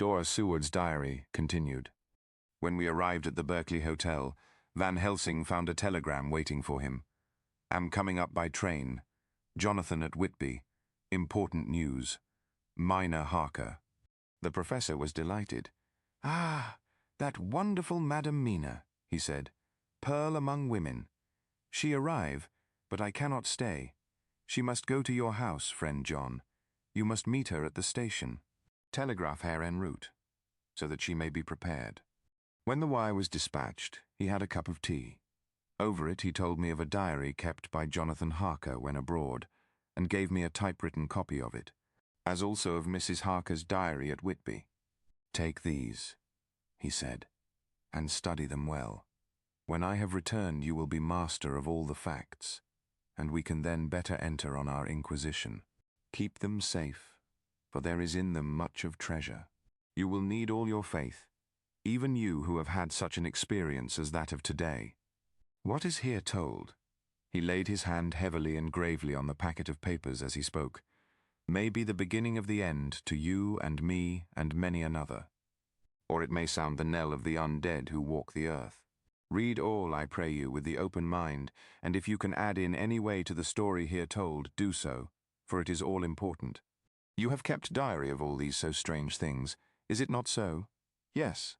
Dora Seward's diary continued. When we arrived at the Berkeley Hotel, Van Helsing found a telegram waiting for him. Am coming up by train. Jonathan at Whitby. Important news. Mina Harker. The professor was delighted. Ah, that wonderful Madam Mina, he said. Pearl among women. She arrive, but I cannot stay. She must go to your house, friend John. You must meet her at the station. Telegraph her en route, so that she may be prepared. When the wire was dispatched, he had a cup of tea. Over it he told me of a diary kept by Jonathan Harker when abroad, and gave me a typewritten copy of it, as also of Mrs. Harker's diary at Whitby. Take these, he said, and study them well. When I have returned you will be master of all the facts, and we can then better enter on our inquisition. Keep them safe, for there is in them much of treasure. You will need all your faith, even you who have had such an experience as that of today. What is here told? He laid his hand heavily and gravely on the packet of papers as he spoke. May be the beginning of the end to you and me and many another. Or it may sound the knell of the undead who walk the earth. Read all, I pray you, with the open mind, and if you can add in any way to the story here told, do so, for it is all important. You have kept diary of all these so strange things, is it not so? Yes.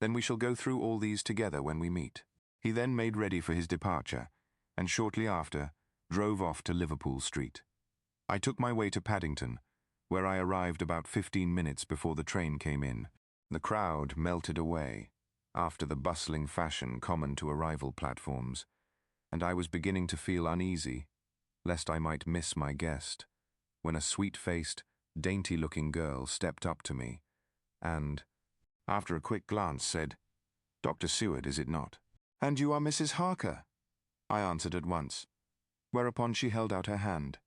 Then we shall go through all these together when we meet. He then made ready for his departure, and shortly after, drove off to Liverpool Street. I took my way to Paddington, where I arrived about 15 minutes before the train came in. The crowd melted away, after the bustling fashion common to arrival platforms, and I was beginning to feel uneasy, lest I might miss my guest, when a sweet-faced, dainty-looking girl stepped up to me, and, after a quick glance, said, "Dr. Seward, is it not?" "And you are Mrs. Harker?" I answered at once, whereupon she held out her hand.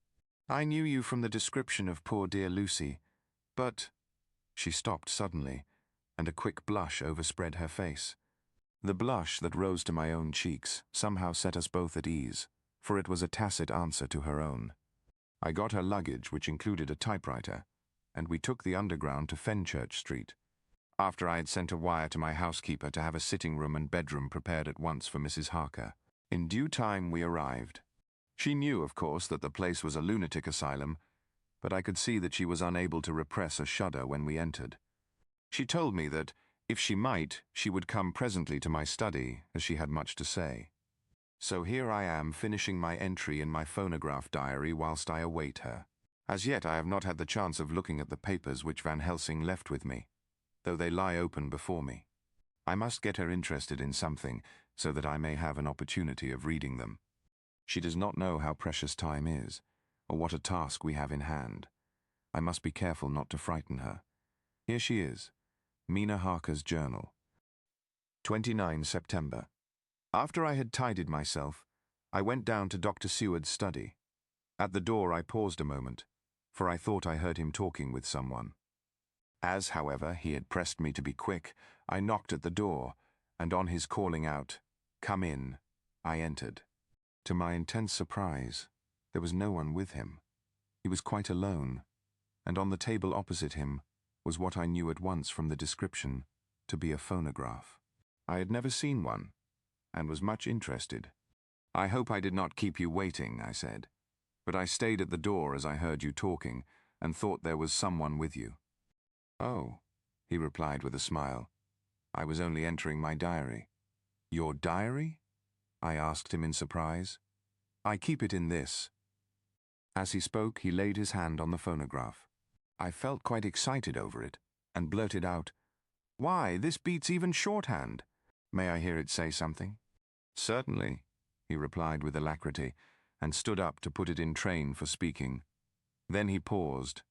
"I knew you from the description of poor dear Lucy, but—" She stopped suddenly, and a quick blush overspread her face. The blush that rose to my own cheeks somehow set us both at ease, for it was a tacit answer to her own. I got her luggage, which included a typewriter, and we took the Underground to Fenchurch Street, after I had sent a wire to my housekeeper to have a sitting room and bedroom prepared at once for Mrs. Harker. In due time we arrived. She knew, of course, that the place was a lunatic asylum, but I could see that she was unable to repress a shudder when we entered. She told me that, if she might, she would come presently to my study, as she had much to say. So here I am finishing my entry in my phonograph diary whilst I await her. As yet I have not had the chance of looking at the papers which Van Helsing left with me, though they lie open before me. I must get her interested in something, so that I may have an opportunity of reading them. She does not know how precious time is, or what a task we have in hand. I must be careful not to frighten her. Here she is. Mina Harker's journal. 29 September. After I had tidied myself, I went down to Dr. Seward's study. At the door I paused a moment, for I thought I heard him talking with someone. As, however, he had pressed me to be quick, I knocked at the door, and on his calling out, "Come in," I entered. To my intense surprise, there was no one with him. He was quite alone, and on the table opposite him was what I knew at once from the description to be a phonograph. I had never seen one, and was much interested. "I hope I did not keep you waiting," I said, "but I stayed at the door as I heard you talking, and thought there was someone with you." "Oh," he replied with a smile, "I was only entering my diary." "Your diary?" I asked him in surprise. "I keep it in this." As he spoke, he laid his hand on the phonograph. I felt quite excited over it, and blurted out, "Why, this beats even shorthand. May I hear it say something?" "Certainly," he replied with alacrity, and stood up to put it in train for speaking. Then he paused,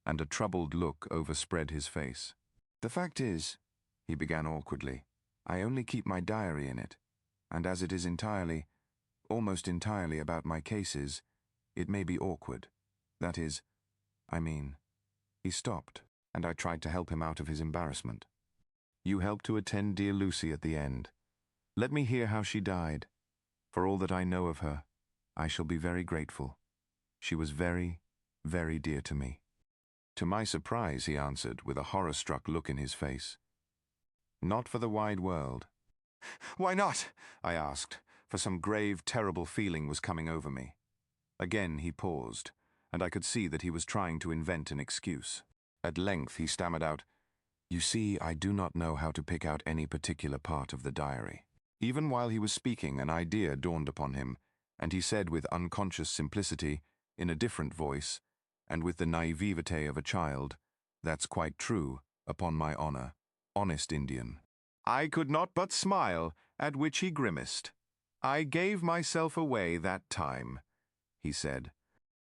and a troubled look overspread his face. "The fact is," he began awkwardly, "I only keep my diary in it, and as it is entirely, almost entirely about my cases, it may be awkward. That is, I mean—" He stopped, and I tried to help him out of his embarrassment. "You helped to attend dear Lucy at the end. Let me hear how she died. For all that I know of her, I shall be very grateful. She was very, very dear to me." To my surprise, he answered, with a horror-struck look in his face. Not for the wide world. Why not? I asked, for some grave, terrible feeling was coming over me. Again he paused, and I could see that he was trying to invent an excuse. At length he stammered out, "You see, I do not know how to pick out any particular part of the diary." Even while he was speaking, an idea dawned upon him, and he said with unconscious simplicity, in a different voice, and with the naivete of a child, "That's quite true, upon my honor, honest Indian." I could not but smile, at which he grimaced. "I gave myself away that time," he said.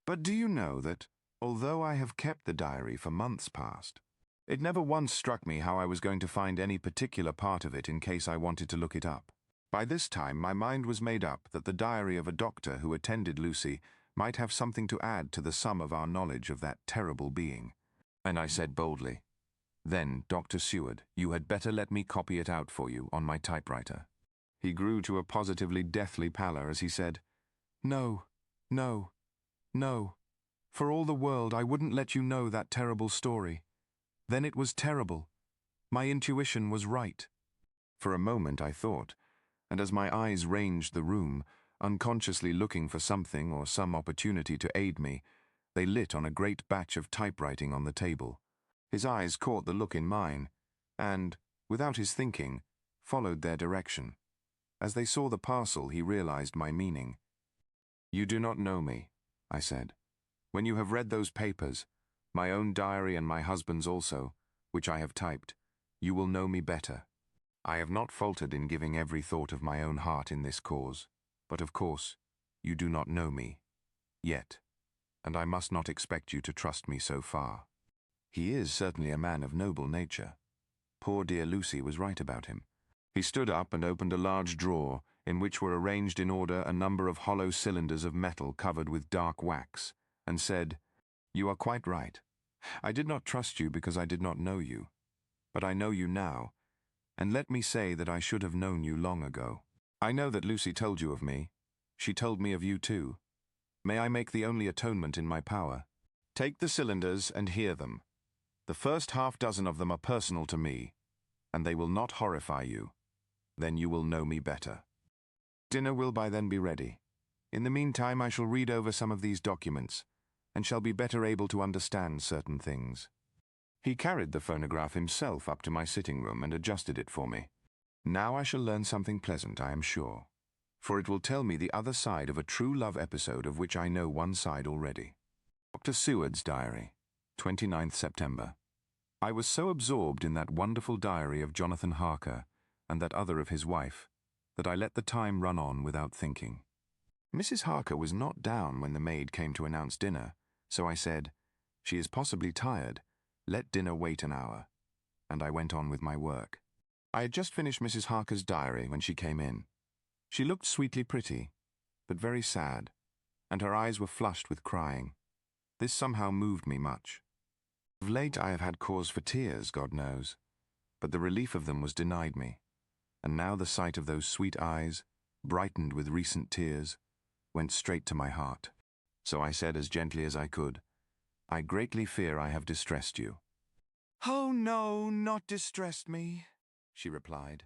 "But do you know that, although I have kept the diary for months past, it never once struck me how I was going to find any particular part of it in case I wanted to look it up. By this time my mind was made up that the diary of a doctor who attended Lucy might have something to add to the sum of our knowledge of that terrible being. And I said boldly, "Then, Dr. Seward, you had better let me copy it out for you on my typewriter." He grew to a positively deathly pallor as he said, "No, no, no. For all the world, I wouldn't let you know that terrible story. Then it was terrible. My intuition was right." For a moment I thought, and as my eyes ranged the room, unconsciously looking for something or some opportunity to aid me, they lit on a great batch of typewriting on the table. His eyes caught the look in mine, and, without his thinking, followed their direction. As they saw the parcel, he realized my meaning. "You do not know me," I said. "When you have read those papers, my own diary and my husband's also, which I have typed, you will know me better. I have not faltered in giving every thought of my own heart in this cause, but of course, you do not know me, yet, and I must not expect you to trust me so far." He is certainly a man of noble nature. Poor dear Lucy was right about him. He stood up and opened a large drawer, in which were arranged in order a number of hollow cylinders of metal covered with dark wax, and said, "You are quite right. I did not trust you because I did not know you. But I know you now, and let me say that I should have known you long ago. I know that Lucy told you of me. She told me of you too. May I make the only atonement in my power? Take the cylinders and hear them. The first half-dozen of them are personal to me, and they will not horrify you. Then you will know me better. Dinner will by then be ready. In the meantime, I shall read over some of these documents, and shall be better able to understand certain things." He carried the phonograph himself up to my sitting room and adjusted it for me. "Now I shall learn something pleasant, I am sure, for it will tell me the other side of a true love episode of which I know one side already." Dr. Seward's Diary, 29th September. I was so absorbed in that wonderful diary of Jonathan Harker and that other of his wife that I let the time run on without thinking. Mrs. Harker was not down when the maid came to announce dinner, so I said, "She is possibly tired. Let dinner wait an hour," and I went on with my work. I had just finished Mrs. Harker's diary when she came in. She looked sweetly pretty, but very sad, and her eyes were flushed with crying. This somehow moved me much. Of late I have had cause for tears, God knows, but the relief of them was denied me, and now the sight of those sweet eyes, brightened with recent tears, went straight to my heart. So I said as gently as I could, "I greatly fear I have distressed you." "Oh no, not distressed me," she replied,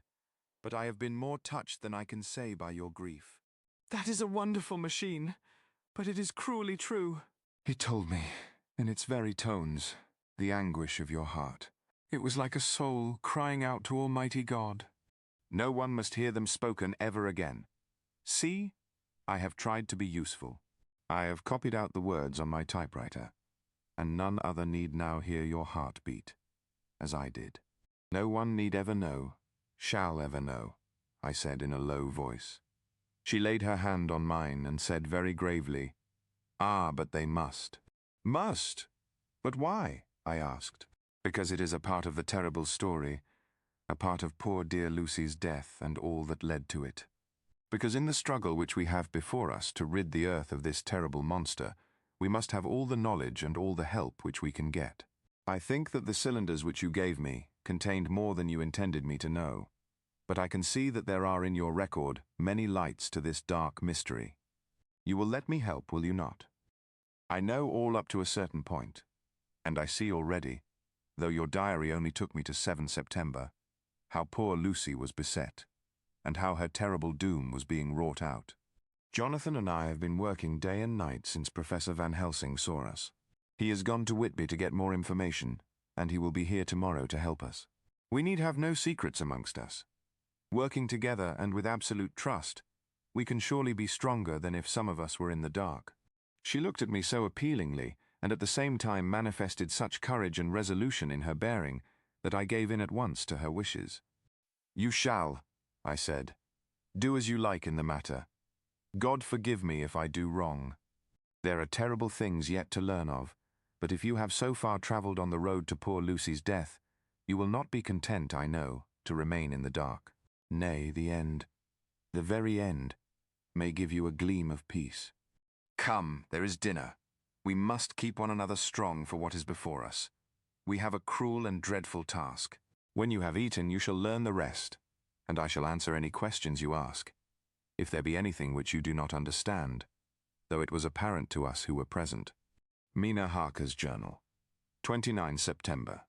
"but I have been more touched than I can say by your grief." "That is a wonderful machine, but it is cruelly true." He told me, in its very tones, the anguish of your heart. It was like a soul crying out to Almighty God. No one must hear them spoken ever again. See, I have tried to be useful. I have copied out the words on my typewriter, and none other need now hear your heart beat, as I did. No one need ever know, shall ever know, I said in a low voice. She laid her hand on mine and said very gravely, "Ah, but they must." "Must? But why?" I asked. "Because it is a part of the terrible story, a part of poor dear Lucy's death and all that led to it. Because in the struggle which we have before us to rid the earth of this terrible monster, we must have all the knowledge and all the help which we can get. I think that the cylinders which you gave me contained more than you intended me to know, but I can see that there are in your record many lights to this dark mystery. You will let me help, will you not? I know all up to a certain point, And I see already, though your diary only took me to 7 September, how poor Lucy was beset, and how her terrible doom was being wrought out. Jonathan and I have been working day and night since Professor Van Helsing saw us. He has gone to Whitby to get more information, and he will be here tomorrow to help us. We need have no secrets amongst us. Working together and with absolute trust, we can surely be stronger than if some of us were in the dark. She looked at me so appealingly, and at the same time manifested such courage and resolution in her bearing, that I gave in at once to her wishes. "You shall," I said. "Do as you like in the matter. God forgive me if I do wrong. There are terrible things yet to learn of, but if you have so far travelled on the road to poor Lucy's death, you will not be content, I know, to remain in the dark. Nay, the end, the very end, may give you a gleam of peace. Come, there is dinner. We must keep one another strong for what is before us. We have a cruel and dreadful task. When you have eaten, you shall learn the rest, and I shall answer any questions you ask, if there be anything which you do not understand, though it was apparent to us who were present." Mina Harker's Journal. 29 September.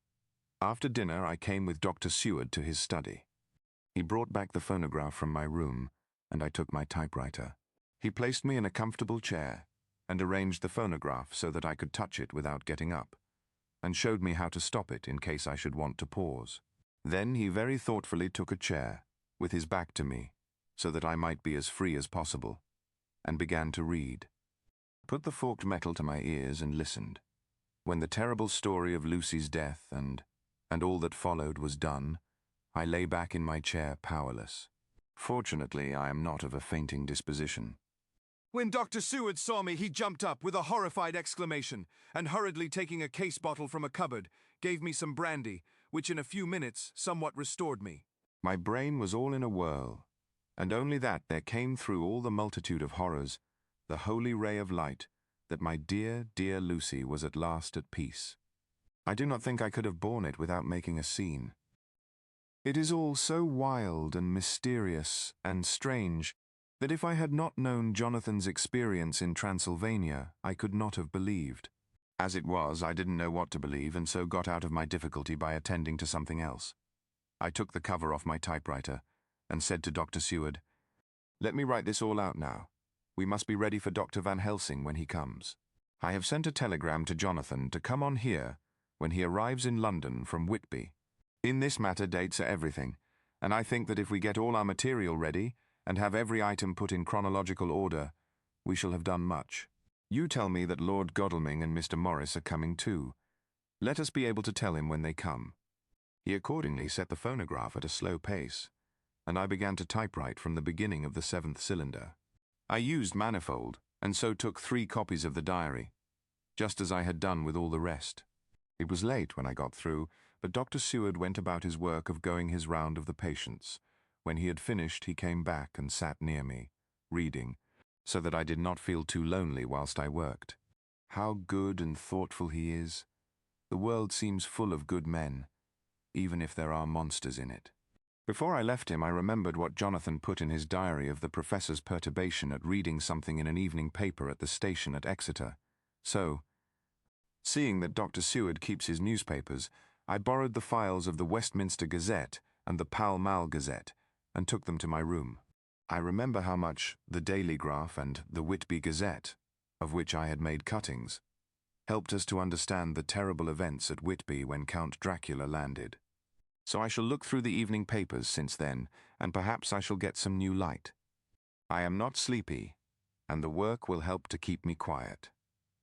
After dinner, I came with Dr. Seward to his study. He brought back the phonograph from my room, and I took my typewriter. He placed me in a comfortable chair, and arranged the phonograph so that I could touch it without getting up, and showed me how to stop it in case I should want to pause. Then he very thoughtfully took a chair, with his back to me, so that I might be as free as possible, and began to read. Put the forked metal to my ears and listened. When the terrible story of Lucy's death and all that followed was done, I lay back in my chair powerless. Fortunately, I am not of a fainting disposition. When Dr. Seward saw me, he jumped up with a horrified exclamation, and hurriedly taking a case bottle from a cupboard, gave me some brandy, which in a few minutes somewhat restored me. My brain was all in a whirl, and only that there came through all the multitude of horrors the holy ray of light that my dear, dear Lucy was at last at peace. I do not think I could have borne it without making a scene. It is all so wild and mysterious and strange that if I had not known Jonathan's experience in Transylvania, I could not have believed. As it was, I didn't know what to believe, and so got out of my difficulty by attending to something else. I took the cover off my typewriter and said to Dr. Seward, "Let me write this all out now. We must be ready for Dr. Van Helsing when he comes. I have sent a telegram to Jonathan to come on here when he arrives in London from Whitby. In this matter dates are everything, and I think that if we get all our material ready and have every item put in chronological order, we shall have done much. You tell me that Lord Godalming and Mr. Morris are coming too. Let us be able to tell him when they come." He accordingly set the phonograph at a slow pace, and I began to typewrite from the beginning of the 7th cylinder. I used manifold, and so took 3 copies of the diary, just as I had done with all the rest. It was late when I got through, but Dr. Seward went about his work of going his round of the patients. When he had finished, he came back and sat near me, reading, so that I did not feel too lonely whilst I worked. How good and thoughtful he is! The world seems full of good men, even if there are monsters in it. Before I left him, I remembered what Jonathan put in his diary of the professor's perturbation at reading something in an evening paper at the station at Exeter. So, seeing that Dr. Seward keeps his newspapers, I borrowed the files of the Westminster Gazette and the Pall Mall Gazette and took them to my room. I remember how much the Daily Graph and the Whitby Gazette, of which I had made cuttings, helped us to understand the terrible events at Whitby when Count Dracula landed. So I shall look through the evening papers since then, and perhaps I shall get some new light. I am not sleepy, and the work will help to keep me quiet.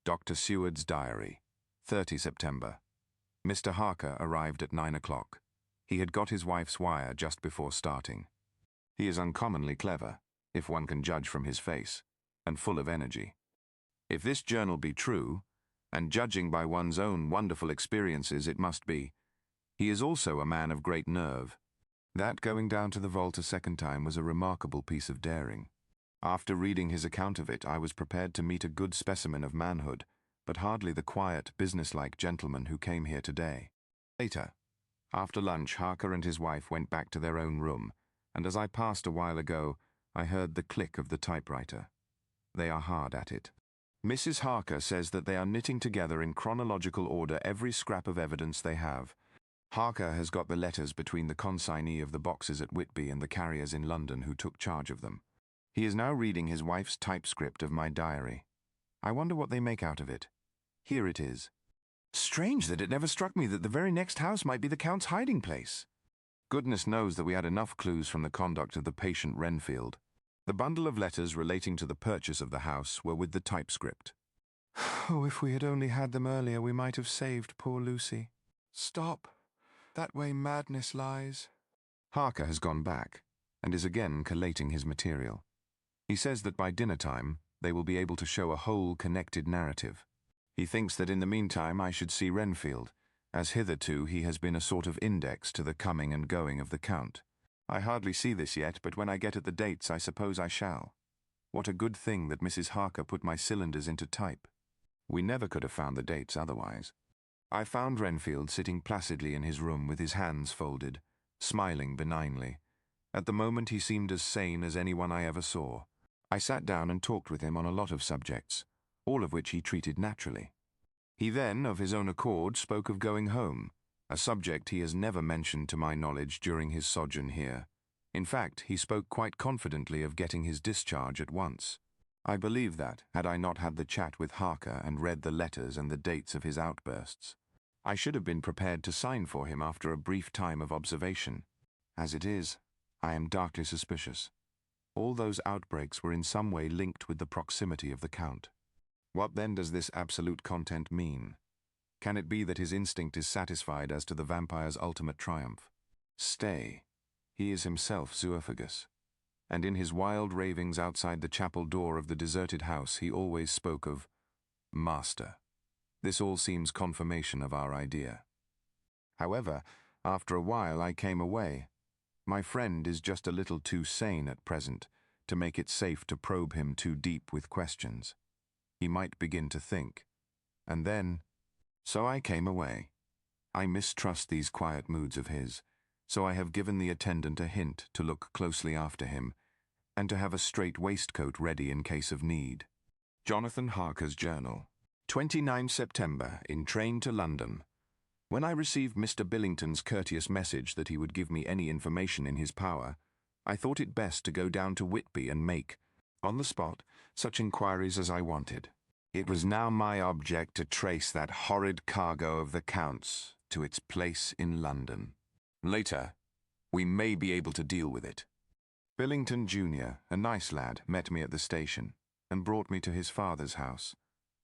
Dr. Seward's Diary, 30 September. Mr. Harker arrived at 9 o'clock. He had got his wife's wire just before starting. He is uncommonly clever, if one can judge from his face, and full of energy. If this journal be true, and judging by one's own wonderful experiences it must be, he is also a man of great nerve. That going down to the vault a second time was a remarkable piece of daring. After reading his account of it, I was prepared to meet a good specimen of manhood, but hardly the quiet, businesslike gentleman who came here today. Later, after lunch, Harker and his wife went back to their own room, and as I passed a while ago, I heard the click of the typewriter. They are hard at it. Mrs. Harker says that they are knitting together in chronological order every scrap of evidence they have. Harker has got the letters between the consignee of the boxes at Whitby and the carriers in London who took charge of them. He is now reading his wife's typescript of my diary. I wonder what they make out of it. Here it is. Strange that it never struck me that the very next house might be the Count's hiding place. Goodness knows that we had enough clues from the conduct of the patient Renfield. The bundle of letters relating to the purchase of the house were with the typescript. Oh, if we had only had them earlier, we might have saved poor Lucy. Stop. That way madness lies. Harker has gone back, and is again collating his material. He says that by dinner time, they will be able to show a whole connected narrative. He thinks that in the meantime I should see Renfield, as hitherto he has been a sort of index to the coming and going of the Count. I hardly see this yet, but when I get at the dates I suppose I shall. What a good thing that Mrs. Harker put my cylinders into type. We never could have found the dates otherwise. I found Renfield sitting placidly in his room with his hands folded, smiling benignly. At the moment he seemed as sane as anyone I ever saw. I sat down and talked with him on a lot of subjects, all of which he treated naturally. He then, of his own accord, spoke of going home, a subject he has never mentioned to my knowledge during his sojourn here. In fact, he spoke quite confidently of getting his discharge at once. I believe that, had I not had the chat with Harker and read the letters and the dates of his outbursts, I should have been prepared to sign for him after a brief time of observation. As it is, I am darkly suspicious. All those outbreaks were in some way linked with the proximity of the Count. What then does this absolute content mean? Can it be that his instinct is satisfied as to the vampire's ultimate triumph? Stay. He is himself zoophagous. And in his wild ravings outside the chapel door of the deserted house he always spoke of master. This all seems confirmation of our idea. However, after a while I came away. My friend is just a little too sane at present to make it safe to probe him too deep with questions. He might begin to think. And then... So I came away. I mistrust these quiet moods of his, so I have given the attendant a hint to look closely after him, and to have a straight waistcoat ready in case of need. Jonathan Harker's Journal. 29 September, in train to London. When I received Mr. Billington's courteous message that he would give me any information in his power, I thought it best to go down to Whitby and make, on the spot, such inquiries as I wanted. It was now my object to trace that horrid cargo of the Count's to its place in London. Later, we may be able to deal with it. Billington Jr., a nice lad, met me at the station and brought me to his father's house,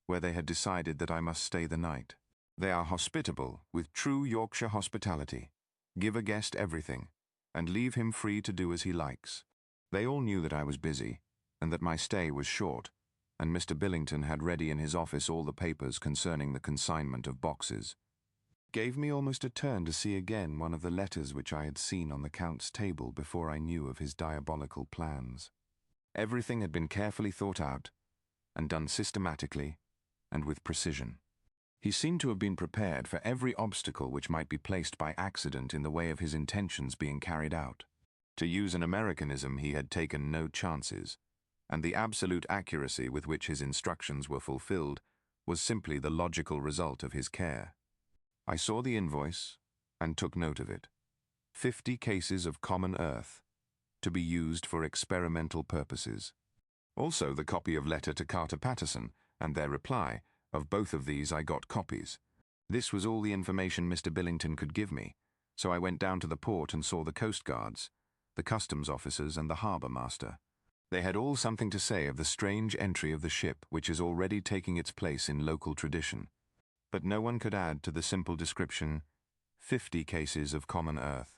where they had decided that I must stay the night. They are hospitable, with true Yorkshire hospitality, give a guest everything, and leave him free to do as he likes. They all knew that I was busy, and that my stay was short, and Mr. Billington had ready in his office all the papers concerning the consignment of boxes. Gave me almost a turn to see again one of the letters which I had seen on the Count's table before I knew of his diabolical plans. Everything had been carefully thought out, and done systematically, and with precision. He seemed to have been prepared for every obstacle which might be placed by accident in the way of his intentions being carried out. To use an Americanism, he had taken no chances, and the absolute accuracy with which his instructions were fulfilled was simply the logical result of his care. I saw the invoice and took note of it. 50 cases of common earth, to be used for experimental purposes. Also the copy of letter to Carpathian and their reply. Of both of these I got copies. This was all the information Mr. Billington could give me, so I went down to the port and saw the coast guards, the customs officers and the harbour master. They had all something to say of the strange entry of the ship which is already taking its place in local tradition. But no one could add to the simple description, 50 cases of common earth.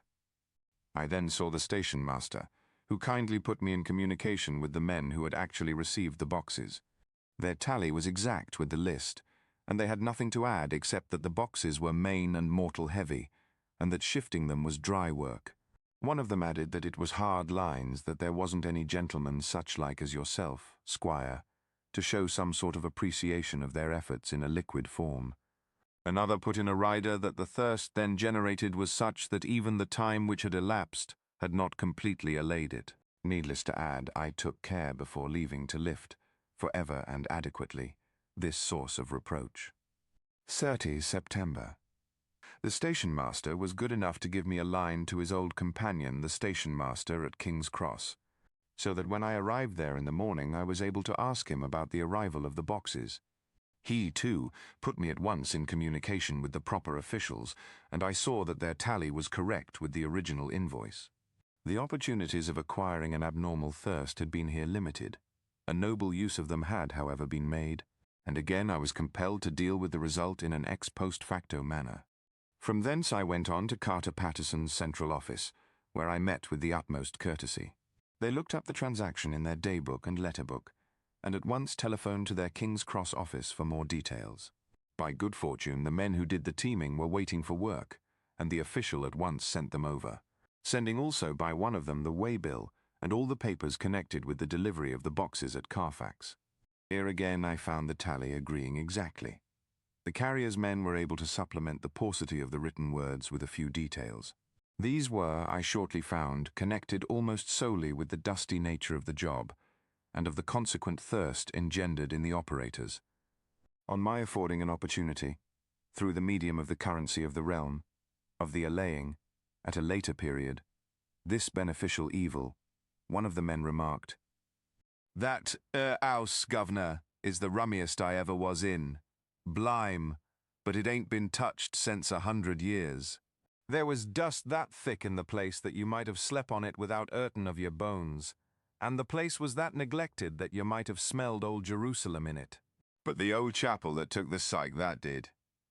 I then saw the station master, who kindly put me in communication with the men who had actually received the boxes. Their tally was exact with the list, and they had nothing to add except that the boxes were main and mortal heavy, and that shifting them was dry work. One of them added that it was hard lines, that there wasn't any gentleman such like as yourself, squire, to show some sort of appreciation of their efforts in a liquid form. Another put in a rider that the thirst then generated was such that even the time which had elapsed had not completely allayed it. Needless to add, I took care before leaving to lift, forever and adequately, this source of reproach. 30 September. The station master was good enough to give me a line to his old companion, the station master at King's Cross, so that when I arrived there in the morning I was able to ask him about the arrival of the boxes. He, too, put me at once in communication with the proper officials, and I saw that their tally was correct with the original invoice. The opportunities of acquiring an abnormal thirst had been here limited. A noble use of them had, however, been made, and again I was compelled to deal with the result in an ex post facto manner. From thence I went on to Carter Patterson's central office, where I met with the utmost courtesy. They looked up the transaction in their daybook and letterbook, and at once telephoned to their King's Cross office for more details. By good fortune, the men who did the teaming were waiting for work, and the official at once sent them over, sending also by one of them the waybill and all the papers connected with the delivery of the boxes at Carfax. Here again I found the tally agreeing exactly. The carrier's men were able to supplement the paucity of the written words with a few details. These were, I shortly found, connected almost solely with the dusty nature of the job, and of the consequent thirst engendered in the operators. On my affording an opportunity, through the medium of the currency of the realm, of the allaying, at a later period, this beneficial evil, one of the men remarked, "That 'ouse, governor, is the rummiest I ever was in. Blime, but it ain't been touched since 100 years. There was dust that thick in the place that you might have slept on it without 'urtin' of your bones, and the place was that neglected that you might have smelled old Jerusalem in it. But the old chapel that took the psych, that did.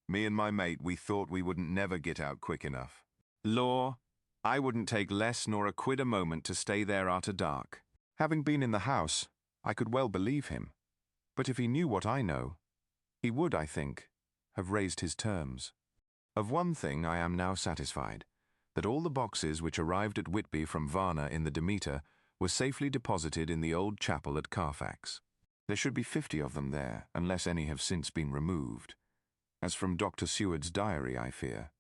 Me and my mate, we thought we wouldn't never get out quick enough. Law, I wouldn't take less nor a quid a moment to stay there arter dark." Having been in the house, I could well believe him. But if he knew what I know, he would, I think, have raised his terms. Of one thing I am now satisfied, that all the boxes which arrived at Whitby from Varna in the Demeter were safely deposited in the old chapel at Carfax. There should be 50 of them there, unless any have since been removed. As from Dr. Seward's diary, I fear.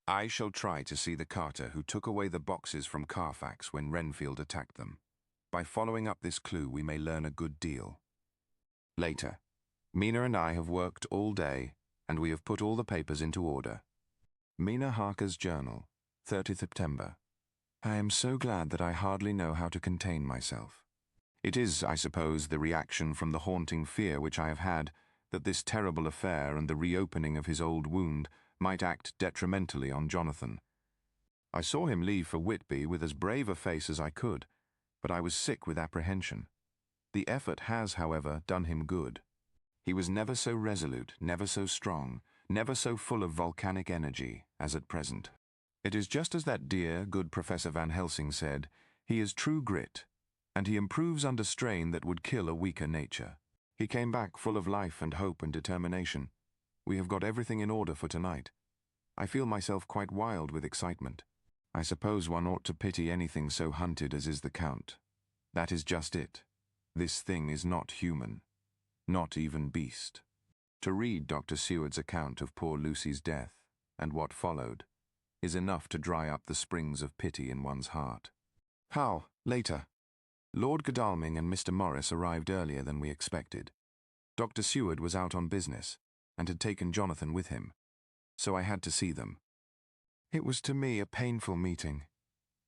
I shall try to see the carter who took away the boxes from Carfax when Renfield attacked them. By following up this clue, we may learn a good deal. Later, Mina and I have worked all day, and we have put all the papers into order. Mina Harker's journal, 30 September. I am so glad that I hardly know how to contain myself. It is, I suppose, the reaction from the haunting fear which I have had that this terrible affair and the reopening of his old wound might act detrimentally on Jonathan. I saw him leave for Whitby with as brave a face as I could, but I was sick with apprehension. The effort has, however, done him good. He was never so resolute, never so strong, never so full of volcanic energy as at present. It is just as that dear, good Professor Van Helsing said, he is true grit, and he improves under strain that would kill a weaker nature. He came back full of life and hope and determination. We have got everything in order for tonight. I feel myself quite wild with excitement. I suppose one ought to pity anything so hunted as is the Count. That is just it. This thing is not human, not even beast. To read Dr. Seward's account of poor Lucy's death, and what followed, is enough to dry up the springs of pity in one's heart. How, later, Lord Godalming and Mr. Morris arrived earlier than we expected. Dr. Seward was out on business, and had taken Jonathan with him, so I had to see them. It was to me a painful meeting,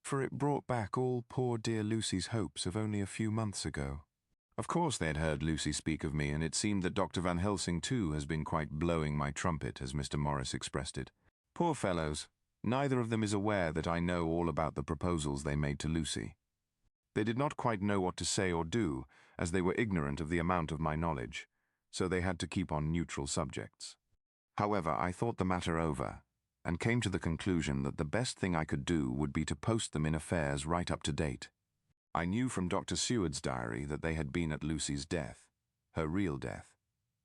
for it brought back all poor dear Lucy's hopes of only a few months ago. Of course they had heard Lucy speak of me, and it seemed that Dr. Van Helsing too has been quite blowing my trumpet, as Mr. Morris expressed it. Poor fellows, neither of them is aware that I know all about the proposals they made to Lucy. They did not quite know what to say or do, as they were ignorant of the amount of my knowledge, so they had to keep on neutral subjects. However, I thought the matter over, and came to the conclusion that the best thing I could do would be to post them in affairs right up to date. I knew from Dr. Seward's diary that they had been at Lucy's death, her real death,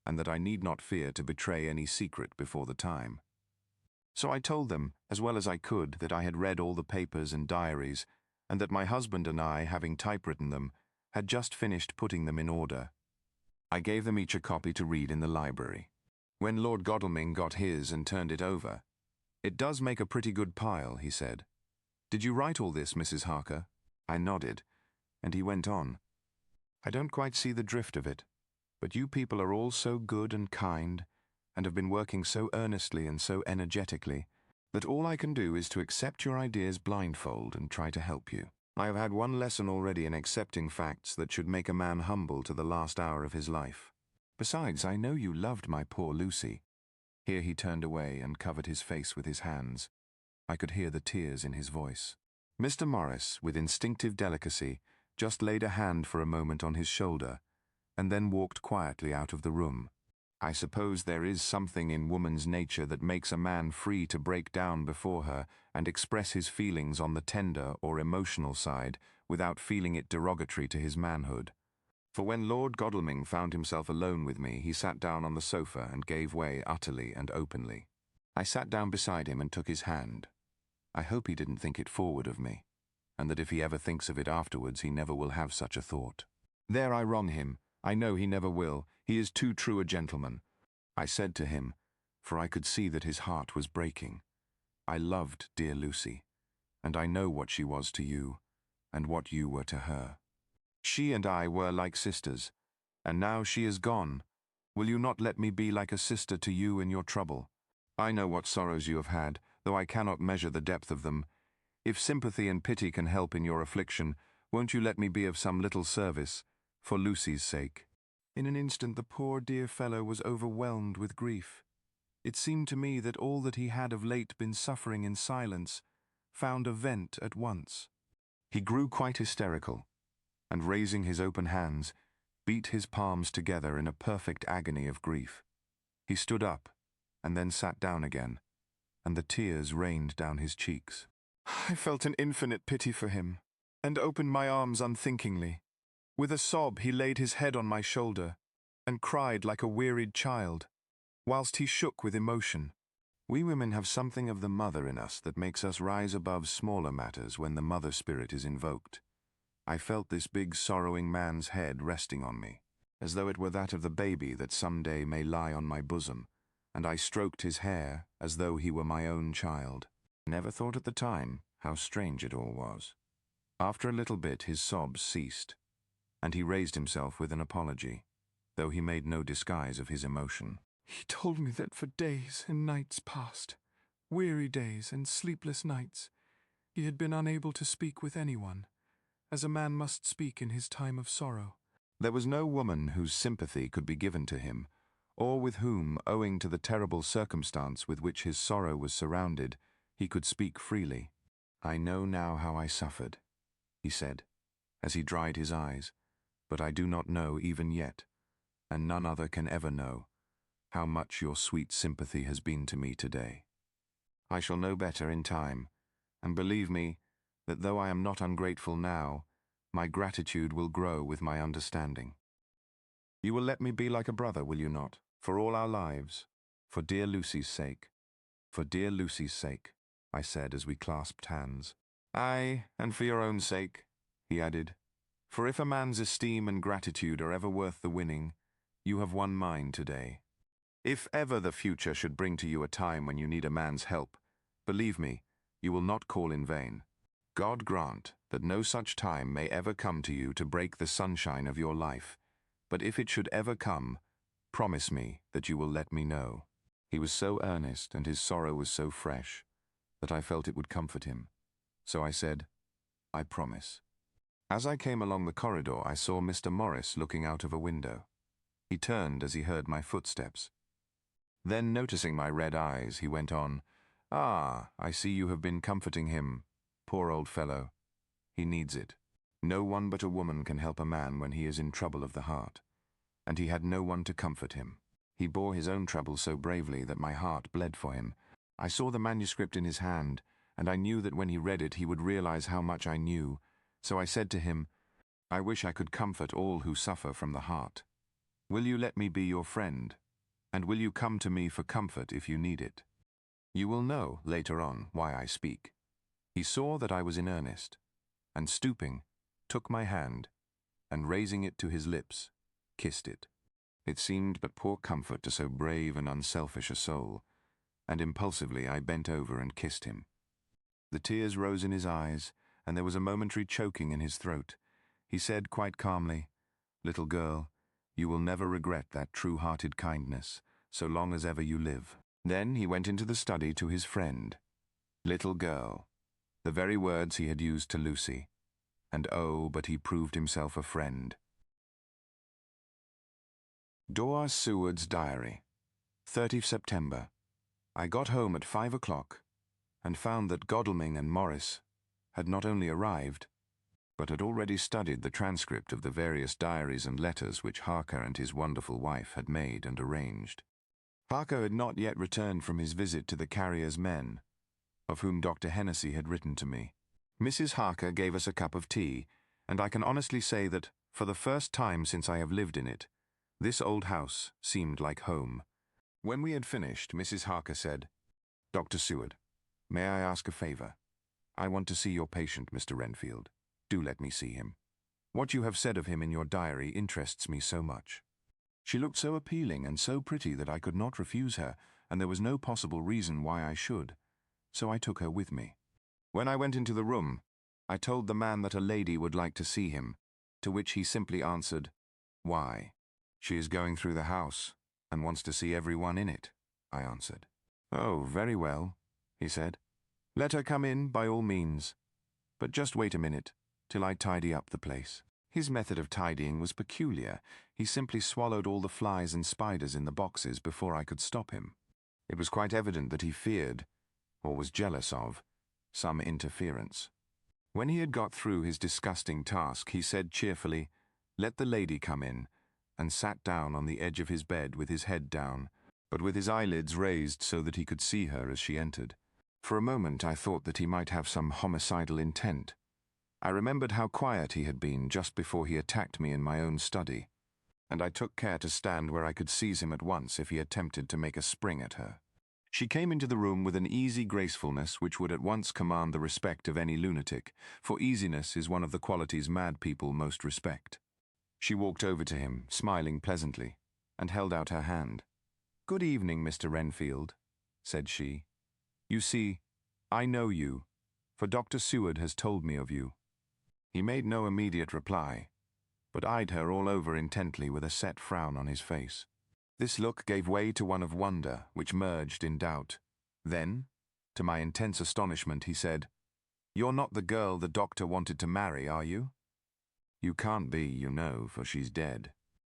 and that I need not fear to betray any secret before the time. So I told them, as well as I could, that I had read all the papers and diaries, and that my husband and I, having typewritten them, had just finished putting them in order. I gave them each a copy to read in the library. When Lord Godalming got his and turned it over, "It does make a pretty good pile," he said. "Did you write all this, Mrs. Harker?" I nodded, and he went on. "I don't quite see the drift of it. But you people are all so good and kind, and have been working so earnestly and so energetically, that all I can do is to accept your ideas blindfold and try to help you. I have had one lesson already in accepting facts that should make a man humble to the last hour of his life. Besides, I know you loved my poor Lucy." Here he turned away and covered his face with his hands. I could hear the tears in his voice. Mr. Morris, with instinctive delicacy, just laid a hand for a moment on his shoulder, and then walked quietly out of the room. I suppose there is something in woman's nature that makes a man free to break down before her and express his feelings on the tender or emotional side without feeling it derogatory to his manhood. For when Lord Godalming found himself alone with me, he sat down on the sofa and gave way utterly and openly. I sat down beside him and took his hand. I hope he didn't think it forward of me, and that if he ever thinks of it afterwards, he never will have such a thought. There I wrong him. I know he never will. He is too true a gentleman. I said to him, for I could see that his heart was breaking, I loved dear Lucy, and I know what she was to you, and what you were to her. She and I were like sisters, and now she is gone. Will you not let me be like a sister to you in your trouble? I know what sorrows you have had, though I cannot measure the depth of them. If sympathy and pity can help in your affliction, won't you let me be of some little service, for Lucy's sake?" In an instant the poor dear fellow was overwhelmed with grief. It seemed to me that all that he had of late been suffering in silence found a vent at once. He grew quite hysterical, and raising his open hands, beat his palms together in a perfect agony of grief. He stood up, and then sat down again, and the tears rained down his cheeks. I felt an infinite pity for him, and opened my arms unthinkingly. With a sob he laid his head on my shoulder, and cried like a wearied child, whilst he shook with emotion. We women have something of the mother in us that makes us rise above smaller matters when the mother spirit is invoked. I felt this big sorrowing man's head resting on me, as though it were that of the baby that some day may lie on my bosom, and I stroked his hair as though he were my own child. Never thought at the time how strange it all was. After a little bit his sobs ceased, and he raised himself with an apology, though he made no disguise of his emotion. He told me that for days and nights past, weary days and sleepless nights, he had been unable to speak with anyone, as a man must speak in his time of sorrow. There was no woman whose sympathy could be given to him, or with whom, owing to the terrible circumstance with which his sorrow was surrounded, he could speak freely. I know now how I suffered, he said, as he dried his eyes, but I do not know even yet, and none other can ever know, how much your sweet sympathy has been to me today. I shall know better in time, and believe me, that though I am not ungrateful now, my gratitude will grow with my understanding. You will let me be like a brother, will you not, for all our lives, for dear Lucy's sake? For dear Lucy's sake, I said as we clasped hands. Aye, and for your own sake, he added, for if a man's esteem and gratitude are ever worth the winning, you have won mine today. If ever the future should bring to you a time when you need a man's help, believe me, you will not call in vain. God grant that no such time may ever come to you to break the sunshine of your life, but if it should ever come, promise me that you will let me know. He was so earnest and his sorrow was so fresh that I felt it would comfort him. So I said, I promise. As I came along the corridor, I saw Mr. Morris looking out of a window. He turned as he heard my footsteps. Then, noticing my red eyes, he went on, Ah, I see you have been comforting him. Poor old fellow. He needs it. No one but a woman can help a man when he is in trouble of the heart. And he had no one to comfort him. He bore his own troubles so bravely that my heart bled for him. I saw the manuscript in his hand, and I knew that when he read it he would realize how much I knew. So I said to him, I wish I could comfort all who suffer from the heart. Will you let me be your friend? And will you come to me for comfort if you need it? You will know, later on, why I speak. He saw that I was in earnest, and stooping, took my hand, and raising it to his lips, kissed it. It seemed but poor comfort to so brave and unselfish a soul, and impulsively I bent over and kissed him. The tears rose in his eyes, and there was a momentary choking in his throat. He said quite calmly, Little girl, You will never regret that true-hearted kindness, so long as ever you live." Then he went into the study to his friend. Little girl, the very words he had used to Lucy. And oh, but he proved himself a friend. Dora Seward's Diary, 30th September. I got home at 5 o'clock and found that Godalming and Morris had not only arrived, but had already studied the transcript of the various diaries and letters which Harker and his wonderful wife had made and arranged. Harker had not yet returned from his visit to the carrier's men, of whom Dr. Hennessy had written to me. Mrs. Harker gave us a cup of tea, and I can honestly say that, for the first time since I have lived in it, this old house seemed like home. When we had finished, Mrs. Harker said, "Dr. Seward, may I ask a favor? I want to see your patient, Mr. Renfield. Do let me see him. What you have said of him in your diary interests me so much." She looked so appealing and so pretty that I could not refuse her, and there was no possible reason why I should, so I took her with me. When I went into the room, I told the man that a lady would like to see him, to which he simply answered, "Why? She is going through the house and wants to see everyone in it," I answered. "Oh, very well," he said. "Let her come in by all means. But just wait a minute, till I tidy up the place." His method of tidying was peculiar. He simply swallowed all the flies and spiders in the boxes before I could stop him. It was quite evident that he feared, or was jealous of, some interference. When he had got through his disgusting task, he said cheerfully, "Let the lady come in," and sat down on the edge of his bed with his head down, but with his eyelids raised so that he could see her as she entered. For a moment I thought that he might have some homicidal intent. I remembered how quiet he had been just before he attacked me in my own study, and I took care to stand where I could seize him at once if he attempted to make a spring at her. She came into the room with an easy gracefulness which would at once command the respect of any lunatic, for easiness is one of the qualities mad people most respect. She walked over to him, smiling pleasantly, and held out her hand. "Good evening, Mr. Renfield," said she. "You see, I know you, for Dr. Seward has told me of you." He made no immediate reply, but eyed her all over intently with a set frown on his face. This look gave way to one of wonder, which merged in doubt. Then, to my intense astonishment, he said, "You're not the girl the doctor wanted to marry, are you?" "You can't be, you know, for she's dead."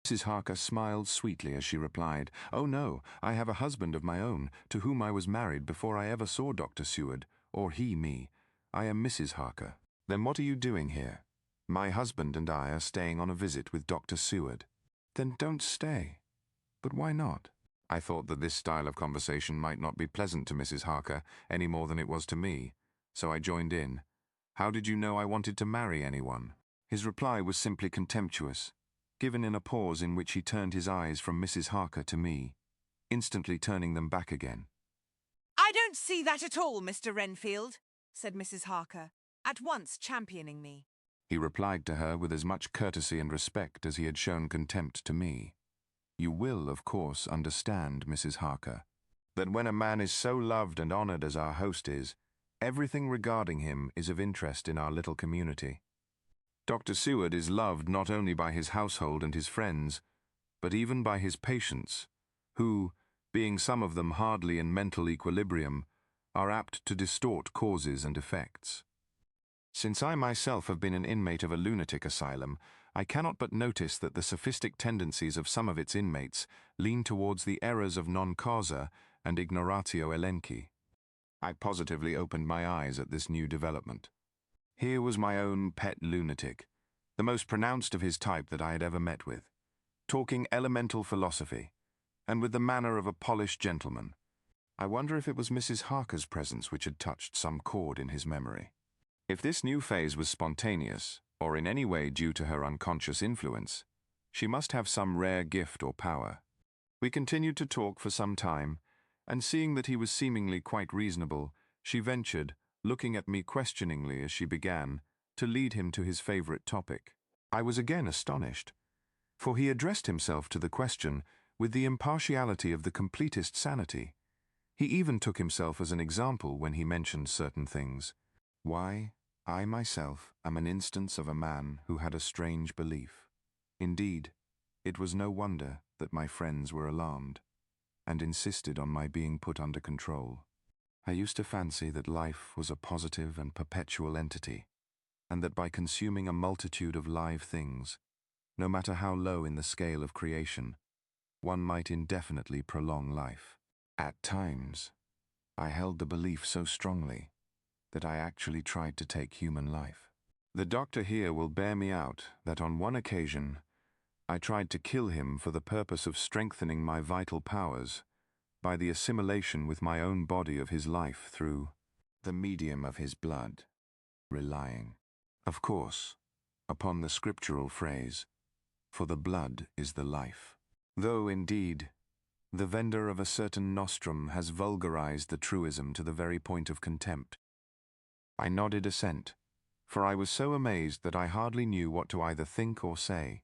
Mrs. Harker smiled sweetly as she replied, "Oh no, I have a husband of my own, to whom I was married before I ever saw Dr. Seward, or he me. I am Mrs. Harker." "Then what are you doing here?" "My husband and I are staying on a visit with Dr. Seward." "Then don't stay." "But why not?" I thought that this style of conversation might not be pleasant to Mrs. Harker any more than it was to me, so I joined in. "How did you know I wanted to marry anyone?" His reply was simply contemptuous, given in a pause in which he turned his eyes from Mrs. Harker to me, instantly turning them back again. "I don't see that at all, Mr. Renfield," said Mrs. Harker, at once championing me. He replied to her with as much courtesy and respect as he had shown contempt to me. "You will, of course, understand, Mrs. Harker, that when a man is so loved and honored as our host is, everything regarding him is of interest in our little community. Dr. Seward is loved not only by his household and his friends, but even by his patients, who, being some of them hardly in mental equilibrium, are apt to distort causes and effects. Since I myself have been an inmate of a lunatic asylum, I cannot but notice that the sophistic tendencies of some of its inmates lean towards the errors of non causa and ignoratio elenchi. I positively opened my eyes at this new development. Here was my own pet lunatic, the most pronounced of his type that I had ever met with, talking elemental philosophy, and with the manner of a polished gentleman. I wonder if it was Mrs. Harker's presence which had touched some chord in his memory. If this new phase was spontaneous, or in any way due to her unconscious influence, she must have some rare gift or power. We continued to talk for some time, and seeing that he was seemingly quite reasonable, she ventured, looking at me questioningly as she began, to lead him to his favorite topic. I was again astonished, for he addressed himself to the question with the impartiality of the completest sanity. He even took himself as an example when he mentioned certain things. "Why, I myself am an instance of a man who had a strange belief. Indeed, It was no wonder that my friends were alarmed, and insisted on my being put under control. I used to fancy that life was a positive and perpetual entity, and that by consuming a multitude of live things, no matter how low in the scale of creation, one might indefinitely prolong life. At times, I held the belief so strongly that I actually tried to take human life. The doctor here will bear me out that on one occasion I tried to kill him for the purpose of strengthening my vital powers by the assimilation with my own body of his life through the medium of his blood, relying, of course, upon the scriptural phrase, "For the blood is the life." Though, indeed, the vendor of a certain nostrum has vulgarized the truism to the very point of contempt. I nodded assent, for I was so amazed that I hardly knew what to either think or say.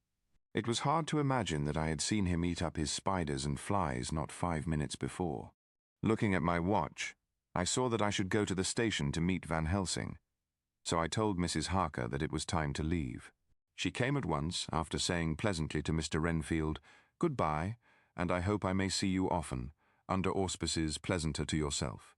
It was hard to imagine that I had seen him eat up his spiders and flies not 5 minutes before. Looking at my watch, I saw that I should go to the station to meet Van Helsing, so I told Mrs. Harker that it was time to leave. She came at once, after saying pleasantly to Mr. Renfield, "Goodbye, and I hope I may see you often, under auspices pleasanter to yourself."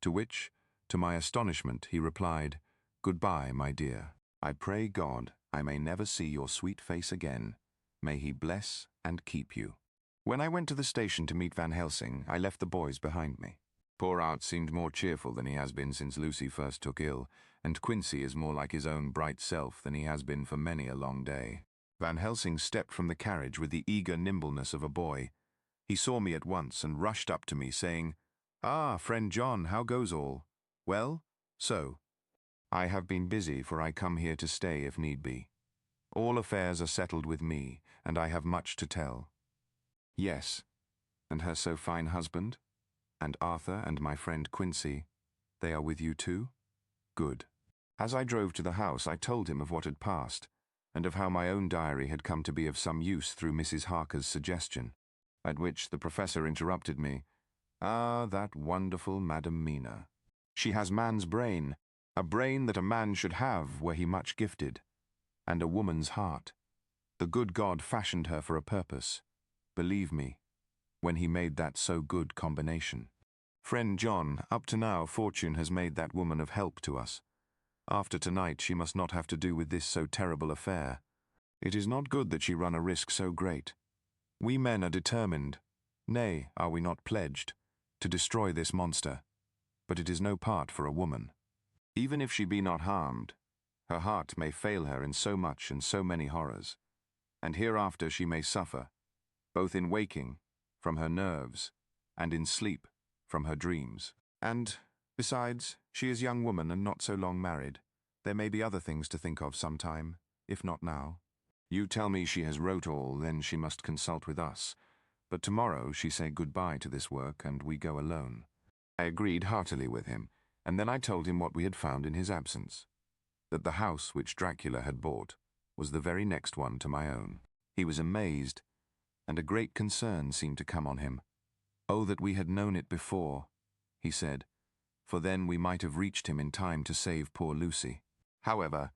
To which, to my astonishment, he replied, "Goodbye, my dear. I pray God I may never see your sweet face again. May he bless and keep you." When I went to the station to meet Van Helsing, I left the boys behind me. Poor Art seemed more cheerful than he has been since Lucy first took ill, and Quincy is more like his own bright self than he has been for many a long day. Van Helsing stepped from the carriage with the eager nimbleness of a boy. He saw me at once and rushed up to me, saying, "Ah, friend John, how goes all? Well? So? I have been busy, for I come here to stay if need be. All affairs are settled with me, and I have much to tell." "Yes, and her so fine husband? And Arthur and my friend Quincy, they are with you too? Good." As I drove to the house, I told him of what had passed, and of how my own diary had come to be of some use through Mrs. Harker's suggestion, at which the professor interrupted me. "Ah, that wonderful Madam Mina. She has man's brain, a brain that a man should have were he much gifted, and a woman's heart. The good God fashioned her for a purpose, believe me, when he made that so good combination. Friend John, up to now fortune has made that woman of help to us. After tonight she must not have to do with this so terrible affair. It is not good that she run a risk so great. We men are determined, nay, are we not pledged, to destroy this monster, but it is no part for a woman. Even if she be not harmed, her heart may fail her in so much and so many horrors, and hereafter she may suffer, both in waking, from her nerves, and in sleep, from her dreams. And, besides, she is a young woman and not so long married. There may be other things to think of sometime, if not now. You tell me she has wrote all, then she must consult with us. But tomorrow she say goodbye to this work, and we go alone." I agreed heartily with him, and then I told him what we had found in his absence, that the house which Dracula had bought was the very next one to my own. He was amazed, and a great concern seemed to come on him. "Oh, that we had known it before," he said, "for then we might have reached him in time to save poor Lucy. However,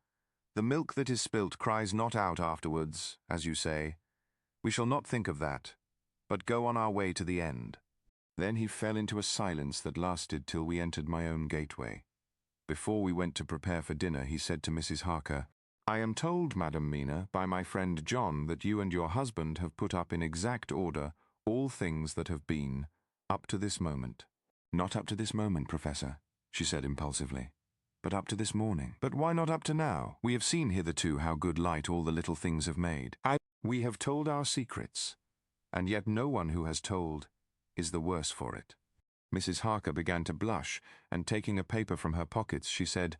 the milk that is spilt cries not out afterwards, as you say. We shall not think of that, but go on our way to the end." Then he fell into a silence that lasted till we entered my own gateway. Before we went to prepare for dinner, he said to Mrs. Harker, "I am told, Madam Mina, by my friend John, that you and your husband have put up in exact order all things that have been, up to this moment." "Not up to this moment, Professor," she said impulsively, "but up to this morning." "But why not up to now? We have seen hitherto how good light all the little things have made. We have told our secrets, and yet no one who has told is the worse for it." Mrs. Harker began to blush, and taking a paper from her pockets, she said,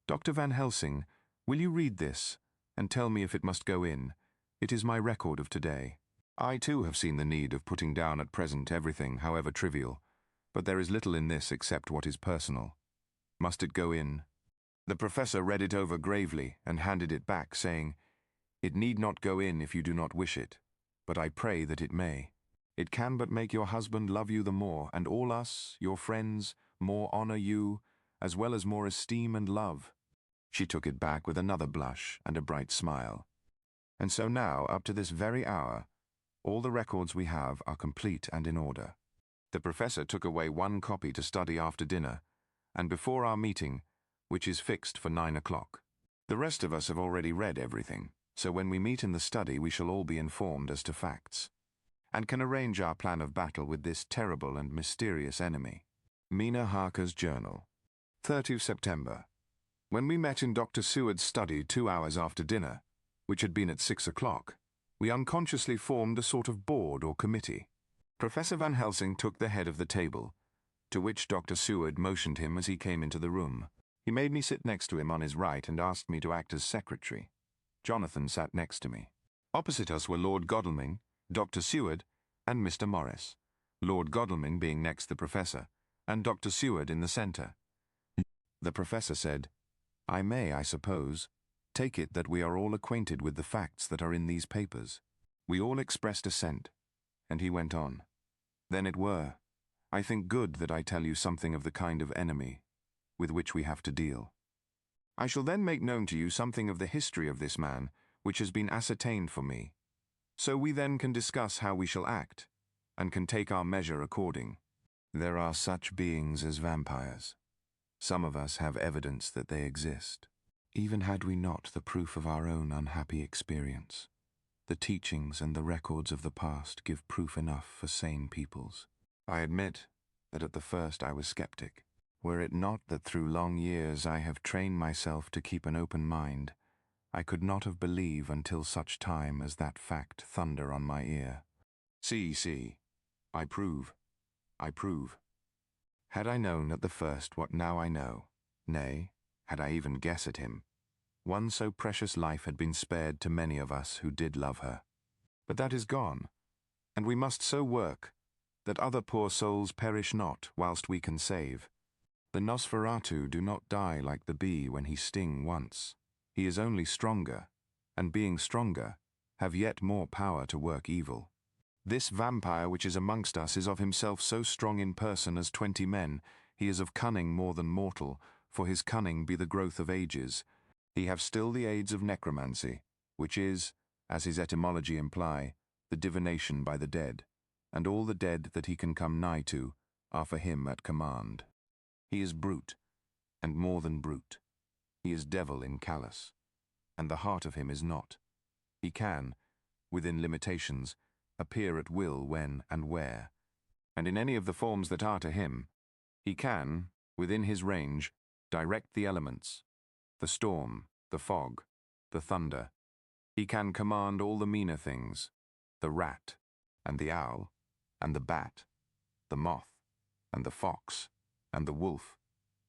"Dr. Van Helsing, will you read this, and tell me if it must go in? It is my record of today. I too have seen the need of putting down at present everything, however trivial, but there is little in this except what is personal. Must it go in?" The professor read it over gravely and handed it back, saying, "It need not go in if you do not wish it, but I pray that it may. It can but make your husband love you the more, and all us, your friends, more honor you, as well as more esteem and love." She took it back with another blush and a bright smile. "And so now, up to this very hour, All the records we have are complete and in order. The professor took away one copy to study after dinner, and before our meeting, which is fixed for 9 o'clock. The rest of us have already read everything, so when we meet in the study we shall all be informed as to facts, and can arrange our plan of battle with this terrible and mysterious enemy. Mina Harker's Journal. 30th September. When we met in Dr. Seward's study 2 hours after dinner, which had been at 6 o'clock, we unconsciously formed a sort of board or committee. Professor Van Helsing took the head of the table, to which Dr. Seward motioned him as he came into the room. He made me sit next to him on his right and asked me to act as secretary. Jonathan sat next to me. Opposite us were Lord Godalming, Dr. Seward, and Mr. Morris, Lord Godalming being next the professor, and Dr. Seward in the centre. The professor said, "I may, I suppose, take it that we are all acquainted with the facts that are in these papers." We all expressed assent, and he went on. "Then it were, I think, good that I tell you something of the kind of enemy with which we have to deal. I shall then make known to you something of the history of this man, which has been ascertained for me. So we then can discuss how we shall act, and can take our measure according. There are such beings as vampires. Some of us have evidence that they exist. Even had we not the proof of our own unhappy experience, the teachings and the records of the past give proof enough for sane peoples. I admit that at the first I was skeptic. Were it not that through long years I have trained myself to keep an open mind, I could not have believed until such time as that fact thunder on my ear. See, I prove. Had I known at the first what now I know, nay, had I even guessed at him, one so precious life had been spared to many of us who did love her. But that is gone, and we must so work that other poor souls perish not whilst we can save. The Nosferatu do not die like the bee when he sting once. He is only stronger, and being stronger, have yet more power to work evil. This vampire which is amongst us is of himself so strong in person as 20 men. He is of cunning more than mortal, for his cunning be the growth of ages. He have still the aids of necromancy, which is, as his etymology imply, the divination by the dead, and all the dead that he can come nigh to are for him at command. He is brute, and more than brute. He is devil in callous, and the heart of him is not. He can, within limitations, appear at will when and where, and in any of the forms that are to him. He can, within his range, direct the elements, the storm, the fog, the thunder. He can command all the meaner things, the rat, and the owl, and the bat, the moth, and the fox, and the wolf.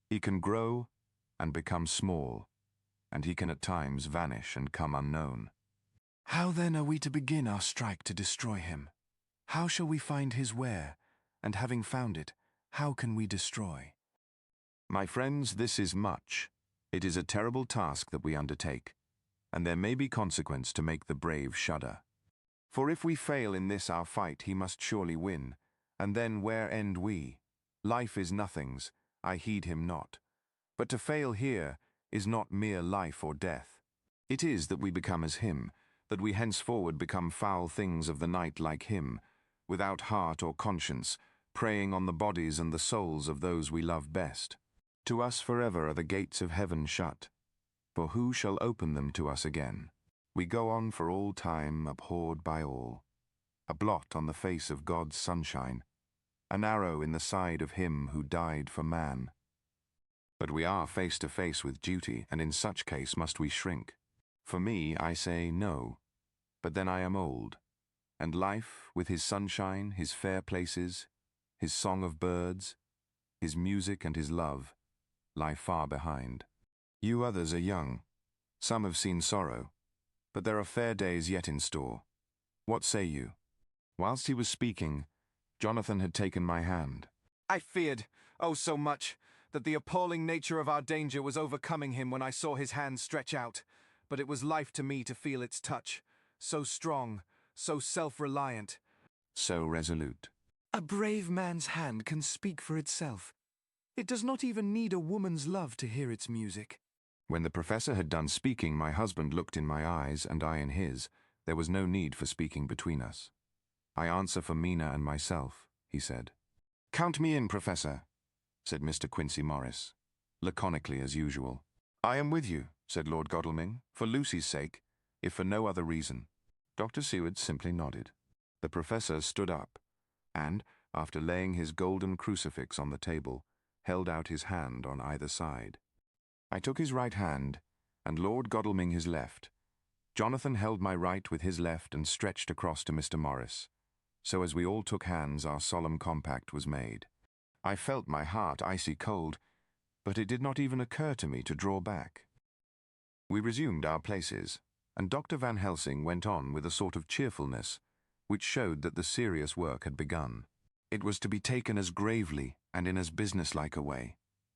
He can grow and become small, and he can at times vanish and come unknown. How then are we to begin our strike to destroy him? How shall we find his where, and having found it, how can we destroy? My friends, this is much. It is a terrible task that we undertake, and there may be consequence to make the brave shudder. For if we fail in this our fight, he must surely win, and then where end we? Life is nothing's, I heed him not. But to fail here is not mere life or death. It is that we become as him, that we henceforward become foul things of the night like him, without heart or conscience, preying on the bodies and the souls of those we love best. To us forever are the gates of heaven shut, for who shall open them to us again? We go on for all time abhorred by all, a blot on the face of God's sunshine, an arrow in the side of him who died for man. But we are face to face with duty, and in such case must we shrink. For me, I say no, but then I am old, and life, with his sunshine, his fair places, his song of birds, his music and his love, lie far behind. You others are young. Some have seen sorrow, but there are fair days yet in store. What say you? Whilst he was speaking, Jonathan had taken my hand. I feared, oh so much, that the appalling nature of our danger was overcoming him when I saw his hand stretch out, but it was life to me to feel its touch, so strong, so self-reliant, so resolute. A brave man's hand can speak for itself. It does not even need a woman's love to hear its music. When the professor had done speaking, my husband looked in my eyes and I in his. There was no need for speaking between us. I answer for Mina and myself, he said. Count me in, Professor, said Mr. Quincy Morris, laconically as usual. I am with you, said Lord Godalming, for Lucy's sake, if for no other reason. Dr. Seward simply nodded. The Professor stood up, and, after laying his golden crucifix on the table, held out his hand on either side. I took his right hand, and Lord Godalming his left. Jonathan held my right with his left and stretched across to Mr. Morris. So as we all took hands, our solemn compact was made. I felt my heart icy cold, but it did not even occur to me to draw back. We resumed our places, and Dr. Van Helsing went on with a sort of cheerfulness, which showed that the serious work had begun. It was to be taken as gravely and in as businesslike a way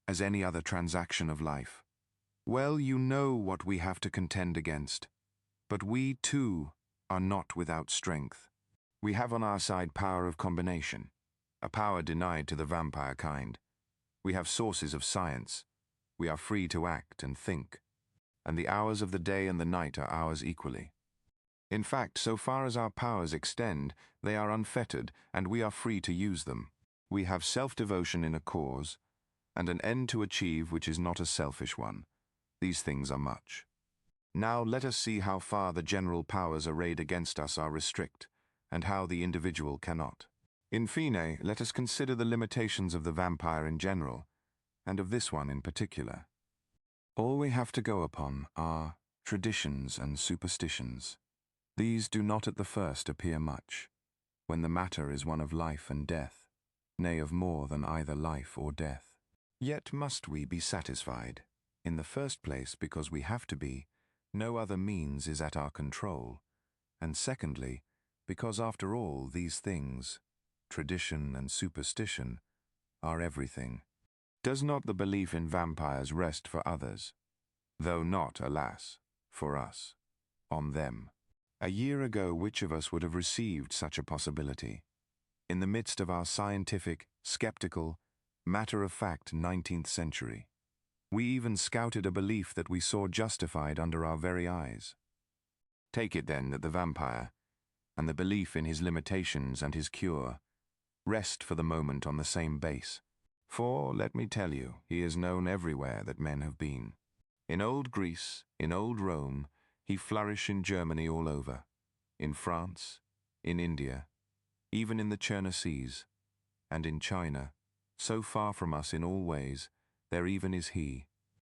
as any other transaction of life. Well, you know what we have to contend against, but we, too, are not without strength. We have on our side power of combination, a power denied to the vampire kind. We have sources of science. We are free to act and think, and the hours of the day and the night are ours equally. In fact, so far as our powers extend, they are unfettered, and we are free to use them. We have self-devotion in a cause, and an end to achieve which is not a selfish one. These things are much. Now let us see how far the general powers arrayed against us are restrict, and how the individual cannot. In fine, let us consider the limitations of the vampire in general, and of this one in particular. All we have to go upon are traditions and superstitions. These do not at the first appear much, when the matter is one of life and death, nay, of more than either life or death. Yet must we be satisfied, in the first place because we have to be, no other means is at our control, and secondly, because after all these things, tradition and superstition, are everything. Does not the belief in vampires rest for others, though not, alas, for us, on them? A year ago, which of us would have received such a possibility? In the midst of our scientific, skeptical, matter-of-fact 19th century, we even scouted a belief that we saw justified under our very eyes. Take it then that the vampire, and the belief in his limitations and his cure, rest for the moment on the same base. For, let me tell you, he is known everywhere that men have been. In old Greece, in old Rome, he flourished in Germany all over, in France, in India, even in the Chernassees, and in China, so far from us in all ways, there even is he,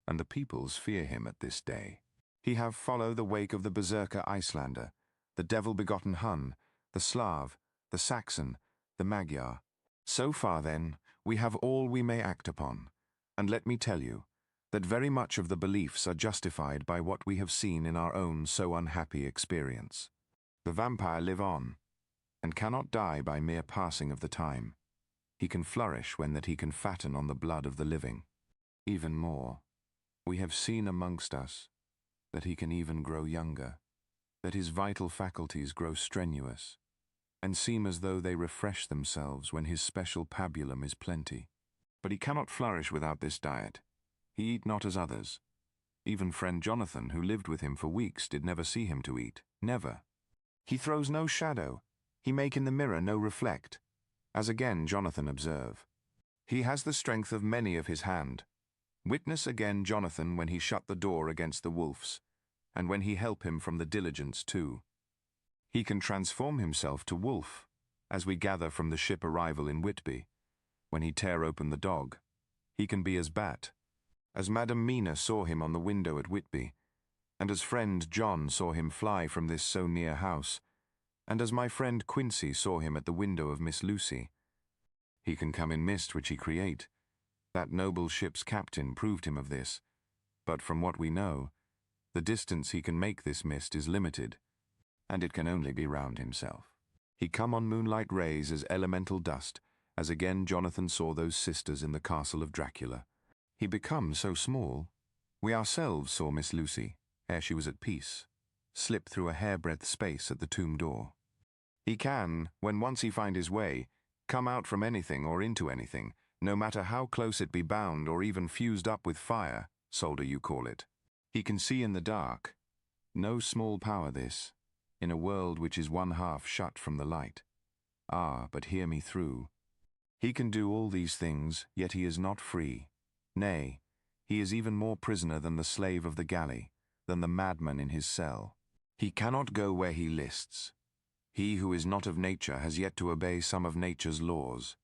and the peoples fear him at this day. He have followed the wake of the berserker Icelander, the devil-begotten Hun, the Slav, the Saxon, the Magyar. So far, then, we have all we may act upon, and let me tell you, that very much of the beliefs are justified by what we have seen in our own so unhappy experience. The vampire live on, and cannot die by mere passing of the time. He can flourish when that he can fatten on the blood of the living. Even more, we have seen amongst us that he can even grow younger, that his vital faculties grow strenuous, and seem as though they refresh themselves when his special pabulum is plenty. But he cannot flourish without this diet. He eat not as others. Even friend Jonathan, who lived with him for weeks, did never see him to eat. Never. He throws no shadow. He make in the mirror no reflect. As again Jonathan observe. He has the strength of many of his hand. Witness again Jonathan when he shut the door against the wolves, and when he help him from the diligence too. He can transform himself to wolf, as we gather from the ship arrival in Whitby. When he tear open the dog, he can be as bat, as Madam Mina saw him on the window at Whitby, and as friend John saw him fly from this so near house, and as my friend Quincy saw him at the window of Miss Lucy. He can come in mist which he create. That noble ship's captain proved him of this, but from what we know, the distance he can make this mist is limited, and it can only be round himself. He come on moonlight rays as elemental dust, as again Jonathan saw those sisters in the castle of Dracula. He become so small. We ourselves saw Miss Lucy, ere she was at peace, slip through a hairbreadth space at the tomb door. He can, when once he find his way, come out from anything or into anything, no matter how close it be bound or even fused up with fire, solder you call it. He can see in the dark. No small power this, in a world which is one half shut from the light. Ah, but hear me through. He can do all these things, yet he is not free. Nay, he is even more prisoner than the slave of the galley, than the madman in his cell. He cannot go where he lists. He who is not of nature has yet to obey some of nature's laws.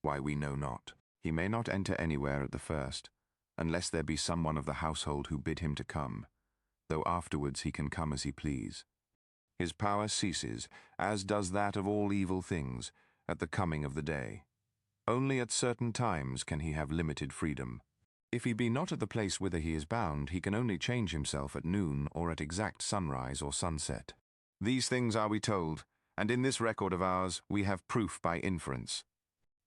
Why, we know not. He may not enter anywhere at the first, unless there be someone of the household who bid him to come, though afterwards he can come as he please. His power ceases, as does that of all evil things, at the coming of the day. Only at certain times can he have limited freedom. If he be not at the place whither he is bound, he can only change himself at noon or at exact sunrise or sunset. These things are we told, and in this record of ours we have proof by inference.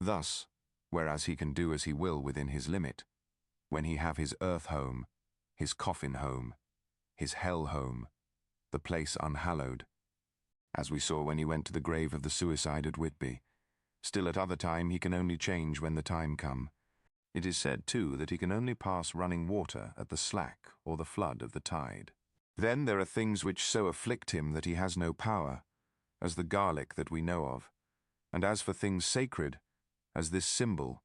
Thus, whereas he can do as he will within his limit, when he have his earth home, his coffin home, his hell home, the place unhallowed, as we saw when he went to the grave of the suicide at Whitby, still at other time he can only change when the time come. It is said, too, that he can only pass running water at the slack or the flood of the tide. Then there are things which so afflict him that he has no power, as the garlic that we know of, and as for things sacred, as this symbol,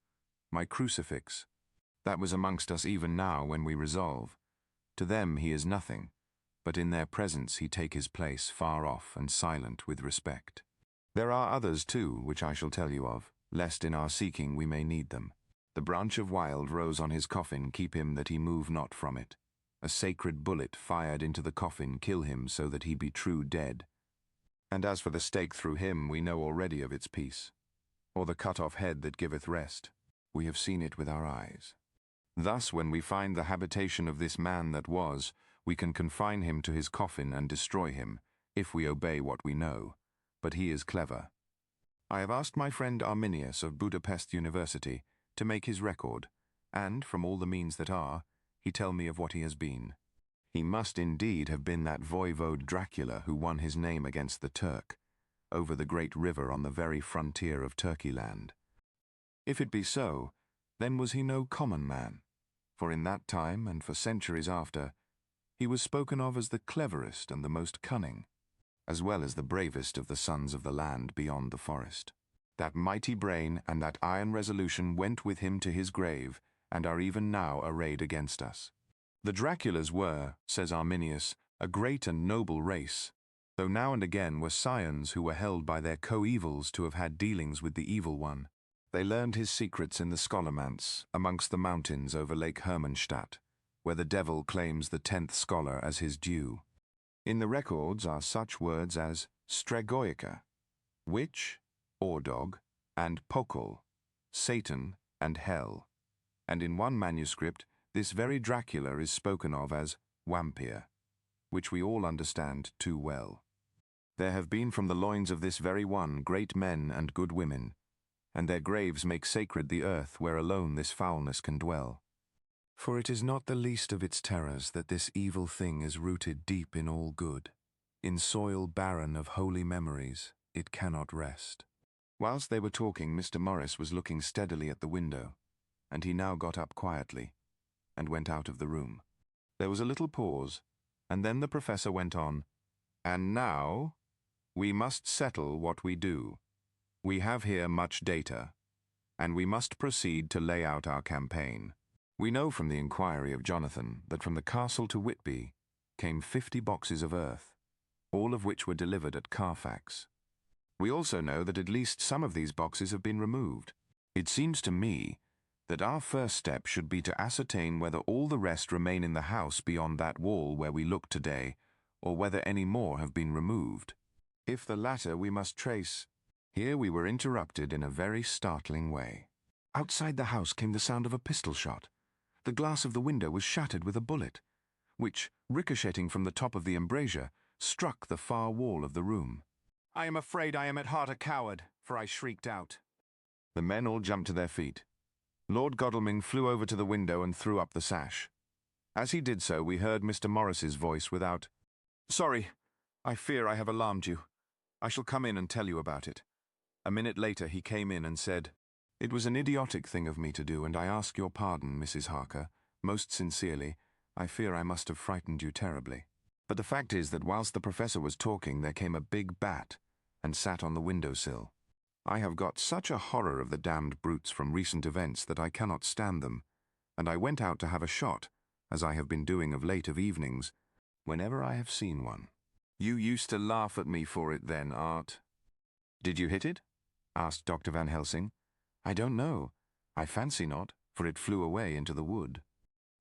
my crucifix, that was amongst us even now when we resolve. To them he is nothing, but in their presence he take his place far off and silent with respect. There are others too, which I shall tell you of, lest in our seeking we may need them. The branch of wild rose on his coffin, keep him that he move not from it. A sacred bullet fired into the coffin kill him so that he be true dead. And as for the stake through him, we know already of its peace, or the cut-off head that giveth rest. We have seen it with our eyes. Thus, when we find the habitation of this man that was, we can confine him to his coffin and destroy him, if we obey what we know. But he is clever. I have asked my friend Arminius of Budapest University to make his record, and, from all the means that are, he tell me of what he has been. He must indeed have been that voivode Dracula who won his name against the Turk, over the great river on the very frontier of Turkey-land. If it be so, then was he no common man, for in that time, and for centuries after, he was spoken of as the cleverest and the most cunning, as well as the bravest of the sons of the land beyond the forest. That mighty brain and that iron resolution went with him to his grave, and are even now arrayed against us. The Draculas were, says Arminius, a great and noble race, though now and again were scions who were held by their coevals to have had dealings with the evil one. They learned his secrets in the Scholomance, amongst the mountains over Lake Hermannstadt, where the devil claims the 10th scholar as his due. In the records are such words as stregoica, witch, Ordog, and Pokol, Satan and Hell, and in one manuscript this very Dracula is spoken of as Wampir, which we all understand too well. There have been from the loins of this very one great men and good women, and their graves make sacred the earth where alone this foulness can dwell. For it is not the least of its terrors that this evil thing is rooted deep in all good. In soil barren of holy memories, it cannot rest. Whilst they were talking, Mr. Morris was looking steadily at the window, and he now got up quietly, and went out of the room. There was a little pause, and then the professor went on, "And now, we must settle what we do. We have here much data, and we must proceed to lay out our campaign. We know from the inquiry of Jonathan that from the castle to Whitby came 50 boxes of earth, all of which were delivered at Carfax. We also know that at least some of these boxes have been removed. It seems to me that our first step should be to ascertain whether all the rest remain in the house beyond that wall where we look today, or whether any more have been removed. If the latter, we must trace." Here we were interrupted in a very startling way. Outside the house came the sound of a pistol shot. The glass of the window was shattered with a bullet, which, ricocheting from the top of the embrasure, struck the far wall of the room. I am afraid I am at heart a coward, for I shrieked out. The men all jumped to their feet. Lord Godalming flew over to the window and threw up the sash. As he did so, we heard Mr. Morris's voice without, "Sorry, I fear I have alarmed you. I shall come in and tell you about it." A minute later he came in and said, "It was an idiotic thing of me to do, and I ask your pardon, Mrs. Harker, most sincerely. I fear I must have frightened you terribly. But the fact is that whilst the professor was talking, there came a big bat and sat on the window-sill. I have got such a horror of the damned brutes from recent events that I cannot stand them, and I went out to have a shot, as I have been doing of late of evenings, whenever I have seen one. You used to laugh at me for it then, Art. Did you hit it? Asked Dr. Van Helsing. I don't know. I fancy not, for it flew away into the wood.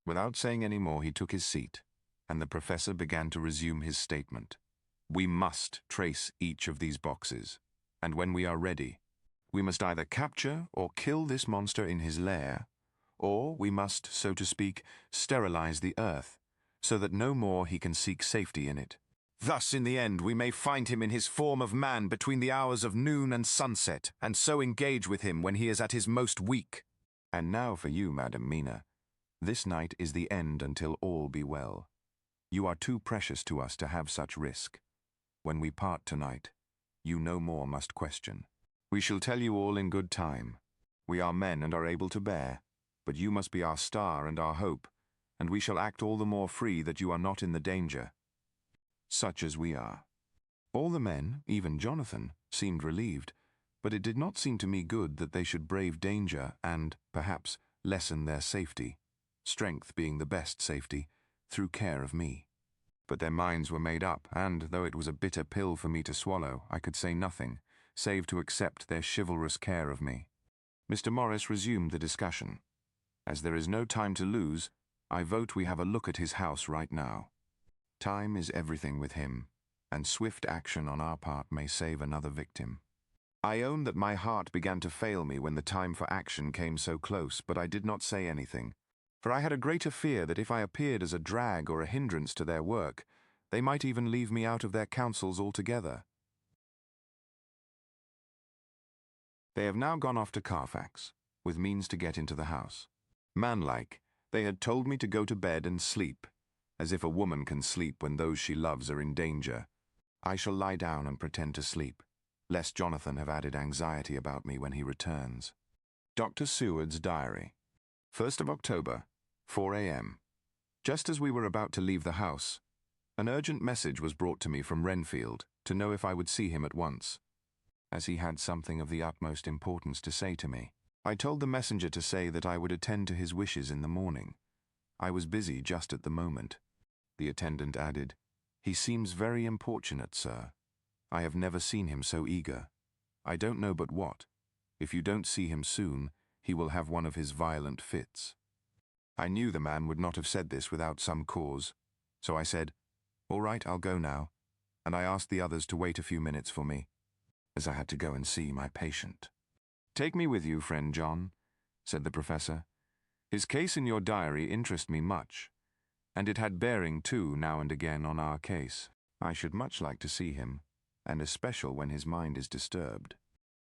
Without saying any more, he took his seat, and the professor began to resume his statement. We must trace each of these boxes, and when we are ready, we must either capture or kill this monster in his lair, or we must, so to speak, sterilize the earth, so that no more he can seek safety in it. Thus, in the end, we may find him in his form of man between the hours of noon and sunset, and so engage with him when he is at his most weak. And now for you, Madam Mina. This night is the end until all be well. You are too precious to us to have such risk. When we part tonight, you no more must question. We shall tell you all in good time. We are men and are able to bear, but you must be our star and our hope, and we shall act all the more free that you are not in the danger. Such as we are. All the men, even Jonathan, seemed relieved, but it did not seem to me good that they should brave danger and, perhaps, lessen their safety, strength being the best safety, through care of me. But their minds were made up, and, though it was a bitter pill for me to swallow, I could say nothing, save to accept their chivalrous care of me. Mr. Morris resumed the discussion. As there is no time to lose, I vote we have a look at his house right now. Time is everything with him, and swift action on our part may save another victim. I own that my heart began to fail me when the time for action came so close, but I did not say anything, for I had a greater fear that if I appeared as a drag or a hindrance to their work, they might even leave me out of their counsels altogether. They have now gone off to Carfax, with means to get into the house. Manlike, they had told me to go to bed and sleep, as if a woman can sleep when those she loves are in danger. I shall lie down and pretend to sleep, lest Jonathan have added anxiety about me when he returns. Dr. Seward's diary. 1st of October, 4 a.m. Just as we were about to leave the house, an urgent message was brought to me from Renfield to know if I would see him at once, as he had something of the utmost importance to say to me. I told the messenger to say that I would attend to his wishes in the morning. I was busy just at the moment. The attendant added, "He seems very importunate, sir. I have never seen him so eager. I don't know but what, if you don't see him soon, he will have one of his violent fits." I knew the man would not have said this without some cause, so I said, "All right, I'll go now," and I asked the others to wait a few minutes for me, as I had to go and see my patient. "Take me with you, friend John," said the professor. "His case in your diary interests me much, and it had bearing, too, now and again on our case. I should much like to see him, and especially when his mind is disturbed."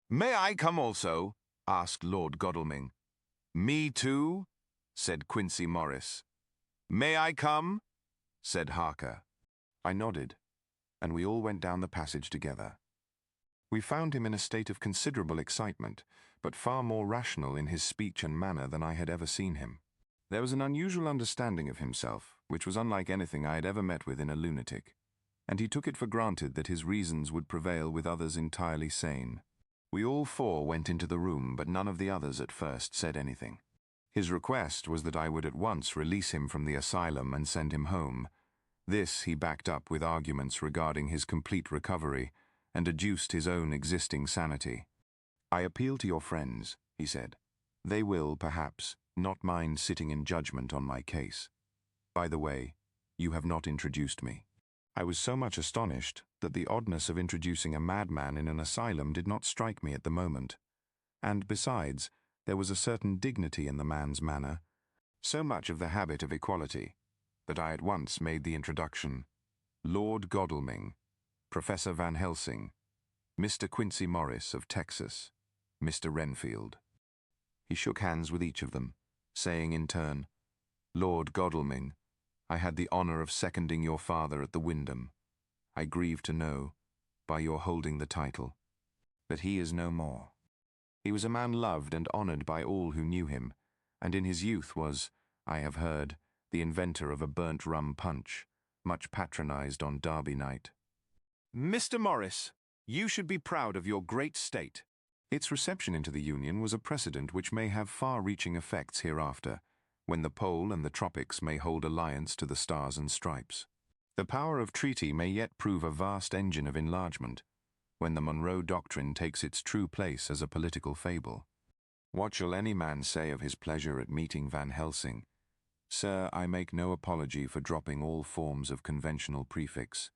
"May I come also?" asked Lord Godalming. "Me too?" said Quincy Morris. "May I come?" said Harker. I nodded, and we all went down the passage together. We found him in a state of considerable excitement, but far more rational in his speech and manner than I had ever seen him. There was an unusual understanding of himself, which was unlike anything I had ever met with in a lunatic, and he took it for granted that his reasons would prevail with others entirely sane. We all four went into the room, but none of the others at first said anything. His request was that I would at once release him from the asylum and send him home. This he backed up with arguments regarding his complete recovery, and adduced his own existing sanity. "I appeal to your friends," he said. "They will, perhaps, not mind sitting in judgment on my case. By the way, you have not introduced me." I was so much astonished that the oddness of introducing a madman in an asylum did not strike me at the moment. And besides, there was a certain dignity in the man's manner, so much of the habit of equality, that I at once made the introduction. Lord Godalming, Professor Van Helsing, Mr. Quincy Morris of Texas, Mr. Renfield. He shook hands with each of them, saying in turn, "Lord Godalming, I had the honor of seconding your father at the Wyndham. I grieve to know, by your holding the title, that he is no more. He was a man loved and honored by all who knew him, and in his youth was, I have heard, the inventor of a burnt rum punch, much patronized on Derby night. Mr. Morris, you should be proud of your great state. Its reception into the Union was a precedent which may have far-reaching effects hereafter, when the pole and the tropics may hold alliance to the stars and stripes. The power of treaty may yet prove a vast engine of enlargement, when the Monroe Doctrine takes its true place as a political fable. What shall any man say of his pleasure at meeting Van Helsing? Sir, I make no apology for dropping all forms of conventional prefix.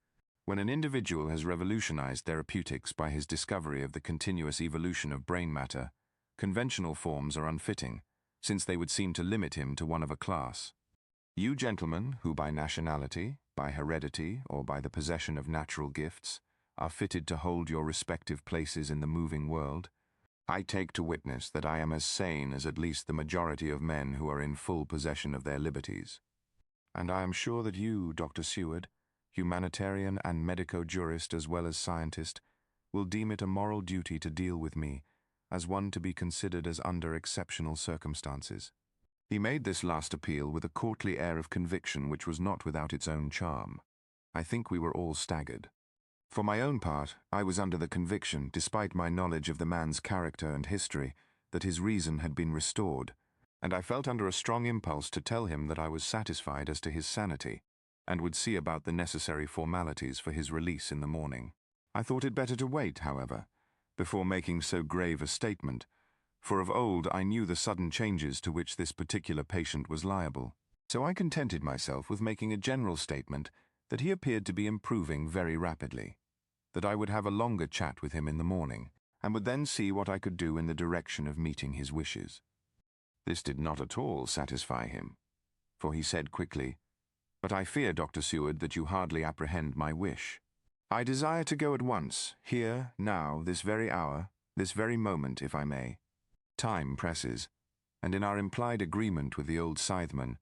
When an individual has revolutionized therapeutics by his discovery of the continuous evolution of brain matter, conventional forms are unfitting, since they would seem to limit him to one of a class. You gentlemen, who by nationality, by heredity, or by the possession of natural gifts, are fitted to hold your respective places in the moving world, I take to witness that I am as sane as at least the majority of men who are in full possession of their liberties. And I am sure that you, Dr. Seward, humanitarian and medico-jurist as well as scientist, will deem it a moral duty to deal with me as one to be considered as under exceptional circumstances. He made this last appeal with a courtly air of conviction which was not without its own charm. I think we were all staggered. For my own part, I was under the conviction, despite my knowledge of the man's character and history, that his reason had been restored, and I felt under a strong impulse to tell him that I was satisfied as to his sanity, and would see about the necessary formalities for his release in the morning. I thought it better to wait, however, before making so grave a statement, for of old I knew the sudden changes to which this particular patient was liable. So I contented myself with making a general statement that he appeared to be improving very rapidly, that I would have a longer chat with him in the morning, and would then see what I could do in the direction of meeting his wishes. This did not at all satisfy him, for he said quickly, "But I fear, Dr. Seward, that you hardly apprehend my wish. I desire to go at once, here, now, this very hour, this very moment, if I may. Time presses, and in our implied agreement with the old scytheman,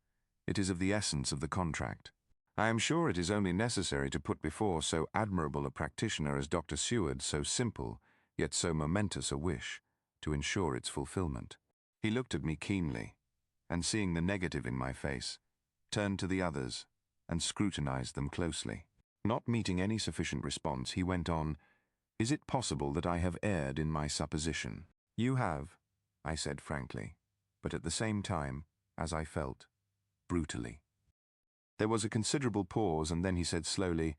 it is of the essence of the contract. I am sure it is only necessary to put before so admirable a practitioner as Dr. Seward so simple, yet so momentous a wish, to ensure its fulfillment." He looked at me keenly, and seeing the negative in my face, turned to the others and scrutinized them closely. Not meeting any sufficient response, he went on, "Is it possible that I have erred in my supposition?" "You have," I said frankly, but at the same time, as I felt, brutally. There was a considerable pause, and then he said slowly,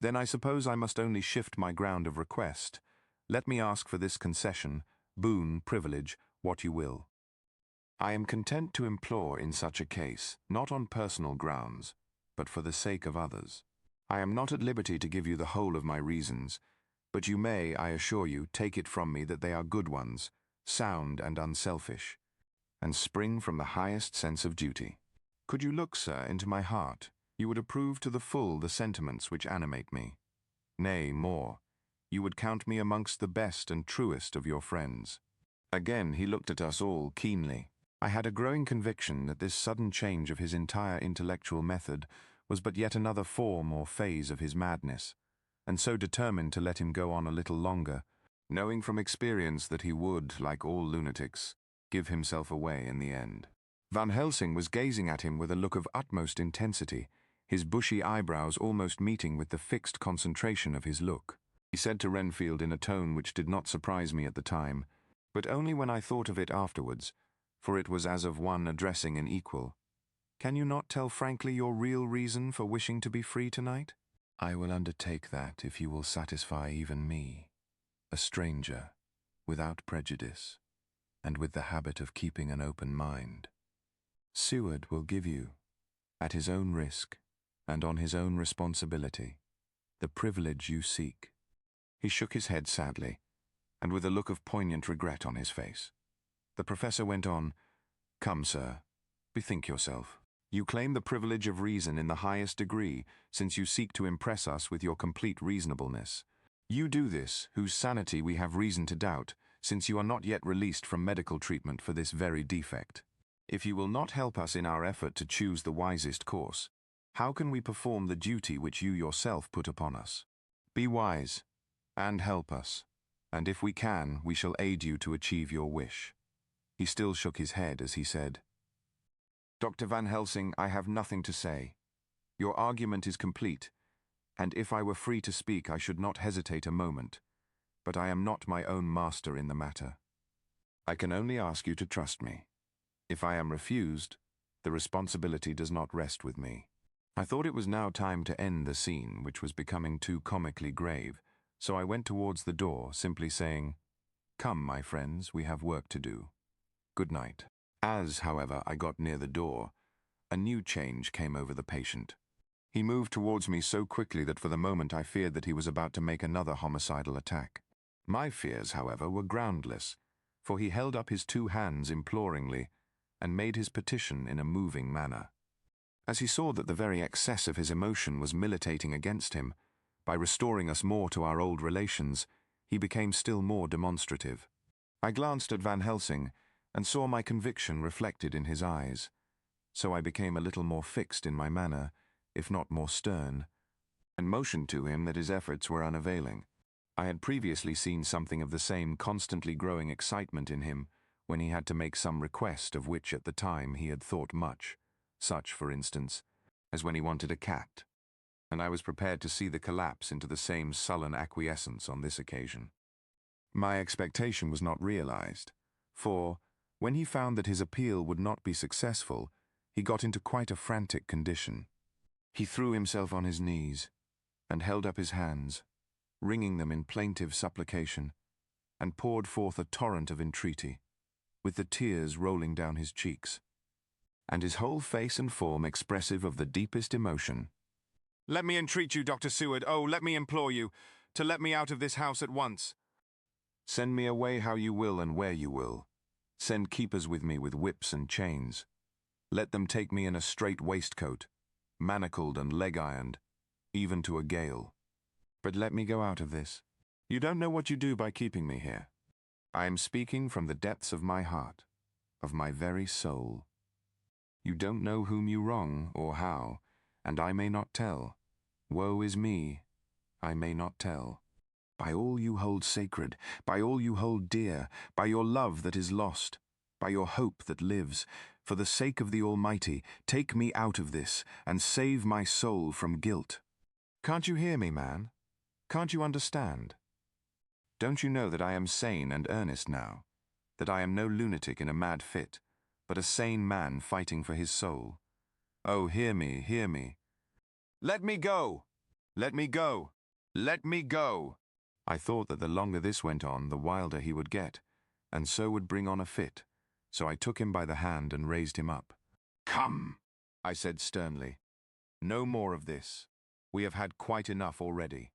"Then I suppose I must only shift my ground of request. Let me ask for this concession, boon, privilege, what you will. I am content to implore in such a case, not on personal grounds, but for the sake of others. I am not at liberty to give you the whole of my reasons, but you may, I assure you, take it from me that they are good ones, sound and unselfish, and spring from the highest sense of duty. Could you look, sir, into my heart, you would approve to the full the sentiments which animate me. Nay, more, you would count me amongst the best and truest of your friends." Again he looked at us all keenly. I had a growing conviction that this sudden change of his entire intellectual method was but yet another form or phase of his madness, and so determined to let him go on a little longer, knowing from experience that he would, like all lunatics, give himself away in the end. Van Helsing was gazing at him with a look of utmost intensity, his bushy eyebrows almost meeting with the fixed concentration of his look. He said to Renfield in a tone which did not surprise me at the time, but only when I thought of it afterwards, for it was as of one addressing an equal, "Can you not tell frankly your real reason for wishing to be free tonight?" "I will undertake that if you will satisfy even me, a stranger, without prejudice, and with the habit of keeping an open mind. Seward will give you, at his own risk, and on his own responsibility, the privilege you seek." He shook his head sadly, and with a look of poignant regret on his face. The professor went on, "Come, sir, bethink yourself. You claim the privilege of reason in the highest degree, since you seek to impress us with your complete reasonableness. You do this, whose sanity we have reason to doubt, since you are not yet released from medical treatment for this very defect. If you will not help us in our effort to choose the wisest course, how can we perform the duty which you yourself put upon us? Be wise, and help us, and if we can, we shall aid you to achieve your wish." He still shook his head as he said, "Dr. Van Helsing, I have nothing to say. Your argument is complete, and if I were free to speak, I should not hesitate a moment. but I am not my own master in the matter. I can only ask you to trust me. If I am refused, the responsibility does not rest with me." I thought it was now time to end the scene, which was becoming too comically grave, so I went towards the door, simply saying, "Come, my friends, we have work to do. Good night." As, however, I got near the door, a new change came over the patient. He moved towards me so quickly that for the moment I feared that he was about to make another homicidal attack. My fears, however, were groundless, for he held up his two hands imploringly and made his petition in a moving manner. As he saw that the very excess of his emotion was militating against him, by restoring us more to our old relations, he became still more demonstrative. I glanced at Van Helsing and saw my conviction reflected in his eyes, so I became a little more fixed in my manner, if not more stern, and motioned to him that his efforts were unavailing. I had previously seen something of the same constantly growing excitement in him when he had to make some request of which at the time he had thought much, such, for instance, as when he wanted a cat, and I was prepared to see the collapse into the same sullen acquiescence on this occasion. My expectation was not realized, for, when he found that his appeal would not be successful, he got into quite a frantic condition. He threw himself on his knees and held up his hands, wringing them in plaintive supplication, and poured forth a torrent of entreaty, with the tears rolling down his cheeks, and his whole face and form expressive of the deepest emotion. "Let me entreat you, Dr. Seward, oh, let me implore you, to let me out of this house at once. Send me away how you will and where you will. Send keepers with me with whips and chains. Let them take me in a strait waistcoat, manacled and leg-ironed, even to a gale. But let me go out of this. You don't know what you do by keeping me here. I am speaking from the depths of my heart, of my very soul. You don't know whom you wrong or how, and I may not tell. Woe is me, I may not tell. By all you hold sacred, by all you hold dear, by your love that is lost, by your hope that lives, for the sake of the Almighty, take me out of this and save my soul from guilt. Can't you hear me, man? Can't you understand? Don't you know that I am sane and earnest now, that I am no lunatic in a mad fit, but a sane man fighting for his soul? Oh, hear me, hear me. Let me go! Let me go! Let me go! I thought that the longer this went on, the wilder he would get, and so would bring on a fit, so I took him by the hand and raised him up. "Come," I said sternly. "No more of this. We have had quite enough already.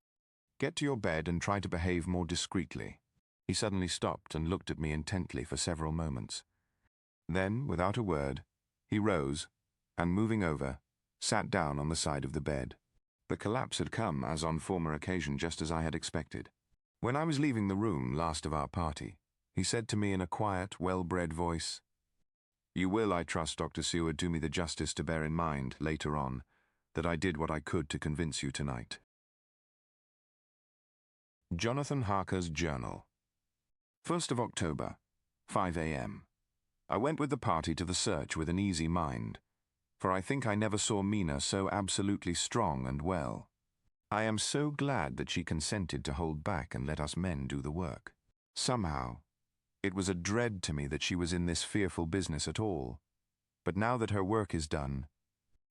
Get to your bed and try to behave more discreetly." He suddenly stopped and looked at me intently for several moments. Then, without a word, he rose, and moving over, sat down on the side of the bed. The collapse had come, as on former occasion, just as I had expected. When I was leaving the room, last of our party, he said to me in a quiet, well-bred voice, "You will, I trust, Dr. Seward, do me the justice to bear in mind, later on, that I did what I could to convince you tonight." Jonathan Harker's Journal. 1st of October, 5 a.m. I went with the party to the search with an easy mind, for I think I never saw Mina so absolutely strong and well. I am so glad that she consented to hold back and let us men do the work. Somehow, it was a dread to me that she was in this fearful business at all. But now that her work is done,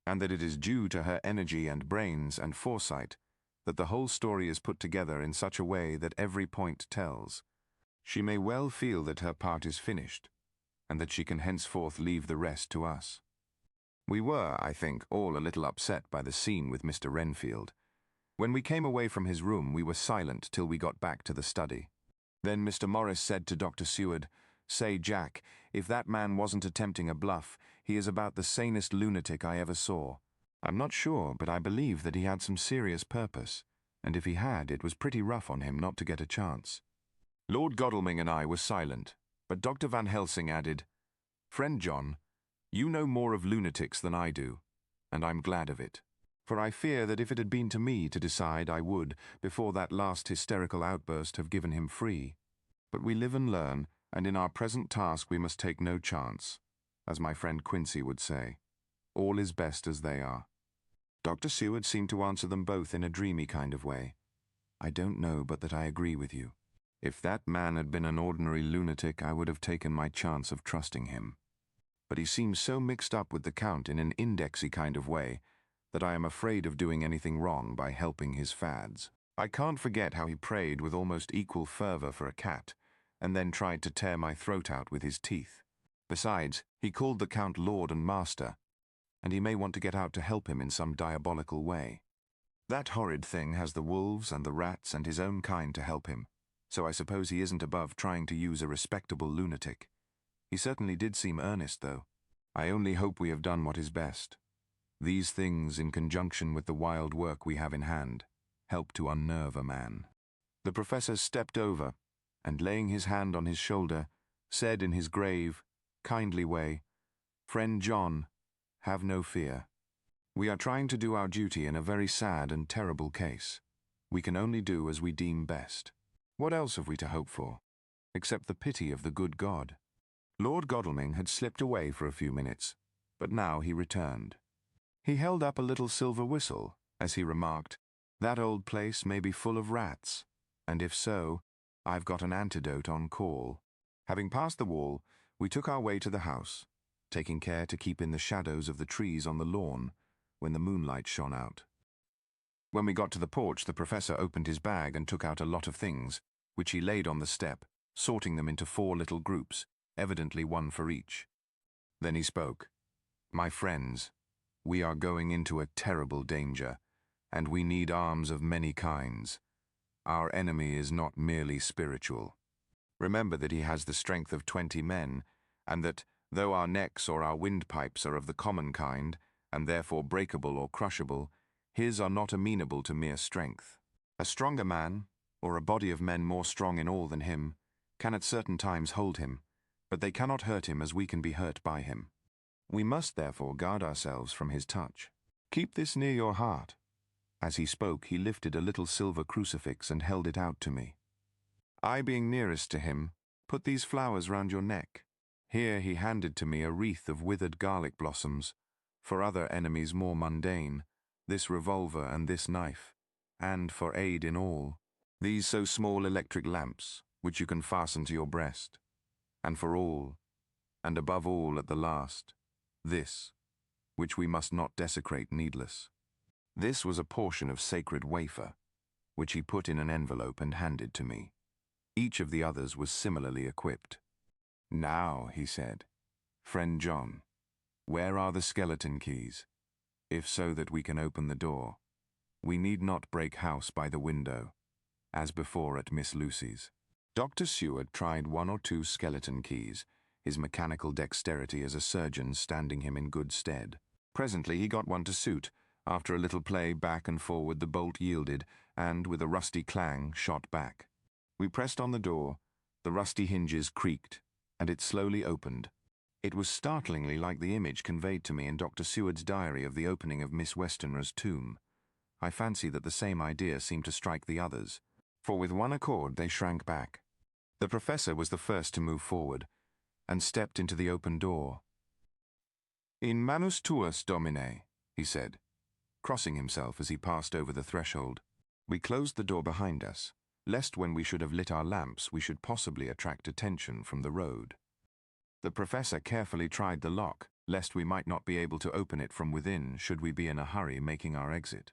and that it is due to her energy and brains and foresight that the whole story is put together in such a way that every point tells, she may well feel that her part is finished, and that she can henceforth leave the rest to us. We were, I think, all a little upset by the scene with Mr. Renfield. When we came away from his room, we were silent till we got back to the study. Then Mr. Morris said to Dr. Seward, "Say, Jack, if that man wasn't attempting a bluff, he is about the sanest lunatic I ever saw. I'm not sure, but I believe that he had some serious purpose, and if he had, it was pretty rough on him not to get a chance." Lord Godalming and I were silent, but Dr. Van Helsing added, "Friend John, you know more of lunatics than I do, and I'm glad of it. For I fear that if it had been to me to decide, I would, before that last hysterical outburst, have given him free. But we live and learn, and in our present task we must take no chance. As my friend Quincy would say, all is best as they are." Dr. Seward seemed to answer them both in a dreamy kind of way. "I don't know but that I agree with you." If that man had been an ordinary lunatic, I would have taken my chance of trusting him. But he seems so mixed up with the Count in an indexy kind of way that I am afraid of doing anything wrong by helping his fads. I can't forget how he prayed with almost equal fervor for a cat, and then tried to tear my throat out with his teeth. Besides, he called the Count Lord and Master, and he may want to get out to help him in some diabolical way. That horrid thing has the wolves and the rats and his own kind to help him, so I suppose he isn't above trying to use a respectable lunatic. He certainly did seem earnest, though. I only hope we have done what is best. These things, in conjunction with the wild work we have in hand, help to unnerve a man. The professor stepped over, and laying his hand on his shoulder, said in his grave, kindly way, "Friend John, have no fear. We are trying to do our duty in a very sad and terrible case. We can only do as we deem best. What else have we to hope for, except the pity of the good God?" Lord Godalming had slipped away for a few minutes, but now he returned. He held up a little silver whistle, as he remarked, "That old place may be full of rats, and if so, I've got an antidote on call." Having passed the wall, we took our way to the house, taking care to keep in the shadows of the trees on the lawn when the moonlight shone out. When we got to the porch, the professor opened his bag and took out a lot of things, which he laid on the step, sorting them into 4 little groups, evidently one for each. Then he spoke. "My friends, we are going into a terrible danger, and we need arms of many kinds. Our enemy is not merely spiritual. Remember that he has the strength of 20 men, and that, though our necks or our windpipes are of the common kind, and therefore breakable or crushable, his are not amenable to mere strength. A stronger man, or a body of men more strong in all than him, can at certain times hold him, but they cannot hurt him as we can be hurt by him. We must therefore guard ourselves from his touch. Keep this near your heart." As he spoke, he lifted a little silver crucifix and held it out to me. "I, being nearest to him, put these flowers round your neck." Here he handed to me a wreath of withered garlic blossoms, for other enemies more mundane, this revolver and this knife, and for aid in all, these so small electric lamps, which you can fasten to your breast, and for all, and above all at the last, this, which we must not desecrate needless. This was a portion of sacred wafer, which he put in an envelope and handed to me. Each of the others was similarly equipped. "Now," he said, "Friend John, where are the skeleton keys? If so that we can open the door. We need not break house by the window, as before at Miss Lucy's." Dr. Seward tried 1 or 2 skeleton keys, his mechanical dexterity as a surgeon standing him in good stead. Presently he got one to suit. After a little play back and forward, the bolt yielded, and, with a rusty clang, shot back. We pressed on the door, the rusty hinges creaked, and it slowly opened. It was startlingly like the image conveyed to me in Dr. Seward's diary of the opening of Miss Westenra's tomb. I fancy that the same idea seemed to strike the others, for with one accord they shrank back. The professor was the first to move forward, and stepped into the open door. "In manus tuas, Domine," he said, crossing himself as he passed over the threshold. We closed the door behind us, lest when we should have lit our lamps we should possibly attract attention from the road. The professor carefully tried the lock, lest we might not be able to open it from within should we be in a hurry making our exit.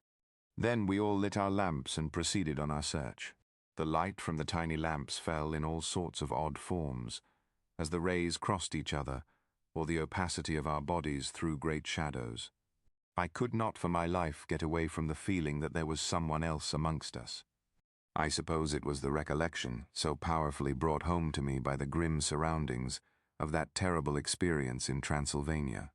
Then we all lit our lamps and proceeded on our search. The light from the tiny lamps fell in all sorts of odd forms, as the rays crossed each other, or the opacity of our bodies threw great shadows. I could not for my life get away from the feeling that there was someone else amongst us. I suppose it was the recollection, so powerfully brought home to me by the grim surroundings, of that terrible experience in Transylvania.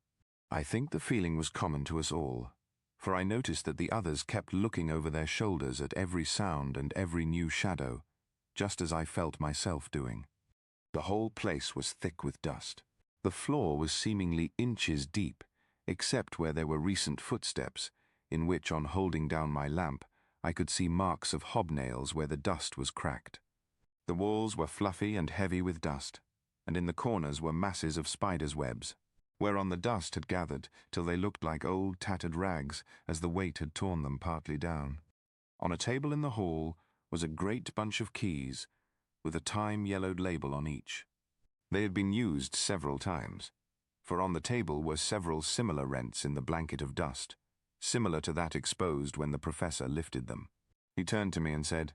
I think the feeling was common to us all, for I noticed that the others kept looking over their shoulders at every sound and every new shadow, just as I felt myself doing. The whole place was thick with dust. The floor was seemingly inches deep, except where there were recent footsteps, in which, on holding down my lamp, I could see marks of hobnails where the dust was cracked. The walls were fluffy and heavy with dust, and in the corners were masses of spiders' webs, whereon the dust had gathered till they looked like old tattered rags as the weight had torn them partly down. On a table in the hall was a great bunch of keys, with a time-yellowed label on each. They had been used several times, for on the table were several similar rents in the blanket of dust, similar to that exposed when the professor lifted them. He turned to me and said,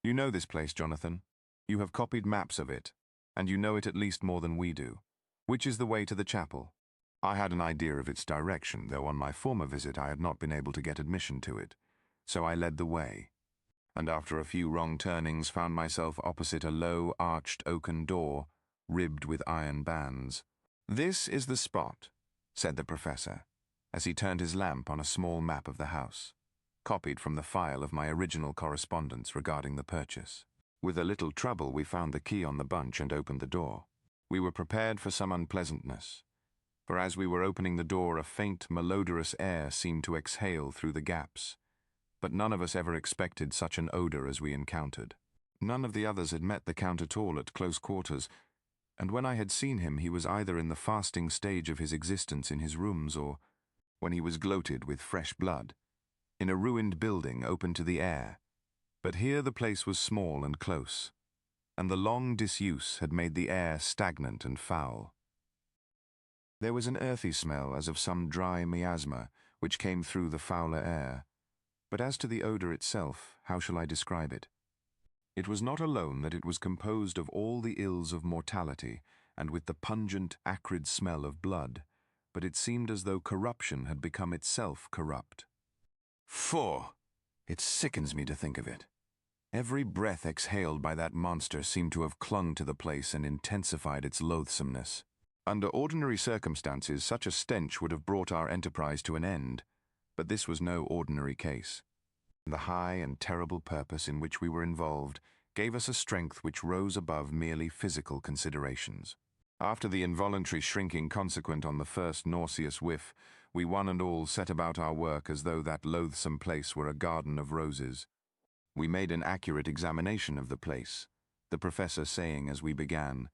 "You know this place, Jonathan. You have copied maps of it, and you know it at least more than we do. Which is the way to the chapel?" I had an idea of its direction, though on my former visit I had not been able to get admission to it, so I led the way, and after a few wrong turnings found myself opposite a low, arched oaken door, ribbed with iron bands. "This is the spot," said the professor, as he turned his lamp on a small map of the house, copied from the file of my original correspondence regarding the purchase. With a little trouble we found the key on the bunch and opened the door. We were prepared for some unpleasantness, for as we were opening the door a faint, malodorous air seemed to exhale through the gaps, but none of us ever expected such an odor as we encountered. None of the others had met the Count at all at close quarters, and when I had seen him he was either in the fasting stage of his existence in his rooms or, when he was gloated with fresh blood, in a ruined building open to the air. But here the place was small and close, and the long disuse had made the air stagnant and foul. There was an earthy smell as of some dry miasma which came through the fouler air, but as to the odor itself, how shall I describe it? It was not alone that it was composed of all the ills of mortality and with the pungent, acrid smell of blood, but it seemed as though corruption had become itself corrupt. Phew! It sickens me to think of it. Every breath exhaled by that monster seemed to have clung to the place and intensified its loathsomeness. Under ordinary circumstances, such a stench would have brought our enterprise to an end, but this was no ordinary case. The high and terrible purpose in which we were involved gave us a strength which rose above merely physical considerations. After the involuntary shrinking consequent on the first nauseous whiff, we one and all set about our work as though that loathsome place were a garden of roses. We made an accurate examination of the place, the professor saying as we began,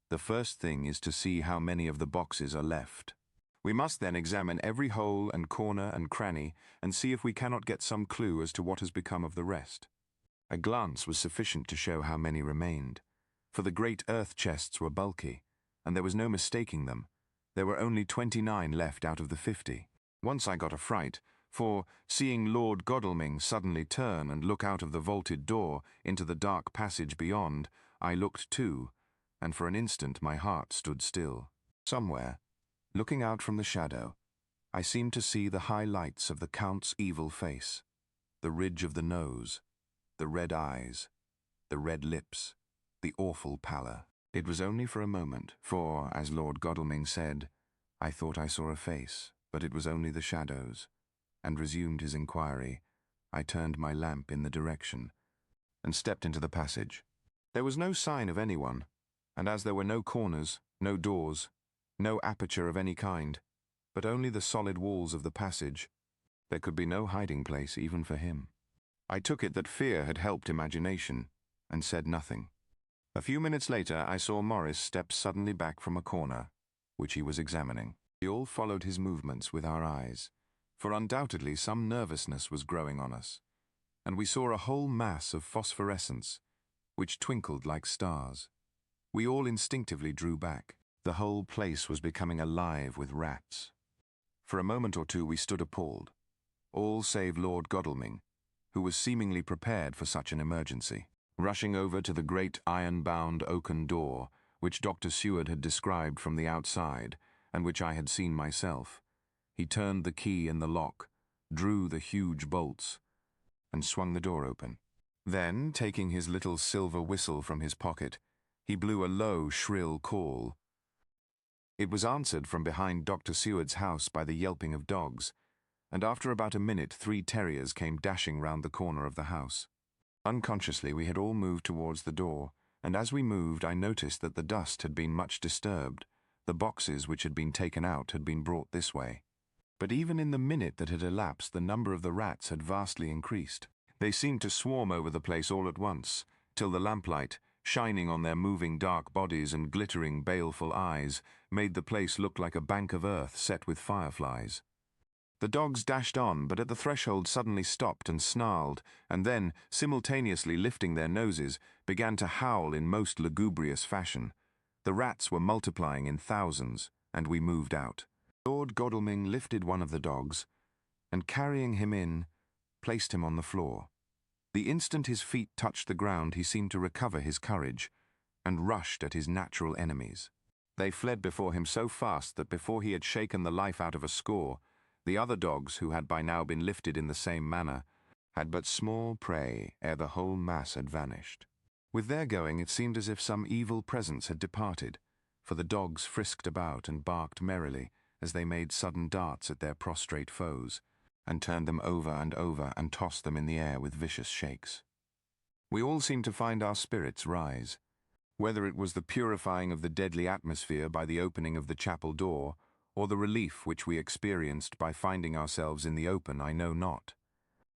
"The first thing is to see how many of the boxes are left. We must then examine every hole and corner and cranny and see if we cannot get some clue as to what has become of the rest." A glance was sufficient to show how many remained, for the great earth chests were bulky, and there was no mistaking them. There were only 29 left out of the 50. Once I got a fright, for, seeing Lord Godalming suddenly turn and look out of the vaulted door into the dark passage beyond, I looked too, and for an instant my heart stood still. Somewhere, looking out from the shadow, I seemed to see the high lights of the Count's evil face, the ridge of the nose, the red eyes, the red lips, the awful pallor. It was only for a moment, for, as Lord Godalming said, I thought I saw a face, but it was only the shadows, and resumed his inquiry. I turned my lamp in the direction, and stepped into the passage. There was no sign of anyone, and as there were no corners, no doors, no aperture of any kind, but only the solid walls of the passage, there could be no hiding place even for him. I took it that fear had helped imagination, and said nothing. A few minutes later I saw Morris step suddenly back from a corner, which he was examining. We all followed his movements with our eyes, for undoubtedly some nervousness was growing on us, and we saw a whole mass of phosphorescence, which twinkled like stars. We all instinctively drew back. The whole place was becoming alive with rats. For a moment or two we stood appalled, all save Lord Godalming, who was seemingly prepared for such an emergency. Rushing over to the great iron-bound oaken door, which Dr. Seward had described from the outside, and which I had seen myself, he turned the key in the lock, drew the huge bolts, and swung the door open. Then, taking his little silver whistle from his pocket, he blew a low, shrill call. It was answered from behind Dr. Seward's house by the yelping of dogs, and after about a minute 3 terriers came dashing round the corner of the house. Unconsciously we had all moved towards the door, and as we moved I noticed that the dust had been much disturbed. The boxes which had been taken out had been brought this way. But even in the minute that had elapsed the number of the rats had vastly increased. They seemed to swarm over the place all at once, till the lamplight, shining on their moving dark bodies and glittering baleful eyes, made the place look like a bank of earth set with fireflies. The dogs dashed on, but at the threshold suddenly stopped and snarled, and then, simultaneously lifting their noses, began to howl in most lugubrious fashion. The rats were multiplying in thousands, and we moved out. Lord Godalming lifted one of the dogs, and carrying him in, placed him on the floor. The instant his feet touched the ground, he seemed to recover his courage, and rushed at his natural enemies. They fled before him so fast that before he had shaken the life out of a score, the other dogs, who had by now been lifted in the same manner, had but small prey ere the whole mass had vanished. With their going, it seemed as if some evil presence had departed, for the dogs frisked about and barked merrily as they made sudden darts at their prostrate foes, and turned them over and tossed them in the air with vicious shakes. We all seemed to find our spirits rise. Whether it was the purifying of the deadly atmosphere by the opening of the chapel door, or the relief which we experienced by finding ourselves in the open, I know not.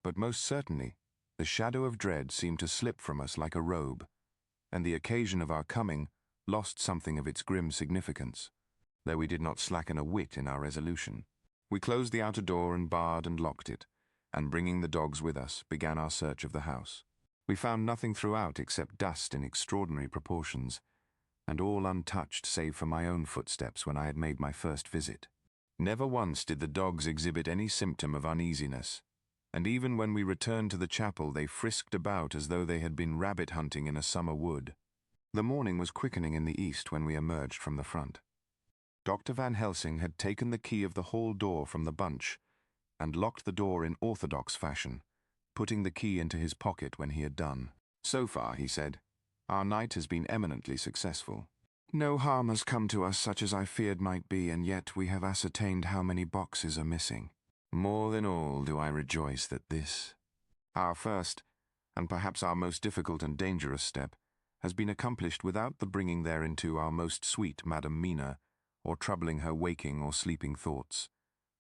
But most certainly, the shadow of dread seemed to slip from us like a robe, and the occasion of our coming lost something of its grim significance, though we did not slacken a whit in our resolution. We closed the outer door and barred and locked it, and bringing the dogs with us, began our search of the house. We found nothing throughout except dust in extraordinary proportions, and all untouched save for my own footsteps when I had made my first visit. Never once did the dogs exhibit any symptom of uneasiness, and even when we returned to the chapel they frisked about as though they had been rabbit hunting in a summer wood. The morning was quickening in the east when we emerged from the front. Dr. Van Helsing had taken the key of the hall door from the bunch and locked the door in orthodox fashion, putting the key into his pocket when he had done. "So far," he said, "our night has been eminently successful. No harm has come to us such as I feared might be, and yet we have ascertained how many boxes are missing. More than all do I rejoice that this, our first, and perhaps our most difficult and dangerous step, has been accomplished without the bringing thereinto our most sweet Madam Mina, or troubling her waking or sleeping thoughts,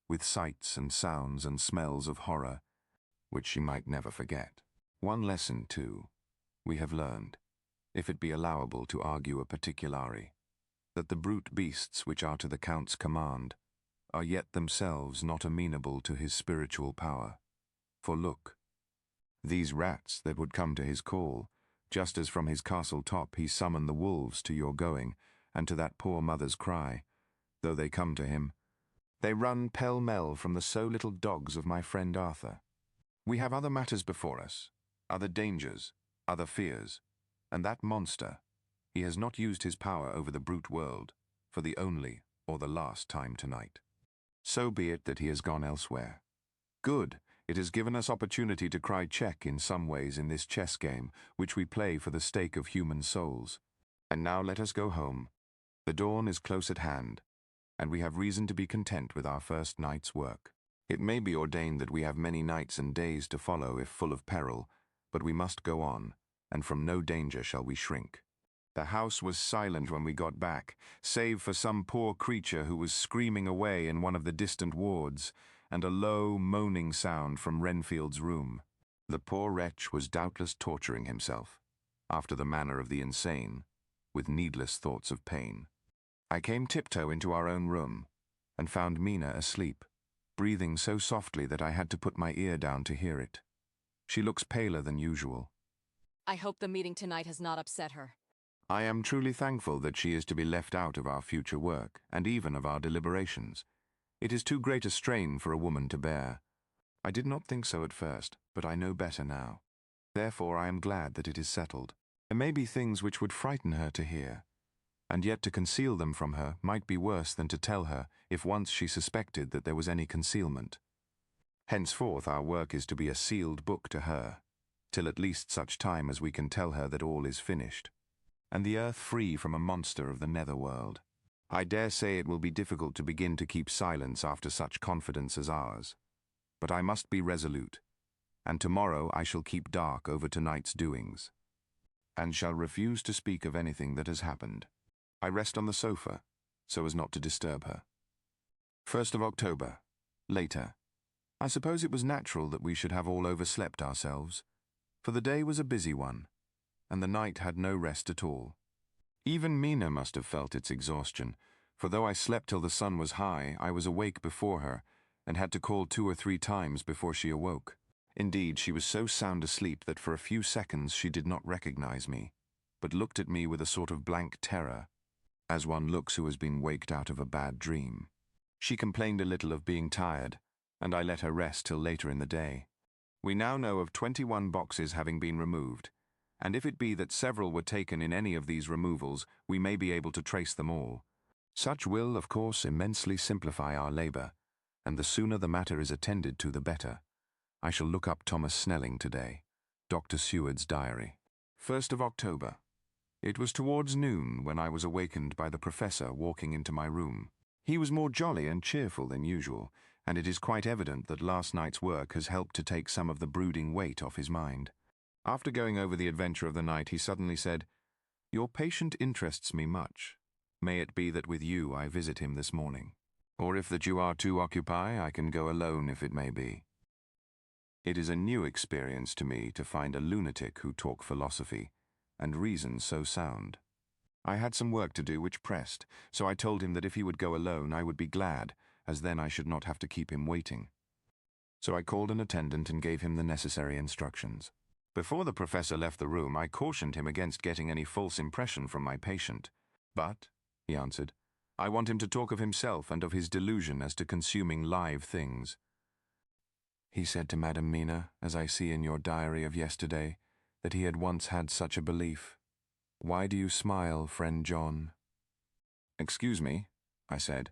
with sights and sounds and smells of horror, which she might never forget. One lesson, too, we have learned, if it be allowable to argue a particulari, that the brute beasts which are to the Count's command are yet themselves not amenable to his spiritual power. For look, these rats that would come to his call, just as from his castle top he summoned the wolves to your going, and to that poor mother's cry, though they come to him, they run pell-mell from the so little dogs of my friend Arthur. We have other matters before us, other dangers, other fears, and that monster, he has not used his power over the brute world for the only or the last time tonight. So be it that he has gone elsewhere. Good, it has given us opportunity to cry check in some ways in this chess game, which we play for the stake of human souls. And now let us go home. The dawn is close at hand, and we have reason to be content with our first night's work. It may be ordained that we have many nights and days to follow if full of peril, but we must go on, and from no danger shall we shrink. The house was silent when we got back, save for some poor creature who was screaming away in one of the distant wards, and a low, moaning sound from Renfield's room. The poor wretch was doubtless torturing himself, after the manner of the insane, with needless thoughts of pain. I came tiptoe into our own room, and found Mina asleep, breathing so softly that I had to put my ear down to hear it. She looks paler than usual. I hope the meeting tonight has not upset her. I am truly thankful that she is to be left out of our future work, and even of our deliberations. It is too great a strain for a woman to bear. I did not think so at first, but I know better now. Therefore I am glad that it is settled. There may be things which would frighten her to hear, and yet to conceal them from her might be worse than to tell her if once she suspected that there was any concealment. Henceforth our work is to be a sealed book to her, till at least such time as we can tell her that all is finished, and the earth free from a monster of the netherworld. I dare say it will be difficult to begin to keep silence after such confidence as ours, but I must be resolute, and tomorrow I shall keep dark over tonight's doings, and shall refuse to speak of anything that has happened. I rest on the sofa, so as not to disturb her. 1st of October, later. I suppose it was natural that we should have all overslept ourselves, for the day was a busy one, and the night had no rest at all. Even Mina must have felt its exhaustion, for though I slept till the sun was high, I was awake before her, and had to call 2 or 3 times before she awoke. Indeed, she was so sound asleep that for a few seconds she did not recognize me, but looked at me with a sort of blank terror, as one looks who has been waked out of a bad dream. She complained a little of being tired, and I let her rest till later in the day. We now know of 21 boxes having been removed, and if it be that several were taken in any of these removals, we may be able to trace them all. Such will, of course, immensely simplify our labour, and the sooner the matter is attended to, the better. I shall look up Thomas Snelling today. Dr. Seward's diary. 1st of October. It was towards noon when I was awakened by the professor walking into my room. He was more jolly and cheerful than usual, and it is quite evident that last night's work has helped to take some of the brooding weight off his mind. After going over the adventure of the night, he suddenly said, "Your patient interests me much. May it be that with you I visit him this morning. Or if that you are to occupy, I can go alone if it may be." It is a new experience to me to find a lunatic who talk philosophy, and reason so sound. I had some work to do which pressed, so I told him that if he would go alone I would be glad, as then I should not have to keep him waiting. So I called an attendant and gave him the necessary instructions. Before the professor left the room, I cautioned him against getting any false impression from my patient. "But," he answered, "I want him to talk of himself and of his delusion as to consuming live things. He said to Madam Mina, as I see in your diary of yesterday, that he had once had such a belief. Why do you smile, friend John?" "Excuse me," I said,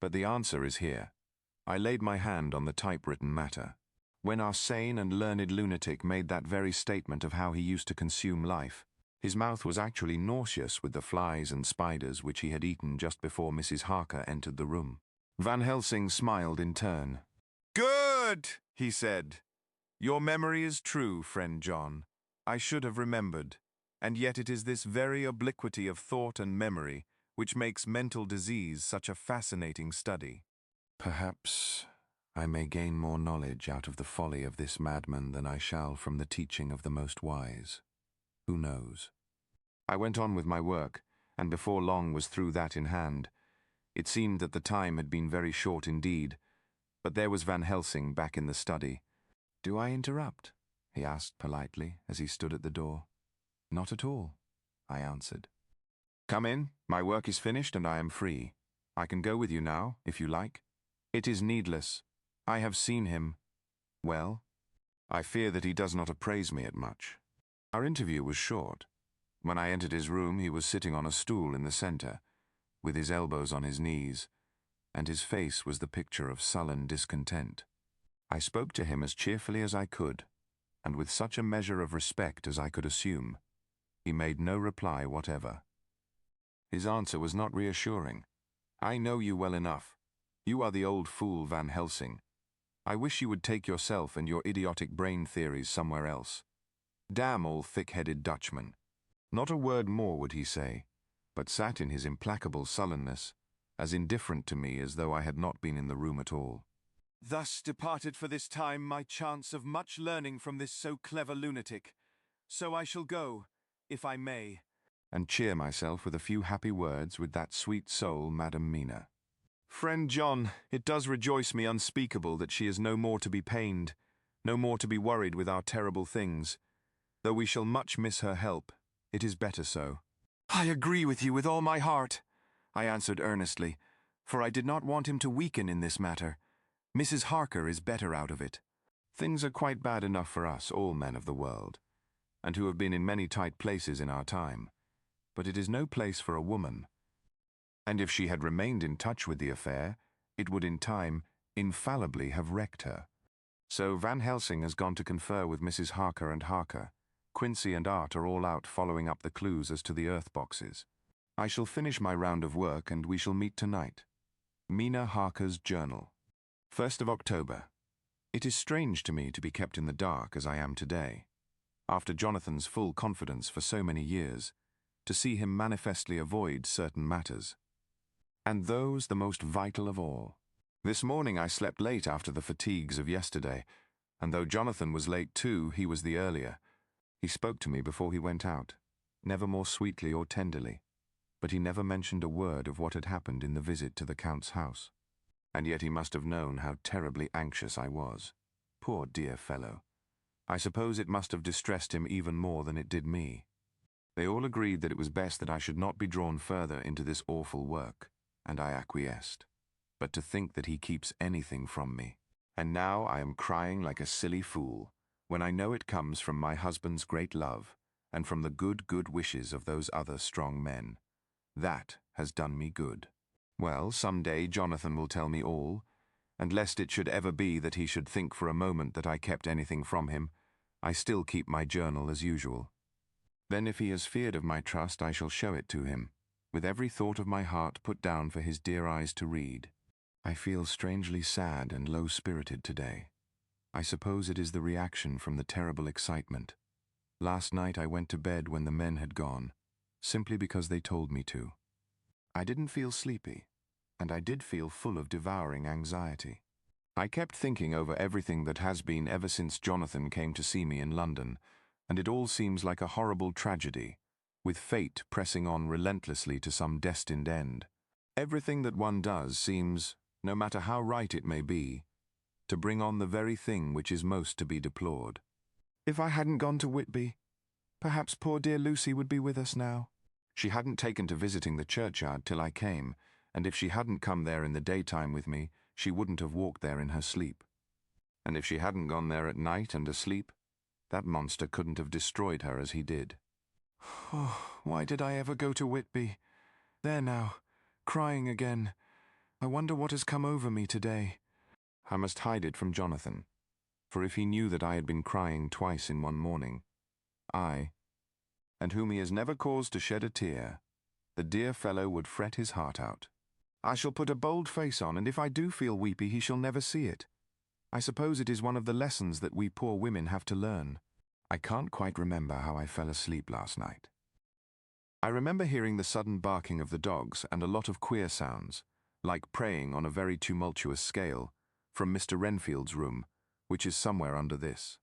"but the answer is here." I laid my hand on the typewritten matter. When our sane and learned lunatic made that very statement of how he used to consume life, his mouth was actually nauseous with the flies and spiders which he had eaten just before Mrs. Harker entered the room. Van Helsing smiled in turn. "Good," he said. "Your memory is true, friend John. I should have remembered, and yet it is this very obliquity of thought and memory which makes mental disease such a fascinating study. Perhaps I may gain more knowledge out of the folly of this madman than I shall from the teaching of the most wise. Who knows?" I went on with my work, and before long was through that in hand. It seemed that the time had been very short indeed, but there was Van Helsing back in the study. "Do I interrupt?" he asked politely as he stood at the door. "Not at all," I answered. "Come in, my work is finished and I am free. I can go with you now, if you like." "It is needless. I have seen him." "Well?" "I fear that he does not appraise me at much." Our interview was short. When I entered his room, he was sitting on a stool in the centre, with his elbows on his knees, and his face was the picture of sullen discontent. I spoke to him as cheerfully as I could, and with such a measure of respect as I could assume. He made no reply whatever. His answer was not reassuring. "I know you well enough. You are the old fool Van Helsing. I wish you would take yourself and your idiotic brain theories somewhere else. Damn all thick-headed Dutchmen." Not a word more would he say, but sat in his implacable sullenness, as indifferent to me as though I had not been in the room at all. "Thus departed for this time my chance of much learning from this so clever lunatic. So I shall go, if I may, and cheer myself with a few happy words with that sweet soul, Madam Mina. Friend John, it does rejoice me unspeakable that she is no more to be pained, no more to be worried with our terrible things. Though we shall much miss her help, it is better so." "I agree with you with all my heart," I answered earnestly, for I did not want him to weaken in this matter. "Mrs. Harker is better out of it. Things are quite bad enough for us, all men of the world, and who have been in many tight places in our time. But it is no place for a woman. And if she had remained in touch with the affair, it would in time infallibly have wrecked her. So Van Helsing has gone to confer with Mrs. Harker and Harker. Quincy and Art are all out following up the clues as to the earth boxes. I shall finish my round of work and we shall meet tonight. Mina Harker's Journal. 1st of October. It is strange to me to be kept in the dark as I am today, after Jonathan's full confidence for so many years, to see him manifestly avoid certain matters, and those the most vital of all. This morning I slept late after the fatigues of yesterday, and though Jonathan was late too, he was the earlier. He spoke to me before he went out, never more sweetly or tenderly, but he never mentioned a word of what had happened in the visit to the Count's house. And yet he must have known how terribly anxious I was. Poor dear fellow. I suppose it must have distressed him even more than it did me. They all agreed that it was best that I should not be drawn further into this awful work, and I acquiesced. But to think that he keeps anything from me. And now I am crying like a silly fool, when I know it comes from my husband's great love, and from the good wishes of those other strong men. That has done me good. Well, some day Jonathan will tell me all, and lest it should ever be that he should think for a moment that I kept anything from him, I still keep my journal as usual. Then if he has feared of my trust, I shall show it to him, with every thought of my heart put down for his dear eyes to read. I feel strangely sad and low-spirited today. I suppose it is the reaction from the terrible excitement. Last night I went to bed when the men had gone, simply because they told me to. I didn't feel sleepy, and I did feel full of devouring anxiety. I kept thinking over everything that has been ever since Jonathan came to see me in London, and it all seems like a horrible tragedy, with fate pressing on relentlessly to some destined end. Everything that one does seems, no matter how right it may be, to bring on the very thing which is most to be deplored. If I hadn't gone to Whitby, perhaps poor dear Lucy would be with us now. She hadn't taken to visiting the churchyard till I came, and if she hadn't come there in the daytime with me, she wouldn't have walked there in her sleep. And if she hadn't gone there at night and asleep, that monster couldn't have destroyed her as he did. Oh, why did I ever go to Whitby? There now, crying again. I wonder what has come over me today. I must hide it from Jonathan, for if he knew that I had been crying twice in one morning, and whom he has never caused to shed a tear, the dear fellow would fret his heart out. I shall put a bold face on, and if I do feel weepy, he shall never see it. I suppose it is one of the lessons that we poor women have to learn. I can't quite remember how I fell asleep last night. I remember hearing the sudden barking of the dogs and a lot of queer sounds, like praying on a very tumultuous scale, from Mr. Renfield's room, which is somewhere under this.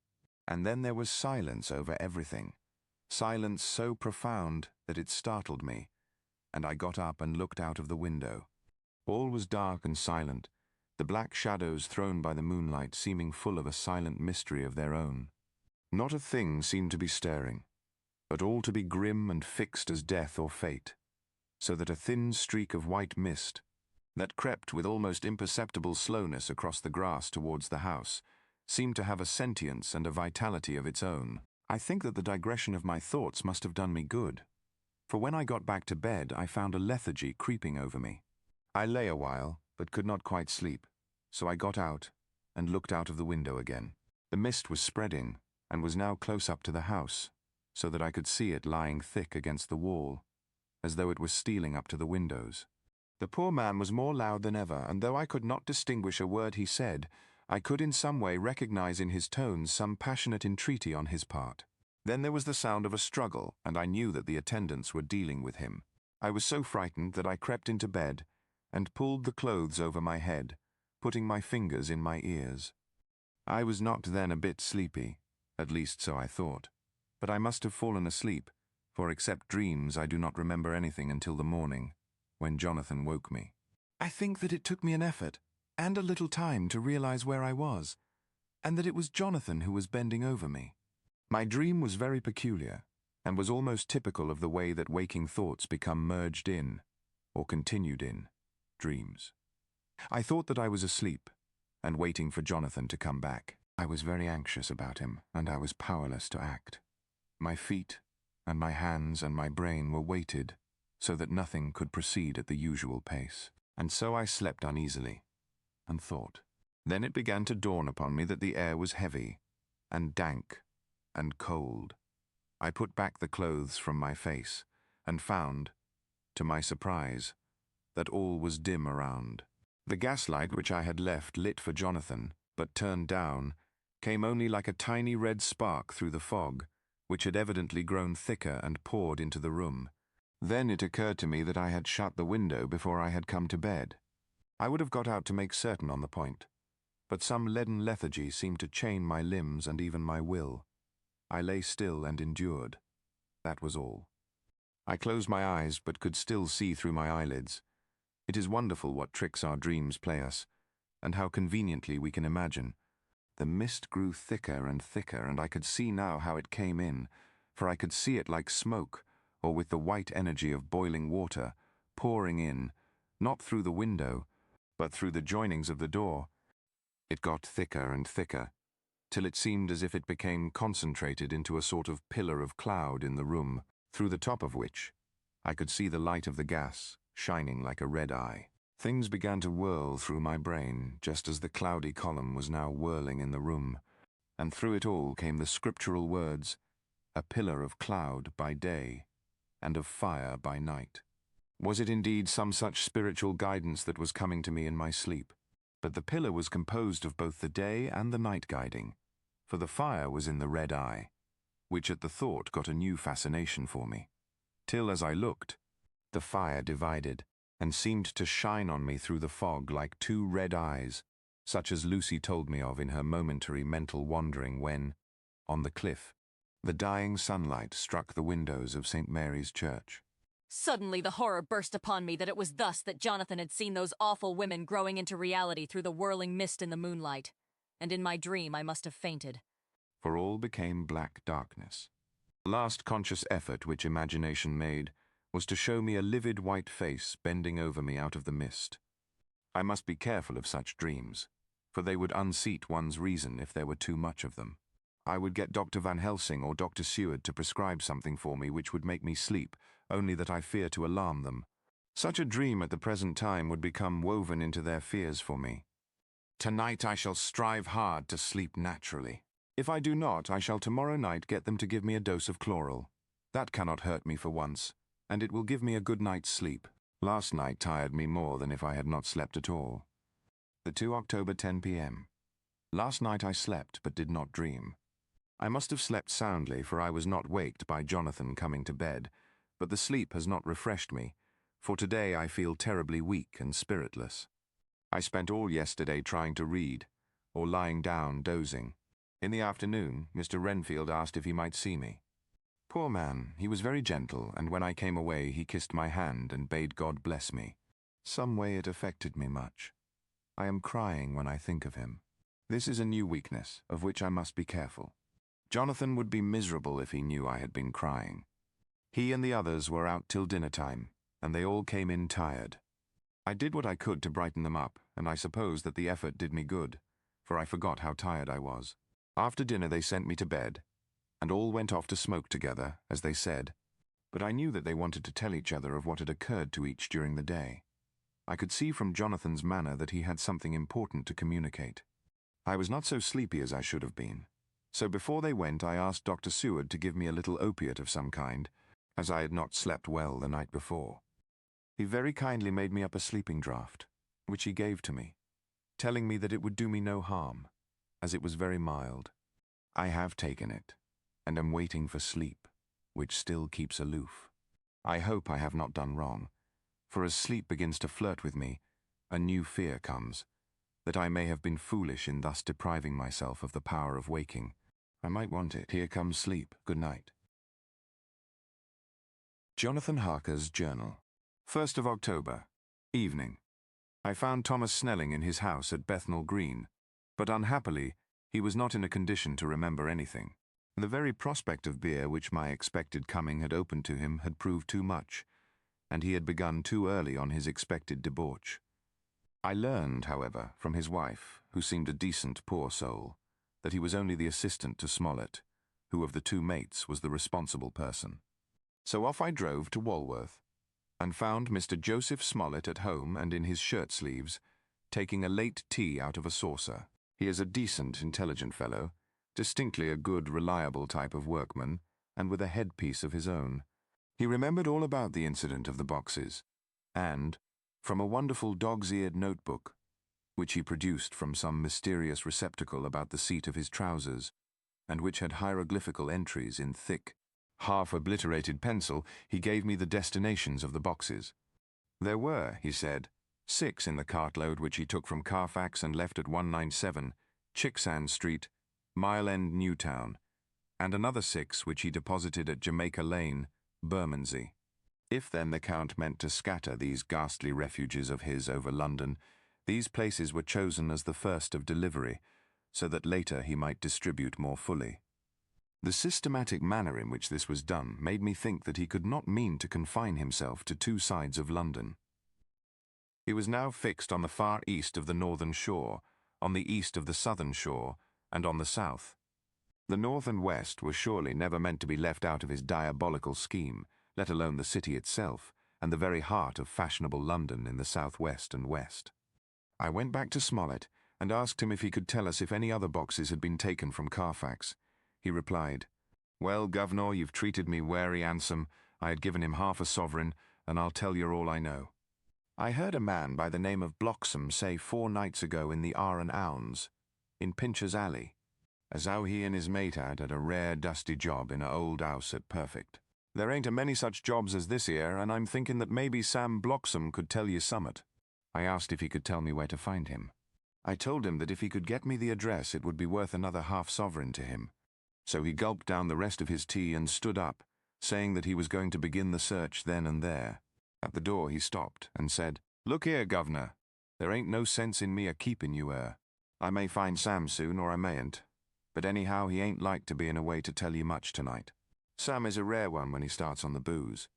And then there was silence over everything. Silence so profound that it startled me, and I got up and looked out of the window. All was dark and silent, the black shadows thrown by the moonlight seeming full of a silent mystery of their own. Not a thing seemed to be stirring, but all to be grim and fixed as death or fate, so that a thin streak of white mist, that crept with almost imperceptible slowness across the grass towards the house, seemed to have a sentience and a vitality of its own. I think that the digression of my thoughts must have done me good, for when I got back to bed I found a lethargy creeping over me. I lay a while, but could not quite sleep, so I got out and looked out of the window again. The mist was spreading, and was now close up to the house, so that I could see it lying thick against the wall, as though it was stealing up to the windows. The poor man was more loud than ever, and though I could not distinguish a word he said, I could in some way recognize in his tones some passionate entreaty on his part. Then there was the sound of a struggle, and I knew that the attendants were dealing with him. I was so frightened that I crept into bed and pulled the clothes over my head, putting my fingers in my ears. I was not then a bit sleepy, at least so I thought, but I must have fallen asleep, for except dreams I do not remember anything until the morning, when Jonathan woke me. I think that it took me an effort, and a little time to realize where I was, and that it was Jonathan who was bending over me. My dream was very peculiar, and was almost typical of the way that waking thoughts become merged in, or continued in, dreams. I thought that I was asleep, and waiting for Jonathan to come back. I was very anxious about him, and I was powerless to act. My feet, and my hands, and my brain were weighted, so that nothing could proceed at the usual pace. And so I slept uneasily, and thought. Then it began to dawn upon me that the air was heavy, and dank, and cold. I put back the clothes from my face, and found, to my surprise, that all was dim around. The gaslight which I had left lit for Jonathan, but turned down, came only like a tiny red spark through the fog, which had evidently grown thicker and poured into the room. Then it occurred to me that I had shut the window before I had come to bed. I would have got out to make certain on the point, but some leaden lethargy seemed to chain my limbs and even my will. I lay still and endured. That was all. I closed my eyes, but could still see through my eyelids. It is wonderful what tricks our dreams play us, and how conveniently we can imagine. The mist grew thicker and thicker, and I could see now how it came in, for I could see it like smoke, or with the white energy of boiling water, pouring in, not through the window, but through the joinings of the door. It got thicker and thicker, till it seemed as if it became concentrated into a sort of pillar of cloud in the room, through the top of which I could see the light of the gas shining like a red eye. Things began to whirl through my brain, just as the cloudy column was now whirling in the room, and through it all came the scriptural words, "A pillar of cloud by day, and of fire by night." Was it indeed some such spiritual guidance that was coming to me in my sleep? But the pillar was composed of both the day and the night guiding, for the fire was in the red eye, which at the thought got a new fascination for me, till as I looked, the fire divided, and seemed to shine on me through the fog like two red eyes, such as Lucy told me of in her momentary mental wandering when, on the cliff, the dying sunlight struck the windows of St. Mary's Church. Suddenly the horror burst upon me that it was thus that Jonathan had seen those awful women growing into reality through the whirling mist in the moonlight, and in my dream I must have fainted. For all became black darkness. The last conscious effort which imagination made was to show me a livid white face bending over me out of the mist. I must be careful of such dreams, for they would unseat one's reason if there were too much of them. I would get Dr. Van Helsing or Dr. Seward to prescribe something for me which would make me sleep, only that I fear to alarm them. Such a dream at the present time would become woven into their fears for me. Tonight I shall strive hard to sleep naturally. If I do not, I shall tomorrow night get them to give me a dose of chloral. That cannot hurt me for once, and it will give me a good night's sleep. Last night tired me more than if I had not slept at all. The 2 October 10 p.m. Last night I slept but did not dream. I must have slept soundly, for I was not waked by Jonathan coming to bed, but the sleep has not refreshed me, for today I feel terribly weak and spiritless. I spent all yesterday trying to read, or lying down dozing. In the afternoon, Mr. Renfield asked if he might see me. Poor man, he was very gentle, and when I came away he kissed my hand and bade God bless me. Some way it affected me much. I am crying when I think of him. This is a new weakness, of which I must be careful. Jonathan would be miserable if he knew I had been crying. He and the others were out till dinner time, and they all came in tired. I did what I could to brighten them up, and I suppose that the effort did me good, for I forgot how tired I was. After dinner they sent me to bed, and all went off to smoke together, as they said, but I knew that they wanted to tell each other of what had occurred to each during the day. I could see from Jonathan's manner that he had something important to communicate. I was not so sleepy as I should have been, so before they went I asked Dr. Seward to give me a little opiate of some kind, as I had not slept well the night before. He very kindly made me up a sleeping draught, which he gave to me, telling me that it would do me no harm, as it was very mild. I have taken it, and am waiting for sleep, which still keeps aloof. I hope I have not done wrong, for as sleep begins to flirt with me, a new fear comes, that I may have been foolish in thus depriving myself of the power of waking. I might want it. Here comes sleep. Good night. Jonathan Harker's Journal. 1st of October. Evening. I found Thomas Snelling in his house at Bethnal Green, but unhappily he was not in a condition to remember anything. The very prospect of beer which my expected coming had opened to him had proved too much, and he had begun too early on his expected debauch. I learned, however, from his wife, who seemed a decent poor soul, that he was only the assistant to Smollett, who of the two mates was the responsible person. So off I drove to Walworth, and found Mr. Joseph Smollett at home and in his shirt-sleeves, taking a late tea out of a saucer. He is a decent, intelligent fellow, distinctly a good, reliable type of workman, and with a headpiece of his own. He remembered all about the incident of the boxes, and, from a wonderful dog's-eared notebook, which he produced from some mysterious receptacle about the seat of his trousers, and which had hieroglyphical entries in thick, half-obliterated pencil, he gave me the destinations of the boxes. There were, he said, 6 in the cartload which he took from Carfax and left at 197, Chicksand Street, Mile End, Newtown, and another 6 which he deposited at Jamaica Lane, Bermondsey. If then the Count meant to scatter these ghastly refuges of his over London, These places were chosen as the first of delivery, so that later he might distribute more fully. The systematic manner in which this was done made me think that he could not mean to confine himself to two sides of London. He was now fixed on the far east of the northern shore, on the east of the southern shore, and on the south. The north and west were surely never meant to be left out of his diabolical scheme, let alone the city itself, and the very heart of fashionable London in the southwest and west. I went back to Smollett and asked him if he could tell us if any other boxes had been taken from Carfax. He replied, "Well, Governor, you've treated me werry handsome. I had given him half a sovereign, and I'll tell you all I know. I heard a man by the name of Bloxham say 4 nights ago in the R and Ounds, in Pincher's Alley, as how he and his mate had a rare dusty job in a old house at Perfect. There ain't a many such jobs as this here, and I'm thinking that maybe Sam Bloxham could tell you summat." I asked if he could tell me where to find him. I told him that if he could get me the address it would be worth another half sovereign to him. So he gulped down the rest of his tea and stood up, saying that he was going to begin the search then and there. At the door he stopped and said, "Look here, Governor, there ain't no sense in me a-keeping you here. I may find Sam soon or I mayn't, but anyhow he ain't like to be in a way to tell you much tonight. Sam is a rare one when he starts on the booze.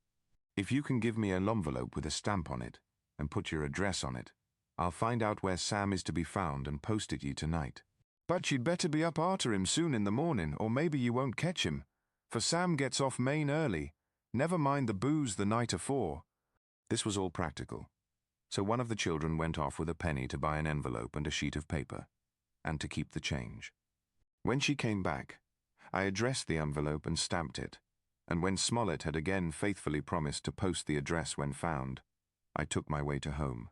If you can give me an envelope with a stamp on it, and put your address on it, I'll find out where Sam is to be found and post it you tonight. But you'd better be up arter him soon in the morning, or maybe you won't catch him, for Sam gets off main early. Never mind the booze the night afore." This was all practical, so one of the children went off with a penny to buy an envelope and a sheet of paper, and to keep the change. When she came back, I addressed the envelope and stamped it, and when Smollett had again faithfully promised to post the address when found, I took my way to home.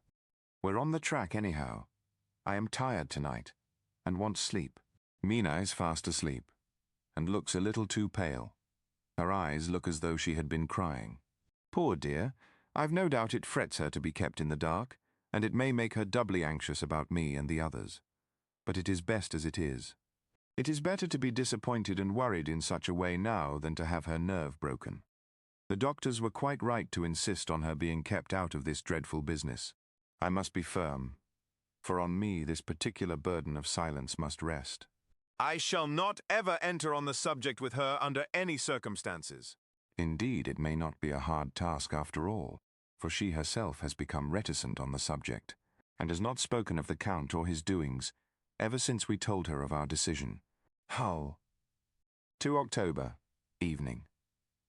We're on the track anyhow. I am tired tonight, and want sleep. Mina is fast asleep, and looks a little too pale. Her eyes look as though she had been crying. Poor dear, I've no doubt it frets her to be kept in the dark, and it may make her doubly anxious about me and the others. But it is best as it is. It is better to be disappointed and worried in such a way now than to have her nerve broken. The doctors were quite right to insist on her being kept out of this dreadful business. I must be firm, for on me this particular burden of silence must rest. I shall not ever enter on the subject with her under any circumstances. Indeed, it may not be a hard task after all, for she herself has become reticent on the subject, and has not spoken of the Count or his doings ever since we told her of our decision. Hull. 2 October, evening.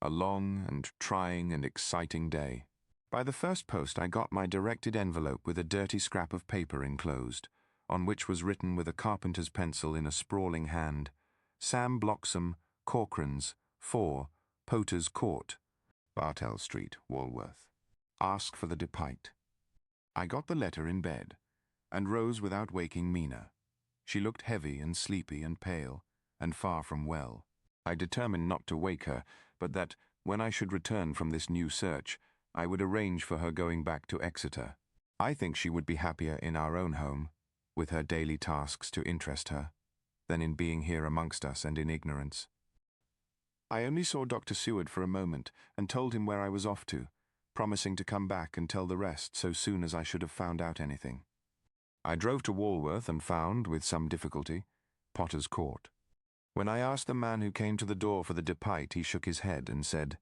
A long and trying and exciting day. By the first post I got my directed envelope with a dirty scrap of paper enclosed, on which was written with a carpenter's pencil in a sprawling hand, "Sam Bloxham, Corcoran's, 4, Poter's Court, Bartell Street, Walworth. Ask for the Depite." I got the letter in bed, and rose without waking Mina. She looked heavy and sleepy and pale, and far from well. I determined not to wake her, but that, when I should return from this new search, I would arrange for her going back to Exeter. I think she would be happier in our own home, with her daily tasks to interest her, than in being here amongst us and in ignorance. I only saw Dr. Seward for a moment, and told him where I was off to, promising to come back and tell the rest so soon as I should have found out anything. I drove to Walworth and found, with some difficulty, Potter's Court. When I asked the man who came to the door for the Depite, he shook his head and said,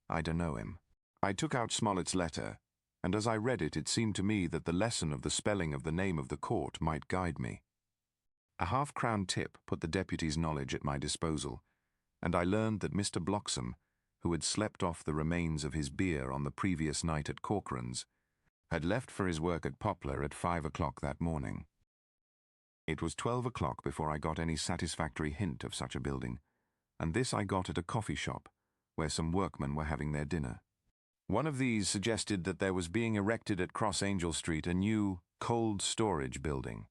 "I don't know him." I took out Smollett's letter, and as I read it, it seemed to me that the lesson of the spelling of the name of the court might guide me. A half-crown tip put the deputy's knowledge at my disposal, and I learned that Mr. Bloxham, who had slept off the remains of his beer on the previous night at Corcoran's, had left for his work at Poplar at 5 o'clock that morning. It was 12 o'clock before I got any satisfactory hint of such a building, and this I got at a coffee shop, where some workmen were having their dinner. One of these suggested that there was being erected at Cross Angel Street a new cold storage building,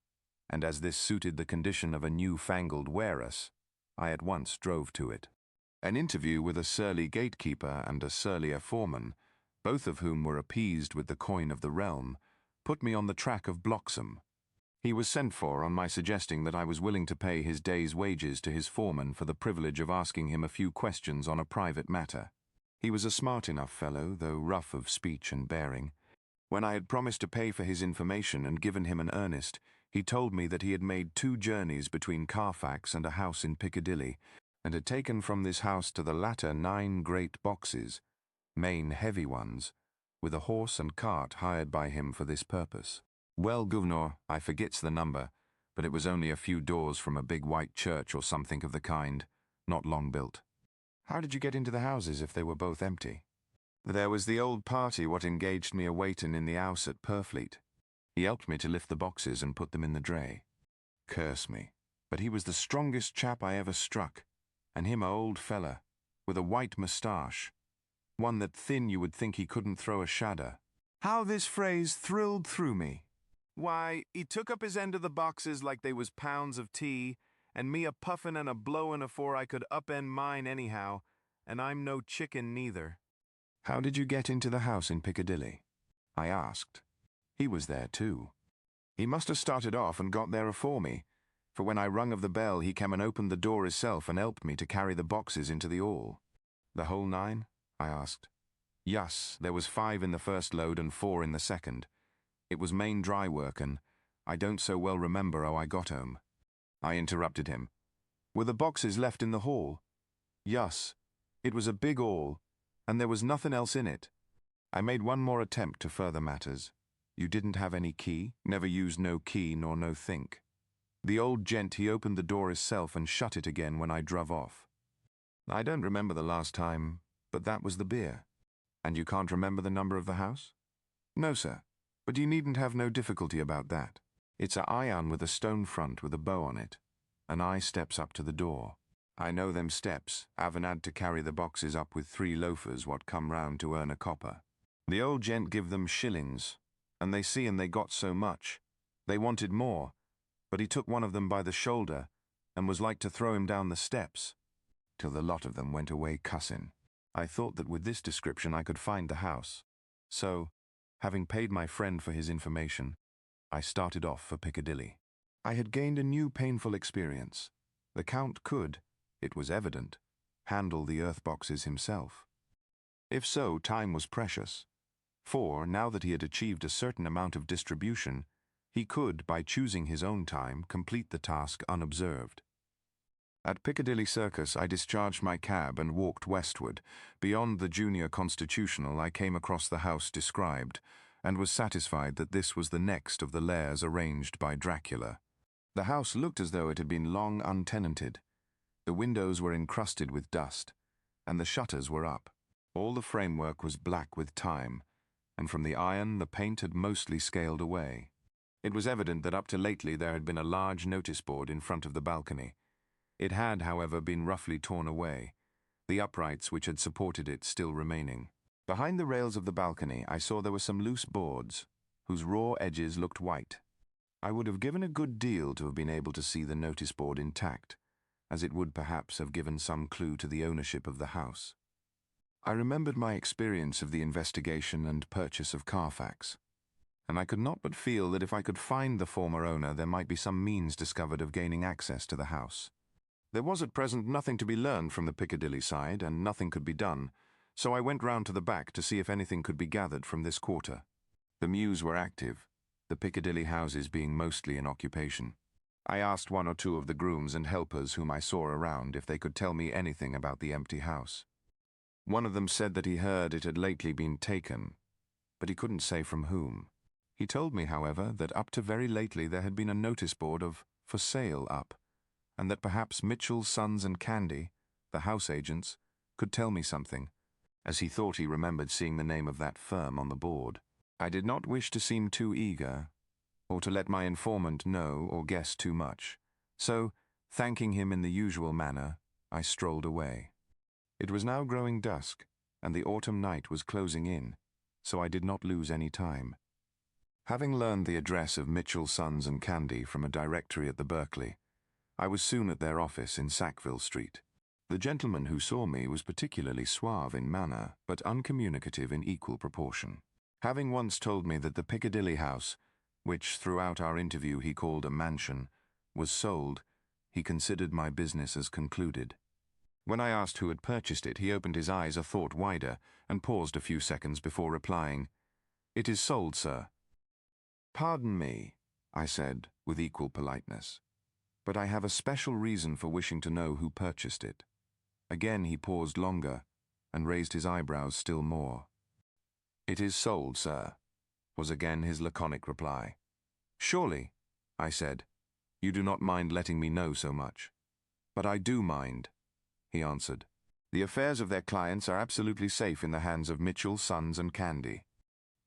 and as this suited the condition of a new-fangled warehouse, I at once drove to it. An interview with a surly gatekeeper and a surlier foreman, both of whom were appeased with the coin of the realm, put me on the track of Bloxham. He was sent for on my suggesting that I was willing to pay his day's wages to his foreman for the privilege of asking him a few questions on a private matter. He was a smart enough fellow, though rough of speech and bearing. When I had promised to pay for his information and given him an earnest, he told me that he had made 2 journeys between Carfax and a house in Piccadilly, and had taken from this house to the latter 9 great boxes, main heavy ones, with a horse and cart hired by him for this purpose. Well, governor, I forgets the number, but it was only a few doors from a big white church or something of the kind, not long built. How did you get into the houses if they were both empty? There was the old party what engaged me a waitin' in the house at Purfleet. He helped me to lift the boxes and put them in the dray. Curse me, but he was the strongest chap I ever struck, and him a old fella, with a white moustache, one that thin you would think he couldn't throw a shadder. How this phrase thrilled through me. Why, he took up his end of the boxes like they was pounds of tea, and me a puffin' and a blowin' afore I could upend mine anyhow, and I'm no chicken neither. How did you get into the house in Piccadilly? I asked. He was there too. He must have started off and got there afore me, for when I rung of the bell he came and opened the door hisself and helped me to carry the boxes into the hall. The whole 9? I asked. Yes, there was 5 in the first load and 4 in the second. It was main dry work, and I don't so well remember how I got home. I interrupted him. Were the boxes left in the hall? Yes, it was a big hall, and there was nothing else in it. I made one more attempt to further matters. You didn't have any key? Never used no key nor no think. The old gent he opened the door hisself and shut it again when I druv off. I don't remember the last time, but that was the beer. And you can't remember the number of the house? No, sir, but you needn't have no difficulty about that. It's a iron with a stone front with a bow on it, and I steps up to the door. I know them steps, having had to carry the boxes up with 3 loafers what come round to earn a copper. The old gent give them shillings, and they see and they got so much. They wanted more, but he took one of them by the shoulder and was like to throw him down the steps, till the lot of them went away cussin'. I thought that with this description I could find the house. So, having paid my friend for his information, I started off for Piccadilly. I had gained a new painful experience. The Count could, it was evident, handle the earth boxes himself. If so, time was precious, for, now that he had achieved a certain amount of distribution, he could, by choosing his own time, complete the task unobserved. At Piccadilly Circus I discharged my cab and walked westward. Beyond the Junior Constitutional I came across the house described, and was satisfied that this was the next of the lairs arranged by Dracula. The house looked as though it had been long untenanted. The windows were encrusted with dust, and the shutters were up. All the framework was black with time, and from the iron the paint had mostly scaled away. It was evident that up to lately there had been a large notice board in front of the balcony. It had, however, been roughly torn away, the uprights which had supported it still remaining. Behind the rails of the balcony I saw there were some loose boards, whose raw edges looked white. I would have given a good deal to have been able to see the notice board intact, as it would perhaps have given some clue to the ownership of the house. I remembered my experience of the investigation and purchase of Carfax, and I could not but feel that if I could find the former owner there might be some means discovered of gaining access to the house. There was at present nothing to be learned from the Piccadilly side, and nothing could be done, so I went round to the back to see if anything could be gathered from this quarter. The mews were active, the Piccadilly houses being mostly in occupation. I asked 1 or 2 of the grooms and helpers whom I saw around if they could tell me anything about the empty house. One of them said that he heard it had lately been taken, but he couldn't say from whom. He told me, however, that up to very lately there had been a notice board of "for sale" up, and that perhaps Mitchell, Sons and Candy, the house agents, could tell me something, as he thought he remembered seeing the name of that firm on the board. I did not wish to seem too eager, or to let my informant know or guess too much, so, thanking him in the usual manner, I strolled away. It was now growing dusk, and the autumn night was closing in, so I did not lose any time. Having learned the address of Mitchell, Sons and Candy from a directory at the Berkeley, I was soon at their office in Sackville Street. The gentleman who saw me was particularly suave in manner, but uncommunicative in equal proportion. Having once told me that the Piccadilly house, which throughout our interview he called a mansion, was sold, he considered my business as concluded. When I asked who had purchased it, he opened his eyes a thought wider and paused a few seconds before replying, "It is sold, sir." "Pardon me," I said, with equal politeness, "but I have a special reason for wishing to know who purchased it." Again he paused longer, and raised his eyebrows still more. "It is sold, sir," was again his laconic reply. "Surely," I said, "you do not mind letting me know so much." "But I do mind," he answered. "The affairs of their clients are absolutely safe in the hands of Mitchell, Sons and Candy."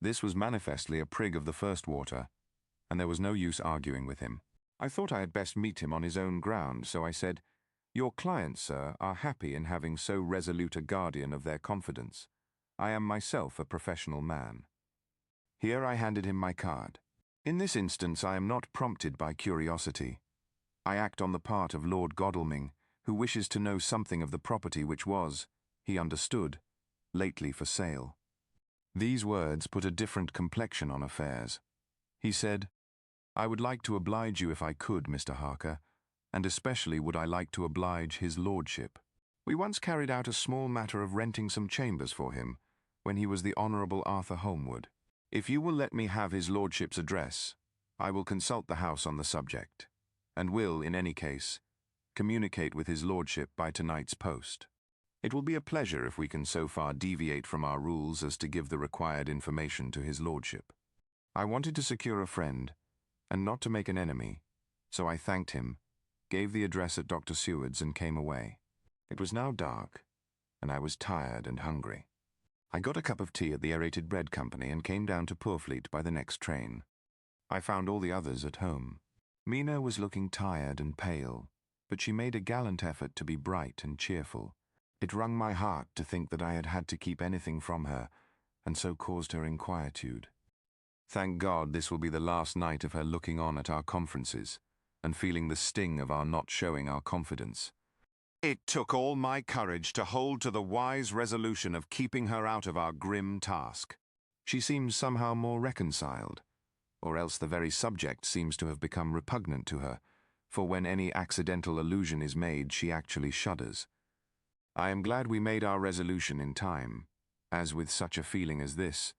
This was manifestly a prig of the first water, and there was no use arguing with him. I thought I had best meet him on his own ground, so I said, "Your clients, sir, are happy in having so resolute a guardian of their confidence. I am myself a professional man." Here I handed him my card. In this instance I am not prompted by curiosity. I act on the part of Lord Godalming, who wishes to know something of the property which was, he understood, lately for sale. These words put a different complexion on affairs. He said, "I would like to oblige you if I could, Mr. Harker, and especially would I like to oblige his lordship. We once carried out a small matter of renting some chambers for him, when he was the Honourable Arthur Holmwood. If you will let me have his lordship's address, I will consult the house on the subject, and will, in any case, communicate with his lordship by tonight's post. It will be a pleasure if we can so far deviate from our rules as to give the required information to his lordship." I wanted to secure a friend, and not to make an enemy, so I thanked him, gave the address at Dr. Seward's, and came away. It was now dark, and I was tired and hungry. I got a cup of tea at the Aerated Bread Company and came down to Purfleet by the next train. I found all the others at home. Mina was looking tired and pale, but she made a gallant effort to be bright and cheerful. It wrung my heart to think that I had had to keep anything from her, and so caused her inquietude. Thank God this will be the last night of her looking on at our conferences, and feeling the sting of our not showing our confidence. It took all my courage to hold to the wise resolution of keeping her out of our grim task. She seems somehow more reconciled, or else the very subject seems to have become repugnant to her, for when any accidental allusion is made, she actually shudders. I am glad we made our resolution in time, as with such a feeling as this,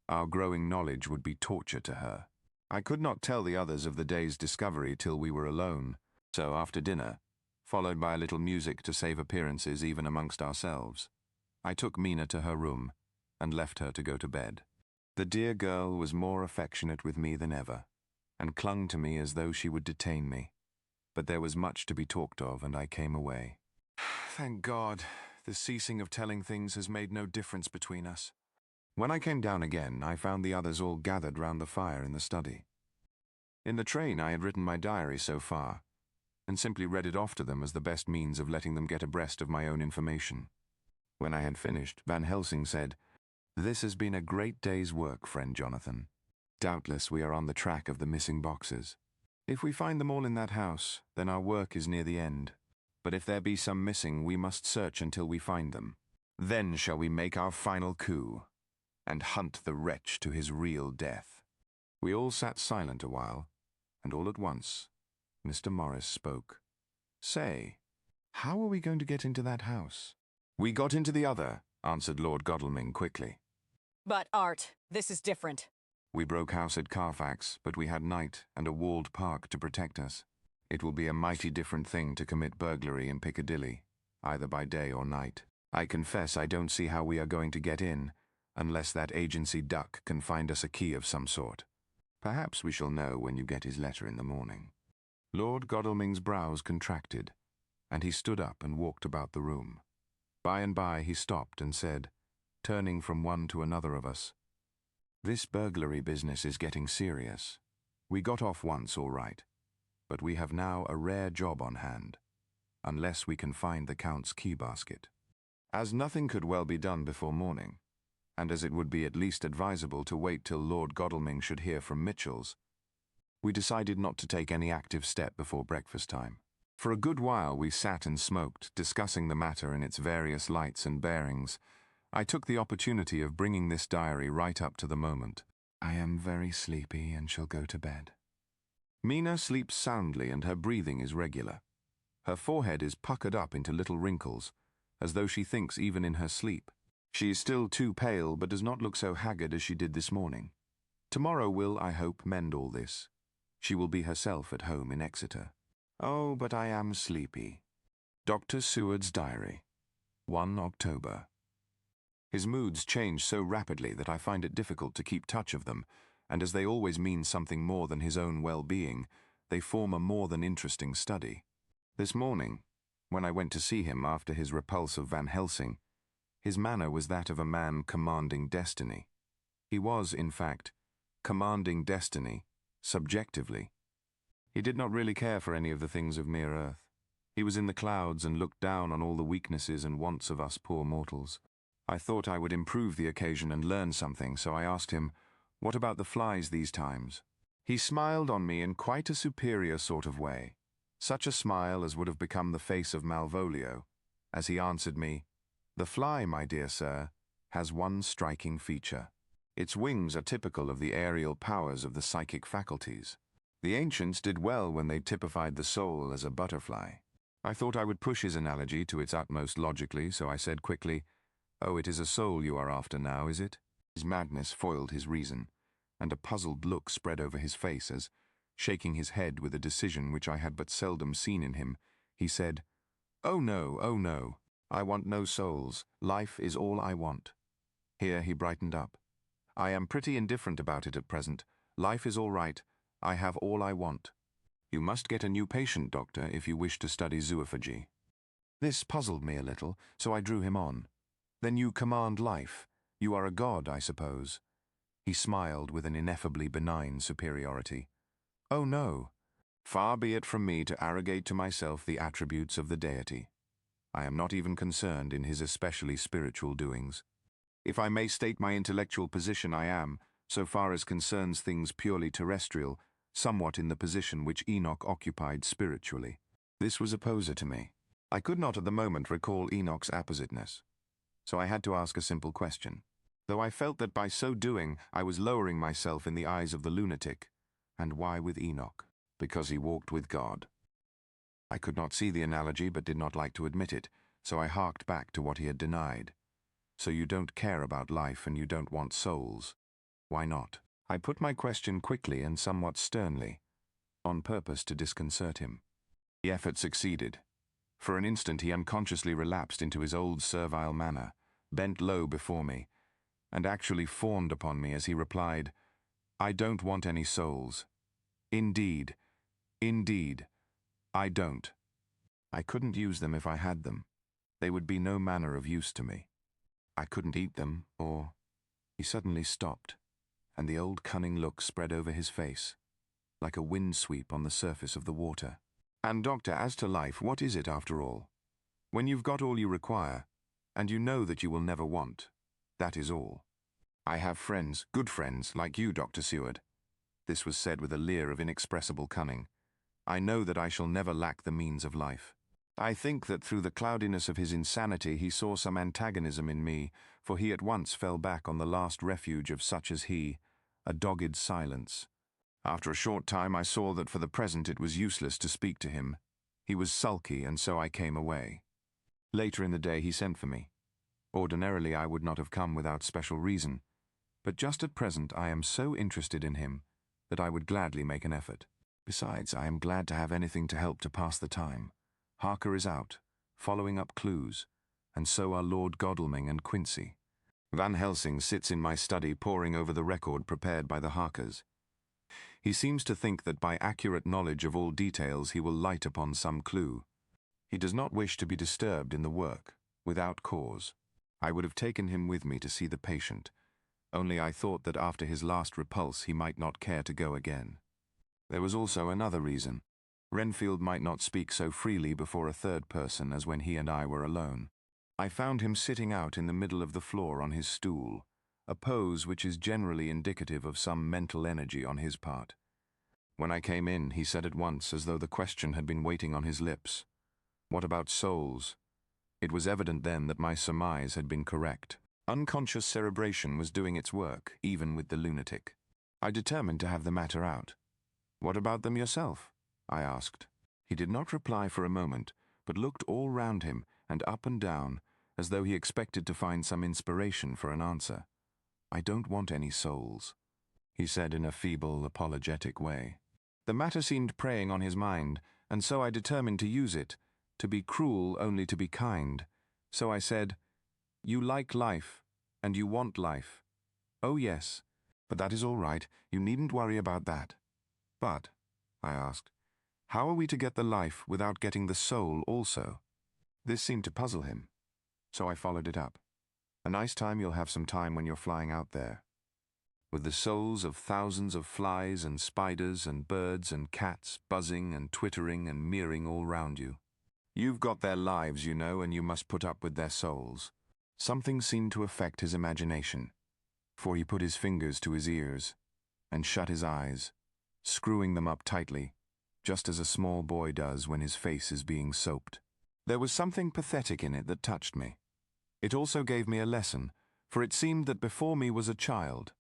our growing knowledge would be torture to her. I could not tell the others of the day's discovery till we were alone, so after dinner, followed by a little music to save appearances even amongst ourselves, I took Mina to her room and left her to go to bed. The dear girl was more affectionate with me than ever, and clung to me as though she would detain me. But there was much to be talked of, and I came away. Thank God, the ceasing of telling things has made no difference between us. When I came down again, I found the others all gathered round the fire in the study. In the train I had written my diary so far, and simply read it off to them as the best means of letting them get abreast of my own information. When I had finished, Van Helsing said, "This has been a great day's work, friend Jonathan. Doubtless we are on the track of the missing boxes. If we find them all in that house, then our work is near the end. But if there be some missing, we must search until we find them. Then shall we make our final coup, and hunt the wretch to his real death." We all sat silent a while, and all at once, Mr. Morris spoke. "Say, how are we going to get into that house?" "We got into the other," answered Lord Godalming quickly. But, Art, this is different. "We broke house at Carfax, but we had night and a walled park to protect us. It will be a mighty different thing to commit burglary in Piccadilly, either by day or night. I confess I don't see how we are going to get in, unless that agency duck can find us a key of some sort. Perhaps we shall know when you get his letter in the morning." Lord Godalming's brows contracted, and he stood up and walked about the room. By and by he stopped and said, turning from one to another of us, "This burglary business is getting serious. We got off once all right, but we have now a rare job on hand, unless we can find the Count's key basket. As nothing could well be done before morning, and as it would be at least advisable to wait till Lord Godalming should hear from Mitchell's, we decided not to take any active step before breakfast time. For a good while we sat and smoked, discussing the matter in its various lights and bearings. I took the opportunity of bringing this diary right up to the moment. I am very sleepy and shall go to bed. Mina sleeps soundly and her breathing is regular. Her forehead is puckered up into little wrinkles, as though she thinks even in her sleep. She is still too pale, but does not look so haggard as she did this morning. Tomorrow will, I hope, mend all this. She will be herself at home in Exeter. Oh, but I am sleepy. Dr. Seward's Diary, 1 October. His moods change so rapidly that I find it difficult to keep touch of them, and as they always mean something more than his own well-being, they form a more than interesting study. This morning, when I went to see him after his repulse of Van Helsing, his manner was that of a man commanding destiny. He was, in fact, commanding destiny, subjectively. He did not really care for any of the things of mere earth. He was in the clouds and looked down on all the weaknesses and wants of us poor mortals. I thought I would improve the occasion and learn something, so I asked him, "What about the flies these times?" He smiled on me in quite a superior sort of way, such a smile as would have become the face of Malvolio, as he answered me, "The fly, my dear sir, has one striking feature. Its wings are typical of the aerial powers of the psychic faculties. The ancients did well when they typified the soul as a butterfly." I thought I would push his analogy to its utmost logically, so I said quickly, "Oh, it is a soul you are after now, is it?" His madness foiled his reason, and a puzzled look spread over his face as, shaking his head with a decision which I had but seldom seen in him, he said, oh no, I want no souls. Life is all I want." Here he brightened up. "I am pretty indifferent about it at present. Life is all right. I have all I want." "You must get a new patient, doctor, if you wish to study zoophagy." This puzzled me a little, so I drew him on. "Then you command life. You are a god, I suppose." He smiled with an ineffably benign superiority. "Oh no. Far be it from me to arrogate to myself the attributes of the deity. I am not even concerned in his especially spiritual doings. If I may state my intellectual position, I am, so far as concerns things purely terrestrial, somewhat in the position which Enoch occupied spiritually." This was a poser to me. I could not at the moment recall Enoch's appositeness, so I had to ask a simple question, though I felt that by so doing I was lowering myself in the eyes of the lunatic. And why with Enoch? Because he walked with God. I could not see the analogy but did not like to admit it, so I harked back to what he had denied. "So you don't care about life and you don't want souls. Why not?" I put my question quickly and somewhat sternly, on purpose to disconcert him. The effort succeeded. For an instant he unconsciously relapsed into his old servile manner, bent low before me, and actually fawned upon me as he replied, "I don't want any souls. Indeed, I don't. I couldn't use them if I had them. They would be no manner of use to me. I couldn't eat them, or—" He suddenly stopped, and the old cunning look spread over his face, like a wind sweep on the surface of the water. "And doctor, as to life, what is it after all? When you've got all you require, and you know that you will never want, that is all. I have friends, good friends, like you, Dr. Seward." This was said with a leer of inexpressible cunning. "I know that I shall never lack the means of life." I think that through the cloudiness of his insanity he saw some antagonism in me, for he at once fell back on the last refuge of such as he, a dogged silence. After a short time I saw that for the present it was useless to speak to him. He was sulky, and so I came away. Later in the day he sent for me. Ordinarily I would not have come without special reason, but just at present I am so interested in him that I would gladly make an effort. Besides, I am glad to have anything to help to pass the time. Harker is out, following up clues, and so are Lord Godalming and Quincy. Van Helsing sits in my study poring over the record prepared by the Harkers. He seems to think that by accurate knowledge of all details he will light upon some clue. He does not wish to be disturbed in the work, without cause. I would have taken him with me to see the patient, only I thought that after his last repulse he might not care to go again. There was also another reason. Renfield might not speak so freely before a third person as when he and I were alone. I found him sitting out in the middle of the floor on his stool, a pose which is generally indicative of some mental energy on his part. When I came in, he said at once, as though the question had been waiting on his lips, "What about souls?" It was evident then that my surmise had been correct. Unconscious cerebration was doing its work, even with the lunatic. I determined to have the matter out. "What about them yourself?" I asked. He did not reply for a moment, but looked all round him and up and down, as though he expected to find some inspiration for an answer. "I don't want any souls," he said in a feeble, apologetic way. The matter seemed preying on his mind, and so I determined to use it, to be cruel only to be kind. So I said, "You like life, and you want life." "Oh yes, but that is all right. You needn't worry about that." "But," I asked, "how are we to get the life without getting the soul also?" This seemed to puzzle him, so I followed it up. "A nice time you'll have some time when you're flying out there, with the souls of thousands of flies and spiders and birds and cats buzzing and twittering and meering all round you. You've got their lives, you know, and you must put up with their souls." Something seemed to affect his imagination, for he put his fingers to his ears and shut his eyes, screwing them up tightly, just as a small boy does when his face is being soaped. There was something pathetic in it that touched me. It also gave me a lesson, for it seemed that before me was a child,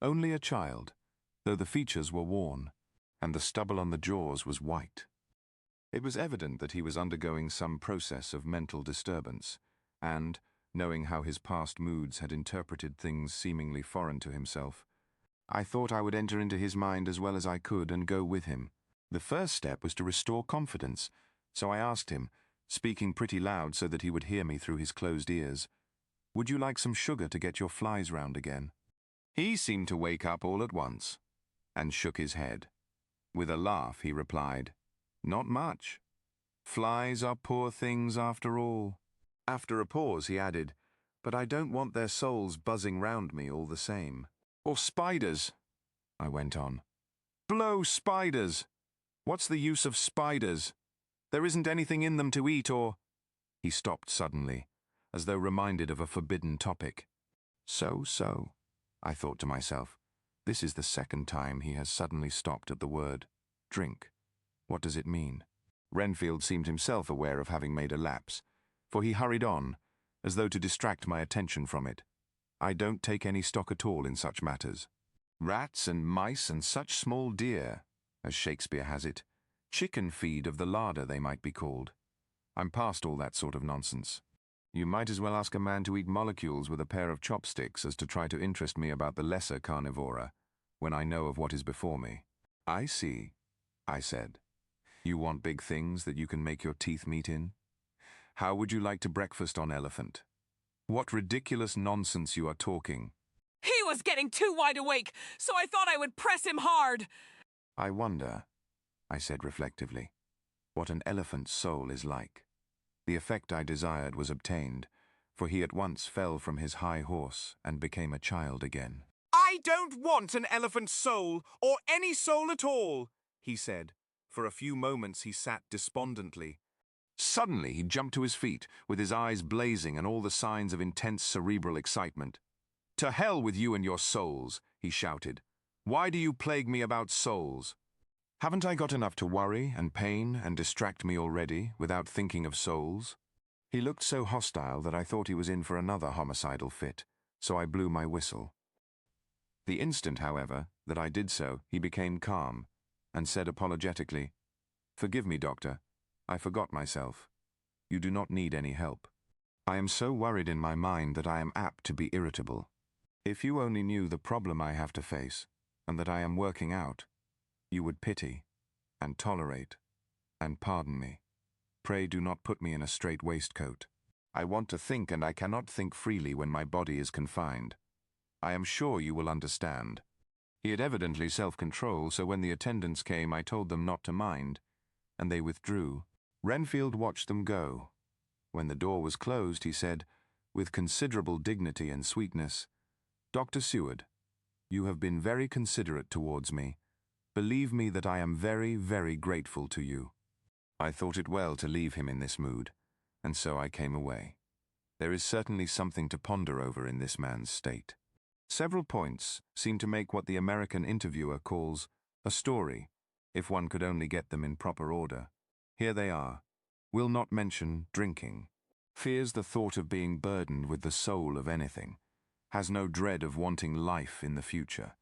only a child, though the features were worn, and the stubble on the jaws was white. It was evident that he was undergoing some process of mental disturbance, and, knowing how his past moods had interpreted things seemingly foreign to himself, I thought I would enter into his mind as well as I could and go with him. The first step was to restore confidence, so I asked him, speaking pretty loud so that he would hear me through his closed ears, "Would you like some sugar to get your flies round again?" He seemed to wake up all at once, and shook his head. With a laugh he replied, "Not much. Flies are poor things after all." After a pause he added, "But I don't want their souls buzzing round me all the same." "Or spiders," I went on. "Blow spiders! What's the use of spiders? There isn't anything in them to eat or—" He stopped suddenly, as though reminded of a forbidden topic. So, I thought to myself, this is the second time he has suddenly stopped at the word drink. What does it mean? Renfield seemed himself aware of having made a lapse, for he hurried on, as though to distract my attention from it. "I don't take any stock at all in such matters. Rats and mice and such small deer, as Shakespeare has it, chicken feed of the larder they might be called. I'm past all that sort of nonsense. You might as well ask a man to eat molecules with a pair of chopsticks as to try to interest me about the lesser carnivora, when I know of what is before me." "I see," I said. "You want big things that you can make your teeth meet in? How would you like to breakfast on elephant? What ridiculous nonsense you are talking." He was getting too wide awake, so I thought I would press him hard. "I wonder," I said reflectively, "what an elephant's soul is like." The effect I desired was obtained, for he at once fell from his high horse and became a child again. "I don't want an elephant's soul, or any soul at all," he said. For a few moments he sat despondently. Suddenly he jumped to his feet, with his eyes blazing and all the signs of intense cerebral excitement. "To hell with you and your souls," he shouted. "Why do you plague me about souls? Haven't I got enough to worry and pain and distract me already, without thinking of souls?" He looked so hostile that I thought he was in for another homicidal fit, so I blew my whistle. The instant, however, that I did so, he became calm, and said apologetically, "Forgive me, Doctor. I forgot myself. You do not need any help. I am so worried in my mind that I am apt to be irritable. If you only knew the problem I have to face, and that I am working out, you would pity, and tolerate, and pardon me. Pray do not put me in a strait waistcoat. I want to think, and I cannot think freely when my body is confined. I am sure you will understand." He had evidently self-control, so when the attendants came I told them not to mind, and they withdrew. Renfield watched them go. When the door was closed, he said, with considerable dignity and sweetness, "Dr. Seward, you have been very considerate towards me. Believe me that I am very, very grateful to you." I thought it well to leave him in this mood, and so I came away. There is certainly something to ponder over in this man's state. Several points seem to make what the American interviewer calls a story, if one could only get them in proper order. Here they are. Will not mention drinking. Fears the thought of being burdened with the soul of anything. Has no dread of wanting life in the future.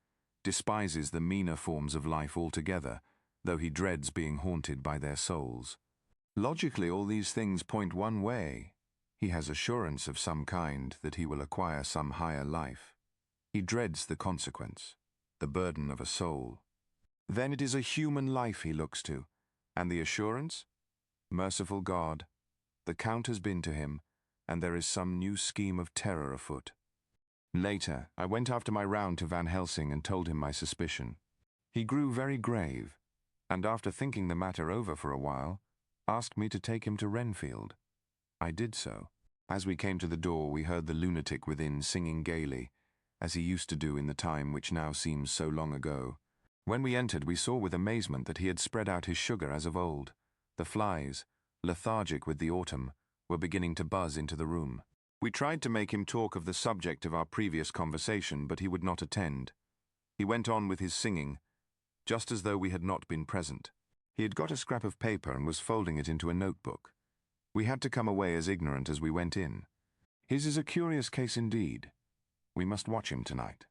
Despises the meaner forms of life altogether, though he dreads being haunted by their souls. Logically, all these things point one way. He has assurance of some kind that he will acquire some higher life. He dreads the consequence, the burden of a soul. Then it is a human life he looks to, and the assurance? Merciful God, the Count has been to him, and there is some new scheme of terror afoot. Later, I went after my round to Van Helsing and told him my suspicion. He grew very grave, and after thinking the matter over for a while, asked me to take him to Renfield. I did so. As we came to the door, we heard the lunatic within singing gaily, as he used to do in the time which now seems so long ago. When we entered, we saw with amazement that he had spread out his sugar as of old. The flies, lethargic with the autumn, were beginning to buzz into the room. We tried to make him talk of the subject of our previous conversation, but he would not attend. He went on with his singing, just as though we had not been present. He had got a scrap of paper and was folding it into a notebook. We had to come away as ignorant as we went in. His is a curious case indeed. We must watch him tonight.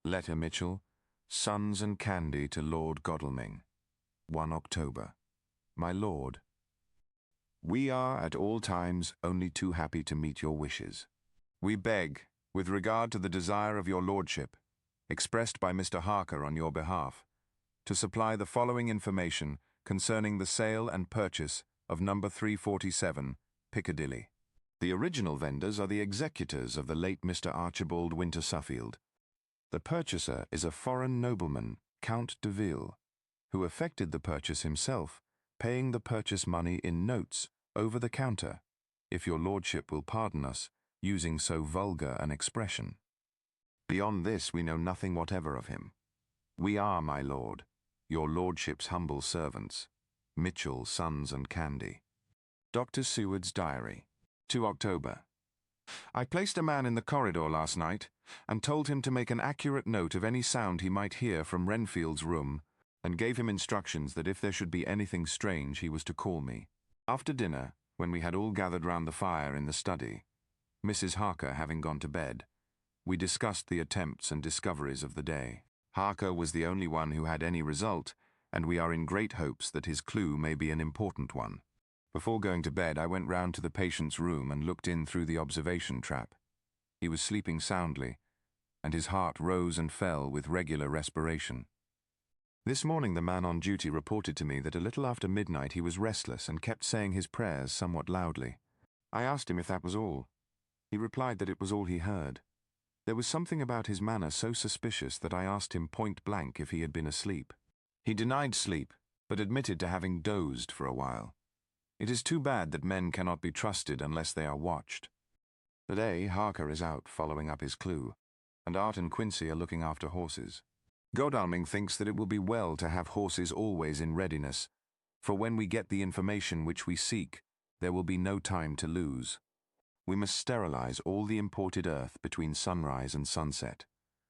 Letter Mitchell, Sons and Candy to Lord Godalming. 1 October. My Lord, we are at all times only too happy to meet your wishes. We beg, with regard to the desire of your lordship, expressed by Mr. Harker on your behalf, to supply the following information concerning the sale and purchase of number 347, Piccadilly. The original vendors are the executors of the late Mr. Archibald Winter Suffield. The purchaser is a foreign nobleman, Count de Ville, who effected the purchase himself, paying the purchase money in notes over the counter, if your lordship will pardon us, using so vulgar an expression. Beyond this we know nothing whatever of him. We are, my lord, your lordship's humble servants, Mitchell, Sons and Candy. Dr. Seward's Diary, 2 October. I placed a man in the corridor last night and told him to make an accurate note of any sound he might hear from Renfield's room, and gave him instructions that if there should be anything strange he was to call me. After dinner, when we had all gathered round the fire in the study, Mrs. Harker having gone to bed, we discussed the attempts and discoveries of the day. Harker was the only one who had any result, and we are in great hopes that his clue may be an important one. Before going to bed, I went round to the patient's room and looked in through the observation trap. He was sleeping soundly, and his heart rose and fell with regular respiration. This morning the man on duty reported to me that a little after midnight he was restless and kept saying his prayers somewhat loudly. I asked him if that was all. He replied that it was all he heard. There was something about his manner so suspicious that I asked him point blank if he had been asleep. He denied sleep, but admitted to having dozed for a while. It is too bad that men cannot be trusted unless they are watched. Today Harker is out following up his clue, and Art and Quincy are looking after horses. Godalming thinks that it will be well to have horses always in readiness, for when we get the information which we seek, there will be no time to lose. We must sterilize all the imported earth between sunrise and sunset.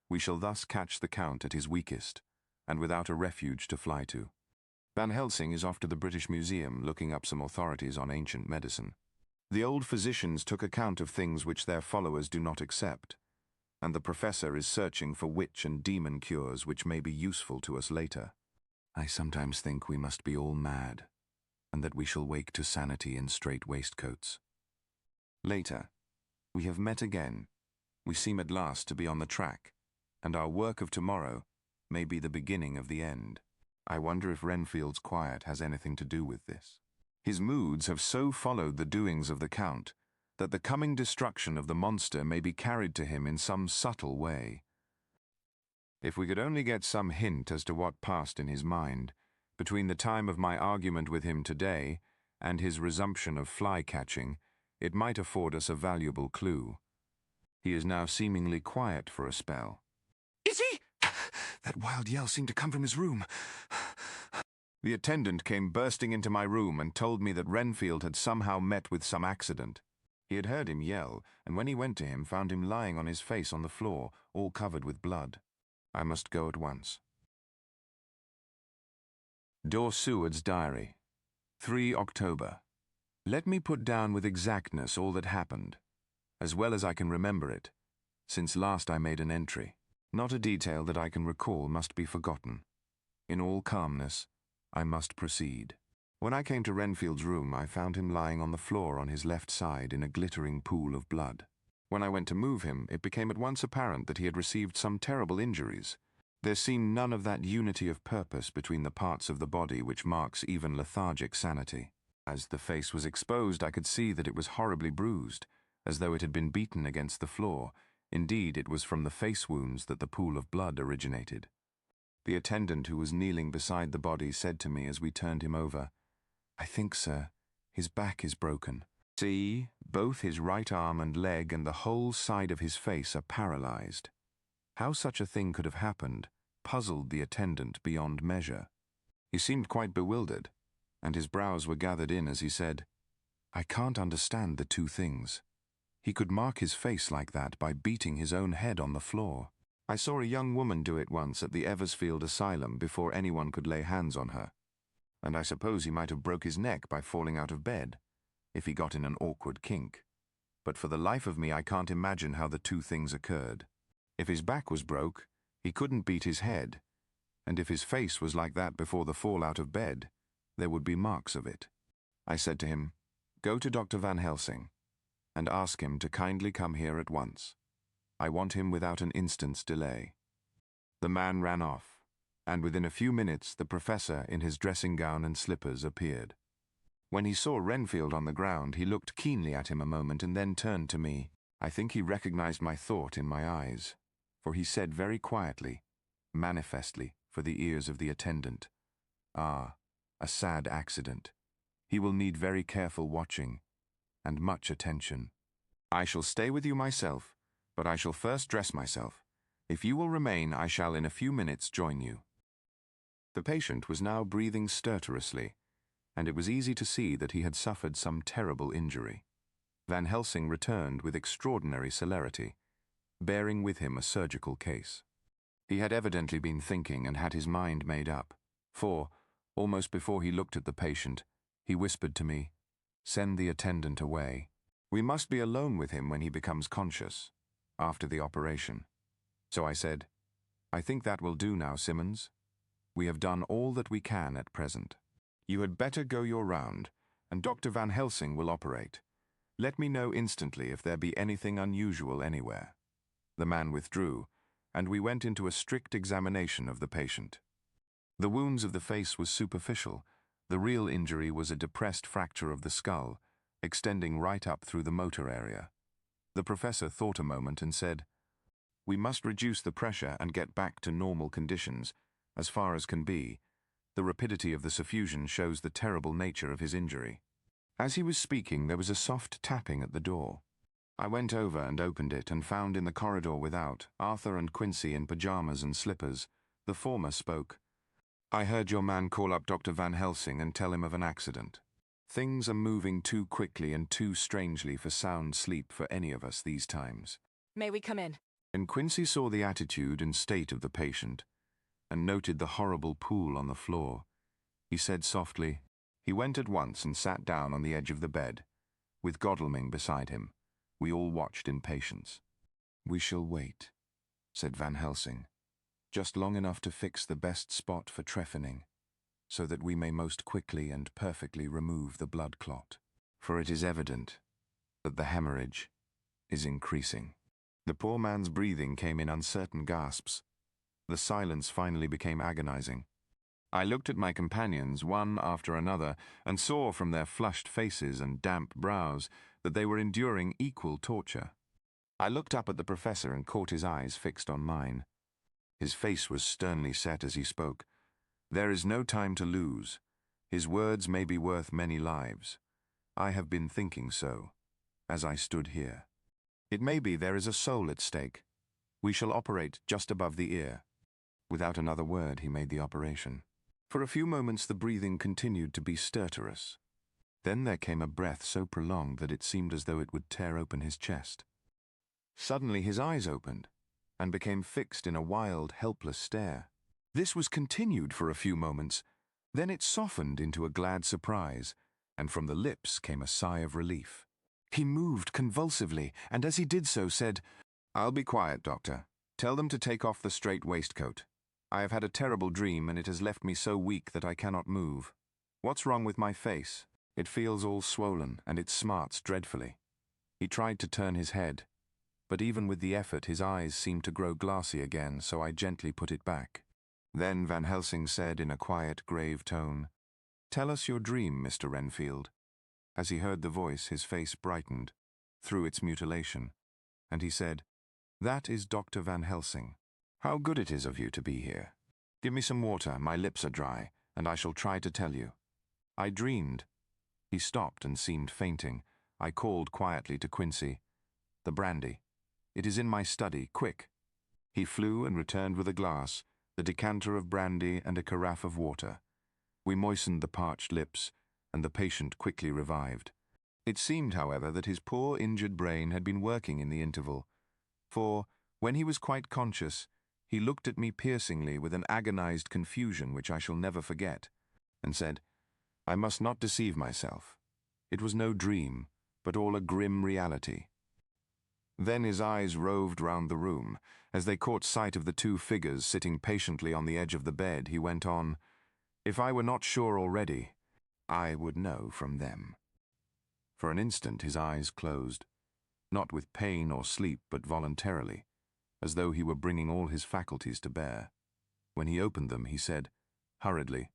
We shall thus catch the Count at his weakest, and without a refuge to fly to. Van Helsing is off to the British Museum looking up some authorities on ancient medicine. The old physicians took account of things which their followers do not accept, and the professor is searching for witch and demon cures which may be useful to us later. I sometimes think we must be all mad, and that we shall wake to sanity in strait waistcoats. Later, we have met again. We seem at last to be on the track, and our work of tomorrow may be the beginning of the end. I wonder if Renfield's quiet has anything to do with this. His moods have so followed the doings of the Count that the coming destruction of the monster may be carried to him in some subtle way. If we could only get some hint as to what passed in his mind between the time of my argument with him today and his resumption of fly-catching, it might afford us a valuable clue. He is now seemingly quiet for a spell. Is he? That wild yell seemed to come from his room. The attendant came bursting into my room and told me that Renfield had somehow met with some accident. He had heard him yell, and when he went to him, found him lying on his face on the floor, all covered with blood. I must go at once. Dor Seward's Diary, 3 October. Let me put down with exactness all that happened, as well as I can remember it, since last I made an entry. Not a detail that I can recall must be forgotten. In all calmness, I must proceed. When I came to Renfield's room, I found him lying on the floor on his left side in a glittering pool of blood. When I went to move him, it became at once apparent that he had received some terrible injuries. There seemed none of that unity of purpose between the parts of the body which marks even lethargic sanity. As the face was exposed, I could see that it was horribly bruised, as though it had been beaten against the floor. Indeed, it was from the face wounds that the pool of blood originated. The attendant who was kneeling beside the body said to me as we turned him over, "I think, sir, his back is broken. See, both his right arm and leg and the whole side of his face are paralyzed." How such a thing could have happened puzzled the attendant beyond measure. He seemed quite bewildered, and his brows were gathered in as he said, "I can't understand the two things. He could mark his face like that by beating his own head on the floor. I saw a young woman do it once at the Eversfield Asylum before anyone could lay hands on her. And I suppose he might have broke his neck by falling out of bed, if he got in an awkward kink. But for the life of me, I can't imagine how the two things occurred. If his back was broke, he couldn't beat his head, and if his face was like that before the fall out of bed, there would be marks of it." I said to him, "Go to Dr. Van Helsing, and ask him to kindly come here at once. I want him without an instant's delay." The man ran off, and within a few minutes the professor in his dressing gown and slippers appeared. When he saw Renfield on the ground, he looked keenly at him a moment and then turned to me. I think he recognized my thought in my eyes, for he said very quietly, manifestly for the ears of the attendant, "Ah, a sad accident. He will need very careful watching, and much attention. I shall stay with you myself, but I shall first dress myself. If you will remain, I shall in a few minutes join you." The patient was now breathing stertorously, and it was easy to see that he had suffered some terrible injury. Van Helsing returned with extraordinary celerity, bearing with him a surgical case. He had evidently been thinking and had his mind made up, for, almost before he looked at the patient, he whispered to me, "Send the attendant away. We must be alone with him when he becomes conscious, after the operation." So I said, "I think that will do now, Simmons. We have done all that we can at present. You had better go your round, and Dr. Van Helsing will operate. Let me know instantly if there be anything unusual anywhere." The man withdrew, and we went into a strict examination of the patient. The wounds of the face was superficial. The real injury was a depressed fracture of the skull, extending right up through the motor area. The professor thought a moment and said, "We must reduce the pressure and get back to normal conditions, as far as can be. The rapidity of the suffusion shows the terrible nature of his injury." As he was speaking, there was a soft tapping at the door. I went over and opened it and found in the corridor without Arthur and Quincy in pajamas and slippers. The former spoke. "I heard your man call up Dr. Van Helsing and tell him of an accident. Things are moving too quickly and too strangely for sound sleep for any of us these times." May we come in? When Quincy saw the attitude and state of the patient, and noted the horrible pool on the floor, he said softly. He went at once and sat down on the edge of the bed, with Godalming beside him. We all watched in patience. "We shall wait," said Van Helsing, "just long enough to fix the best spot for trephining, so that we may most quickly and perfectly remove the blood clot, for it is evident that the hemorrhage is increasing." The poor man's breathing came in uncertain gasps. The silence finally became agonizing. I looked at my companions, one after another, and saw from their flushed faces and damp brows that they were enduring equal torture. I looked up at the professor and caught his eyes fixed on mine. His face was sternly set as he spoke. "There is no time to lose. His words may be worth many lives. I have been thinking so, as I stood here. It may be there is a soul at stake. We shall operate just above the ear." Without another word, he made the operation. For a few moments the breathing continued to be stertorous. Then there came a breath so prolonged that it seemed as though it would tear open his chest. Suddenly his eyes opened, and became fixed in a wild, helpless stare. This was continued for a few moments. Then it softened into a glad surprise, and from the lips came a sigh of relief. He moved convulsively, and as he did so said, "I'll be quiet, Doctor. Tell them to take off the strait waistcoat. I have had a terrible dream, and it has left me so weak that I cannot move. "What's wrong with my face? It feels all swollen, and it smarts dreadfully." He tried to turn his head, but even with the effort his eyes seemed to grow glassy again, so I gently put it back. Then Van Helsing said in a quiet, grave tone, "Tell us your dream, Mr. Renfield." As he heard the voice, his face brightened, through its mutilation, and he said, "That is Dr. Van Helsing. How good it is of you to be here. Give me some water, my lips are dry, and I shall try to tell you. I dreamed." He stopped and seemed fainting. I called quietly to Quincy, "The brandy. It is in my study, quick." He flew and returned with a glass, the decanter of brandy and a carafe of water. We moistened the parched lips, and the patient quickly revived. It seemed, however, that his poor injured brain had been working in the interval, for, when he was quite conscious, he looked at me piercingly with an agonized confusion which I shall never forget, and said, "I must not deceive myself. It was no dream, but all a grim reality." Then his eyes roved round the room. As they caught sight of the two figures sitting patiently on the edge of the bed, he went on, "If I were not sure already, I would know from them." For an instant his eyes closed, not with pain or sleep, but voluntarily, as though he were bringing all his faculties to bear. When he opened them, he said, hurriedly,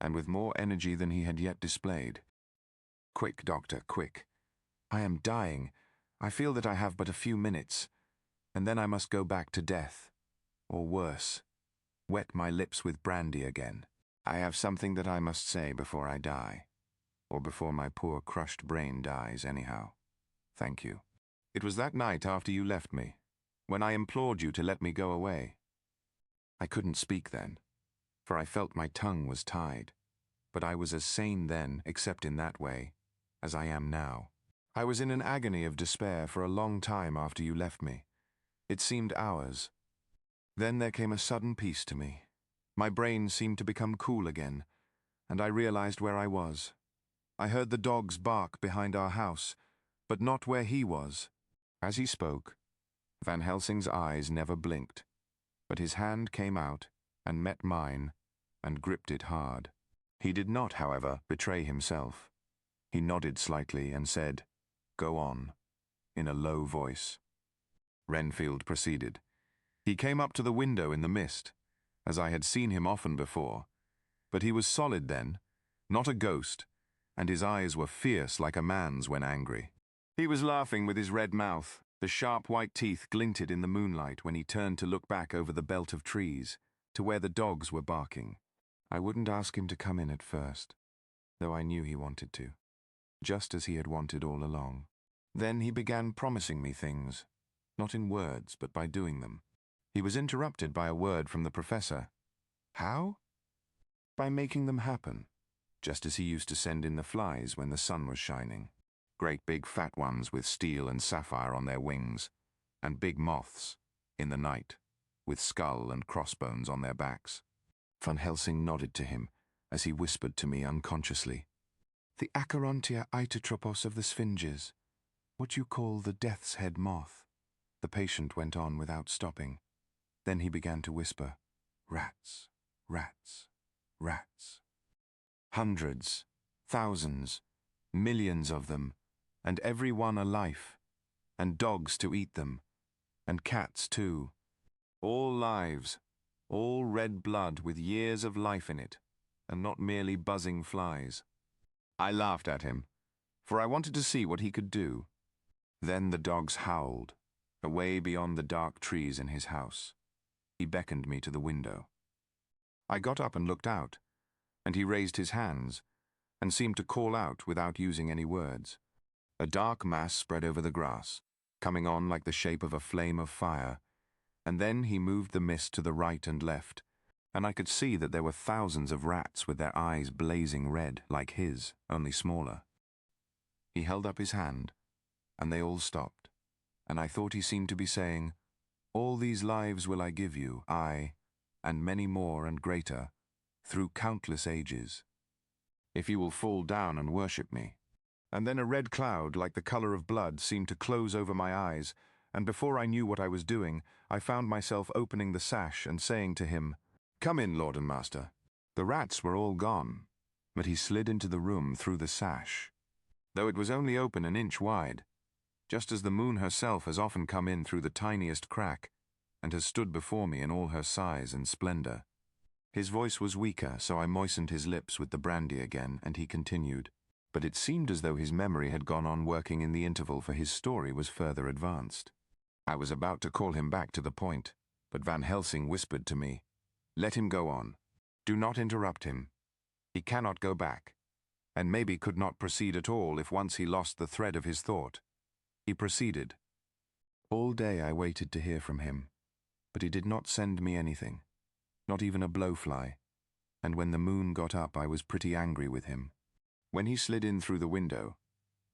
and with more energy than he had yet displayed, "Quick, doctor, quick. I am dying. I feel that I have but a few minutes, and then I must go back to death, or worse, wet my lips with brandy again. I have something that I must say before I die, or before my poor crushed brain dies anyhow. Thank you. It was that night after you left me, when I implored you to let me go away. I couldn't speak then, for I felt my tongue was tied, but I was as sane then, except in that way, as I am now. I was in an agony of despair for a long time after you left me. It seemed hours. Then there came a sudden peace to me. My brain seemed to become cool again, and I realized where I was. I heard the dogs bark behind our house, but not where he was." As he spoke, Van Helsing's eyes never blinked, but his hand came out and met mine and gripped it hard. He did not, however, betray himself. He nodded slightly and said, "Go on," in a low voice. Renfield proceeded. He came up to the window in the mist, as I had seen him often before, but he was solid then, not a ghost, and his eyes were fierce like a man's when angry. He was laughing with his red mouth. The sharp white teeth glinted in the moonlight when he turned to look back over the belt of trees, to where the dogs were barking. I wouldn't ask him to come in at first, though I knew he wanted to, just as he had wanted all along. Then he began promising me things, not in words, but by doing them. He was interrupted by a word from the professor. How? By making them happen, just as he used to send in the flies when the sun was shining. Great big fat ones with steel and sapphire on their wings, and big moths, in the night, with skull and crossbones on their backs. Van Helsing nodded to him, as he whispered to me unconsciously, "The Acherontia itotropos of the Sphinges, what you call the death's head moth." The patient went on without stopping. Then he began to whisper, "Rats, rats, rats. Hundreds, thousands, millions of them, and every one a life, and dogs to eat them, and cats too. All lives, all red blood with years of life in it, and not merely buzzing flies." I laughed at him, for I wanted to see what he could do. Then the dogs howled, away beyond the dark trees in his house. He beckoned me to the window. I got up and looked out, and he raised his hands, and seemed to call out without using any words. A dark mass spread over the grass, coming on like the shape of a flame of fire, and then he moved the mist to the right and left, and I could see that there were thousands of rats with their eyes blazing red, like his, only smaller. He held up his hand, and they all stopped, and I thought he seemed to be saying, "All these lives will I give you, I, and many more and greater, through countless ages, if you will fall down and worship me." And then a red cloud, like the color of blood, seemed to close over my eyes, and before I knew what I was doing, I found myself opening the sash and saying to him, "Come in, Lord and Master." The rats were all gone, but he slid into the room through the sash, though it was only open an inch wide, just as the moon herself has often come in through the tiniest crack and has stood before me in all her size and splendor. His voice was weaker, so I moistened his lips with the brandy again, and he continued. But it seemed as though his memory had gone on working in the interval, for his story was further advanced. I was about to call him back to the point, but Van Helsing whispered to me, "Let him go on. Do not interrupt him. He cannot go back, and maybe could not proceed at all if once he lost the thread of his thought." He proceeded. "All day I waited to hear from him, but he did not send me anything, not even a blowfly, and when the moon got up I was pretty angry with him. When he slid in through the window,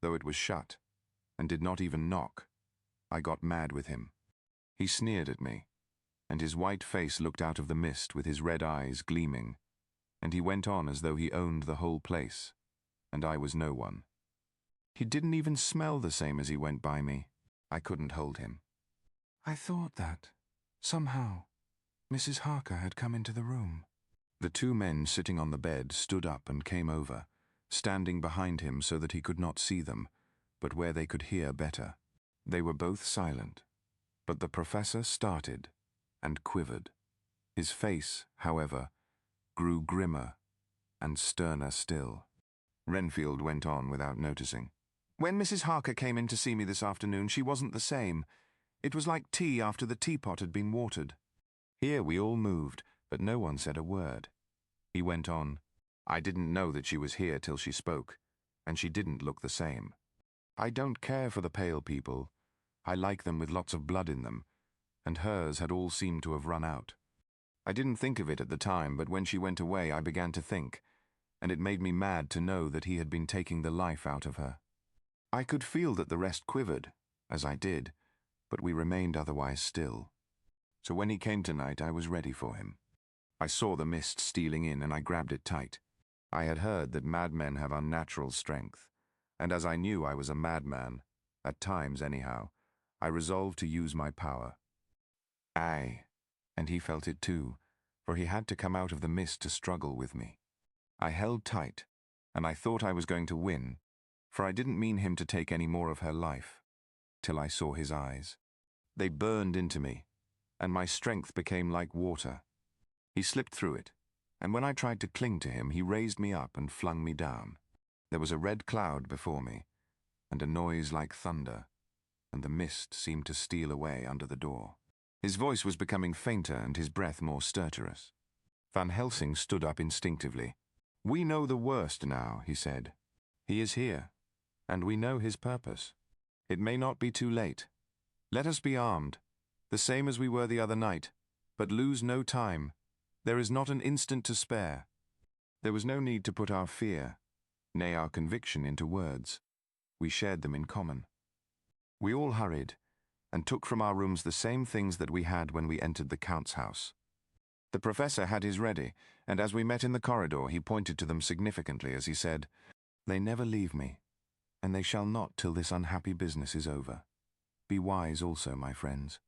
though it was shut, and did not even knock, I got mad with him. He sneered at me, and his white face looked out of the mist with his red eyes gleaming, and he went on as though he owned the whole place, and I was no one. He didn't even smell the same as he went by me. I couldn't hold him. I thought that, somehow, Mrs. Harker had come into the room." The two men sitting on the bed stood up and came over, standing behind him so that he could not see them, but where they could hear better. They were both silent, but the professor started and quivered. His face, however, grew grimmer and sterner still. Renfield went on without noticing. "When Mrs. Harker came in to see me this afternoon, she wasn't the same. It was like tea after the teapot had been watered." Here we all moved, but no one said a word. He went on. "I didn't know that she was here till she spoke, and she didn't look the same. I don't care for the pale people. I like them with lots of blood in them, and hers had all seemed to have run out. I didn't think of it at the time, but when she went away I began to think, and it made me mad to know that he had been taking the life out of her. I could feel that the rest quivered, as I did, but we remained otherwise still. So when he came tonight, I was ready for him. I saw the mist stealing in, and I grabbed it tight. I had heard that madmen have unnatural strength, and as I knew I was a madman, at times anyhow, I resolved to use my power. Aye, and he felt it too, for he had to come out of the mist to struggle with me. I held tight, and I thought I was going to win, for I didn't mean him to take any more of her life, till I saw his eyes. They burned into me, and my strength became like water. He slipped through it, and when I tried to cling to him, he raised me up and flung me down. There was a red cloud before me, and a noise like thunder, and the mist seemed to steal away under the door. His voice was becoming fainter and his breath more stertorous. Van Helsing stood up instinctively. "We know the worst now," he said. "He is here, and we know his purpose. It may not be too late. Let us be armed, the same as we were the other night, but lose no time. There is not an instant to spare." There was no need to put our fear, nay our conviction, into words. We shared them in common. We all hurried, and took from our rooms the same things that we had when we entered the Count's house. The professor had his ready, and as we met in the corridor he pointed to them significantly as he said, "They never leave me, and they shall not till this unhappy business is over. Be wise also, my friends.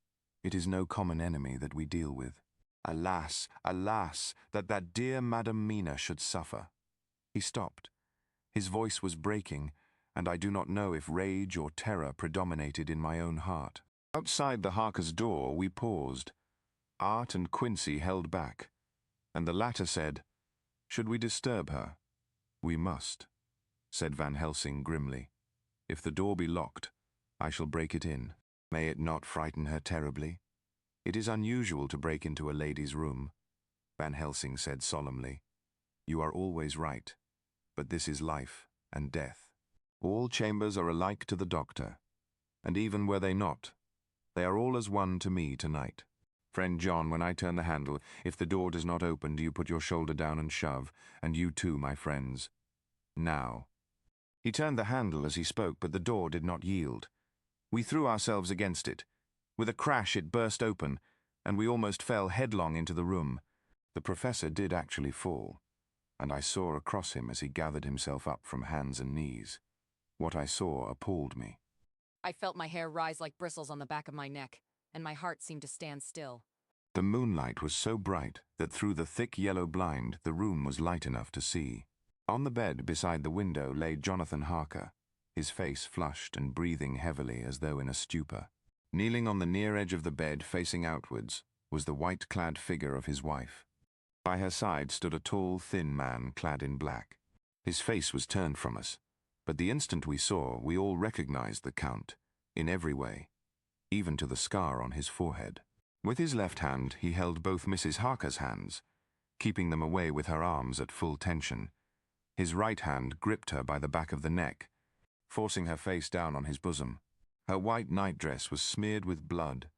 It is no common enemy that we deal with. Alas, alas, that that dear Madam Mina should suffer." He stopped. His voice was breaking, and I do not know if rage or terror predominated in my own heart. Outside the Harker's door we paused. Art and Quincy held back, and the latter said, "Should we disturb her?" "We must," said Van Helsing grimly. "If the door be locked, I shall break it in. May it not frighten her terribly? It is unusual to break into a lady's room," Van Helsing said solemnly. "You are always right, but this is life and death. All chambers are alike to the doctor, and even were they not, they are all as one to me tonight. Friend John, when I turn the handle, if the door does not open, do you put your shoulder down and shove, and you too, my friends. Now." He turned the handle as he spoke, but the door did not yield. We threw ourselves against it. With a crash it burst open, and we almost fell headlong into the room. The professor did actually fall, and I saw across him as he gathered himself up from hands and knees. What I saw appalled me. I felt my hair rise like bristles on the back of my neck, and my heart seemed to stand still. The moonlight was so bright that through the thick yellow blind the room was light enough to see. On the bed beside the window lay Jonathan Harker, his face flushed and breathing heavily as though in a stupor. Kneeling on the near edge of the bed facing outwards was the white-clad figure of his wife. By her side stood a tall, thin man clad in black. His face was turned from us, but the instant we saw, we all recognized the Count, in every way, even to the scar on his forehead. With his left hand, he held both Mrs. Harker's hands, keeping them away with her arms at full tension. His right hand gripped her by the back of the neck, forcing her face down on his bosom. Her white nightdress was smeared with blood,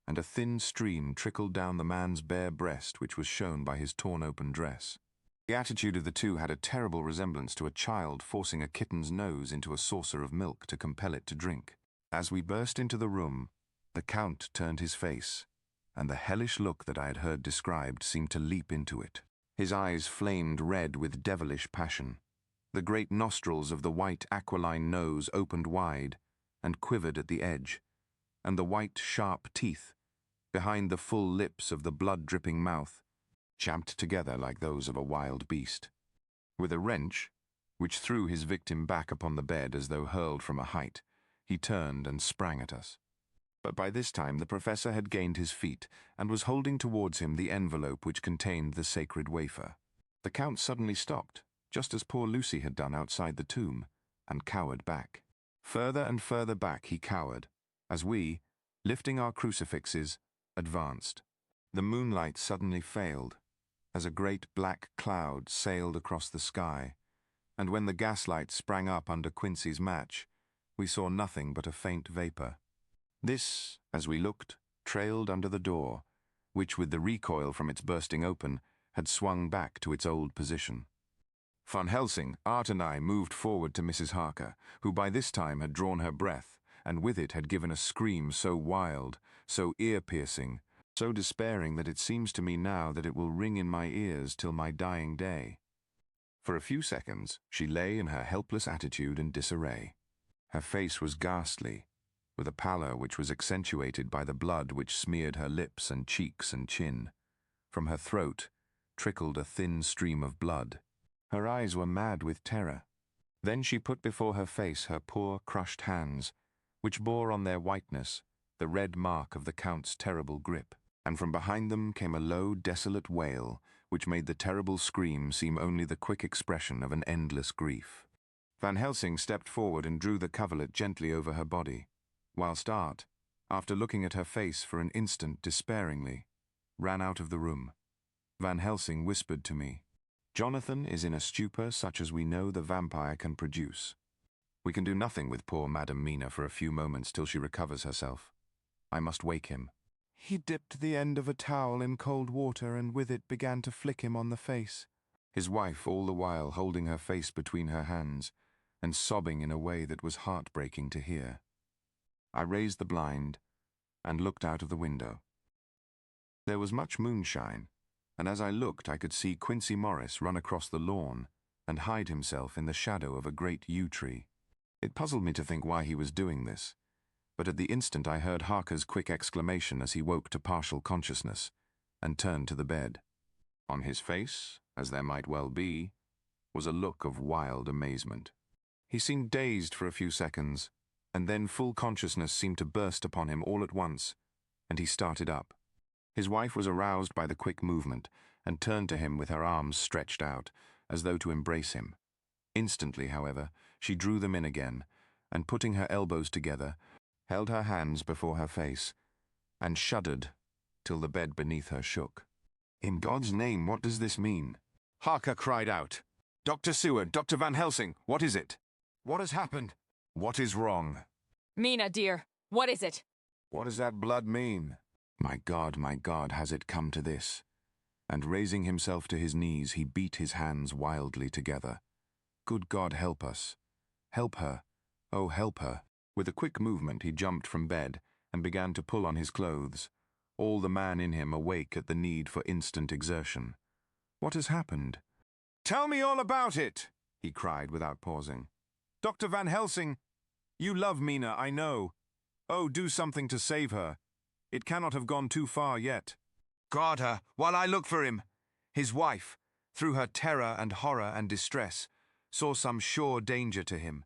and a thin stream trickled down the man's bare breast, which was shown by his torn-open dress. The attitude of the two had a terrible resemblance to a child forcing a kitten's nose into a saucer of milk to compel it to drink. As we burst into the room, the Count turned his face, and the hellish look that I had heard described seemed to leap into it. His eyes flamed red with devilish passion. The great nostrils of the white aquiline nose opened wide and quivered at the edge, and the white, sharp teeth, behind the full lips of the blood-dripping mouth, champed together like those of a wild beast. With a wrench, which threw his victim back upon the bed as though hurled from a height, he turned and sprang at us. But by this time the professor had gained his feet and was holding towards him the envelope which contained the sacred wafer. The Count suddenly stopped, just as poor Lucy had done outside the tomb, and cowered back. Further and further back he cowered, as we, lifting our crucifixes, advanced. The moonlight suddenly failed, as a great black cloud sailed across the sky, and when the gaslight sprang up under Quincy's match, we saw nothing but a faint vapor. This, as we looked, trailed under the door, which, with the recoil from its bursting open, had swung back to its old position. Van Helsing, Art and I moved forward to Mrs. Harker, who by this time had drawn her breath, and with it had given a scream so wild, so ear-piercing, so despairing that it seems to me now that it will ring in my ears till my dying day. For a few seconds she lay in her helpless attitude and disarray. Her face was ghastly, with a pallor which was accentuated by the blood which smeared her lips and cheeks and chin. From her throat trickled a thin stream of blood. Her eyes were mad with terror. Then she put before her face her poor crushed hands, which bore on their whiteness the red mark of the Count's terrible grip, and from behind them came a low, desolate wail, which made the terrible scream seem only the quick expression of an endless grief. Van Helsing stepped forward and drew the coverlet gently over her body, whilst Art, after looking at her face for an instant despairingly, ran out of the room. Van Helsing whispered to me, "Jonathan is in a stupor such as we know the vampire can produce. We can do nothing with poor Madame Mina for a few moments till she recovers herself. I must wake him." He dipped the end of a towel in cold water and with it began to flick him on the face. His wife all the while holding her face between her hands and sobbing in a way that was heartbreaking to hear. I raised the blind and looked out of the window. There was much moonshine, and as I looked I could see Quincy Morris run across the lawn and hide himself in the shadow of a great yew tree. It puzzled me to think why he was doing this, but at the instant I heard Harker's quick exclamation as he woke to partial consciousness and turned to the bed. On his face, as there might well be, was a look of wild amazement. He seemed dazed for a few seconds, and then full consciousness seemed to burst upon him all at once, and he started up. His wife was aroused by the quick movement, and turned to him with her arms stretched out, as though to embrace him. Instantly, however, she drew them in again, and putting her elbows together, held her hands before her face, and shuddered till the bed beneath her shook. "In God's name, what does this mean?" Harker cried out. "Dr. Seward, Dr. Van Helsing, what is it? What has happened? What is wrong?" Mina, dear, what is it? "What does that blood mean? My God, has it come to this?" And raising himself to his knees, he beat his hands wildly together. "Good God, help us. Help her. Oh, help her." With a quick movement, he jumped from bed and began to pull on his clothes, all the man in him awake at the need for instant exertion. "What has happened?" "Tell me all about it," he cried without pausing. "Dr. Van Helsing, you love Mina, I know. Oh, do something to save her. It cannot have gone too far yet. Guard her while I look for him." His wife, through her terror and horror and distress, saw some sure danger to him.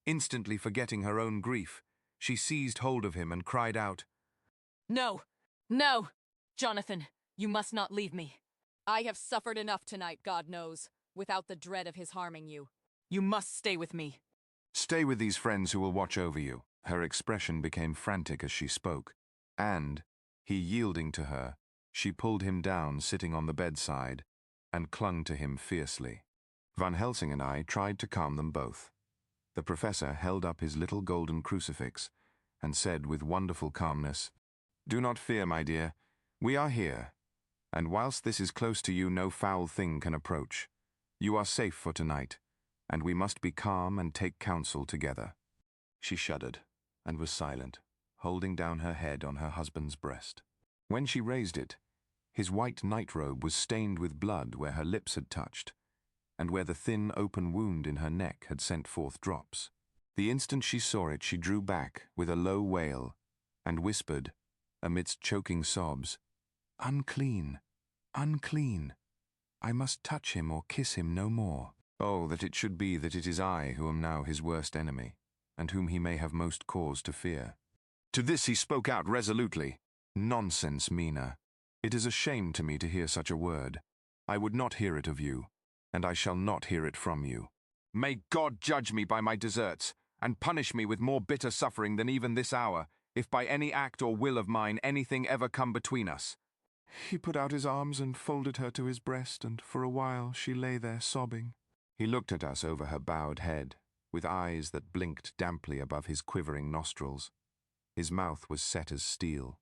Instantly forgetting her own grief, she seized hold of him and cried out, No! No! Jonathan, you must not leave me. I have suffered enough tonight, God knows, without the dread of his harming you. You must stay with me. Stay with these friends who will watch over you. Her expression became frantic as she spoke, and, he yielding to her, she pulled him down sitting on the bedside and clung to him fiercely. Van Helsing and I tried to calm them both. The professor held up his little golden crucifix and said with wonderful calmness, "Do not fear, my dear. We are here, and whilst this is close to you, no foul thing can approach. You are safe for tonight, and we must be calm and take counsel together." She shuddered and was silent, holding down her head on her husband's breast. When she raised it, his white nightrobe was stained with blood where her lips had touched, and where the thin open wound in her neck had sent forth drops. The instant she saw it, she drew back with a low wail and whispered, amidst choking sobs, "Unclean, unclean. I must touch him or kiss him no more. Oh, that it should be that it is I who am now his worst enemy, and whom he may have most cause to fear." To this he spoke out resolutely, "Nonsense, Mina. It is a shame to me to hear such a word. I would not hear it of you, and I shall not hear it from you. May God judge me by my deserts, and punish me with more bitter suffering than even this hour, if by any act or will of mine anything ever come between us." He put out his arms and folded her to his breast, and for a while she lay there sobbing. He looked at us over her bowed head, with eyes that blinked damply above his quivering nostrils. His mouth was set as steel.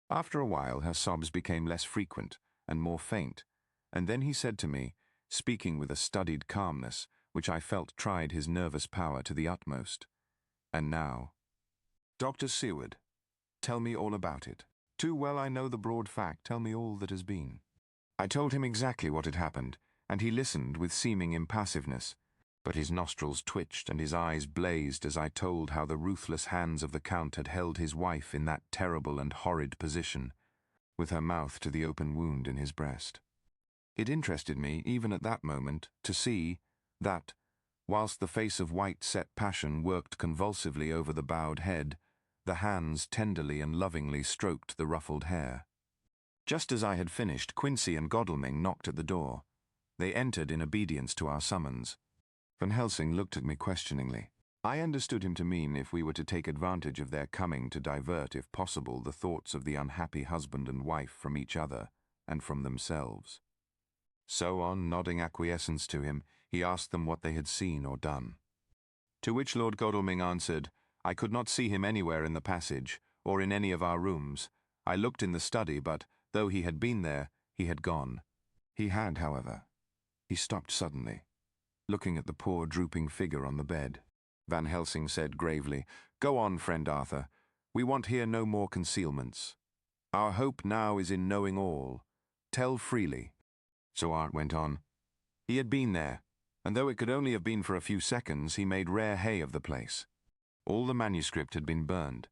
After a while her sobs became less frequent and more faint, and then he said to me, speaking with a studied calmness, which I felt tried his nervous power to the utmost, "And now, Dr. Seward, tell me all about it. Too well I know the broad fact, tell me all that has been." I told him exactly what had happened, and he listened with seeming impassiveness, but his nostrils twitched and his eyes blazed as I told how the ruthless hands of the Count had held his wife in that terrible and horrid position, with her mouth to the open wound in his breast. It interested me, even at that moment, to see that, whilst the face of white-set passion worked convulsively over the bowed head, the hands tenderly and lovingly stroked the ruffled hair. Just as I had finished, Quincy and Godalming knocked at the door. They entered in obedience to our summons. Van Helsing looked at me questioningly. I understood him to mean if we were to take advantage of their coming to divert, if possible, the thoughts of the unhappy husband and wife from each other and from themselves. So, on nodding acquiescence to him, he asked them what they had seen or done. To which Lord Godalming answered, "I could not see him anywhere in the passage, or in any of our rooms. I looked in the study, but, though he had been there, he had gone. He had, however." He stopped suddenly, looking at the poor drooping figure on the bed. Van Helsing said gravely, "Go on, friend Arthur. We want here no more concealments. Our hope now is in knowing all. Tell freely." So Art went on. He had been there, and though it could only have been for a few seconds, he made rare hay of the place. All the manuscript had been burned,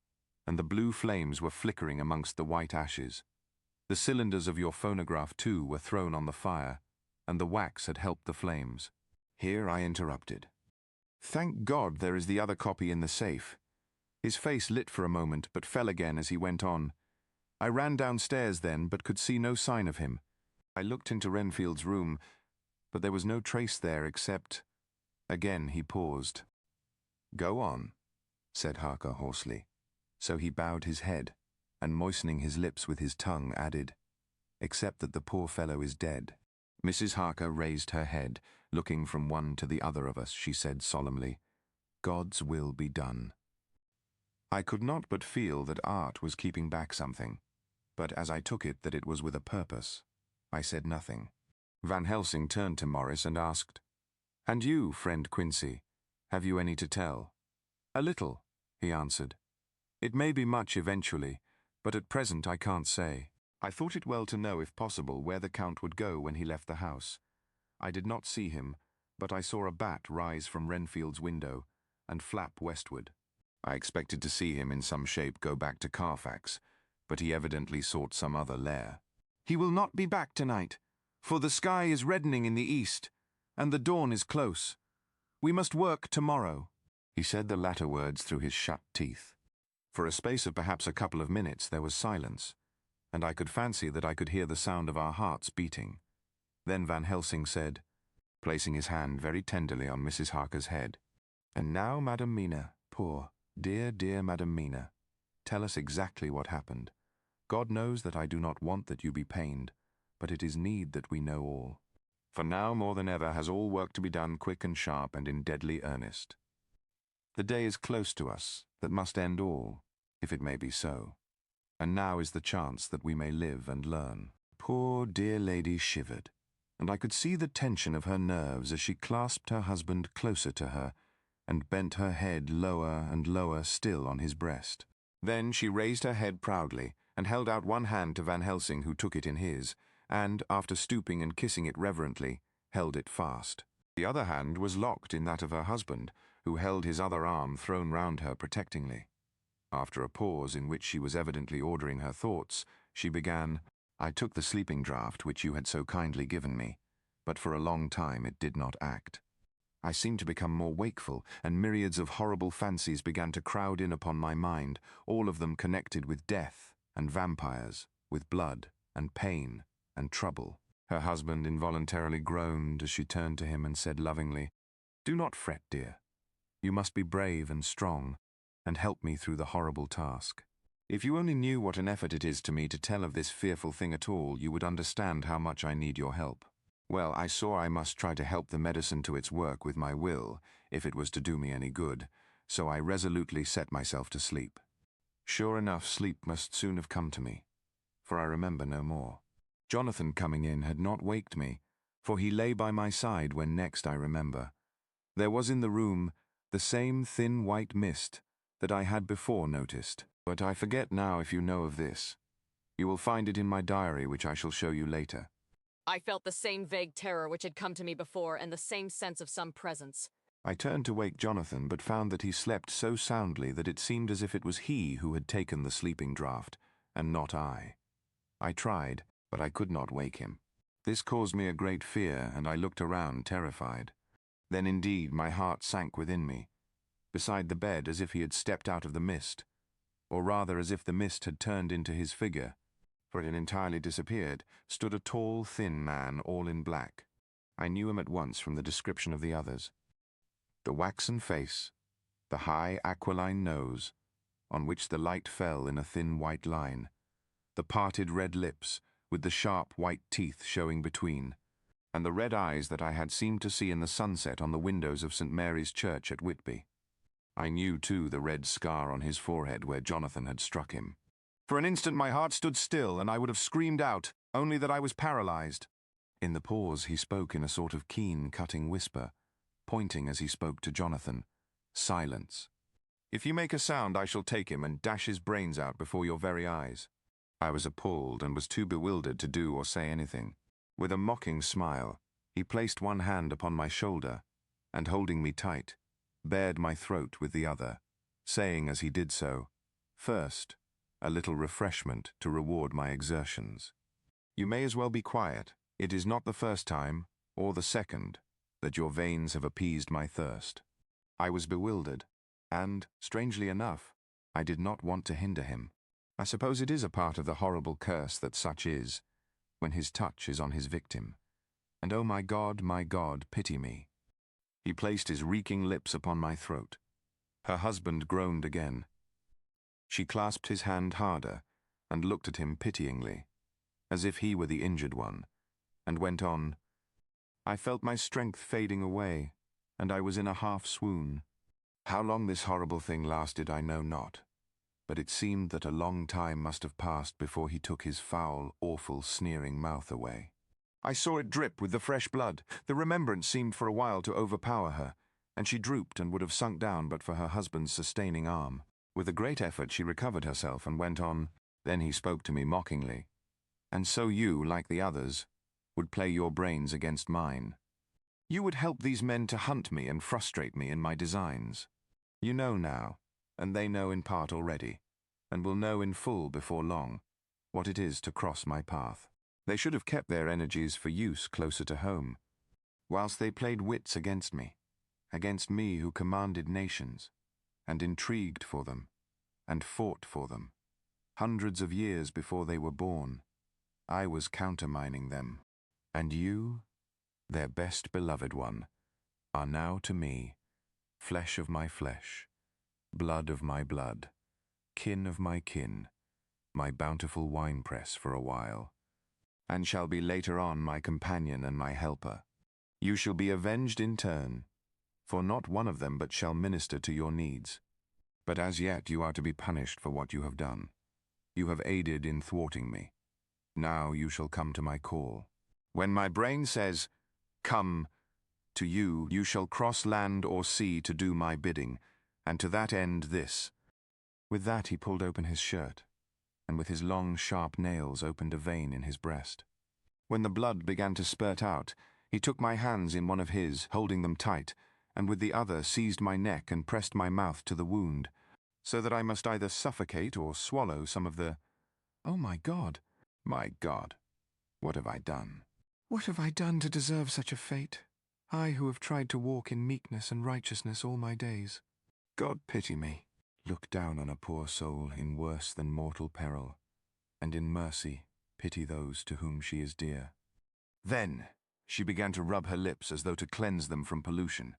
and the blue flames were flickering amongst the white ashes. The cylinders of your phonograph, too, were thrown on the fire, and the wax had helped the flames. Here I interrupted. "Thank God there is the other copy in the safe." His face lit for a moment, but fell again as he went on. "I ran downstairs then, but could see no sign of him. I looked into Renfield's room, but there was no trace there except—" Again he paused. "Go on," said Harker hoarsely. So he bowed his head, and moistening his lips with his tongue, added, "Except that the poor fellow is dead." Mrs. Harker raised her head. Looking from one to the other of us, she said solemnly, "God's will be done." I could not but feel that Art was keeping back something, but as I took it that it was with a purpose, I said nothing. Van Helsing turned to Morris and asked, "And you, friend Quincy, have you any to tell?" "A little," he answered. "It may be much eventually, but at present I can't say. I thought it well to know, if possible, where the Count would go when he left the house. I did not see him, but I saw a bat rise from Renfield's window and flap westward. I expected to see him in some shape go back to Carfax, but he evidently sought some other lair. He will not be back tonight, for the sky is reddening in the east, and the dawn is close. We must work tomorrow." He said the latter words through his shut teeth. For a space of perhaps a couple of minutes there was silence, and I could fancy that I could hear the sound of our hearts beating. Then Van Helsing said, placing his hand very tenderly on Mrs. Harker's head, "And now, Madam Mina, poor, dear, dear Madam Mina, tell us exactly what happened. God knows that I do not want that you be pained, but it is need that we know all. For now more than ever has all work to be done quick and sharp and in deadly earnest. The day is close to us that must end all, if it may be so. And now is the chance that we may live and learn." Poor dear lady shivered, and I could see the tension of her nerves as she clasped her husband closer to her and bent her head lower and lower still on his breast. Then she raised her head proudly and held out one hand to Van Helsing, who took it in his, and, after stooping and kissing it reverently, held it fast. The other hand was locked in that of her husband, who held his other arm thrown round her protectingly. After a pause in which she was evidently ordering her thoughts, she began, "I took the sleeping draught which you had so kindly given me, but for a long time it did not act. I seemed to become more wakeful, and myriads of horrible fancies began to crowd in upon my mind, all of them connected with death and vampires, with blood and pain and trouble." Her husband involuntarily groaned as she turned to him and said lovingly, "Do not fret, dear. You must be brave and strong, and help me through the horrible task. If you only knew what an effort it is to me to tell of this fearful thing at all, you would understand how much I need your help." Well, I saw I must try to help the medicine to its work with my will, if it was to do me any good, so I resolutely set myself to sleep. Sure enough, sleep must soon have come to me, for I remember no more. Jonathan coming in had not waked me, for he lay by my side when next I remember. There was in the room the same thin white mist that I had before noticed, but I forget now if you know of this. You will find it in my diary, which I shall show you later. I felt the same vague terror which had come to me before, and the same sense of some presence. I turned to wake Jonathan, but found that he slept so soundly that it seemed as if it was he who had taken the sleeping draught, and not I. I tried, but I could not wake him. This caused me a great fear, and I looked around terrified. Then indeed my heart sank within me. Beside the bed, as if he had stepped out of the mist, or rather as if the mist had turned into his figure, for it had entirely disappeared, stood a tall, thin man, all in black. I knew him at once from the description of the others. The waxen face, the high aquiline nose, on which the light fell in a thin white line, the parted red lips, with the sharp white teeth showing between, and the red eyes that I had seemed to see in the sunset on the windows of St. Mary's Church at Whitby. I knew, too, the red scar on his forehead where Jonathan had struck him. For an instant my heart stood still, and I would have screamed out, only that I was paralyzed. In the pause he spoke in a sort of keen, cutting whisper, pointing as he spoke to Jonathan. "Silence. If you make a sound, I shall take him and dash his brains out before your very eyes." I was appalled and was too bewildered to do or say anything. With a mocking smile, he placed one hand upon my shoulder, and holding me tight, bared my throat with the other, saying as he did so, "First, a little refreshment to reward my exertions. You may as well be quiet. It is not the first time, or the second, that your veins have appeased my thirst." I was bewildered, and, strangely enough, I did not want to hinder him. I suppose it is a part of the horrible curse that such is, when his touch is on his victim. And oh my God, pity me. He placed his reeking lips upon my throat. Her husband groaned again. She clasped his hand harder and looked at him pityingly, as if he were the injured one, and went on, "I felt my strength fading away, and I was in a half-swoon. How long this horrible thing lasted I know not, but it seemed that a long time must have passed before he took his foul, awful, sneering mouth away. I saw it drip with the fresh blood. The remembrance seemed for a while to overpower her, and she drooped and would have sunk down but for her husband's sustaining arm. With a great effort she recovered herself and went on. Then he spoke to me mockingly. "And so you, like the others, would play your brains against mine. You would help these men to hunt me and frustrate me in my designs. You know now, and they know in part already, and will know in full before long, what it is to cross my path. They should have kept their energies for use closer to home, whilst they played wits against me. against me who commanded nations, and intrigued for them, and fought for them. Hundreds of years before they were born, I was countermining them. And you, their best beloved one, are now to me flesh of my flesh, blood of my blood, kin of my kin, my bountiful winepress for a while, and shall be later on my companion and my helper. You shall be avenged in turn, for not one of them but shall minister to your needs. But as yet you are to be punished for what you have done. You have aided in thwarting me. Now you shall come to my call. When my brain says, "Come," to you, you shall cross land or sea to do my bidding, and to that end this. With that he pulled open his shirt, and with his long, sharp nails opened a vein in his breast. When the blood began to spurt out, he took my hands in one of his, holding them tight, and with the other seized my neck and pressed my mouth to the wound, so that I must either suffocate or swallow some of the... Oh, my God, what have I done? What have I done to deserve such a fate? I who have tried to walk in meekness and righteousness all my days. God pity me. Look down on a poor soul in worse than mortal peril, and in mercy pity those to whom she is dear. Then she began to rub her lips as though to cleanse them from pollution.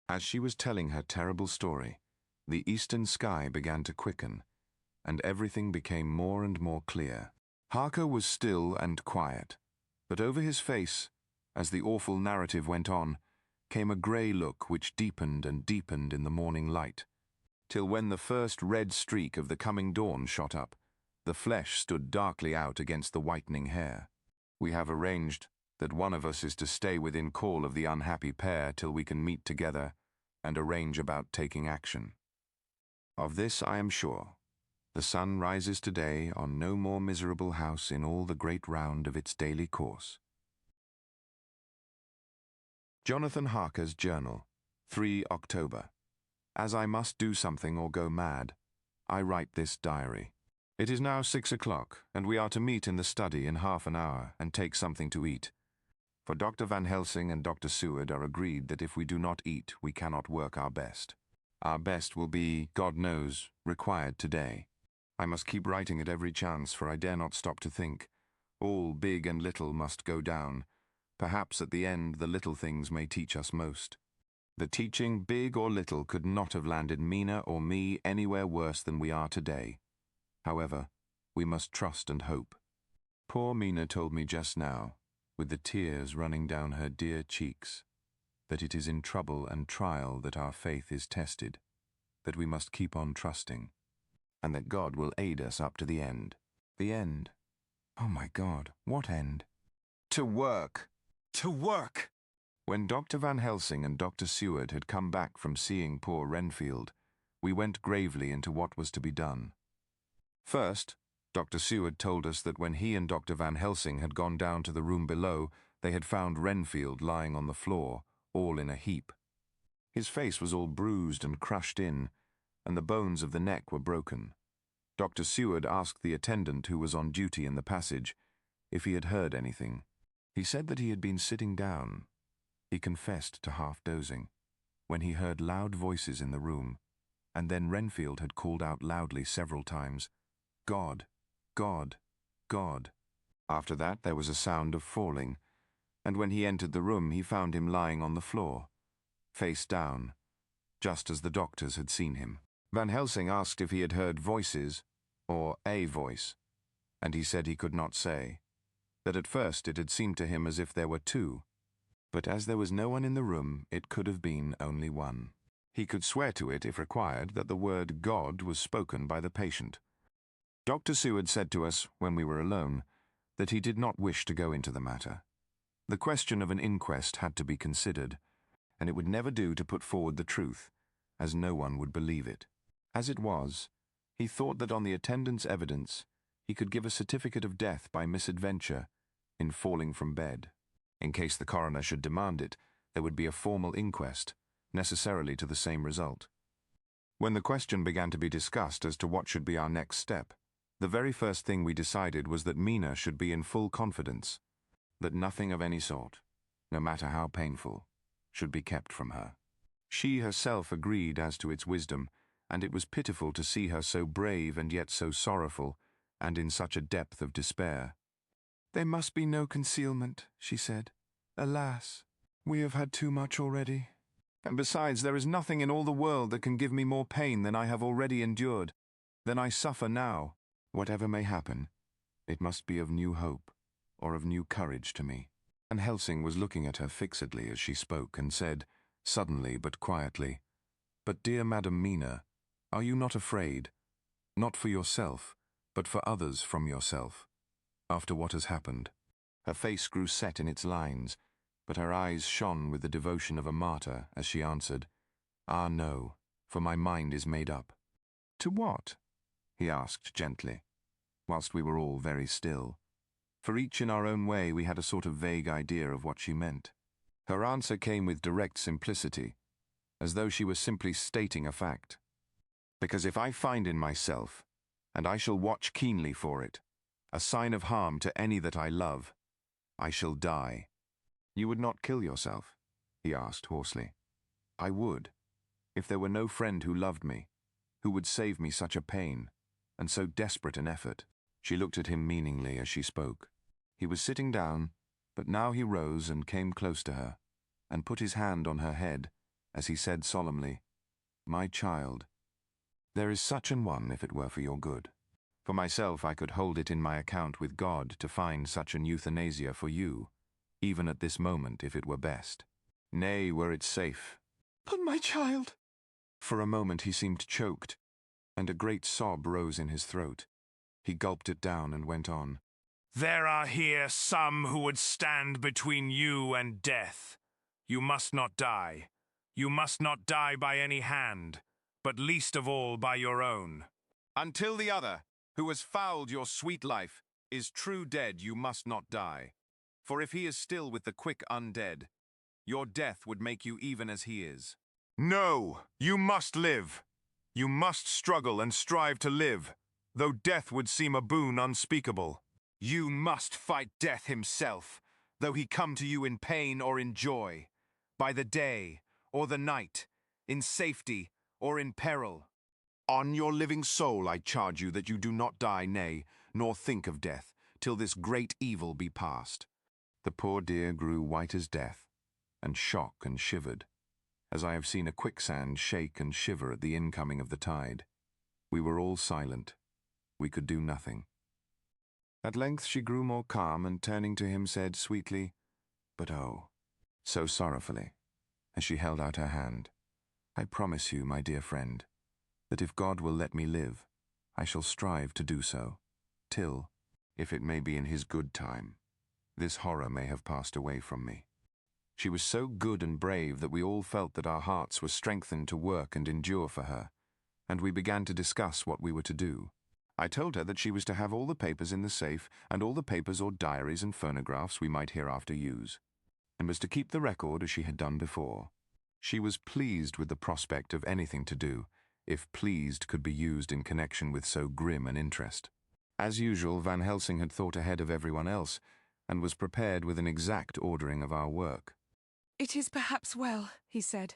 As she was telling her terrible story, the eastern sky began to quicken, and everything became more and more clear. Harker was still and quiet, but over his face, as the awful narrative went on, came a grey look which deepened and deepened in the morning light, till when the first red streak of the coming dawn shot up, the flesh stood darkly out against the whitening hair. We have arranged that one of us is to stay within call of the unhappy pair till we can meet together and arrange about taking action. Of this I am sure. The sun rises today on no more miserable house in all the great round of its daily course. Jonathan Harker's Journal, 3 October. As I must do something or go mad, I write this diary. It is now 6 o'clock, and we are to meet in the study in half an hour and take something to eat. For Dr. Van Helsing and Dr. Seward are agreed that if we do not eat, we cannot work our best. Our best will be, God knows, required today. I must keep writing at every chance, for I dare not stop to think. All big and little must go down. Perhaps at the end the little things may teach us most. The teaching, big or little, could not have landed Mina or me anywhere worse than we are today. However, we must trust and hope. Poor Mina told me just now, with the tears running down her dear cheeks, that it is in trouble and trial that our faith is tested, that we must keep on trusting, and that God will aid us up to the end. The end? Oh my God, what end? To work! To work! When Dr. Van Helsing and Dr. Seward had come back from seeing poor Renfield, we went gravely into what was to be done. First, Dr. Seward told us that when he and Dr. Van Helsing had gone down to the room below, they had found Renfield lying on the floor, all in a heap. His face was all bruised and crushed in, and the bones of the neck were broken. Dr. Seward asked the attendant who was on duty in the passage if he had heard anything. He said that he had been sitting down. He confessed to half-dozing, when he heard loud voices in the room, and then Renfield had called out loudly several times, "God, God, God." After that there was a sound of falling, and when he entered the room he found him lying on the floor, face down, just as the doctors had seen him. Van Helsing asked if he had heard voices, or a voice, and he said he could not say, that at first it had seemed to him as if there were two, but as there was no one in the room, it could have been only one. He could swear to it, if required, that the word God was spoken by the patient. Dr. Seward said to us, when we were alone, that he did not wish to go into the matter. The question of an inquest had to be considered, and it would never do to put forward the truth, as no one would believe it. As it was, he thought that on the attendant's evidence he could give a certificate of death by misadventure in falling from bed. In case the coroner should demand it, there would be a formal inquest, necessarily to the same result. When the question began to be discussed as to what should be our next step, the very first thing we decided was that Mina should be in full confidence, that nothing of any sort, no matter how painful, should be kept from her. She herself agreed as to its wisdom, and it was pitiful to see her so brave and yet so sorrowful, and in such a depth of despair. "There must be no concealment," she said. "Alas, we have had too much already. And besides, there is nothing in all the world that can give me more pain than I have already endured, than I suffer now. Whatever may happen, it must be of new hope, or of new courage to me." Van Helsing was looking at her fixedly as she spoke, and said, suddenly but quietly, "But dear Madam Mina, are you not afraid, not for yourself, but for others from yourself, after what has happened?" Her face grew set in its lines, but her eyes shone with the devotion of a martyr as she answered, "Ah, no, for my mind is made up." "To what?" he asked gently, whilst we were all very still. For each in our own way we had a sort of vague idea of what she meant. Her answer came with direct simplicity, as though she was simply stating a fact. "Because if I find in myself, and I shall watch keenly for it, a sign of harm to any that I love, I shall die." "You would not kill yourself?" he asked hoarsely. "I would, if there were no friend who loved me, who would save me such a pain, and so desperate an effort." She looked at him meaningly as she spoke. He was sitting down, but now he rose and came close to her, and put his hand on her head, as he said solemnly, "My child, there is such an one if it were for your good. For myself, I could hold it in my account with God to find such an euthanasia for you, even at this moment if it were best. Nay, were it safe." "But my child—" For a moment he seemed choked, and a great sob rose in his throat. He gulped it down and went on. "There are here some who would stand between you and death. You must not die. You must not die by any hand, but least of all by your own. Until the other, who has fouled your sweet life, is true dead, you must not die. For if he is still with the quick undead, your death would make you even as he is." "No, you must live. You must struggle and strive to live, though death would seem a boon unspeakable. You must fight death himself, though he come to you in pain or in joy, by the day or the night, in safety or in peril. On your living soul I charge you that you do not die, nay, nor think of death, till this great evil be past." The poor dear grew white as death, and shook and shivered, as I have seen a quicksand shake and shiver at the incoming of the tide. We were all silent. We could do nothing. At length she grew more calm, and turning to him said sweetly, but oh, so sorrowfully, as she held out her hand, "I promise you, my dear friend, that if God will let me live, I shall strive to do so, till, if it may be in his good time, this horror may have passed away from me." She was so good and brave that we all felt that our hearts were strengthened to work and endure for her, and we began to discuss what we were to do. I told her that she was to have all the papers in the safe, and all the papers or diaries and phonographs we might hereafter use, and was to keep the record as she had done before. She was pleased with the prospect of anything to do, if pleased could be used in connection with so grim an interest. As usual, Van Helsing had thought ahead of everyone else, and was prepared with an exact ordering of our work. "It is perhaps well," he said,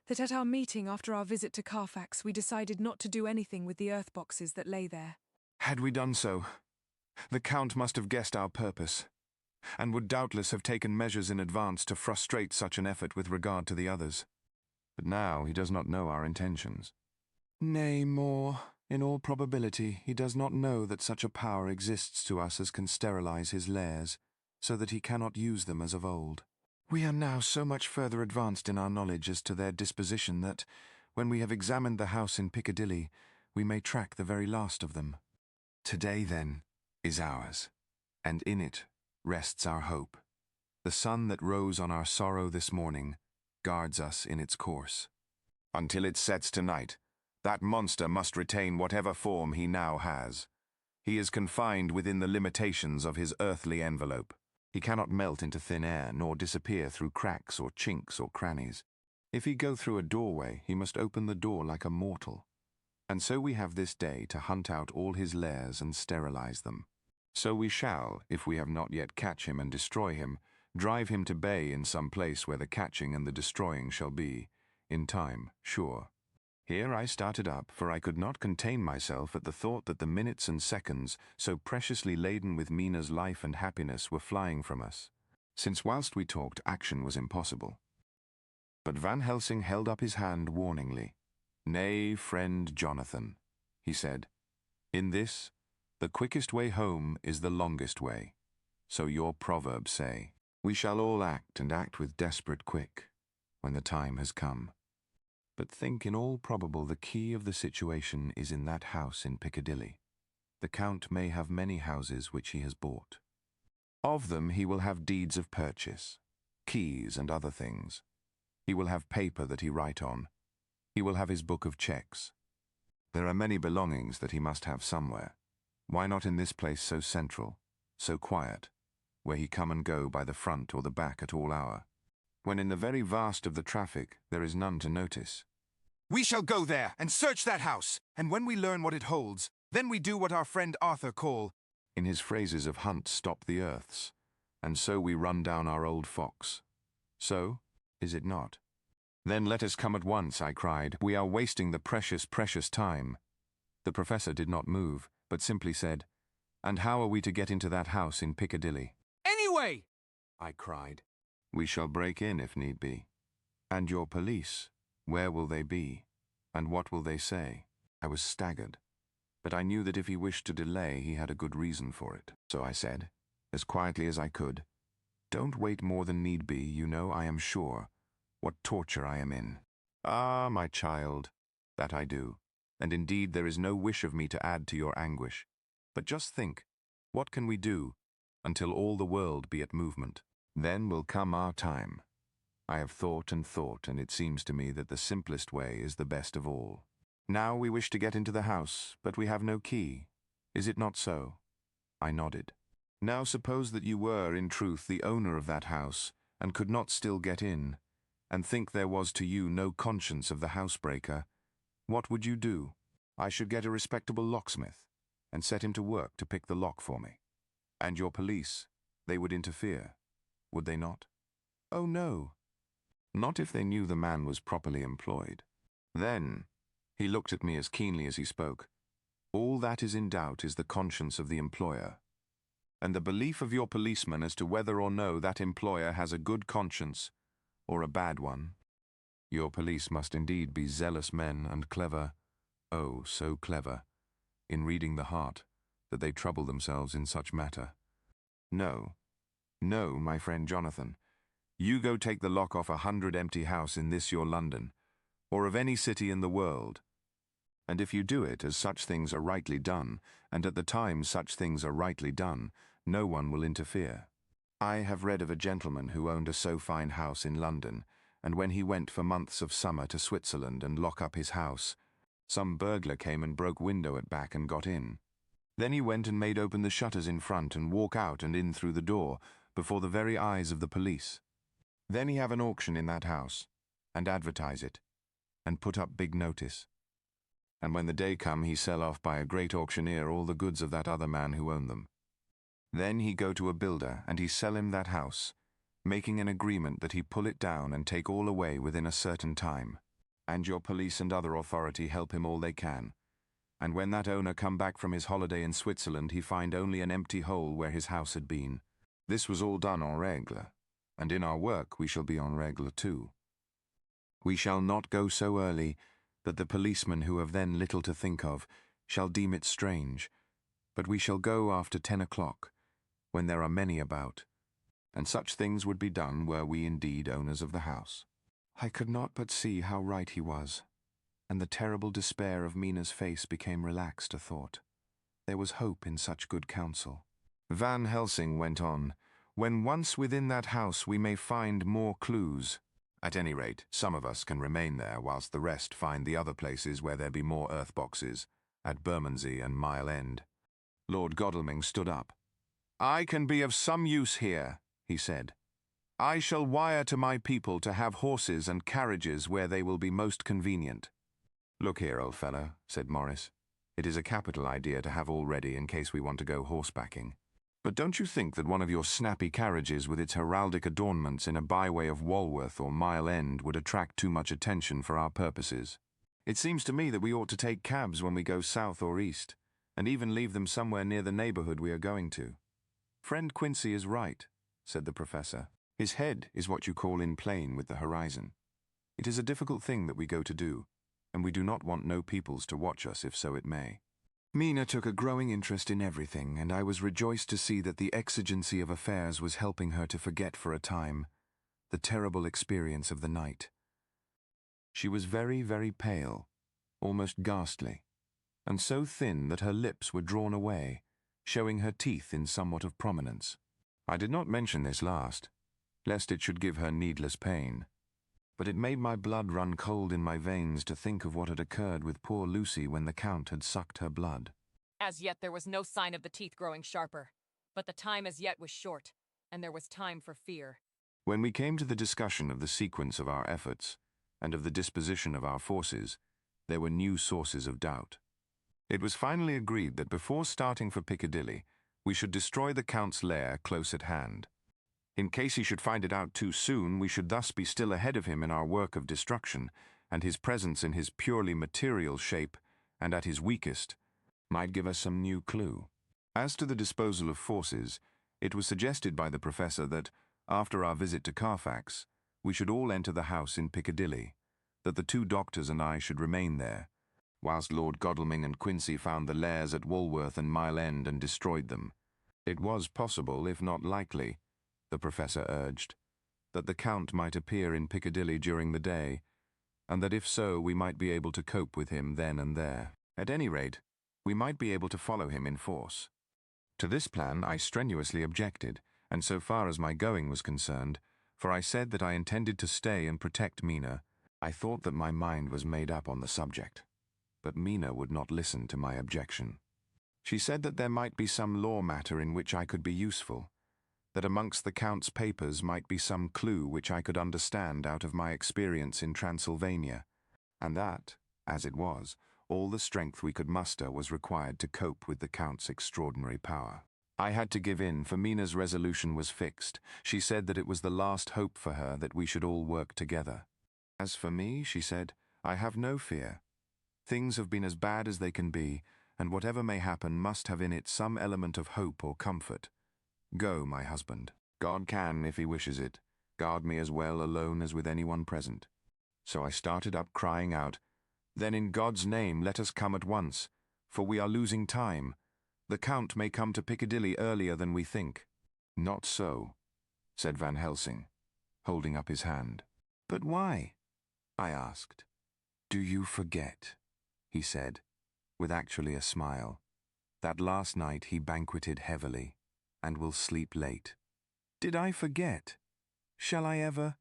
"that at our meeting after our visit to Carfax we decided not to do anything with the earth boxes that lay there." Had we done so, the Count must have guessed our purpose, and would doubtless have taken measures in advance to frustrate such an effort with regard to the others. But now he does not know our intentions. Nay, more, in all probability, he does not know that such a power exists to us as can sterilize his lairs, so that he cannot use them as of old. We are now so much further advanced in our knowledge as to their disposition that, when we have examined the house in Piccadilly, we may track the very last of them. Today, then, is ours, and in it rests our hope. The sun that rose on our sorrow this morning guards us in its course. Until it sets tonight, that monster must retain whatever form he now has. He is confined within the limitations of his earthly envelope. He cannot melt into thin air, nor disappear through cracks or chinks or crannies. If he go through a doorway, he must open the door like a mortal. And so we have this day to hunt out all his lairs and sterilize them. So we shall, if we have not yet catch him and destroy him, drive him to bay in some place where the catching and the destroying shall be, in time, sure. Here I started up, for I could not contain myself at the thought that the minutes and seconds, so preciously laden with Mina's life and happiness, were flying from us, since whilst we talked, action was impossible. But Van Helsing held up his hand warningly. "Nay, friend Jonathan," he said, "in this, the quickest way home is the longest way. So your proverbs say. We shall all act, and act with desperate quick, when the time has come. But think in all probable the key of the situation is in that house in Piccadilly. The Count may have many houses which he has bought. Of them he will have deeds of purchase, keys and other things. He will have paper that he write on. He will have his book of checks. There are many belongings that he must have somewhere. Why not in this place so central, so quiet, where he come and go by the front or the back at all hour, when in the very vast of the traffic there is none to notice? We shall go there and search that house, and when we learn what it holds, then we do what our friend Arthur call, in his phrases of hunt, stop the earths, and so we run down our old fox. So, is it not? Then let us come at once, I cried. We are wasting the precious, precious time. The professor did not move, but simply said, "And how are we to get into that house in Piccadilly?" "Anyway!" I cried. "We shall break in if need be. And your police, where will they be? And what will they say?" I was staggered, but I knew that if he wished to delay, he had a good reason for it. So I said, as quietly as I could, "Don't wait more than need be, you know, I am sure, what torture I am in." "Ah, my child, that I do. And indeed there is no wish of me to add to your anguish. But just think, what can we do until all the world be at movement? Then will come our time. I have thought, and it seems to me that the simplest way is the best of all. Now we wish to get into the house, but we have no key. Is it not so?" I nodded. "Now suppose that you were, in truth, the owner of that house, and could not still get in, and think there was to you no conscience of the housebreaker, what would you do?" "I should get a respectable locksmith, and set him to work to pick the lock for me." "And your police, they would interfere, would they not?" "Oh, no. Not if they knew the man was properly employed. Then," he looked at me as keenly as he spoke, "all that is in doubt is the conscience of the employer, and the belief of your policeman as to whether or no that employer has a good conscience or a bad one. Your police must indeed be zealous men and clever, oh, so clever, in reading the heart, that they trouble themselves in such matter. No, no, my friend Jonathan. You go take the lock off 100 empty house in this your London, or of any city in the world. And if you do it as such things are rightly done, and at the time such things are rightly done, no one will interfere. I have read of a gentleman who owned a so fine house in London, and when he went for months of summer to Switzerland and lock up his house, some burglar came and broke window at back and got in. Then he went and made open the shutters in front and walk out and in through the door, before the very eyes of the police. Then he have an auction in that house, and advertise it, and put up big notice. And when the day come, he sell off by a great auctioneer all the goods of that other man who owned them. Then he go to a builder, and he sell him that house, making an agreement that he pull it down and take all away within a certain time. And your police and other authority help him all they can. And when that owner come back from his holiday in Switzerland, he find only an empty hole where his house had been. This was all done en règle, and in our work we shall be en règle too. We shall not go so early that the policemen who have then little to think of shall deem it strange, but we shall go after 10 o'clock, when there are many about, and such things would be done were we indeed owners of the house." I could not but see how right he was, and the terrible despair of Mina's face became relaxed a thought. There was hope in such good counsel. Van Helsing went on, "When once within that house we may find more clues. At any rate, some of us can remain there, whilst the rest find the other places where there be more earth boxes, at Bermondsey and Mile End." Lord Godalming stood up. "I can be of some use here," he said. "I shall wire to my people to have horses and carriages where they will be most convenient." "Look here, old fellow," said Morris. "It is a capital idea to have all ready in case we want to go horsebacking. But don't you think that one of your snappy carriages with its heraldic adornments in a byway of Walworth or Mile End would attract too much attention for our purposes? It seems to me that we ought to take cabs when we go south or east, and even leave them somewhere near the neighborhood we are going to. Friend Quincy is right, said the professor. His head is what you call in plane with the horizon. It is a difficult thing that we go to do, and we do not want no peoples to watch us if so it may. Mina took a growing interest in everything, and I was rejoiced to see that the exigency of affairs was helping her to forget for a time the terrible experience of the night. She was very, very pale, almost ghastly, and so thin that her lips were drawn away, showing her teeth in somewhat of prominence. I did not mention this last, lest it should give her needless pain, but it made my blood run cold in my veins to think of what had occurred with poor Lucy when the Count had sucked her blood. As yet there was no sign of the teeth growing sharper, but the time as yet was short, and there was time for fear. When we came to the discussion of the sequence of our efforts, and of the disposition of our forces, there were new sources of doubt. It was finally agreed that before starting for Piccadilly, we should destroy the Count's lair close at hand. In case he should find it out too soon, we should thus be still ahead of him in our work of destruction, and his presence in his purely material shape, and at his weakest, might give us some new clue. As to the disposal of forces, it was suggested by the professor that, after our visit to Carfax, we should all enter the house in Piccadilly, that the two doctors and I should remain there, whilst Lord Godalming and Quincy found the lairs at Walworth and Mile End and destroyed them. It was possible, if not likely, the professor urged, that the Count might appear in Piccadilly during the day, and that if so we might be able to cope with him then and there. At any rate, we might be able to follow him in force. To this plan I strenuously objected, and so far as my going was concerned, for I said that I intended to stay and protect Mina, I thought that my mind was made up on the subject. But Mina would not listen to my objection. She said that there might be some law matter in which I could be useful, that amongst the Count's papers might be some clue which I could understand out of my experience in Transylvania, and that, as it was, all the strength we could muster was required to cope with the Count's extraordinary power. I had to give in, for Mina's resolution was fixed. She said that it was the last hope for her that we should all work together. As for me, she said, I have no fear. Things have been as bad as they can be, and whatever may happen must have in it some element of hope or comfort. Go, my husband. God can, if he wishes it, guard me as well alone as with anyone present. So I started up crying out, Then in God's name let us come at once, for we are losing time. The Count may come to Piccadilly earlier than we think. Not so, said Van Helsing, holding up his hand. But why? I asked. Do you forget, he said, with actually a smile, that last night he banqueted heavily, and will sleep late? Did I forget? Shall I ever?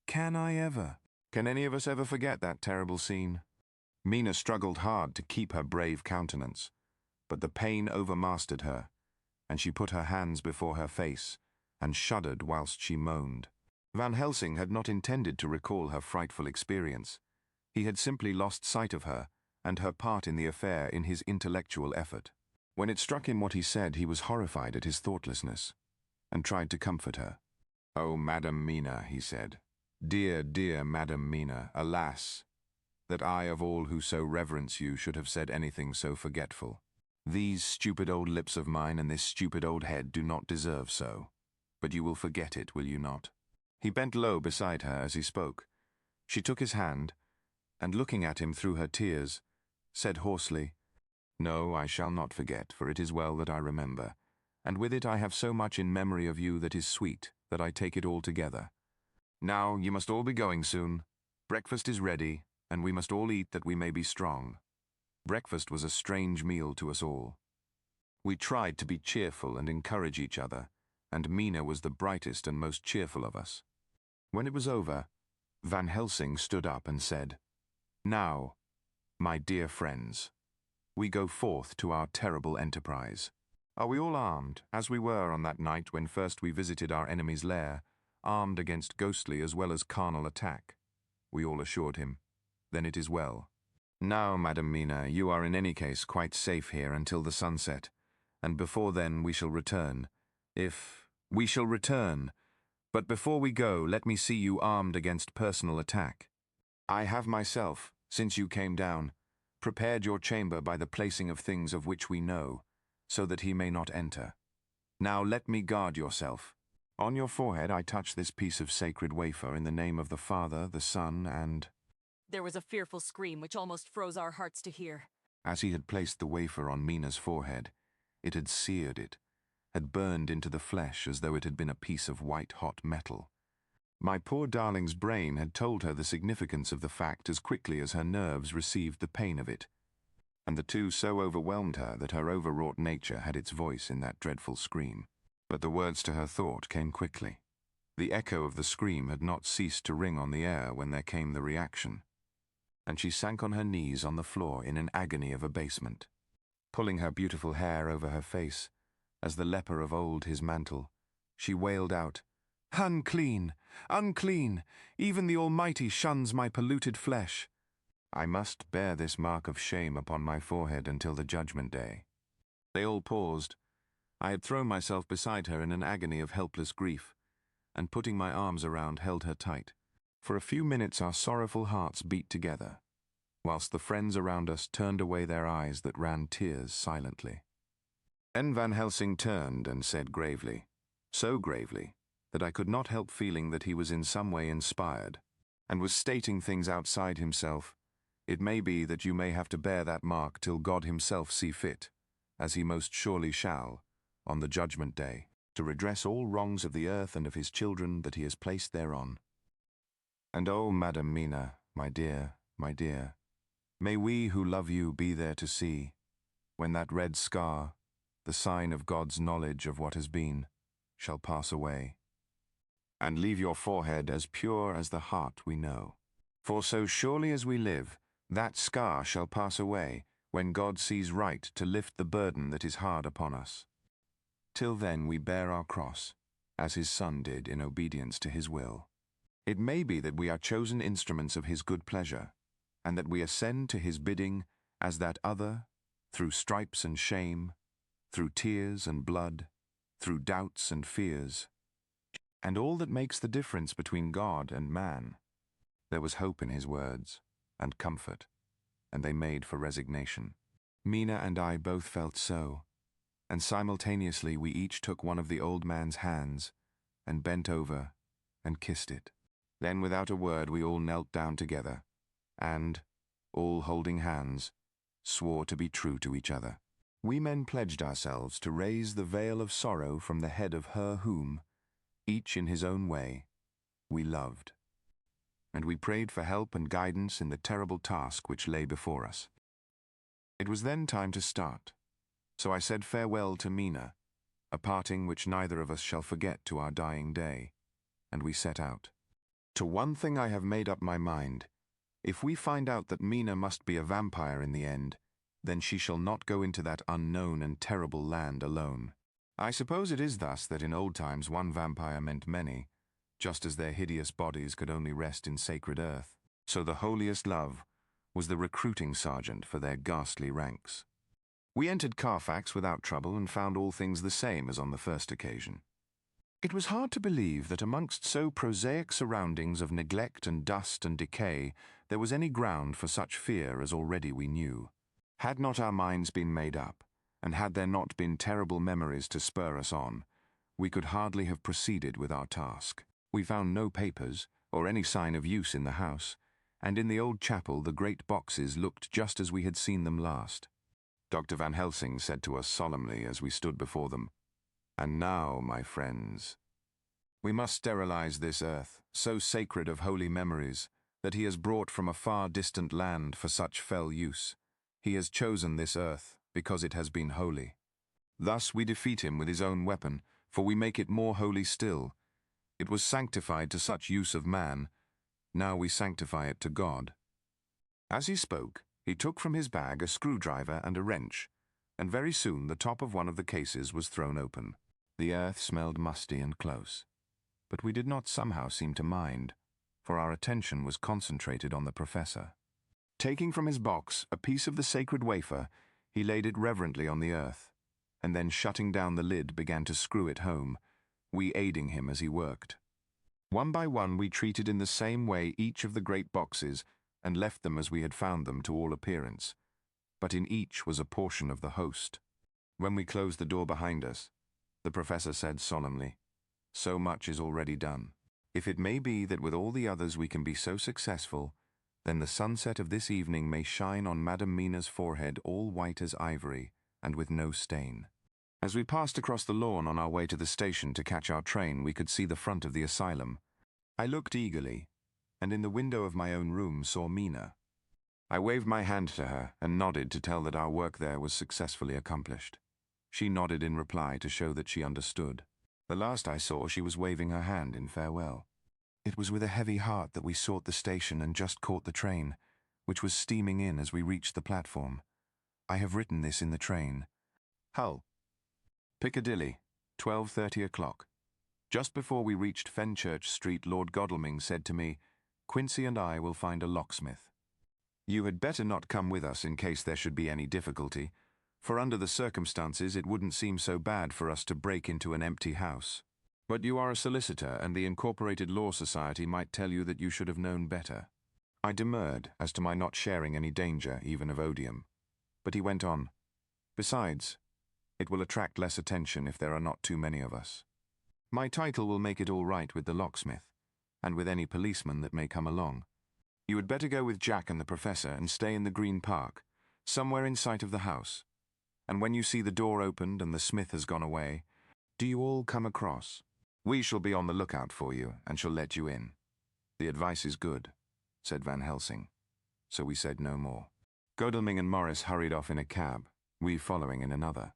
Can I ever? Can any of us ever forget that terrible scene? Mina struggled hard to keep her brave countenance, but the pain overmastered her, and she put her hands before her face and shuddered whilst she moaned. Van Helsing had not intended to recall her frightful experience. He had simply lost sight of her and her part in the affair in his intellectual effort. When it struck him what he said, he was horrified at his thoughtlessness, and tried to comfort her. Oh, Madam Mina, he said. Dear, dear Madam Mina, alas, that I of all who so reverence you should have said anything so forgetful. These stupid old lips of mine and this stupid old head do not deserve so. But you will forget it, will you not? He bent low beside her as he spoke. She took his hand, and looking at him through her tears, said hoarsely, No, I shall not forget, for it is well that I remember, and with it I have so much in memory of you that is sweet, that I take it all together. Now you must all be going soon. Breakfast is ready, and we must all eat that we may be strong. Breakfast was a strange meal to us all. We tried to be cheerful and encourage each other, and Mina was the brightest and most cheerful of us. When it was over, Van Helsing stood up and said, Now, my dear friends, we go forth to our terrible enterprise. Are we all armed, as we were on that night when first we visited our enemy's lair, armed against ghostly as well as carnal attack? We all assured him. Then it is well. Now, Madam Mina, you are in any case quite safe here until the sunset, and before then we shall return, We shall return, but before we go, let me see you armed against personal attack. I have myself, since you came down, prepared your chamber by the placing of things of which we know, so that he may not enter. Now let me guard yourself. On your forehead I touch this piece of sacred wafer in the name of the Father, the Son, and—" There was a fearful scream which almost froze our hearts to hear. As he had placed the wafer on Mina's forehead, it had seared it, had burned into the flesh as though it had been a piece of white-hot metal. My poor darling's brain had told her the significance of the fact as quickly as her nerves received the pain of it, and the two so overwhelmed her that her overwrought nature had its voice in that dreadful scream. But the words to her thought came quickly. The echo of the scream had not ceased to ring on the air when there came the reaction, and she sank on her knees on the floor in an agony of abasement. Pulling her beautiful hair over her face, as the leper of old his mantle, she wailed out, "Unclean! Unclean! Even the Almighty shuns my polluted flesh. I must bear this mark of shame upon my forehead until the judgment day." They all paused. I had thrown myself beside her in an agony of helpless grief, and putting my arms around held her tight. For a few minutes our sorrowful hearts beat together, whilst the friends around us turned away their eyes that ran tears silently. Then Van Helsing turned and said gravely, so gravely that I could not help feeling that he was in some way inspired, and was stating things outside himself. "It may be that you may have to bear that mark till God himself see fit, as he most surely shall, on the judgment day, to redress all wrongs of the earth and of his children that he has placed thereon. And oh, Madam Mina, my dear, may we who love you be there to see, when that red scar, the sign of God's knowledge of what has been, shall pass away, and leave your forehead as pure as the heart we know. For so surely as we live, that scar shall pass away, when God sees right to lift the burden that is hard upon us. Till then we bear our cross, as his Son did in obedience to his will. It may be that we are chosen instruments of his good pleasure, and that we ascend to his bidding as that other, through stripes and shame, through tears and blood, through doubts and fears, and all that makes the difference between God and man. There was hope in his words, and comfort, and they made for resignation. Mina and I both felt so, and simultaneously we each took one of the old man's hands, and bent over, and kissed it. Then without a word we all knelt down together, and, all holding hands, swore to be true to each other. We men pledged ourselves to raise the veil of sorrow from the head of her whom, each in his own way, we loved. And we prayed for help and guidance in the terrible task which lay before us. It was then time to start, so I said farewell to Mina, a parting which neither of us shall forget to our dying day, and we set out. To one thing I have made up my mind. If we find out that Mina must be a vampire in the end, then she shall not go into that unknown and terrible land alone. I suppose it is thus that in old times one vampire meant many, just as their hideous bodies could only rest in sacred earth. So the holiest love was the recruiting sergeant for their ghastly ranks. We entered Carfax without trouble and found all things the same as on the first occasion. It was hard to believe that amongst so prosaic surroundings of neglect and dust and decay there was any ground for such fear as already we knew. Had not our minds been made up, and had there not been terrible memories to spur us on, we could hardly have proceeded with our task. We found no papers, or any sign of use in the house, and in the old chapel the great boxes looked just as we had seen them last. Dr. Van Helsing said to us solemnly as we stood before them, "And now, my friends, we must sterilize this earth, so sacred of holy memories, that he has brought from a far distant land for such fell use. He has chosen this earth, because it has been holy. Thus we defeat him with his own weapon, for we make it more holy still. It was sanctified to such use of man, now we sanctify it to God." As he spoke, he took from his bag a screwdriver and a wrench, and very soon the top of one of the cases was thrown open. The earth smelled musty and close, but we did not somehow seem to mind, for our attention was concentrated on the professor. Taking from his box a piece of the sacred wafer, he laid it reverently on the earth, and then shutting down the lid began to screw it home, we aiding him as he worked. One by one we treated in the same way each of the great boxes and left them as we had found them to all appearance, but in each was a portion of the host. When we closed the door behind us, the professor said solemnly, "So much is already done. If it may be that with all the others we can be so successful, then the sunset of this evening may shine on Madame Mina's forehead all white as ivory and with no stain." As we passed across the lawn on our way to the station to catch our train, we could see the front of the asylum. I looked eagerly, and in the window of my own room saw Mina. I waved my hand to her and nodded to tell that our work there was successfully accomplished. She nodded in reply to show that she understood. The last I saw, she was waving her hand in farewell. It was with a heavy heart that we sought the station and just caught the train, which was steaming in as we reached the platform. I have written this in the train. Hull, Piccadilly, 12:30 o'clock. Just before we reached Fenchurch Street, Lord Godalming said to me, "Quincy and I will find a locksmith. You had better not come with us in case there should be any difficulty, for under the circumstances it wouldn't seem so bad for us to break into an empty house. But you are a solicitor, and the Incorporated Law Society might tell you that you should have known better." I demurred as to my not sharing any danger, even of odium. But he went on, "Besides, it will attract less attention if there are not too many of us. My title will make it all right with the locksmith, and with any policeman that may come along. You had better go with Jack and the professor and stay in the Green Park, somewhere in sight of the house. And when you see the door opened and the smith has gone away, do you all come across. We shall be on the lookout for you and shall let you in." "The advice is good," said Van Helsing. So we said no more. Godalming and Morris hurried off in a cab, we following in another.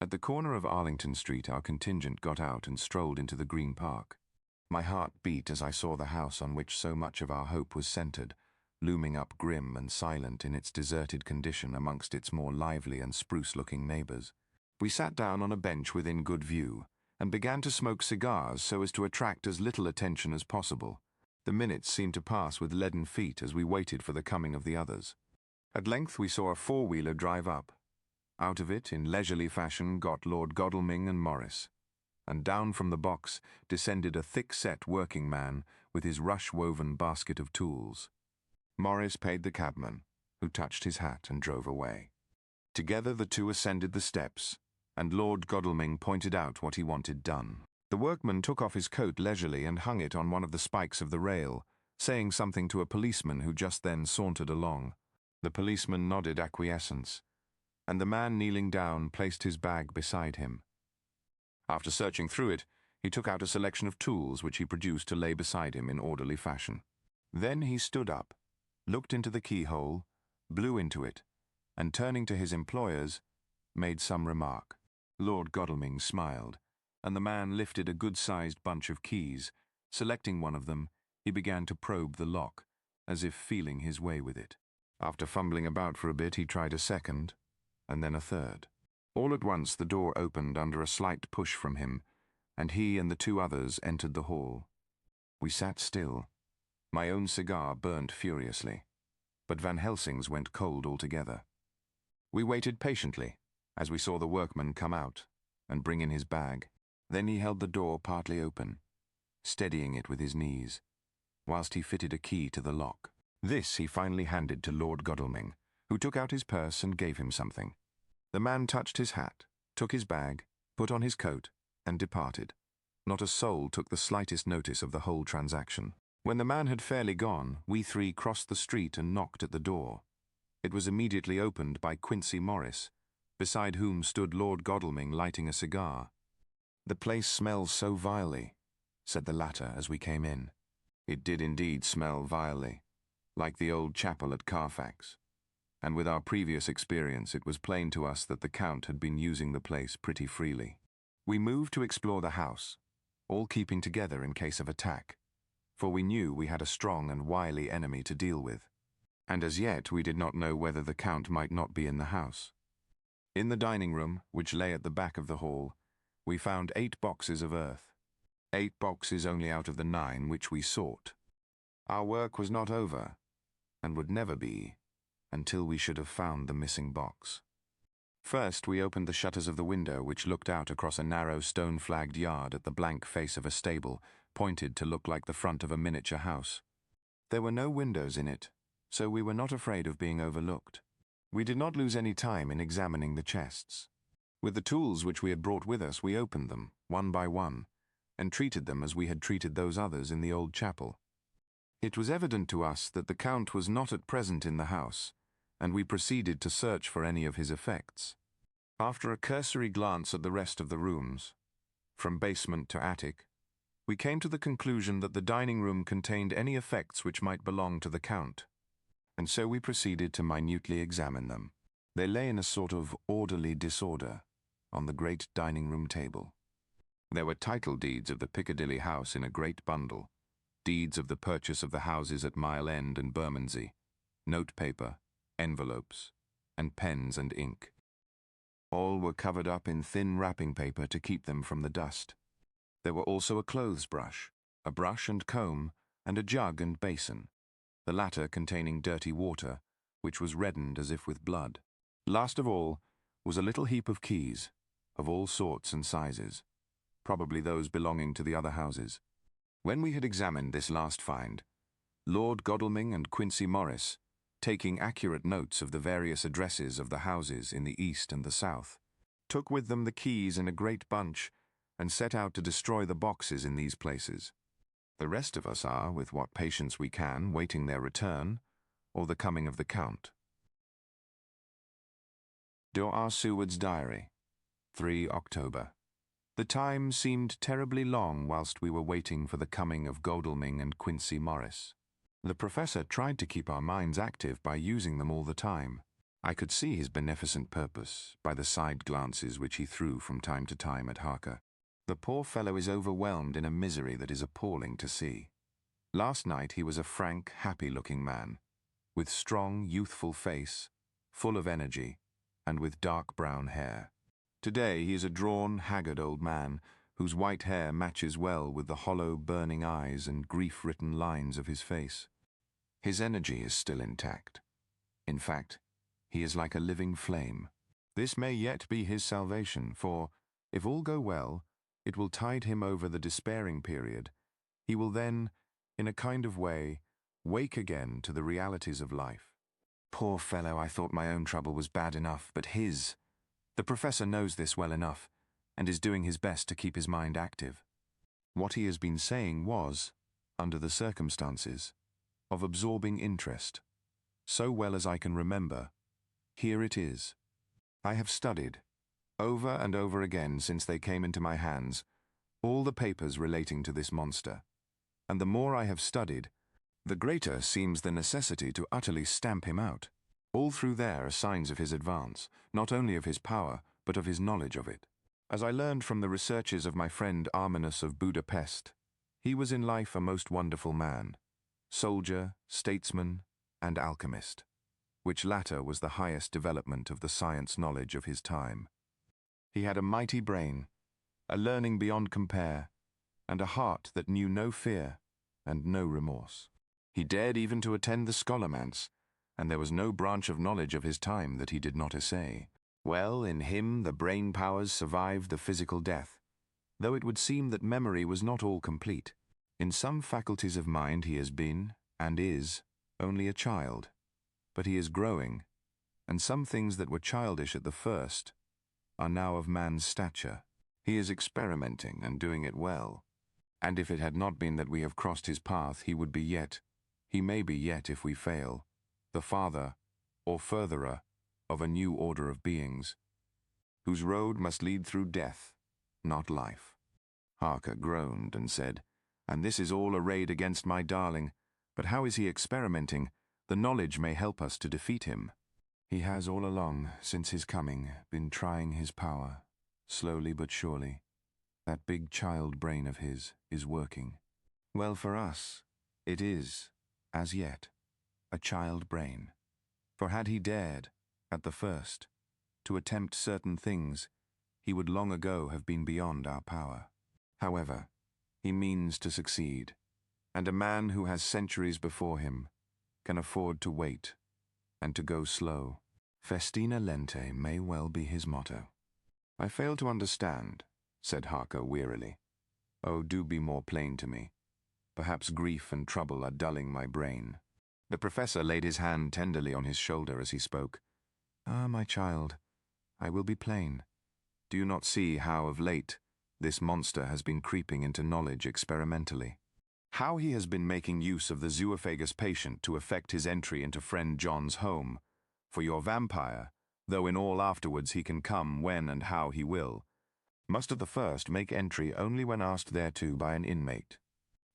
At the corner of Arlington Street, our contingent got out and strolled into the Green Park. My heart beat as I saw the house on which so much of our hope was centred, looming up grim and silent in its deserted condition amongst its more lively and spruce-looking neighbours. We sat down on a bench within good view, and began to smoke cigars so as to attract as little attention as possible. The minutes seemed to pass with leaden feet as we waited for the coming of the others. At length we saw a four-wheeler drive up. Out of it, in leisurely fashion, got Lord Godalming and Morris, and down from the box descended a thick-set working man with his rush-woven basket of tools. Morris paid the cabman, who touched his hat and drove away. Together the two ascended the steps, and Lord Godalming pointed out what he wanted done. The workman took off his coat leisurely and hung it on one of the spikes of the rail, saying something to a policeman who just then sauntered along. The policeman nodded acquiescence, and the man kneeling down placed his bag beside him. After searching through it, he took out a selection of tools which he produced to lay beside him in orderly fashion. Then he stood up, looked into the keyhole, blew into it, and turning to his employers, made some remark. Lord Godalming smiled, and the man lifted a good-sized bunch of keys. Selecting one of them, he began to probe the lock, as if feeling his way with it. After fumbling about for a bit, he tried a second, and then a third. All at once the door opened under a slight push from him, and he and the two others entered the hall. We sat still. My own cigar burnt furiously, but Van Helsing's went cold altogether. We waited patiently, as we saw the workman come out and bring in his bag. Then he held the door partly open, steadying it with his knees, whilst he fitted a key to the lock. This he finally handed to Lord Godalming, who took out his purse and gave him something. The man touched his hat, took his bag, put on his coat, and departed. Not a soul took the slightest notice of the whole transaction. When the man had fairly gone, we three crossed the street and knocked at the door. It was immediately opened by Quincy Morris, beside whom stood Lord Godalming lighting a cigar. "The place smells so vilely," said the latter as we came in. It did indeed smell vilely, like the old chapel at Carfax, and with our previous experience it was plain to us that the Count had been using the place pretty freely. We moved to explore the house, all keeping together in case of attack, for we knew we had a strong and wily enemy to deal with, and as yet we did not know whether the Count might not be in the house. In the dining room, which lay at the back of the hall, we found 8 boxes of earth. 8 boxes only out of the 9 which we sought. Our work was not over, and would never be, until we should have found the missing box. First, we opened the shutters of the window, which looked out across a narrow stone-flagged yard at the blank face of a stable, pointed to look like the front of a miniature house. There were no windows in it, so we were not afraid of being overlooked. We did not lose any time in examining the chests. With the tools which we had brought with us, we opened them, one by one, and treated them as we had treated those others in the old chapel. It was evident to us that the Count was not at present in the house, and we proceeded to search for any of his effects. After a cursory glance at the rest of the rooms, from basement to attic, we came to the conclusion that the dining room contained any effects which might belong to the Count, and so we proceeded to minutely examine them. They lay in a sort of orderly disorder on the great dining room table. There were title deeds of the Piccadilly house in a great bundle, deeds of the purchase of the houses at Mile End and Bermondsey, notepaper, envelopes, and pens and ink. All were covered up in thin wrapping paper to keep them from the dust. There were also a clothes brush, a brush and comb, and a jug and basin, the latter containing dirty water, which was reddened as if with blood. Last of all was a little heap of keys, of all sorts and sizes, probably those belonging to the other houses. When we had examined this last find, Lord Godalming and Quincy Morris, taking accurate notes of the various addresses of the houses in the east and the south, took with them the keys in a great bunch and set out to destroy the boxes in these places. The rest of us are, with what patience we can, waiting their return, or the coming of the Count. R. Seward's Diary, 3 October. The time seemed terribly long whilst we were waiting for the coming of Godalming and Quincy Morris. The Professor tried to keep our minds active by using them all the time. I could see his beneficent purpose by the side glances which he threw from time to time at Harker. The poor fellow is overwhelmed in a misery that is appalling to see. Last night he was a frank, happy-looking man, with strong, youthful face, full of energy, and with dark brown hair. Today he is a drawn, haggard old man, whose white hair matches well with the hollow, burning eyes and grief-written lines of his face. His energy is still intact. In fact, he is like a living flame. This may yet be his salvation, for, if all go well, it will tide him over the despairing period. He will then, in a kind of way, wake again to the realities of life. Poor fellow, I thought my own trouble was bad enough, but his... The Professor knows this well enough, and is doing his best to keep his mind active. What he has been saying was, under the circumstances, of absorbing interest. So well as I can remember, here it is. I have studied, over and over again since they came into my hands, all the papers relating to this monster, and the more I have studied, the greater seems the necessity to utterly stamp him out. All through there are signs of his advance, not only of his power, but of his knowledge of it. As I learned from the researches of my friend Arminus of Budapest, he was in life a most wonderful man, soldier, statesman, and alchemist, which latter was the highest development of the science knowledge of his time. He had a mighty brain, a learning beyond compare, and a heart that knew no fear and no remorse. He dared even to attend the scholomance, and there was no branch of knowledge of his time that he did not essay. Well, in him the brain powers survived the physical death, though it would seem that memory was not all complete. In some faculties of mind he has been, and is, only a child, but he is growing, and some things that were childish at the first are now of man's stature. He is experimenting and doing it well, and if it had not been that we have crossed his path, he may be yet if we fail, the father, or furtherer, of a new order of beings, whose road must lead through death, not life. Harker groaned and said, "And this is all arrayed against my darling, but how is he experimenting? The knowledge may help us to defeat him." "He has all along, since his coming, been trying his power, slowly but surely. That big child brain of his is working. Well, for us, it is, as yet, a child brain. For had he dared, at the first, to attempt certain things, he would long ago have been beyond our power. However, he means to succeed, and a man who has centuries before him can afford to wait and to go slow. Festina lente may well be his motto. I fail to understand, said Harker wearily. Oh, do be more plain to me. Perhaps grief and trouble are dulling my brain. The professor laid his hand tenderly on his shoulder as he spoke. Ah, my child, I will be plain. Do you not see how of late this monster has been creeping into knowledge experimentally? How he has been making use of the zoophagous patient to effect his entry into friend John's home. For your vampire, though in all afterwards he can come when and how he will, must at the first make entry only when asked thereto by an inmate.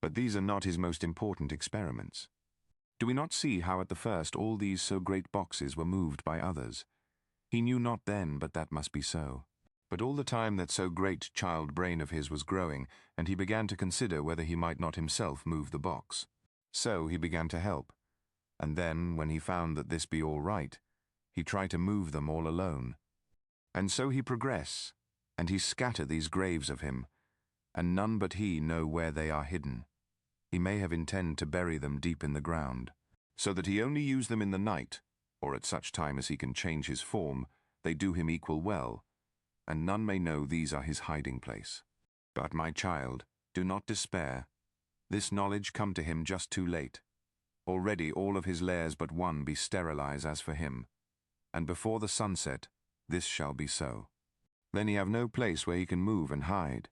But these are not his most important experiments. Do we not see how at the first all these so great boxes were moved by others? He knew not then but that must be so. But all the time that so great child brain of his was growing, and he began to consider whether he might not himself move the box. So he began to help, and then, when he found that this be all right, he tried to move them all alone. And so he progress, and he scatter these graves of him, and none but he know where they are hidden. He may have intend to bury them deep in the ground, so that he only use them in the night, or at such time as he can change his form, they do him equal well, and none may know these are his hiding place. But, my child, do not despair. This knowledge come to him just too late. Already all of his lairs but one be sterilized as for him, and before the sunset, this shall be so. Then he have no place where he can move and hide.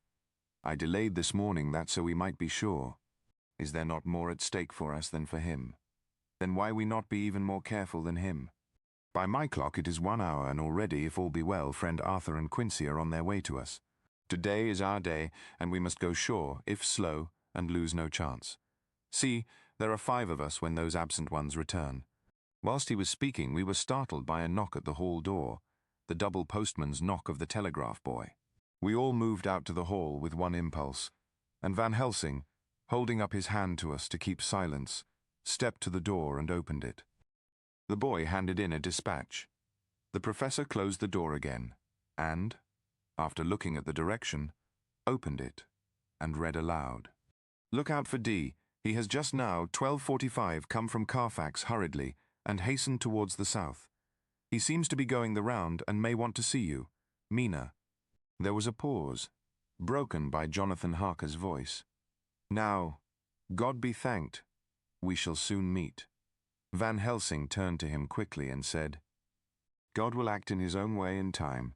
I delayed this morning that so we might be sure. Is there not more at stake for us than for him? Then why we not be even more careful than him? By my clock it is 1 hour, and already, if all be well, friend Arthur and Quincy are on their way to us. Today is our day, and we must go sure, if slow, and lose no chance. See, there are 5 of us when those absent ones return. Whilst he was speaking, we were startled by a knock at the hall door, the double postman's knock of the telegraph boy. We all moved out to the hall with one impulse, and Van Helsing, holding up his hand to us to keep silence, stepped to the door and opened it. The boy handed in a dispatch. The professor closed the door again, and, after looking at the direction, opened it and read aloud. Look out for D. He has just now, 12:45, come from Carfax hurriedly and hastened towards the south. He seems to be going the round and may want to see you. Mina. There was a pause, broken by Jonathan Harker's voice. Now, God be thanked, we shall soon meet. Van Helsing turned to him quickly and said, God will act in his own way in time.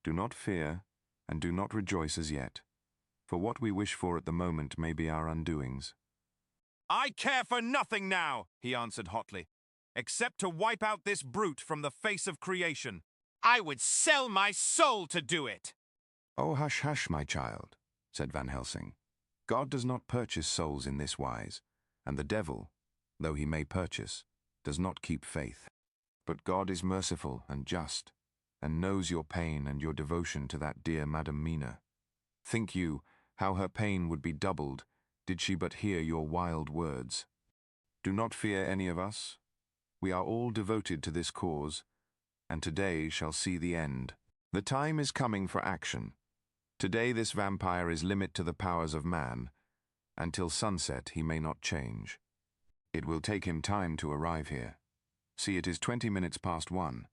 Do not fear, and do not rejoice as yet, for what we wish for at the moment may be our undoings. I care for nothing now, he answered hotly, except to wipe out this brute from the face of creation. I would sell my soul to do it. Oh, hush, hush, my child, said Van Helsing. God does not purchase souls in this wise, and the devil, though he may purchase, does not keep faith. But God is merciful and just, and knows your pain and your devotion to that dear Madam Mina. Think you how her pain would be doubled did she but hear your wild words? Do not fear any of us. We are all devoted to this cause, and today shall see the end. The time is coming for action. Today this vampire is limit to the powers of man, and till sunset he may not change. It will take him time to arrive here. See, it is 20 minutes past 1,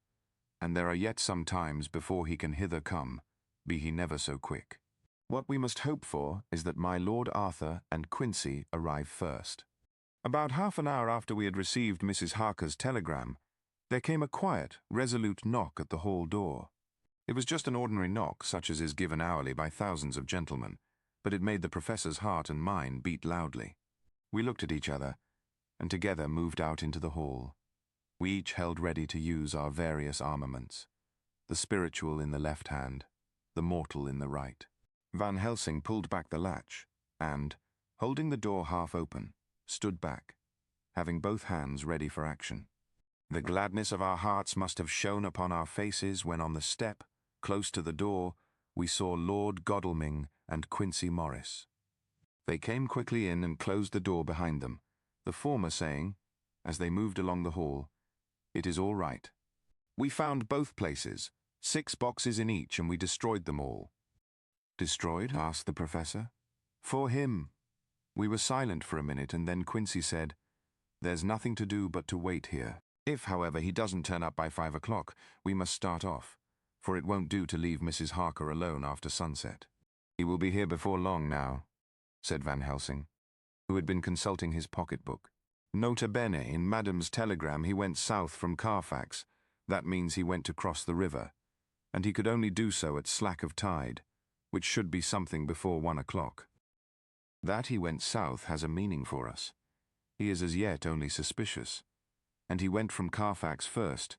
and there are yet some times before he can hither come, be he never so quick. What we must hope for is that my Lord Arthur and Quincy arrive first. About half an hour after we had received Mrs. Harker's telegram, there came a quiet, resolute knock at the hall door. It was just an ordinary knock, such as is given hourly by thousands of gentlemen, but it made the professor's heart and mine beat loudly. We looked at each other, and together moved out into the hall. We each held ready to use our various armaments, the spiritual in the left hand, the mortal in the right. Van Helsing pulled back the latch, and, holding the door half open, stood back, having both hands ready for action. The gladness of our hearts must have shone upon our faces when on the step, close to the door, we saw Lord Godalming and Quincy Morris. They came quickly in and closed the door behind them, the former saying, as they moved along the hall, "It is all right." We found both places, 6 boxes in each, and we destroyed them all. Destroyed? Asked the professor. For him. We were silent for a minute, and then Quincy said, "There's nothing to do but to wait here." If, however, he doesn't turn up by 5 o'clock, we must start off, for it won't do to leave Mrs. Harker alone after sunset. He will be here before long now, said Van Helsing, who had been consulting his pocketbook. Nota bene, in Madam's telegram he went south from Carfax. That means he went to cross the river, and he could only do so at slack of tide, which should be something before 1 o'clock. That he went south has a meaning for us. He is as yet only suspicious, and he went from Carfax first,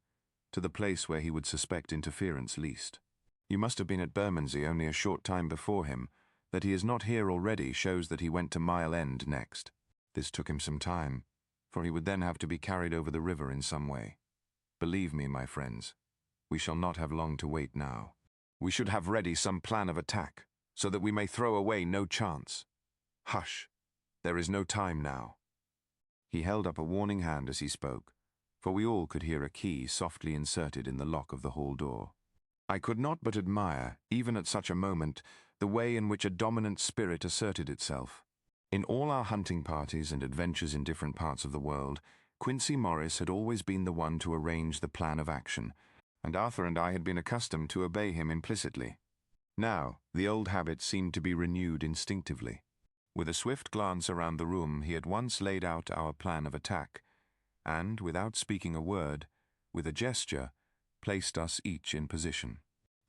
to the place where he would suspect interference least. You must have been at Bermondsey only a short time before him. That he is not here already shows that he went to Mile End next. This took him some time, for he would then have to be carried over the river in some way. Believe me, my friends, we shall not have long to wait now. We should have ready some plan of attack, so that we may throw away no chance. Hush, there is no time now. He held up a warning hand as he spoke, for we all could hear a key softly inserted in the lock of the hall door. I could not but admire, even at such a moment, the way in which a dominant spirit asserted itself. In all our hunting parties and adventures in different parts of the world, Quincey Morris had always been the one to arrange the plan of action, and Arthur and I had been accustomed to obey him implicitly. Now, the old habit seemed to be renewed instinctively. With a swift glance around the room, he at once laid out our plan of attack, and, without speaking a word, with a gesture, placed us each in position.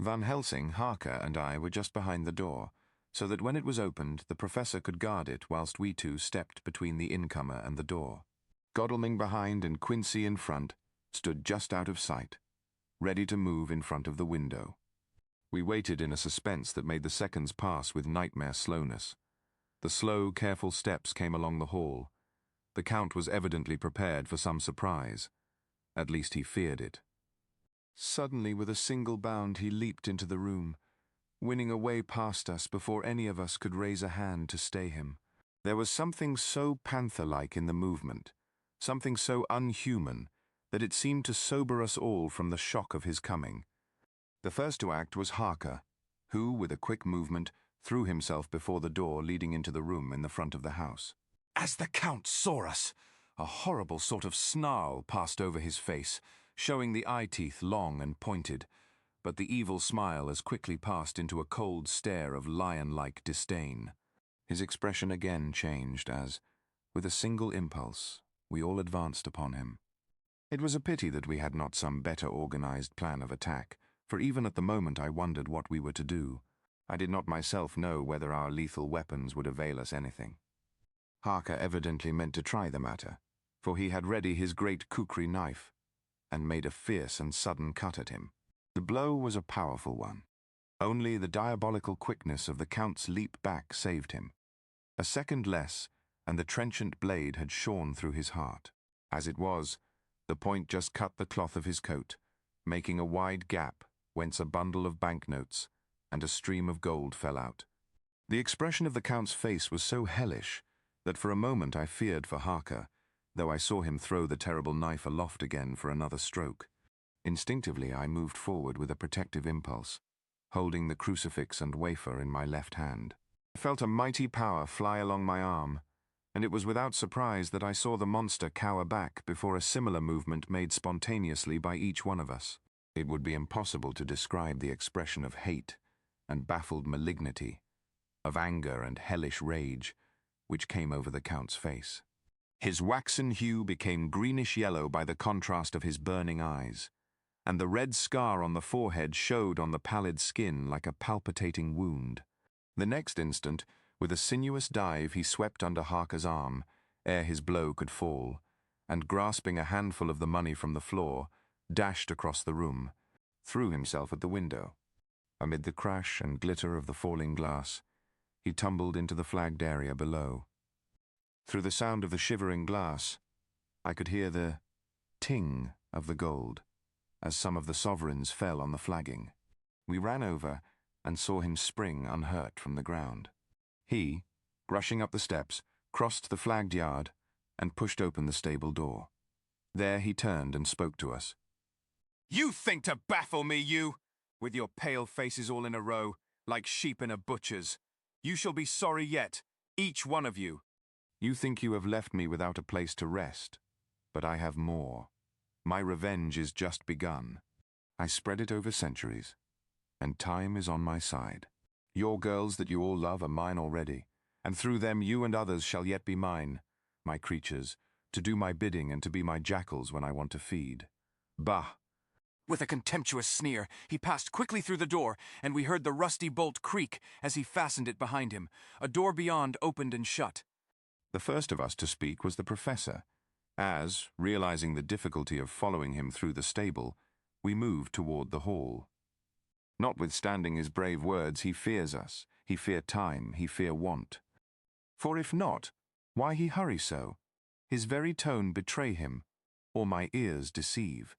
Van Helsing, Harker, and I were just behind the door, so that when it was opened, the professor could guard it whilst we two stepped between the incomer and the door. Godalming behind and Quincey in front stood just out of sight, ready to move in front of the window. We waited in a suspense that made the seconds pass with nightmare slowness. The slow, careful steps came along the hall. The Count was evidently prepared for some surprise. At least he feared it. Suddenly, with a single bound, he leaped into the room, winning a way past us before any of us could raise a hand to stay him. There was something so panther-like in the movement, something so unhuman, that it seemed to sober us all from the shock of his coming. The first to act was Harker, who, with a quick movement, threw himself before the door leading into the room in the front of the house. As the Count saw us, a horrible sort of snarl passed over his face, showing the eye-teeth long and pointed, but the evil smile as quickly passed into a cold stare of lion-like disdain. His expression again changed as, with a single impulse, we all advanced upon him. It was a pity that we had not some better organized plan of attack, for even at the moment I wondered what we were to do. I did not myself know whether our lethal weapons would avail us anything. Harker evidently meant to try the matter, for he had ready his great kukri knife, and made a fierce and sudden cut at him. The blow was a powerful one. Only the diabolical quickness of the Count's leap back saved him. A second less, and the trenchant blade had shorn through his heart. As it was, the point just cut the cloth of his coat, making a wide gap whence a bundle of banknotes and a stream of gold fell out. The expression of the Count's face was so hellish that for a moment I feared for Harker, though I saw him throw the terrible knife aloft again for another stroke. Instinctively I moved forward with a protective impulse, holding the crucifix and wafer in my left hand. I felt a mighty power fly along my arm, and it was without surprise that I saw the monster cower back before a similar movement made spontaneously by each one of us. It would be impossible to describe the expression of hate and baffled malignity, of anger and hellish rage, which came over the Count's face. His waxen hue became greenish-yellow by the contrast of his burning eyes, and the red scar on the forehead showed on the pallid skin like a palpitating wound. The next instant, with a sinuous dive, he swept under Harker's arm, ere his blow could fall, and grasping a handful of the money from the floor, dashed across the room, threw himself at the window. Amid the crash and glitter of the falling glass, he tumbled into the flagged area below. Through the sound of the shivering glass, I could hear the ting of the gold, as some of the sovereigns fell on the flagging. We ran over and saw him spring unhurt from the ground. He, rushing up the steps, crossed the flagged yard and pushed open the stable door. There he turned and spoke to us. "You think to baffle me, you? With your pale faces all in a row, like sheep in a butcher's. You shall be sorry yet, each one of you. You think you have left me without a place to rest, but I have more. My revenge is just begun. I spread it over centuries, and time is on my side. Your girls that you all love are mine already, and through them you and others shall yet be mine, my creatures, to do my bidding and to be my jackals when I want to feed. Bah! With a contemptuous sneer, he passed quickly through the door, and we heard the rusty bolt creak as he fastened it behind him. A door beyond opened and shut. The first of us to speak was the professor, as, realizing the difficulty of following him through the stable, we moved toward the hall. Notwithstanding his brave words, he fears us, he fear time, he fear want. For if not, why he hurry so? His very tone betray him, or my ears deceive.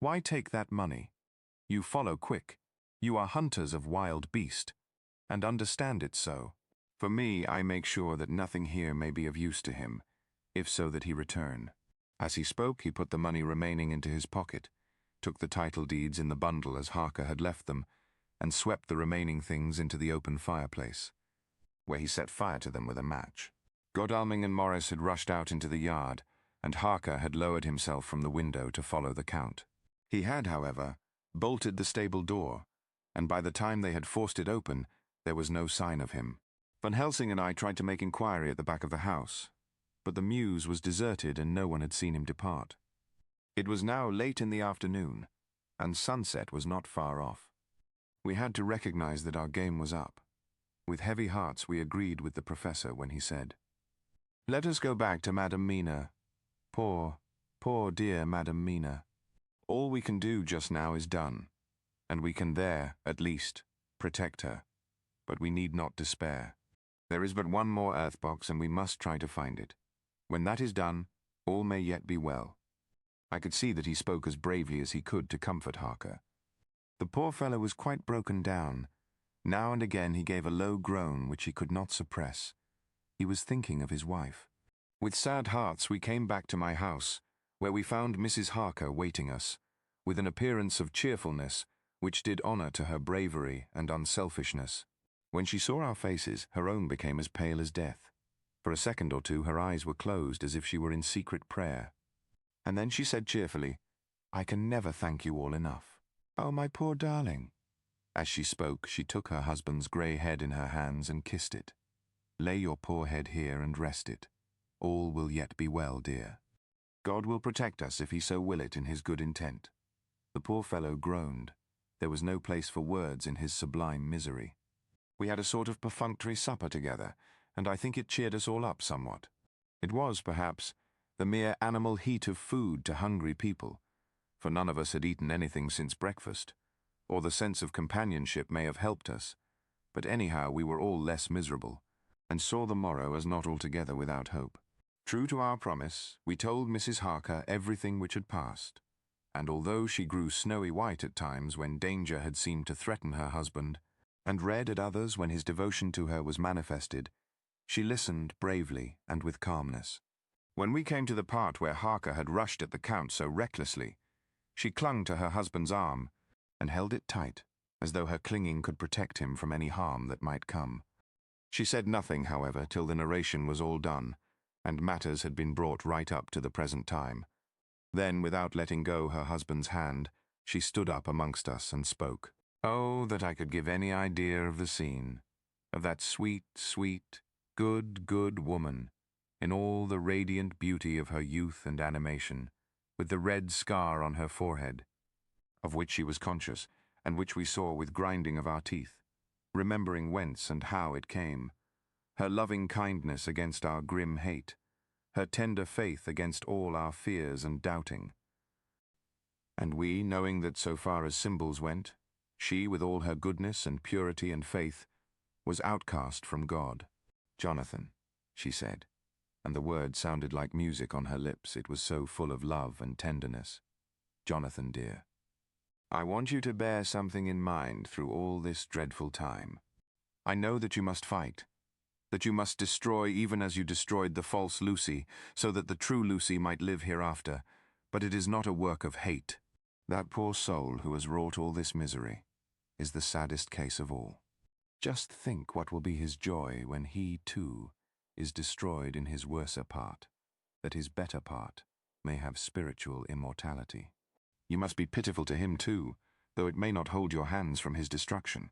Why take that money? You follow quick, you are hunters of wild beast, and understand it so. For me, I make sure that nothing here may be of use to him, if so that he return. As he spoke, he put the money remaining into his pocket, took the title deeds in the bundle as Harker had left them, and swept the remaining things into the open fireplace, where he set fire to them with a match. Godalming and Morris had rushed out into the yard, and Harker had lowered himself from the window to follow the Count. He had, however, bolted the stable door, and by the time they had forced it open, there was no sign of him. Van Helsing and I tried to make inquiry at the back of the house, but the mews was deserted and no one had seen him depart. It was now late in the afternoon, and sunset was not far off. We had to recognize that our game was up. With heavy hearts we agreed with the professor when he said, "Let us go back to Madam Mina. Poor, poor dear Madam Mina. All we can do just now is done, and we can there, at least, protect her. But we need not despair. There is but one more earth box, and we must try to find it. When that is done, all may yet be well." I could see that he spoke as bravely as he could to comfort Harker. The poor fellow was quite broken down. Now and again he gave a low groan which he could not suppress. He was thinking of his wife. With sad hearts we came back to my house, where we found Mrs. Harker waiting us, with an appearance of cheerfulness which did honor to her bravery and unselfishness. When she saw our faces, her own became as pale as death. For a second or two her eyes were closed as if she were in secret prayer. And then she said cheerfully, "I can never thank you all enough. Oh, my poor darling." As she spoke, she took her husband's grey head in her hands and kissed it. "Lay your poor head here and rest it. All will yet be well, dear. God will protect us if he so will it in his good intent." The poor fellow groaned. There was no place for words in his sublime misery. We had a sort of perfunctory supper together, and I think it cheered us all up somewhat. It was, perhaps, the mere animal heat of food to hungry people, for none of us had eaten anything since breakfast, or the sense of companionship may have helped us, but anyhow we were all less miserable, and saw the morrow as not altogether without hope. True to our promise, we told Mrs. Harker everything which had passed, and although she grew snowy white at times when danger had seemed to threaten her husband, and red at others when his devotion to her was manifested, she listened bravely and with calmness. When we came to the part where Harker had rushed at the Count so recklessly, she clung to her husband's arm and held it tight, as though her clinging could protect him from any harm that might come. She said nothing, however, till the narration was all done, and matters had been brought right up to the present time. Then, without letting go her husband's hand, she stood up amongst us and spoke. Oh, that I could give any idea of the scene, of that sweet, sweet, good, good woman, in all the radiant beauty of her youth and animation, with the red scar on her forehead, of which she was conscious, and which we saw with grinding of our teeth, remembering whence and how it came, her loving kindness against our grim hate, her tender faith against all our fears and doubting. And we, knowing that so far as symbols went, she, with all her goodness and purity and faith, was outcast from God. "Jonathan," she said, and the word sounded like music on her lips, it was so full of love and tenderness. "Jonathan, dear, I want you to bear something in mind through all this dreadful time. I know that you must fight, that you must destroy even as you destroyed the false Lucy, so that the true Lucy might live hereafter, but it is not a work of hate. That poor soul who has wrought all this misery is the saddest case of all. Just think what will be his joy when he, too, is destroyed in his worser part, that his better part may have spiritual immortality. You must be pitiful to him too, though it may not hold your hands from his destruction.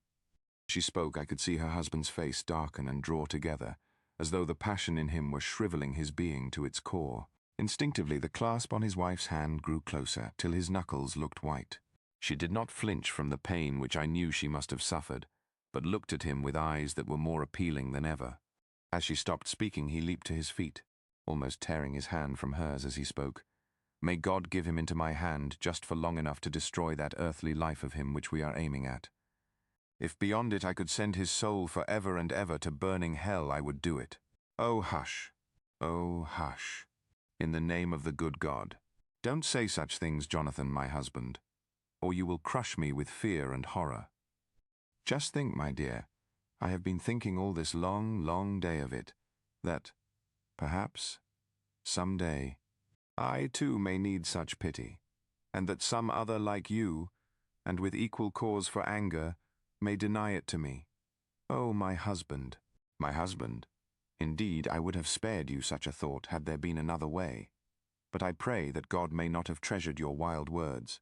She spoke, I could see her husband's face darken and draw together, as though the passion in him were shriveling his being to its core. Instinctively, the clasp on his wife's hand grew closer, till his knuckles looked white. She did not flinch from the pain which I knew she must have suffered, but looked at him with eyes that were more appealing than ever. As she stopped speaking, he leaped to his feet, almost tearing his hand from hers as he spoke. May God give him into my hand just for long enough to destroy that earthly life of him which we are aiming at. If beyond it I could send his soul for ever and ever to burning hell, I would do it. Oh, hush. Oh, hush. In the name of the good God. Don't say such things, Jonathan, my husband, or you will crush me with fear and horror. Just think, my dear, I have been thinking all this long, long day of it, that, perhaps, some day, I too may need such pity, and that some other like you, and with equal cause for anger, may deny it to me. Oh, my husband, my husband, indeed I would have spared you such a thought had there been another way, but I pray that God may not have treasured your wild words,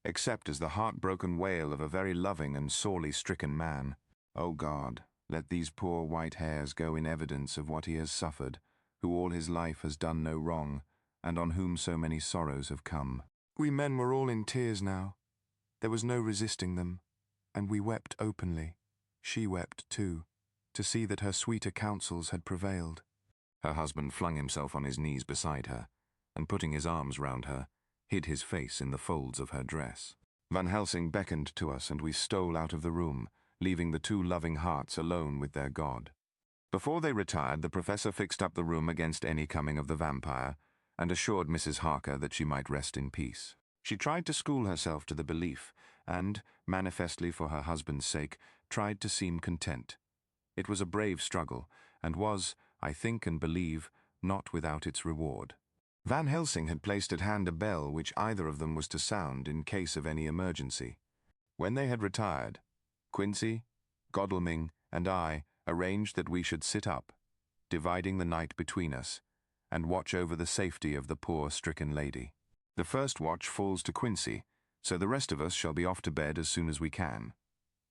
except as the heartbroken wail of a very loving and sorely stricken man. O God, let these poor white hairs go in evidence of what he has suffered, who all his life has done no wrong, and on whom so many sorrows have come. We men were all in tears now. There was no resisting them, and we wept openly. She wept too, to see that her sweeter counsels had prevailed. Her husband flung himself on his knees beside her, and putting his arms round her, hid his face in the folds of her dress. Van Helsing beckoned to us, and we stole out of the room, leaving the two loving hearts alone with their God. Before they retired, the professor fixed up the room against any coming of the vampire, and assured Mrs. Harker that she might rest in peace. She tried to school herself to the belief, and, manifestly for her husband's sake, tried to seem content. It was a brave struggle, and was, I think and believe, not without its reward. Van Helsing had placed at hand a bell which either of them was to sound in case of any emergency. When they had retired, Quincy, Godalming, and I arranged that we should sit up, dividing the night between us, and watch over the safety of the poor stricken lady. The first watch falls to Quincy, so the rest of us shall be off to bed as soon as we can.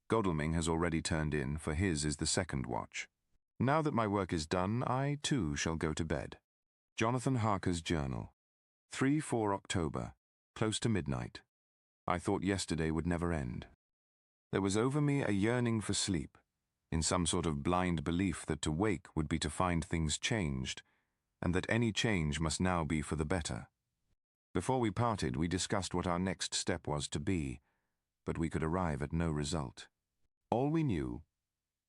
Godalming has already turned in, for his is the second watch. Now that my work is done, I too shall go to bed. Jonathan Harker's Journal. 3-4 October, close to midnight. I thought yesterday would never end. There was over me a yearning for sleep, in some sort of blind belief that to wake would be to find things changed, and that any change must now be for the better. Before we parted, we discussed what our next step was to be, but we could arrive at no result. All we knew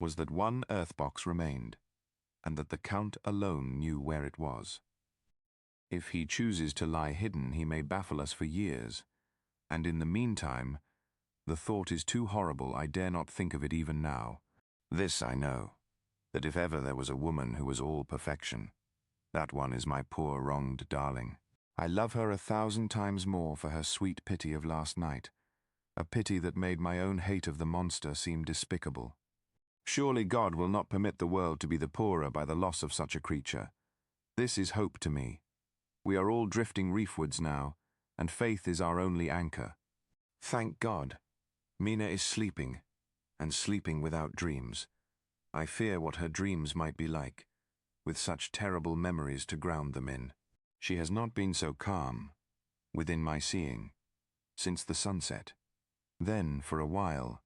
was that one earth-box remained, and that the Count alone knew where it was. If he chooses to lie hidden, he may baffle us for years, and in the meantime, the thought is too horrible I dare not think of it even now. This I know, that if ever there was a woman who was all perfection, that one is my poor wronged darling. I love her 1,000 times more for her sweet pity of last night, a pity that made my own hate of the monster seem despicable. Surely God will not permit the world to be the poorer by the loss of such a creature. This is hope to me. We are all drifting reefwards now, and faith is our only anchor. Thank God, Mina is sleeping, and sleeping without dreams. I fear what her dreams might be like, with such terrible memories to ground them in. She has not been so calm, within my seeing, since the sunset. Then, for a while,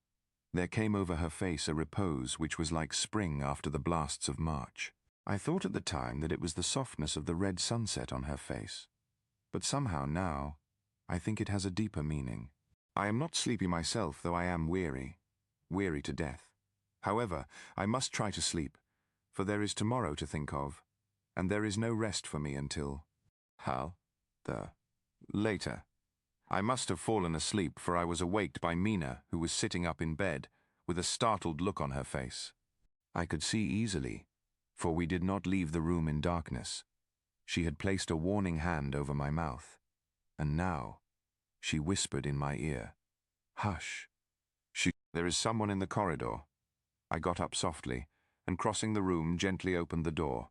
there came over her face a repose which was like spring after the blasts of March. I thought at the time that it was the softness of the red sunset on her face, but somehow now I think it has a deeper meaning. I am not sleepy myself, though I am weary to death. However, I must try to sleep, for there is tomorrow to think of, and there is no rest for me until... later. I must have fallen asleep, for I was awaked by Mina, who was sitting up in bed, with a startled look on her face. I could see easily, for we did not leave the room in darkness. She had placed a warning hand over my mouth, and now she whispered in my ear, "Hush. There is someone in the corridor." I got up softly, and crossing the room, gently opened the door.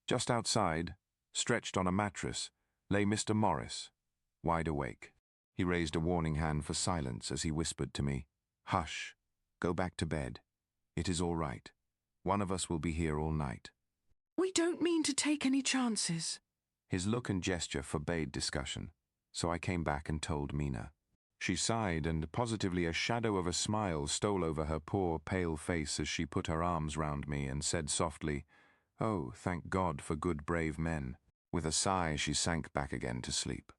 Just outside, stretched on a mattress, lay Mr. Morris, wide awake. He raised a warning hand for silence as he whispered to me, "Hush, go back to bed. It is all right. One of us will be here all night." We don't mean to take any chances. His look and gesture forbade discussion, so I came back and told Mina. She sighed, and positively a shadow of a smile stole over her poor, pale face as she put her arms round me and said softly, "Oh, thank God for good, brave men." With a sigh, she sank back again to sleep.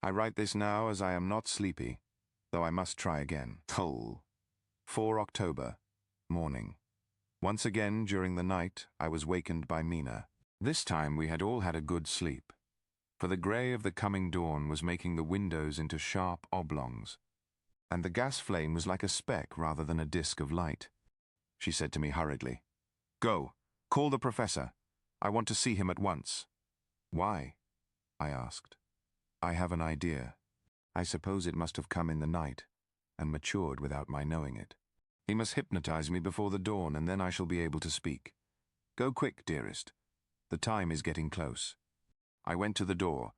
I write this now as I am not sleepy, though I must try again. 4 October, morning. Once again during the night, I was wakened by Mina. This time we had all had a good sleep, for the grey of the coming dawn was making the windows into sharp oblongs, and the gas flame was like a speck rather than a disk of light. She said to me hurriedly, "Go, call the professor. I want to see him at once." "Why?" I asked. "I have an idea. I suppose it must have come in the night, and matured without my knowing it. He must hypnotize me before the dawn, and then I shall be able to speak. Go quick, dearest. The time is getting close." I went to the door.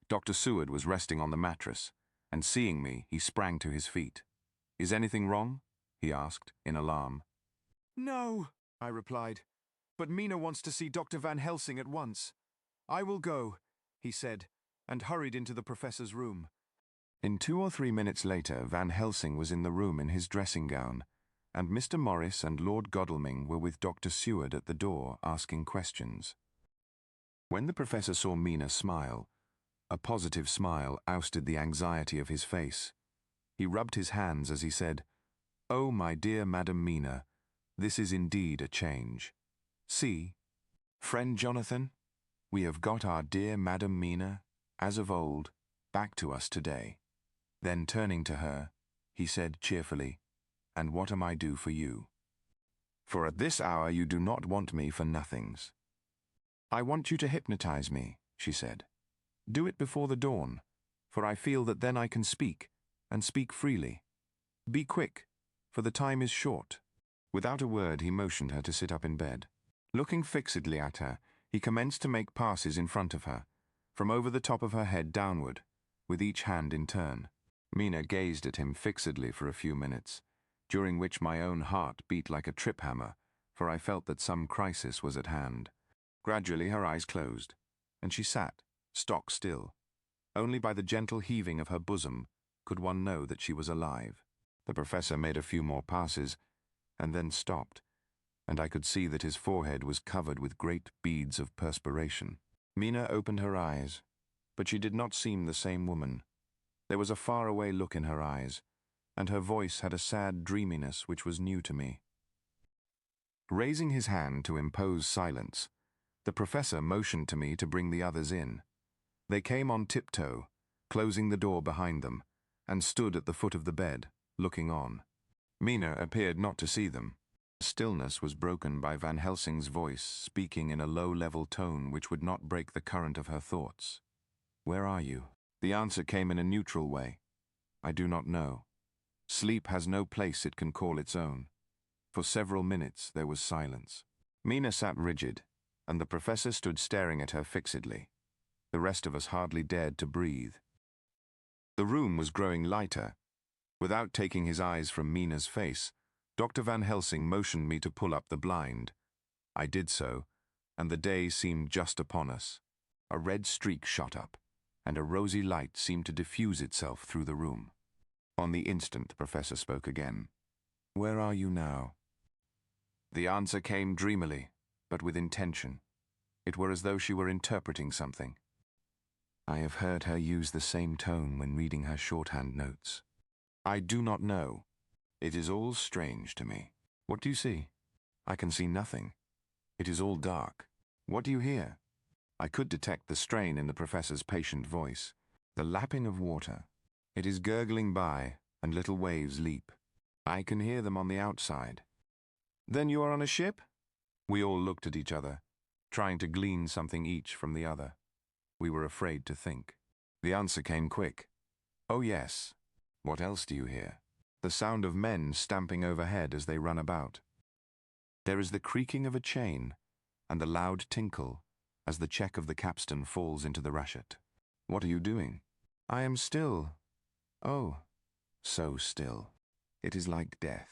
Dr. Seward was resting on the mattress, and seeing me, he sprang to his feet. "Is anything wrong?" he asked, in alarm. "No," I replied, "but Mina wants to see Dr. Van Helsing at once." "I will go," he said, and hurried into the professor's room. In 2 or 3 minutes later, Van Helsing was in the room in his dressing gown, and Mr. Morris and Lord Godalming were with Dr. Seward at the door, asking questions. When the professor saw Mina smile, a positive smile ousted the anxiety of his face. He rubbed his hands as he said, "Oh, my dear Madam Mina, this is indeed a change. See, friend Jonathan, we have got our dear Madam Mina, as of old, back to us today." Then turning to her, he said cheerfully, "And what am I do for you? For at this hour you do not want me for nothings." "I want you to hypnotize me," she said. "Do it before the dawn, for I feel that then I can speak, and speak freely. Be quick, for the time is short." Without a word, he motioned her to sit up in bed. Looking fixedly at her, he commenced to make passes in front of her, from over the top of her head downward, with each hand in turn. Mina gazed at him fixedly for a few minutes, during which my own heart beat like a trip hammer, for I felt that some crisis was at hand. Gradually her eyes closed, and she sat, stock still. Only by the gentle heaving of her bosom could one know that she was alive. The professor made a few more passes, and then stopped, and I could see that his forehead was covered with great beads of perspiration. Mina opened her eyes, but she did not seem the same woman. There was a faraway look in her eyes, and her voice had a sad dreaminess which was new to me. Raising his hand to impose silence, the professor motioned to me to bring the others in. They came on tiptoe, closing the door behind them, and stood at the foot of the bed, looking on. Mina appeared not to see them. Stillness was broken by Van Helsing's voice, speaking in a low-level tone which would not break the current of her thoughts. "Where are you?" The answer came in a neutral way. "I do not know. Sleep has no place it can call its own." For several minutes there was silence. Mina sat rigid, and the professor stood staring at her fixedly. The rest of us hardly dared to breathe. The room was growing lighter. Without taking his eyes from Mina's face, Dr. Van Helsing motioned me to pull up the blind. I did so, and the day seemed just upon us. A red streak shot up, and a rosy light seemed to diffuse itself through the room. On the instant the professor spoke again. "Where are you now?" The answer came dreamily, but with intention. It were as though she were interpreting something. I have heard her use the same tone when reading her shorthand notes. "I do not know. It is all strange to me." "What do you see?" "I can see nothing. It is all dark." "What do you hear?" I could detect the strain in the professor's patient voice. "The lapping of water. It is gurgling by, and little waves leap. I can hear them on the outside." "Then you are on a ship?" We all looked at each other, trying to glean something each from the other. We were afraid to think. The answer came quick. "Oh yes. What else do you hear?" "The sound of men stamping overhead as they run about. There is the creaking of a chain, and the loud tinkle as the check of the capstan falls into the rashot." What are you doing? I am still. Oh, so still. It is like death.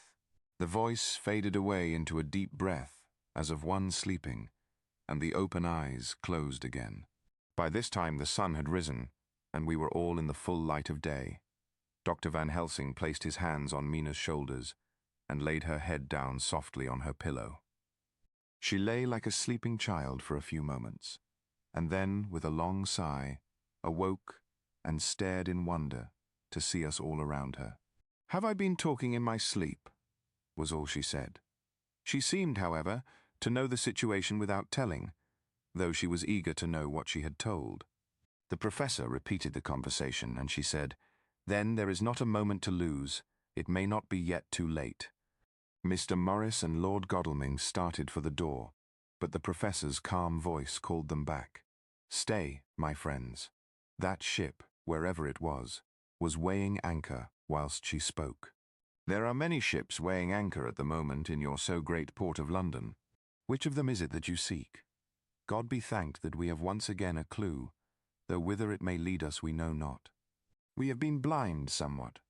The voice faded away into a deep breath, as of one sleeping, and the open eyes closed again. By this time the sun had risen, and we were all in the full light of day. Dr. Van Helsing placed his hands on Mina's shoulders and laid her head down softly on her pillow. She lay like a sleeping child for a few moments, and then, with a long sigh, awoke and stared in wonder to see us all around her. "Have I been talking in my sleep?" was all she said. She seemed, however, to know the situation without telling, though she was eager to know what she had told. The professor repeated the conversation, and she said, "Then there is not a moment to lose. It may not be yet too late." Mr. Morris and Lord Godalming started for the door, but the professor's calm voice called them back. "Stay, my friends." That ship, wherever it was weighing anchor whilst she spoke. "There are many ships weighing anchor at the moment in your so great port of London. Which of them is it that you seek? God be thanked that we have once again a clue, though whither it may lead us we know not. We have been blind somewhat,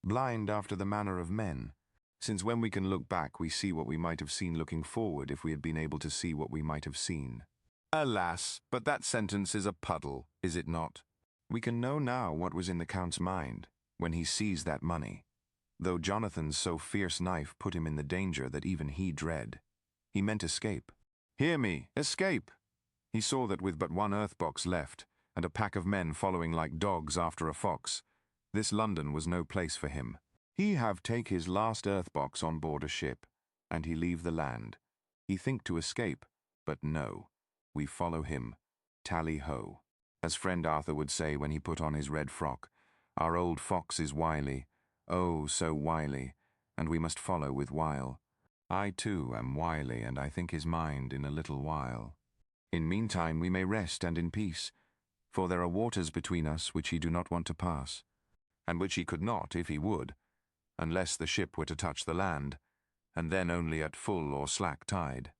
blind after the manner of men, since when we can look back we see what we might have seen looking forward if we had been able to see what we might have seen. Alas, but that sentence is a puddle, is it not? We can know now what was in the Count's mind when he seized that money, though Jonathan's so fierce knife put him in the danger that even he dread. He meant escape. Hear me, escape! He saw that with but one earth-box left, and a pack of men following like dogs after a fox, this London was no place for him. He have take his last earth-box on board a ship, and he leave the land. He think to escape, but no. We follow him. Tally-ho. As friend Arthur would say when he put on his red frock, our old fox is wily, oh, so wily, and we must follow with wile. I too am wily, and I think his mind in a little while. In meantime we may rest and in peace, for there are waters between us which he do not want to pass, and which he could not if he would, unless the ship were to touch the land, and then only at full or slack tide.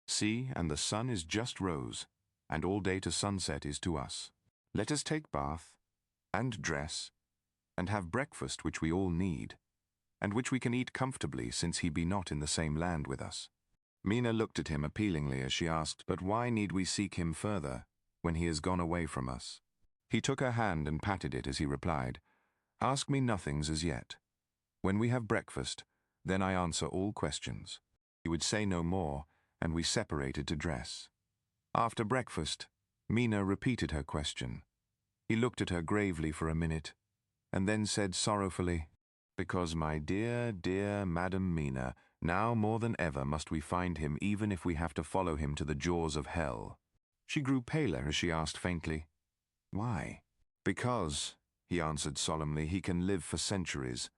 See, and the sun is just rose, and all day to sunset is to us. Let us take bath, and dress, and have breakfast which we all need, and which we can eat comfortably since he be not in the same land with us. Mina looked at him appealingly as she asked, "But why need we seek him further, when he has gone away from us?" He took her hand and patted it as he replied, "Ask me nothings as yet. When we have breakfast, then I answer all questions." He would say no more, and we separated to dress. After breakfast, Mina repeated her question. He looked at her gravely for a minute, and then said sorrowfully, "Because, my dear, dear Madam Mina, now more than ever must we find him even if we have to follow him to the jaws of hell." She grew paler as she asked faintly, "Why?" "Because," he answered solemnly, "he can live for centuries,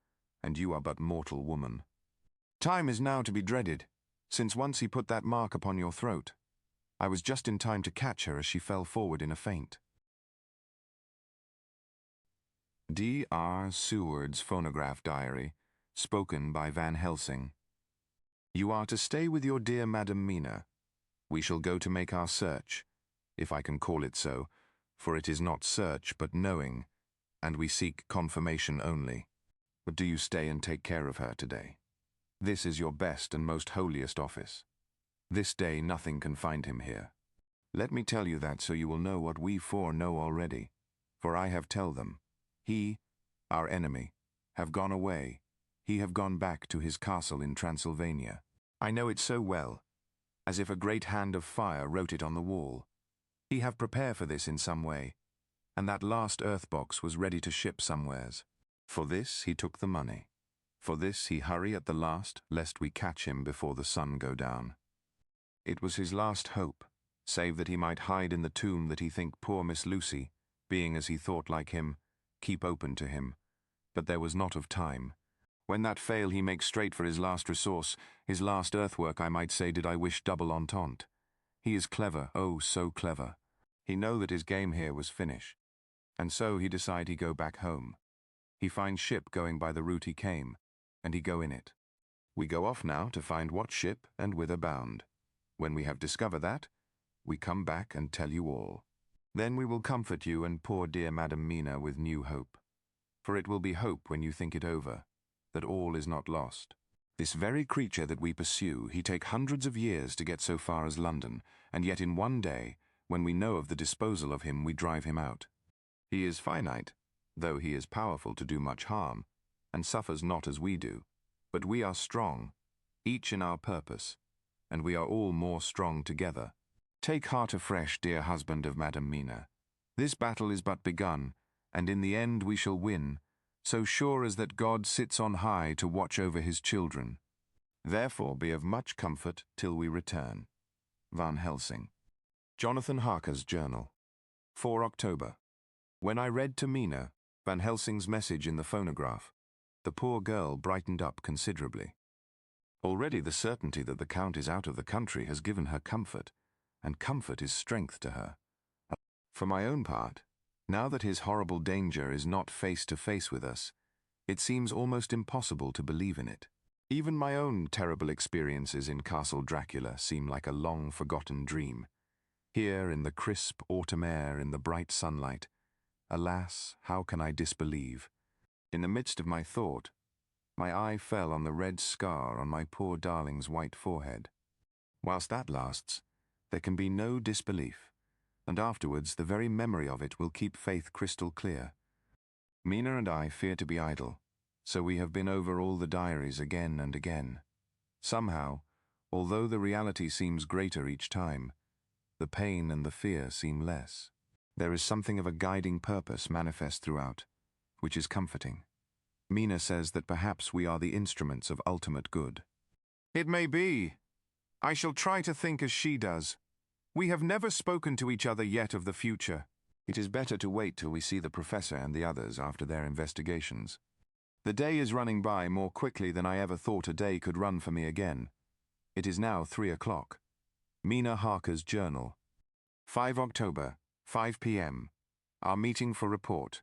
and you are but mortal woman. Time is now to be dreaded, since once he put that mark upon your throat. I was just in time to catch her as she fell forward in a faint." D.R. Seward's phonograph diary, spoken by Van Helsing. "You are to stay with your dear Madam Mina. We shall go to make our search, if I can call it so, for it is not search but knowing, and we seek confirmation only. But do you stay and take care of her today. This is your best and most holiest office. This day nothing can find him here. Let me tell you that so you will know what we four know already, for I have tell them. He, our enemy, have gone away. He have gone back to his castle in Transylvania. I know it so well, as if a great hand of fire wrote it on the wall. He have prepared for this in some way, and that last earth-box was ready to ship somewheres. For this he took the money. For this he hurry at the last, lest we catch him before the sun go down. It was his last hope, save that he might hide in the tomb that he think poor Miss Lucy, being as he thought like him, keep open to him. But there was not of time. When that fail he makes straight for his last resource, his last earthwork I might say did I wish double entente. He is clever, oh so clever. He know that his game here was finish, and so he decide he go back home. He find ship going by the route he came, and he go in it. We go off now to find what ship and whither bound. When we have discovered that, we come back and tell you all." Then we will comfort you and poor dear Madam Mina with new hope. For it will be hope when you think it over, that all is not lost. This very creature that we pursue, he take hundreds of years to get so far as London, and yet in one day, when we know of the disposal of him, we drive him out. He is finite, though he is powerful to do much harm, and suffers not as we do. But we are strong, each in our purpose, and we are all more strong together. Take heart afresh, dear husband of Madam Mina. This battle is but begun, and in the end we shall win, so sure as that God sits on high to watch over his children. Therefore be of much comfort till we return. Van Helsing. Jonathan Harker's Journal. 4 October. When I read to Mina Van Helsing's message in the phonograph, the poor girl brightened up considerably. Already the certainty that the Count is out of the country has given her comfort, and comfort is strength to her. For my own part, now that his horrible danger is not face to face with us, it seems almost impossible to believe in it. Even my own terrible experiences in Castle Dracula seem like a long-forgotten dream. Here, in the crisp autumn air, in the bright sunlight, alas, how can I disbelieve? In the midst of my thought, my eye fell on the red scar on my poor darling's white forehead. Whilst that lasts, there can be no disbelief, and afterwards the very memory of it will keep faith crystal clear. Mina and I fear to be idle, so we have been over all the diaries again and again. Somehow, although the reality seems greater each time, the pain and the fear seem less. There is something of a guiding purpose manifest throughout, which is comforting. Mina says that perhaps we are the instruments of ultimate good. It may be. I shall try to think as she does. We have never spoken to each other yet of the future. It is better to wait till we see the professor and the others after their investigations. The day is running by more quickly than I ever thought a day could run for me again. It is now 3 o'clock. Mina Harker's Journal. 5 October, 5 p.m. Our meeting for report.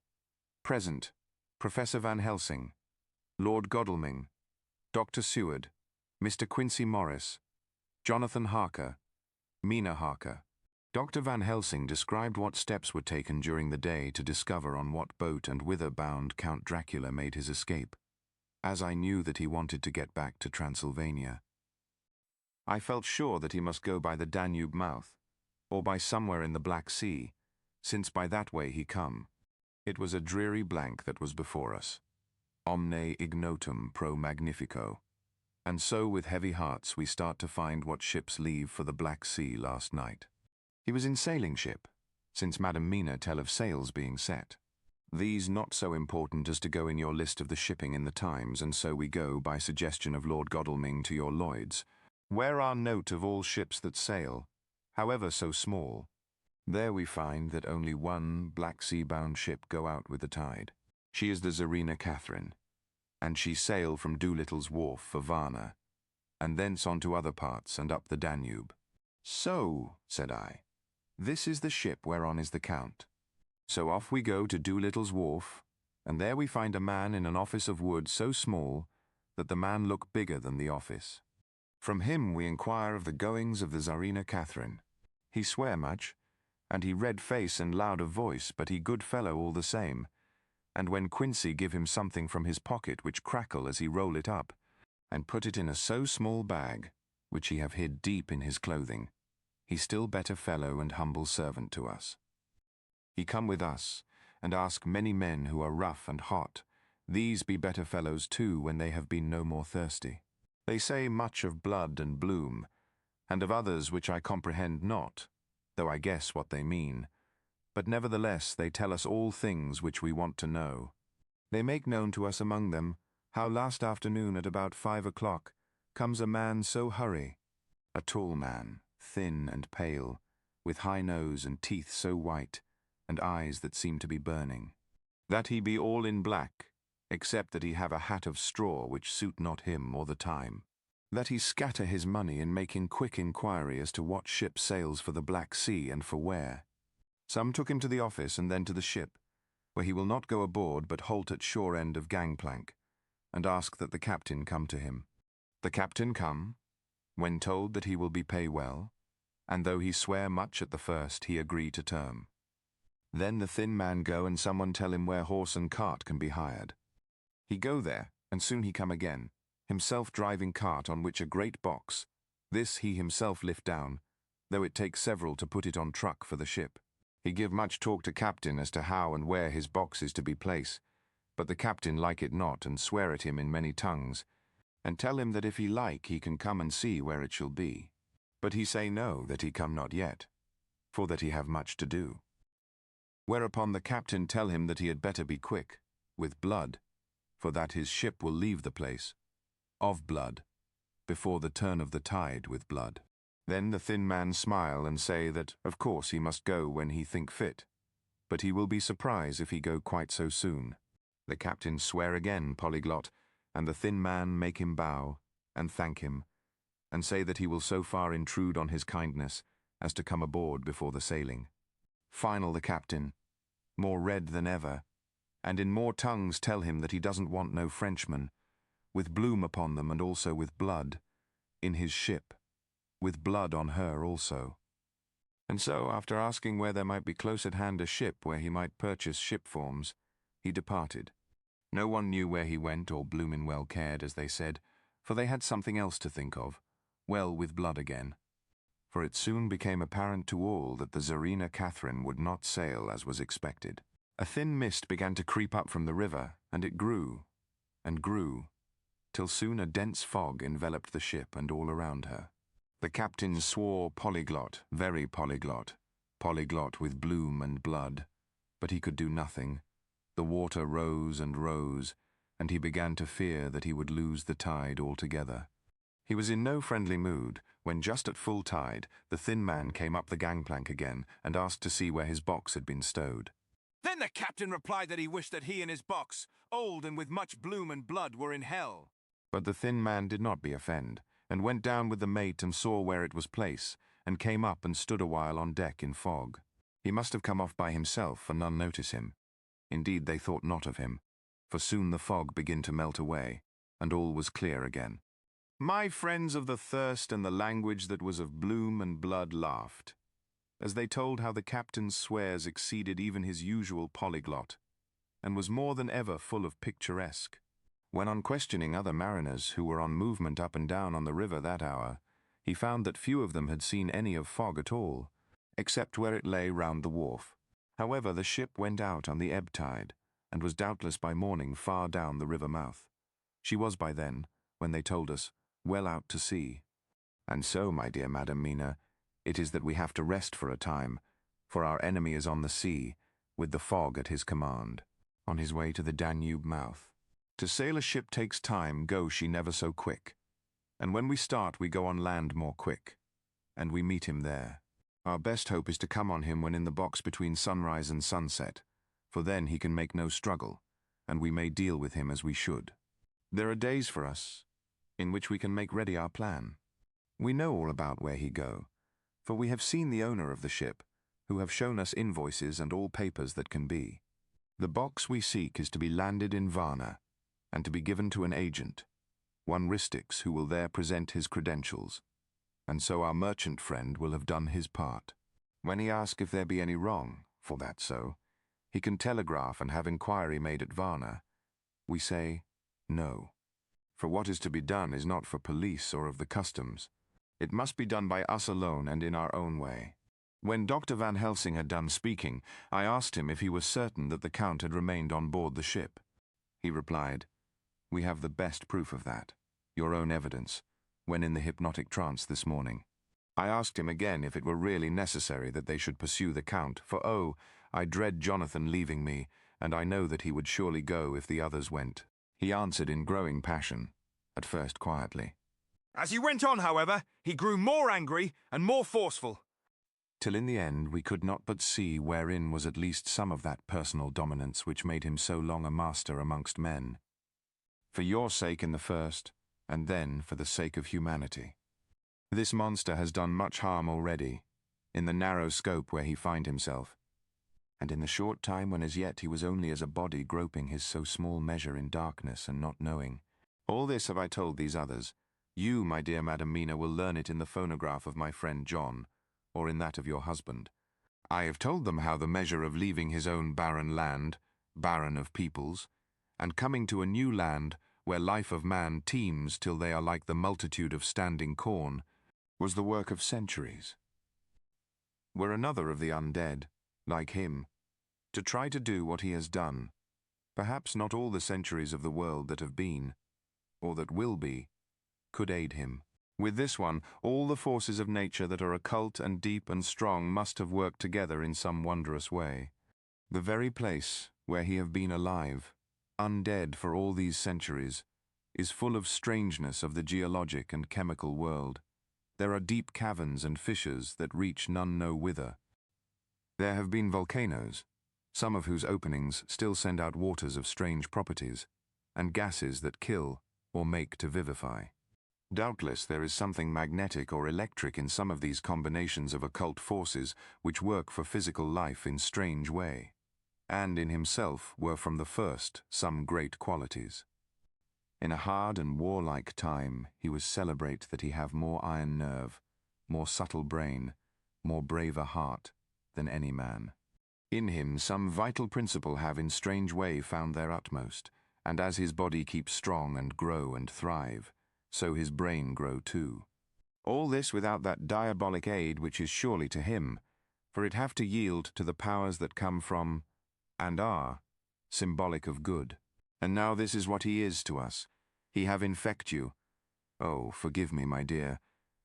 Present, Professor Van Helsing, Lord Godalming, Dr. Seward, Mr. Quincy Morris, Jonathan Harker, Mina Harker. Dr. Van Helsing described what steps were taken during the day to discover on what boat and whither bound Count Dracula made his escape, as I knew that he wanted to get back to Transylvania. I felt sure that he must go by the Danube mouth, or by somewhere in the Black Sea, since by that way he come. It was a dreary blank that was before us. Omne ignotum pro magnifico. And so with heavy hearts we start to find what ships leave for the Black Sea last night. He was in sailing ship, since Madam Mina tell of sails being set. These not so important as to go in your list of the shipping in the Times, and so we go, by suggestion of Lord Godalming, to your Lloyd's, where are note of all ships that sail, however so small. There we find that only one Black Sea-bound ship go out with the tide. She is the Tsarina Catherine, and she sail from Doolittle's Wharf for Varna, and thence on to other parts and up the Danube. So, said I, this is the ship whereon is the Count. So off we go to Doolittle's Wharf, and there we find a man in an office of wood so small that the man looked bigger than the office. From him we inquire of the goings of the Tsarina Catherine. He swear much, and he red face and loud of voice, but he good fellow all the same. And when Quincy give him something from his pocket which crackle as he roll it up, and put it in a so small bag, which he have hid deep in his clothing, he still better fellow and humble servant to us. He come with us, and ask many men who are rough and hot, these be better fellows too when they have been no more thirsty. They say much of blood and bloom, and of others which I comprehend not, though I guess what they mean, but nevertheless they tell us all things which we want to know. They make known to us among them how last afternoon at about 5 o'clock comes a man so hurry, a tall man, thin and pale, with high nose and teeth so white, and eyes that seem to be burning, that he be all in black, except that he have a hat of straw which suit not him or the time, that he scatter his money in making quick inquiry as to what ship sails for the Black Sea and for where. Some took him to the office and then to the ship, where he will not go aboard but halt at shore end of gangplank, and ask that the captain come to him. The captain come, when told that he will be pay well, and though he swear much at the first, he agree to term. Then the thin man go and someone tell him where horse and cart can be hired. He go there, and soon he come again, himself driving cart on which a great box. This he himself lift down, though it takes several to put it on truck for the ship. He give much talk to captain as to how and where his box is to be placed, but the captain like it not and swear at him in many tongues, and tell him that if he like he can come and see where it shall be. But he say no, that he come not yet, for that he have much to do. Whereupon the captain tell him that he had better be quick, with blood, for that his ship will leave the place, of blood, before the turn of the tide with blood. Then the thin man smile and say that of course he must go when he think fit, but he will be surprised if he go quite so soon. The captain swear again polyglot, and the thin man make him bow, and thank him, and say that he will so far intrude on his kindness as to come aboard before the sailing. Final the captain, more red than ever, and in more tongues tell him that he doesn't want no Frenchmen, with bloom upon them and also with blood, in his ship, with blood on her also. And so, after asking where there might be close at hand a ship where he might purchase ship forms, he departed. No one knew where he went or bloomin' well cared, as they said, for they had something else to think of, well with blood again. For it soon became apparent to all that the Tsarina Catherine would not sail as was expected. A thin mist began to creep up from the river, and it grew, and grew, till soon a dense fog enveloped the ship and all around her. The captain swore polyglot, very polyglot, polyglot with bloom and blood, but he could do nothing. The water rose, and he began to fear that he would lose the tide altogether. He was in no friendly mood, when just at full tide, the thin man came up the gangplank again and asked to see where his box had been stowed. Then the captain replied that he wished that he and his box, old and with much bloom and blood, were in hell. But the thin man did not be offend, and went down with the mate and saw where it was placed, and came up and stood a while on deck in fog. He must have come off by himself, for none notice him. Indeed, they thought not of him, for soon the fog began to melt away, and all was clear again. My friends of the thirst and the language that was of bloom and blood laughed, as they told how the captain's swears exceeded even his usual polyglot, and was more than ever full of picturesque. When on questioning other mariners who were on movement up and down on the river that hour, he found that few of them had seen any of fog at all, except where it lay round the wharf. However, the ship went out on the ebb tide, and was doubtless by morning far down the river mouth. She was by then, when they told us, well out to sea. And so, my dear Madam Mina, it is that we have to rest for a time, for our enemy is on the sea, with the fog at his command, on his way to the Danube mouth. To sail a ship takes time, go she never so quick, and when we start we go on land more quick, and we meet him there. Our best hope is to come on him when in the box between sunrise and sunset, for then he can make no struggle, and we may deal with him as we should. There are days for us, in which we can make ready our plan. We know all about where he go, for we have seen the owner of the ship, who have shown us invoices and all papers that can be. The box we seek is to be landed in Varna, and to be given to an agent, one Ristix, who will there present his credentials, and so our merchant friend will have done his part. When he asks if there be any wrong, for that so, he can telegraph and have inquiry made at Varna. We say, no. For what is to be done is not for police or of the customs. It must be done by us alone and in our own way. When Dr. Van Helsing had done speaking, I asked him if he was certain that the Count had remained on board the ship. He replied, we have the best proof of that, your own evidence, when in the hypnotic trance this morning. I asked him again if it were really necessary that they should pursue the Count, for oh, I dread Jonathan leaving me, and I know that he would surely go if the others went. He answered in growing passion, at first quietly. As he went on, however, he grew more angry and more forceful, till in the end we could not but see wherein was at least some of that personal dominance which made him so long a master amongst men. For your sake in the first, and then for the sake of humanity. This monster has done much harm already, in the narrow scope where he find himself, and in the short time when as yet he was only as a body groping his so small measure in darkness and not knowing. All this have I told these others. You, my dear Madam Mina, will learn it in the phonograph of my friend John, or in that of your husband. I have told them how the measure of leaving his own barren land, barren of peoples, and coming to a new land where life of man teems till they are like the multitude of standing corn, was the work of centuries. Were another of the undead, like him, to try to do what he has done, perhaps not all the centuries of the world that have been, or that will be, could aid him. With this one, all the forces of nature that are occult and deep and strong must have worked together in some wondrous way. The very place where he have been alive, undead for all these centuries, is full of strangeness of the geologic and chemical world. There are deep caverns and fissures that reach none know whither. There have been volcanoes, some of whose openings still send out waters of strange properties, and gases that kill or make to vivify. Doubtless there is something magnetic or electric in some of these combinations of occult forces which work for physical life in strange way, and in himself were from the first some great qualities. In a hard and warlike time he was celebrate that he have more iron nerve, more subtle brain, more braver heart than any man. In him some vital principle have in strange way found their utmost, and as his body keeps strong and grow and thrive, so his brain grow too. All this without that diabolic aid which is surely to him, for it have to yield to the powers that come from, and are, symbolic of good. And now this is what he is to us. He have infect you. Oh, forgive me, my dear,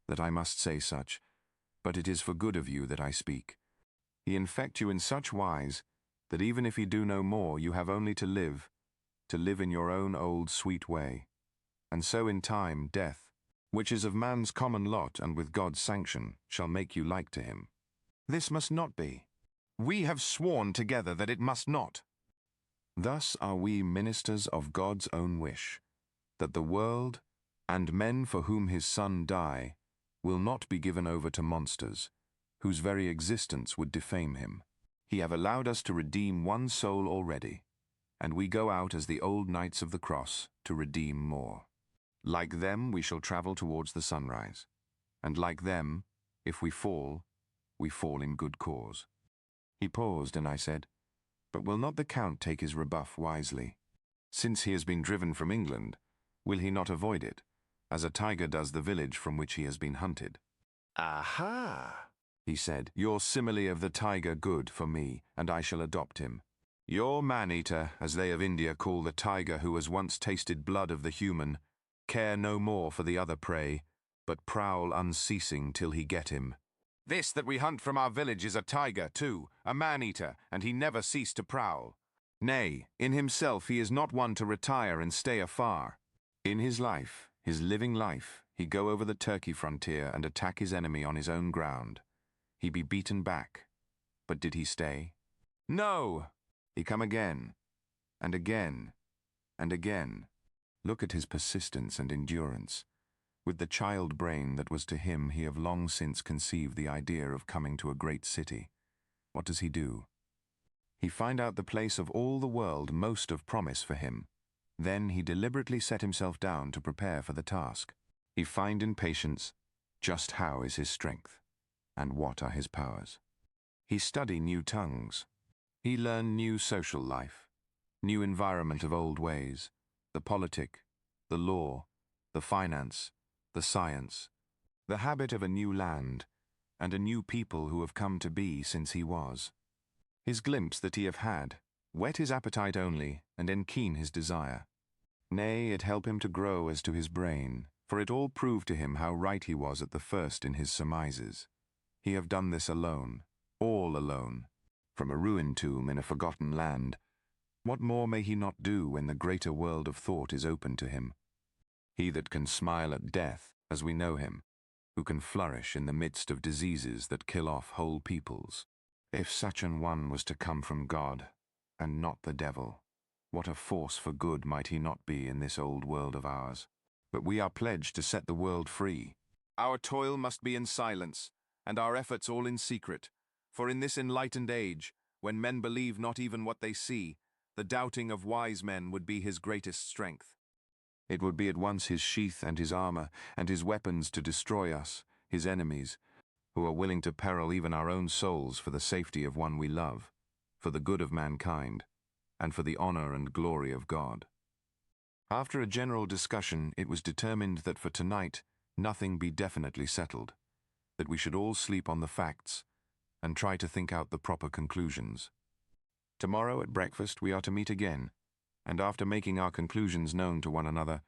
that I must say such, but it is for good of you that I speak. He infect you in such wise, that even if he do no more, you have only to live in your own old sweet way. And so in time, death, which is of man's common lot and with God's sanction, shall make you like to him. This must not be. We have sworn together that it must not. Thus are we ministers of God's own wish, that the world, and men for whom his Son die, will not be given over to monsters, whose very existence would defame him. He have allowed us to redeem one soul already, and we go out as the old knights of the cross to redeem more. Like them we shall travel towards the sunrise, and like them, if we fall in good cause. He paused, and I said, but will not the Count take his rebuff wisely? Since he has been driven from England, will he not avoid it, as a tiger does the village from which he has been hunted? Aha, he said, your simile of the tiger good for me, and I shall adopt him. Your man-eater, as they of India call the tiger who has once tasted blood of the human, care no more for the other prey, but prowl unceasing till he get him. This that we hunt from our village is a tiger, too, a man-eater, and he never cease to prowl. Nay, in himself he is not one to retire and stay afar. In his life, his living life, he go over the Turkey frontier and attack his enemy on his own ground. He be beaten back. But did he stay? No! He come again, and again, and again. Look at his persistence and endurance. With the child brain that was to him, he have long since conceived the idea of coming to a great city. What does he do? He find out the place of all the world most of promise for him. Then he deliberately set himself down to prepare for the task. He find in patience just how is his strength, and what are his powers. He study new tongues. He learn new social life, new environment of old ways, the politic, the law, the finance, the science, the habit of a new land, and a new people who have come to be since he was. His glimpse that he have had, whet his appetite only, and enkeen his desire. Nay, it help him to grow as to his brain, for it all proved to him how right he was at the first in his surmises. He have done this alone, all alone, from a ruined tomb in a forgotten land. What more may he not do when the greater world of thought is open to him? He that can smile at death, as we know him, who can flourish in the midst of diseases that kill off whole peoples. If such an one was to come from God, and not the devil, what a force for good might he not be in this old world of ours? But we are pledged to set the world free. Our toil must be in silence, and our efforts all in secret, for in this enlightened age, when men believe not even what they see, the doubting of wise men would be his greatest strength. It would be at once his sheath and his armor, and his weapons to destroy us, his enemies. who are willing to peril even our own souls for the safety of one we love, for the good of mankind, and for the honor and glory of God. After a general discussion, it was determined that for tonight nothing be definitely settled, that we should all sleep on the facts and try to think out the proper conclusions. Tomorrow at breakfast we are to meet again, and after making our conclusions known to one another,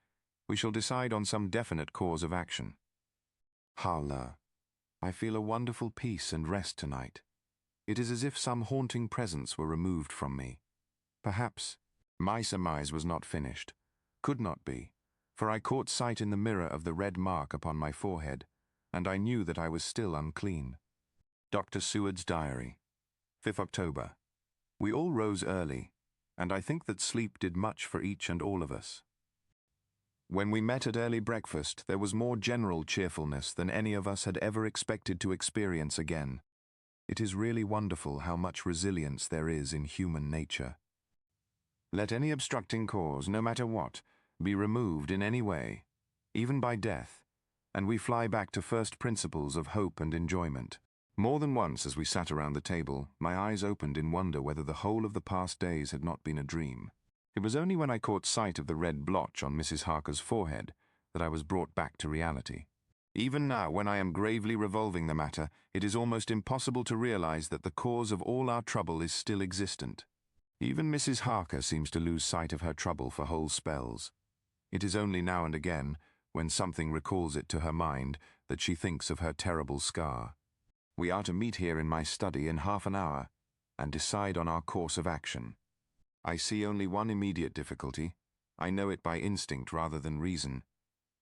we shall decide on some definite course of action. Hala, I feel a wonderful peace and rest tonight. It is as if some haunting presence were removed from me. Perhaps my surmise was not finished, could not be, for I caught sight in the mirror of the red mark upon my forehead, and I knew that I was still unclean. Dr. Seward's Diary, 5th October. We all rose early, and I think that sleep did much for each and all of us. When we met at early breakfast, there was more general cheerfulness than any of us had ever expected to experience again. It is really wonderful how much resilience there is in human nature. Let any obstructing cause, no matter what, be removed in any way, even by death, and we fly back to first principles of hope and enjoyment. More than once as we sat around the table, my eyes opened in wonder whether the whole of the past days had not been a dream. It was only when I caught sight of the red blotch on Mrs. Harker's forehead that I was brought back to reality. Even now, when I am gravely revolving the matter, it is almost impossible to realize that the cause of all our trouble is still existent. Even Mrs. Harker seems to lose sight of her trouble for whole spells. It is only now and again, when something recalls it to her mind, that she thinks of her terrible scar. We are to meet here in my study in half an hour, and decide on our course of action. I see only one immediate difficulty. I know it by instinct rather than reason.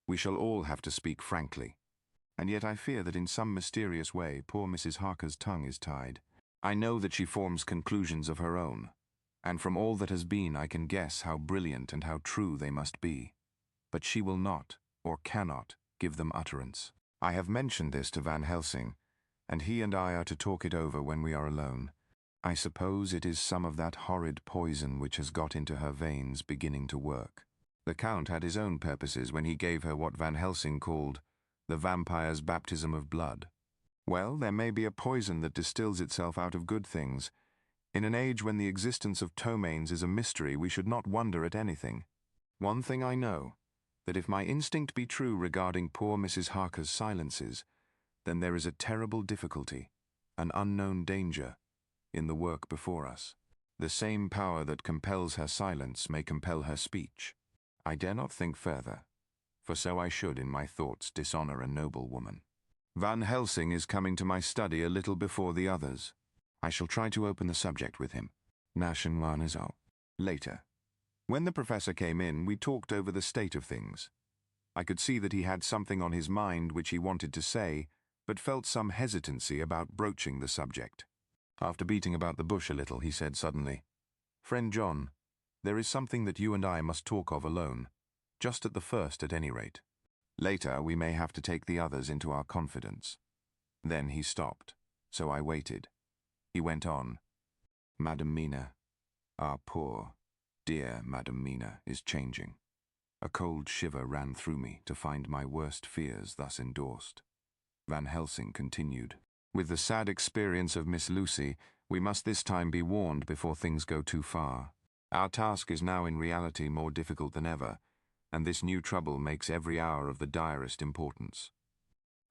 We shall all have to speak frankly. And yet I fear that in some mysterious way poor Mrs. Harker's tongue is tied. I know that she forms conclusions of her own, and from all that has been I can guess how brilliant and how true they must be. But she will not, or cannot, give them utterance. I have mentioned this to Van Helsing, and he and I are to talk it over when we are alone. I suppose it is some of that horrid poison which has got into her veins beginning to work. The Count had his own purposes when he gave her what Van Helsing called the vampire's baptism of blood. Well, there may be a poison that distills itself out of good things. In an age when the existence of ptomaines is a mystery, we should not wonder at anything. One thing I know, that if my instinct be true regarding poor Mrs. Harker's silences, then there is a terrible difficulty, an unknown danger, in the work before us. The same power that compels her silence may compel her speech. I dare not think further, for so I should in my thoughts dishonor a noble woman. Van Helsing is coming to my study a little before the others. I shall try to open the subject with him. Later. When the professor came in, we talked over the state of things. I could see that he had something on his mind which he wanted to say, but felt some hesitancy about broaching the subject. After beating about the bush a little, he said suddenly, "Friend John, there is something that you and I must talk of alone, just at the first at any rate. Later we may have to take the others into our confidence." Then he stopped, so I waited. He went on, "Madam Mina, our poor, dear Madam Mina is changing." A cold shiver ran through me to find my worst fears thus endorsed. Van Helsing continued, "With the sad experience of Miss Lucy, we must this time be warned before things go too far. Our task is now in reality more difficult than ever, and this new trouble makes every hour of the direst importance."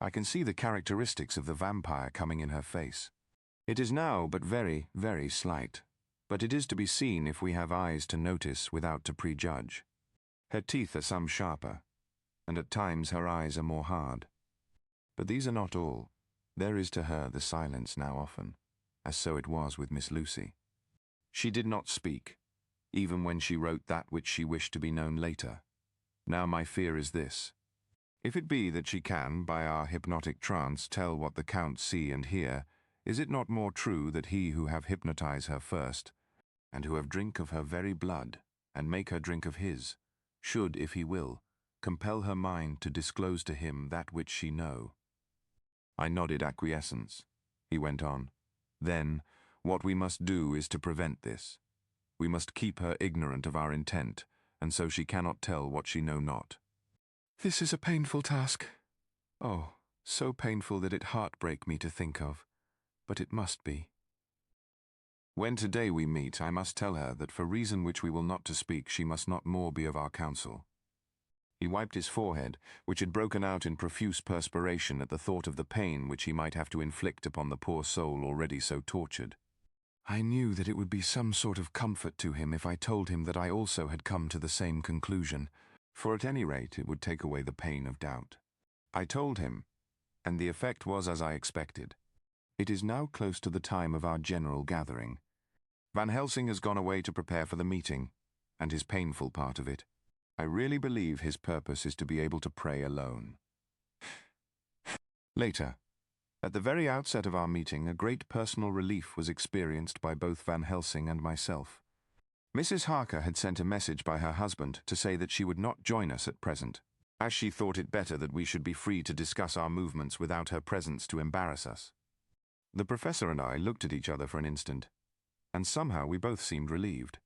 I can see the characteristics of the vampire coming in her face. It is now but very, very slight, but it is to be seen if we have eyes to notice without to prejudge. Her teeth are some sharper, and at times her eyes are more hard. But these are not all. There is to her the silence now often, as so it was with Miss Lucy. She did not speak, even when she wrote that which she wished to be known later. Now my fear is this. If it be that she can, by our hypnotic trance, tell what the Count see and hear, is it not more true that he who have hypnotized her first, and who have drink of her very blood, and make her drink of his, should, if he will, compel her mind to disclose to him that which she know? I nodded acquiescence. He went on, "Then, what we must do is to prevent this. We must keep her ignorant of our intent, and so she cannot tell what she know not." This is a painful task. Oh, So painful that it heartbreak me to think of, but it must be. When today we meet, I must tell her that for reason which we will not to speak, she must not more be of our counsel. He wiped his forehead, which had broken out in profuse perspiration at the thought of the pain which he might have to inflict upon the poor soul already so tortured. I knew that it would be some sort of comfort to him if I told him that I also had come to the same conclusion, for at any rate it would take away the pain of doubt. I told him, and the effect was as I expected. It is now close to the time of our general gathering. Van Helsing has gone away to prepare for the meeting, and his painful part of it. I really believe his purpose is to be able to pray alone. Later, at the very outset of our meeting, a great personal relief was experienced by both Van Helsing and myself. Mrs. Harker had sent a message by her husband to say that she would not join us at present, as she thought it better that we should be free to discuss our movements without her presence to embarrass us. The professor and I looked at each other for an instant, and somehow we both seemed relieved.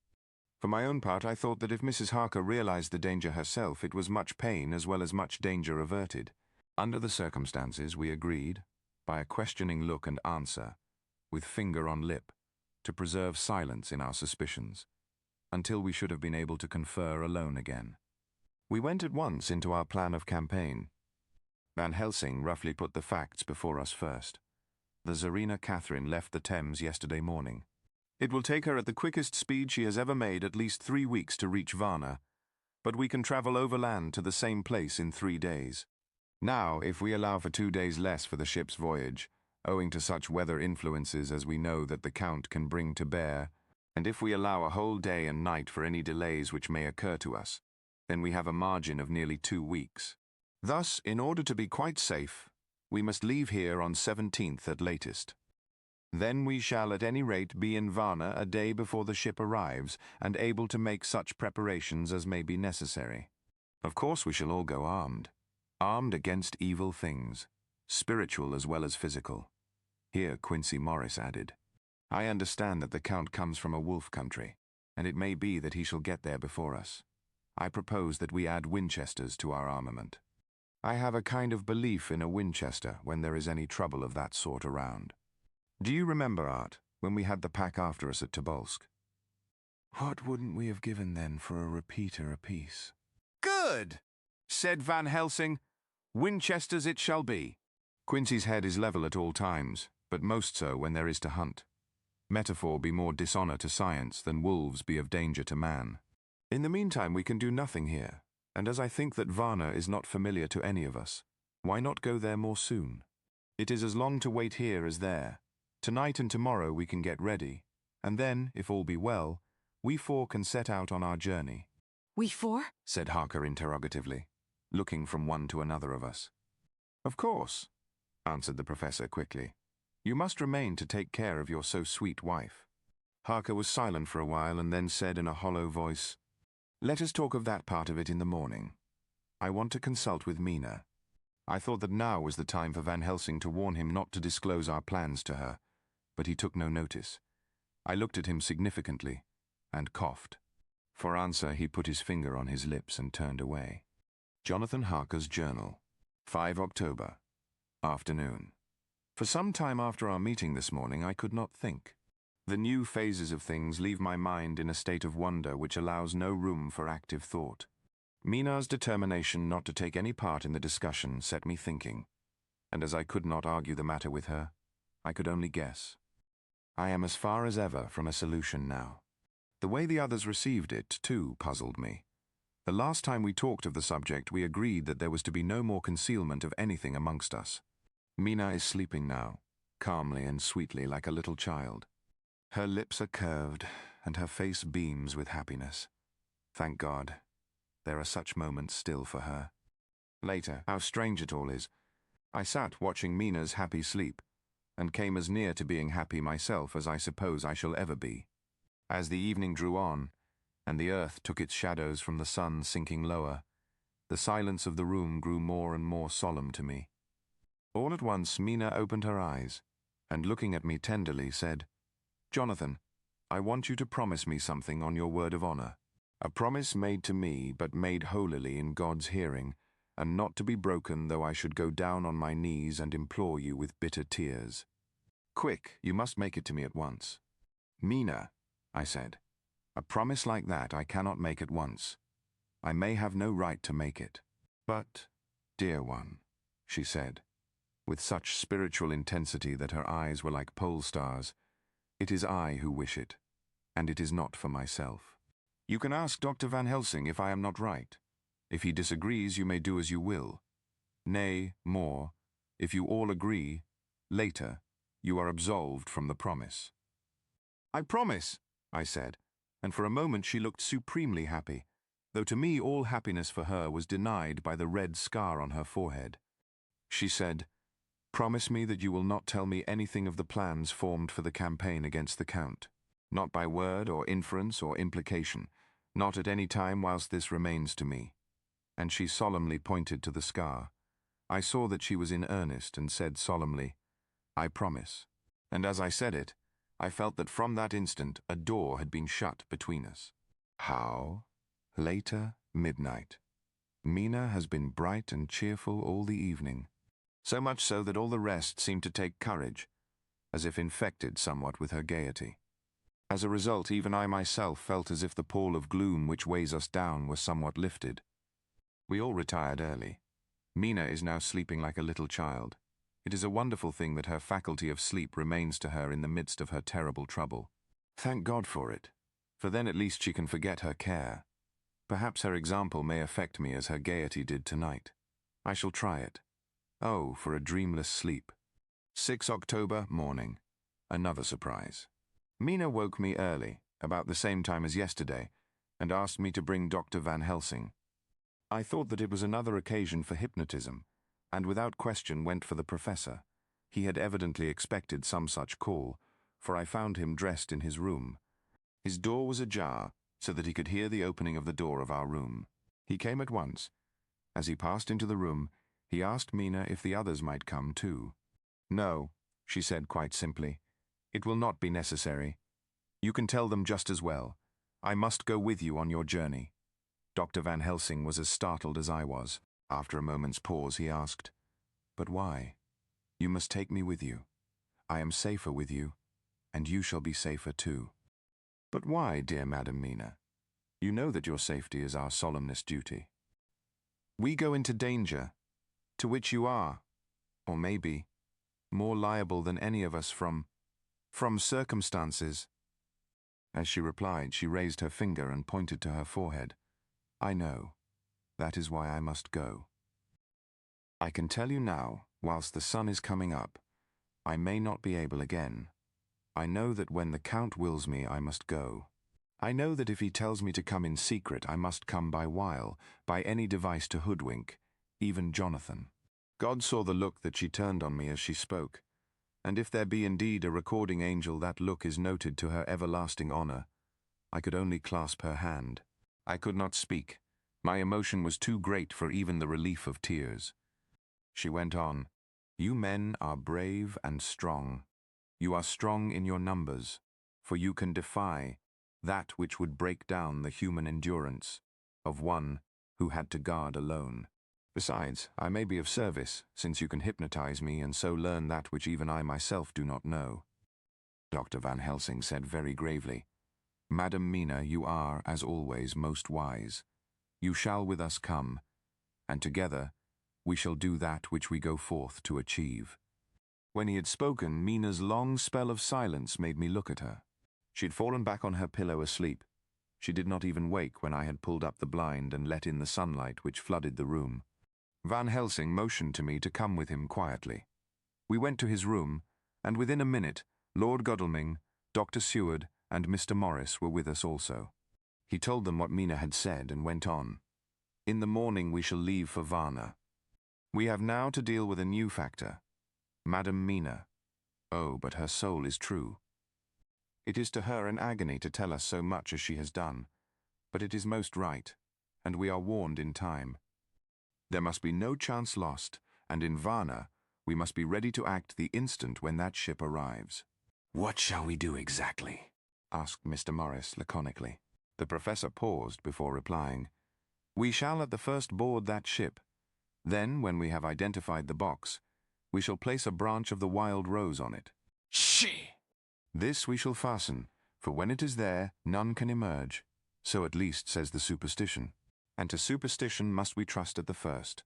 For my own part, I thought that if Mrs. Harker realized the danger herself, it was much pain as well as much danger averted. Under the circumstances, we agreed, by a questioning look and answer, with finger on lip, to preserve silence in our suspicions, until we should have been able to confer alone again. We went at once into our plan of campaign. Van Helsing roughly put the facts before us first. The Tsarina Catherine left the Thames yesterday morning. It will take her at the quickest speed she has ever made at least 3 weeks to reach Varna, but we can travel overland to the same place in 3 days. Now, if we allow for 2 days less for the ship's voyage, owing to such weather influences as we know that the Count can bring to bear, and if we allow a whole day and night for any delays which may occur to us, then we have a margin of nearly 2 weeks. Thus, in order to be quite safe, we must leave here on 17th at latest. Then we shall at any rate be in Varna a day before the ship arrives, and able to make such preparations as may be necessary. Of course we shall all go armed against evil things, spiritual as well as physical. Here Quincy Morris added, I understand that the Count comes from a wolf country, and it may be that he shall get there before us. I propose that we add Winchesters to our armament. I have a kind of belief in a Winchester when there is any trouble of that sort around. Do you remember, Art, when we had the pack after us at Tobolsk? What wouldn't we have given then for a repeater apiece? Good, said Van Helsing. Winchesters it shall be. Quincy's head is level at all times, but most so when there is to hunt. Metaphor be more dishonour to science than wolves be of danger to man. In the meantime we can do nothing here, and as I think that Varna is not familiar to any of us, why not go there more soon? It is as long to wait here as there. Tonight and tomorrow we can get ready, and then, if all be well, we 4 can set out on our journey. We 4? Said Harker interrogatively, looking from one to another of us. Of course, answered the professor quickly. You must remain to take care of your so sweet wife. Harker was silent for a while and then said in a hollow voice, Let us talk of that part of it in the morning. I want to consult with Mina. I thought that now was the time for Van Helsing to warn him not to disclose our plans to her, but he took no notice. I looked at him significantly and coughed. For answer, he put his finger on his lips and turned away. Jonathan Harker's Journal, 5 October, afternoon. For some time after our meeting this morning, I could not think. The new phases of things leave my mind in a state of wonder which allows no room for active thought. Mina's determination not to take any part in the discussion set me thinking, and as I could not argue the matter with her, I could only guess. I am as far as ever from a solution now. The way the others received it, too, puzzled me. The last time we talked of the subject, we agreed that there was to be no more concealment of anything amongst us. Mina is sleeping now, calmly and sweetly like a little child. Her lips are curved, and her face beams with happiness. Thank God, there are such moments still for her. Later, how strange it all is. I sat watching Mina's happy sleep, and came as near to being happy myself as I suppose I shall ever be. As the evening drew on, and the earth took its shadows from the sun sinking lower, the silence of the room grew more and more solemn to me. All at once Mina opened her eyes, and looking at me tenderly said, Jonathan, I want you to promise me something on your word of honour. A promise made to me, but made holily in God's hearing, and not to be broken though I should go down on my knees and implore you with bitter tears. Quick, you must make it to me at once. Mina, I said, a promise like that I cannot make at once. I may have no right to make it. But, dear one, she said, with such spiritual intensity that her eyes were like pole stars, it is I who wish it, and it is not for myself. You can ask Dr. Van Helsing if I am not right. If he disagrees, you may do as you will. Nay, more, if you all agree, later, you are absolved from the promise. I promise, I said, and for a moment she looked supremely happy, though to me all happiness for her was denied by the red scar on her forehead. She said, promise me that you will not tell me anything of the plans formed for the campaign against the Count, not by word or inference or implication, not at any time whilst this remains to me. And she solemnly pointed to the scar. I saw that she was in earnest and said solemnly, I promise. And as I said it, I felt that from that instant a door had been shut between us. How? Later, midnight. Mina has been bright and cheerful all the evening, so much so that all the rest seemed to take courage, as if infected somewhat with her gaiety. As a result, even I myself felt as if the pall of gloom which weighs us down was somewhat lifted. We all retired early. Mina is now sleeping like a little child. It is a wonderful thing that her faculty of sleep remains to her in the midst of her terrible trouble. Thank God for it, for then at least she can forget her care. Perhaps her example may affect me as her gaiety did tonight. I shall try it. Oh, for a dreamless sleep. 6 October morning. Another surprise. Mina woke me early, about the same time as yesterday, and asked me to bring Dr. Van Helsing. I thought that it was another occasion for hypnotism, and without question went for the professor. He had evidently expected some such call, for I found him dressed in his room. His door was ajar, so that he could hear the opening of the door of our room. He came at once. As he passed into the room, he asked Mina if the others might come too. No, she said quite simply. It will not be necessary. You can tell them just as well. I must go with you on your journey. Dr. Van Helsing was as startled as I was. After a moment's pause, he asked, But why? You must take me with you. I am safer with you, and you shall be safer too. But why, dear Madam Mina? You know that your safety is our solemnest duty. We go into danger, to which you are, or maybe, more liable than any of us from circumstances. As she replied, she raised her finger and pointed to her forehead. I know. That is why I must go. I can tell you now, whilst the sun is coming up, I may not be able again. I know that when the Count wills me, I must go. I know that if he tells me to come in secret, I must come by wile, by any device to hoodwink, even Jonathan. God saw the look that she turned on me as she spoke, and if there be indeed a recording angel, that look is noted to her everlasting honor. I could only clasp her hand. I could not speak. My emotion was too great for even the relief of tears. She went on, You men are brave and strong. You are strong in your numbers, for you can defy that which would break down the human endurance of one who had to guard alone. Besides, I may be of service, since you can hypnotize me and so learn that which even I myself do not know. Dr. Van Helsing said very gravely, Madam Mina, you are, as always, most wise. You shall with us come, and together we shall do that which we go forth to achieve. When he had spoken, Mina's long spell of silence made me look at her. She had fallen back on her pillow asleep. She did not even wake when I had pulled up the blind and let in the sunlight which flooded the room. Van Helsing motioned to me to come with him quietly. We went to his room, and within a minute, Lord Godalming, Dr. Seward, and Mr. Morris were with us also. He told them what Mina had said and went on. In the morning we shall leave for Varna. We have now to deal with a new factor. Madam Mina. Oh, but her soul is true. It is to her an agony to tell us so much as she has done, but it is most right, and we are warned in time. There must be no chance lost, and in Varna we must be ready to act the instant when that ship arrives. What shall we do exactly? Asked Mr. Morris laconically. The professor paused before replying. We shall at the first board that ship, Then, when we have identified the box, we shall place a branch of the wild rose on it. She! This we shall fasten, for when it is there, none can emerge. So at least says the superstition. And to superstition must we trust at the first.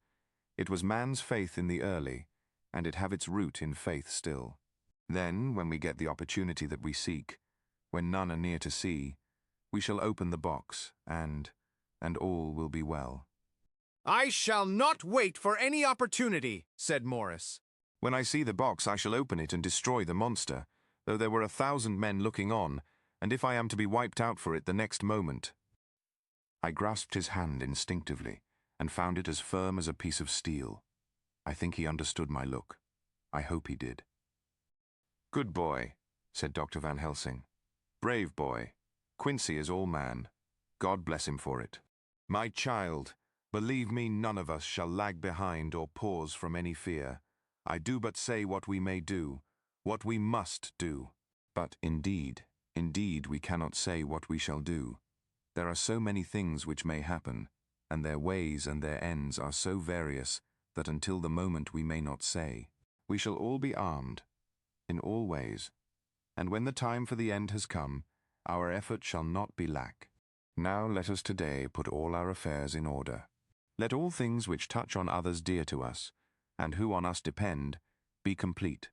It was man's faith in the early, and it have its root in faith still. Then, when we get the opportunity that we seek, when none are near to see, we shall open the box, and all will be well. I shall not wait for any opportunity, said Morris. When I see the box, I shall open it and destroy the monster, though there were 1,000 men looking on, and if I am to be wiped out for it the next moment. I grasped his hand instinctively, and found it as firm as a piece of steel. I think he understood my look. I hope he did. Good boy, said Dr. Van Helsing. Brave boy. Quincy is all man. God bless him for it. My child, believe me, none of us shall lag behind or pause from any fear. I do but say what we may do, what we must do. But indeed, we cannot say what we shall do. There are so many things which may happen, and their ways and their ends are so various that until the moment we may not say. We shall all be armed, in all ways, and when the time for the end has come, our effort shall not be lack. Now let us today put all our affairs in order. Let all things which touch on others dear to us, and who on us depend, be complete.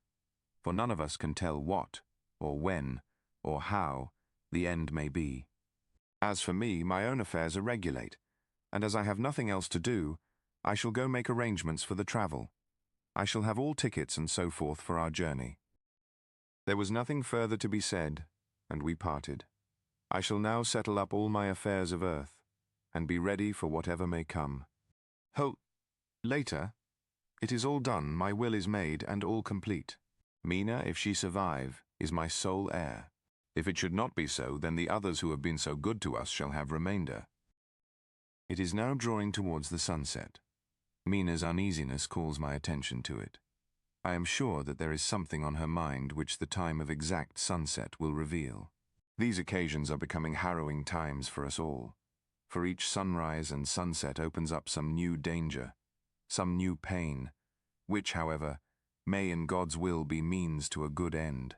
For none of us can tell what, or when, or how, the end may be. As for me, my own affairs are regulate, and as I have nothing else to do, I shall go make arrangements for the travel. I shall have all tickets and so forth for our journey. There was nothing further to be said, and we parted. I shall now settle up all my affairs of earth, and be ready for whatever may come. Later, it is all done, my will is made, and all complete. Mina, if she survive, is my sole heir. If it should not be so, then the others who have been so good to us shall have remainder. It is now drawing towards the sunset. Mina's uneasiness calls my attention to it. I am sure that there is something on her mind which the time of exact sunset will reveal. These occasions are becoming harrowing times for us all, for each sunrise and sunset opens up some new danger, some new pain, which, however, may in God's will be means to a good end.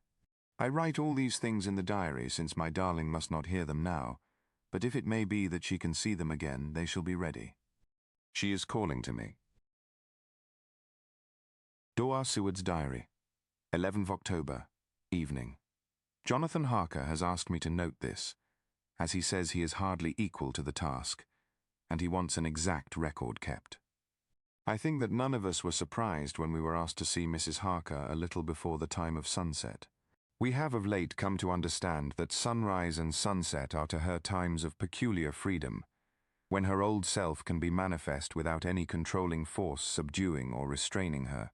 I write all these things in the diary, since my darling must not hear them now, but if it may be that she can see them again, they shall be ready. She is calling to me. Dr. Seward's Diary, 11th October, evening. Jonathan Harker has asked me to note this, as he says he is hardly equal to the task, and he wants an exact record kept. I think that none of us were surprised when we were asked to see Mrs. Harker a little before the time of sunset. We have of late come to understand that sunrise and sunset are to her times of peculiar freedom, when her old self can be manifest without any controlling force subduing or restraining her,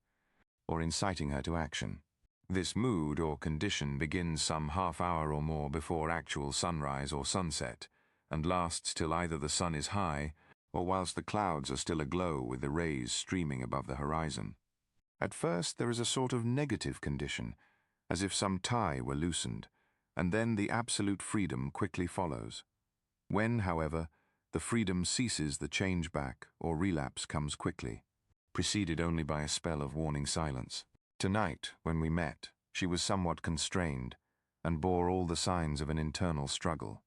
or inciting her to action. This mood or condition begins some half hour or more before actual sunrise or sunset, and lasts till either the sun is high, or whilst the clouds are still aglow with the rays streaming above the horizon. At first there is a sort of negative condition, as if some tie were loosened, and then the absolute freedom quickly follows. When, however, the freedom ceases, the change back or relapse comes quickly, preceded only by a spell of warning silence. Tonight, when we met, she was somewhat constrained, and bore all the signs of an internal struggle.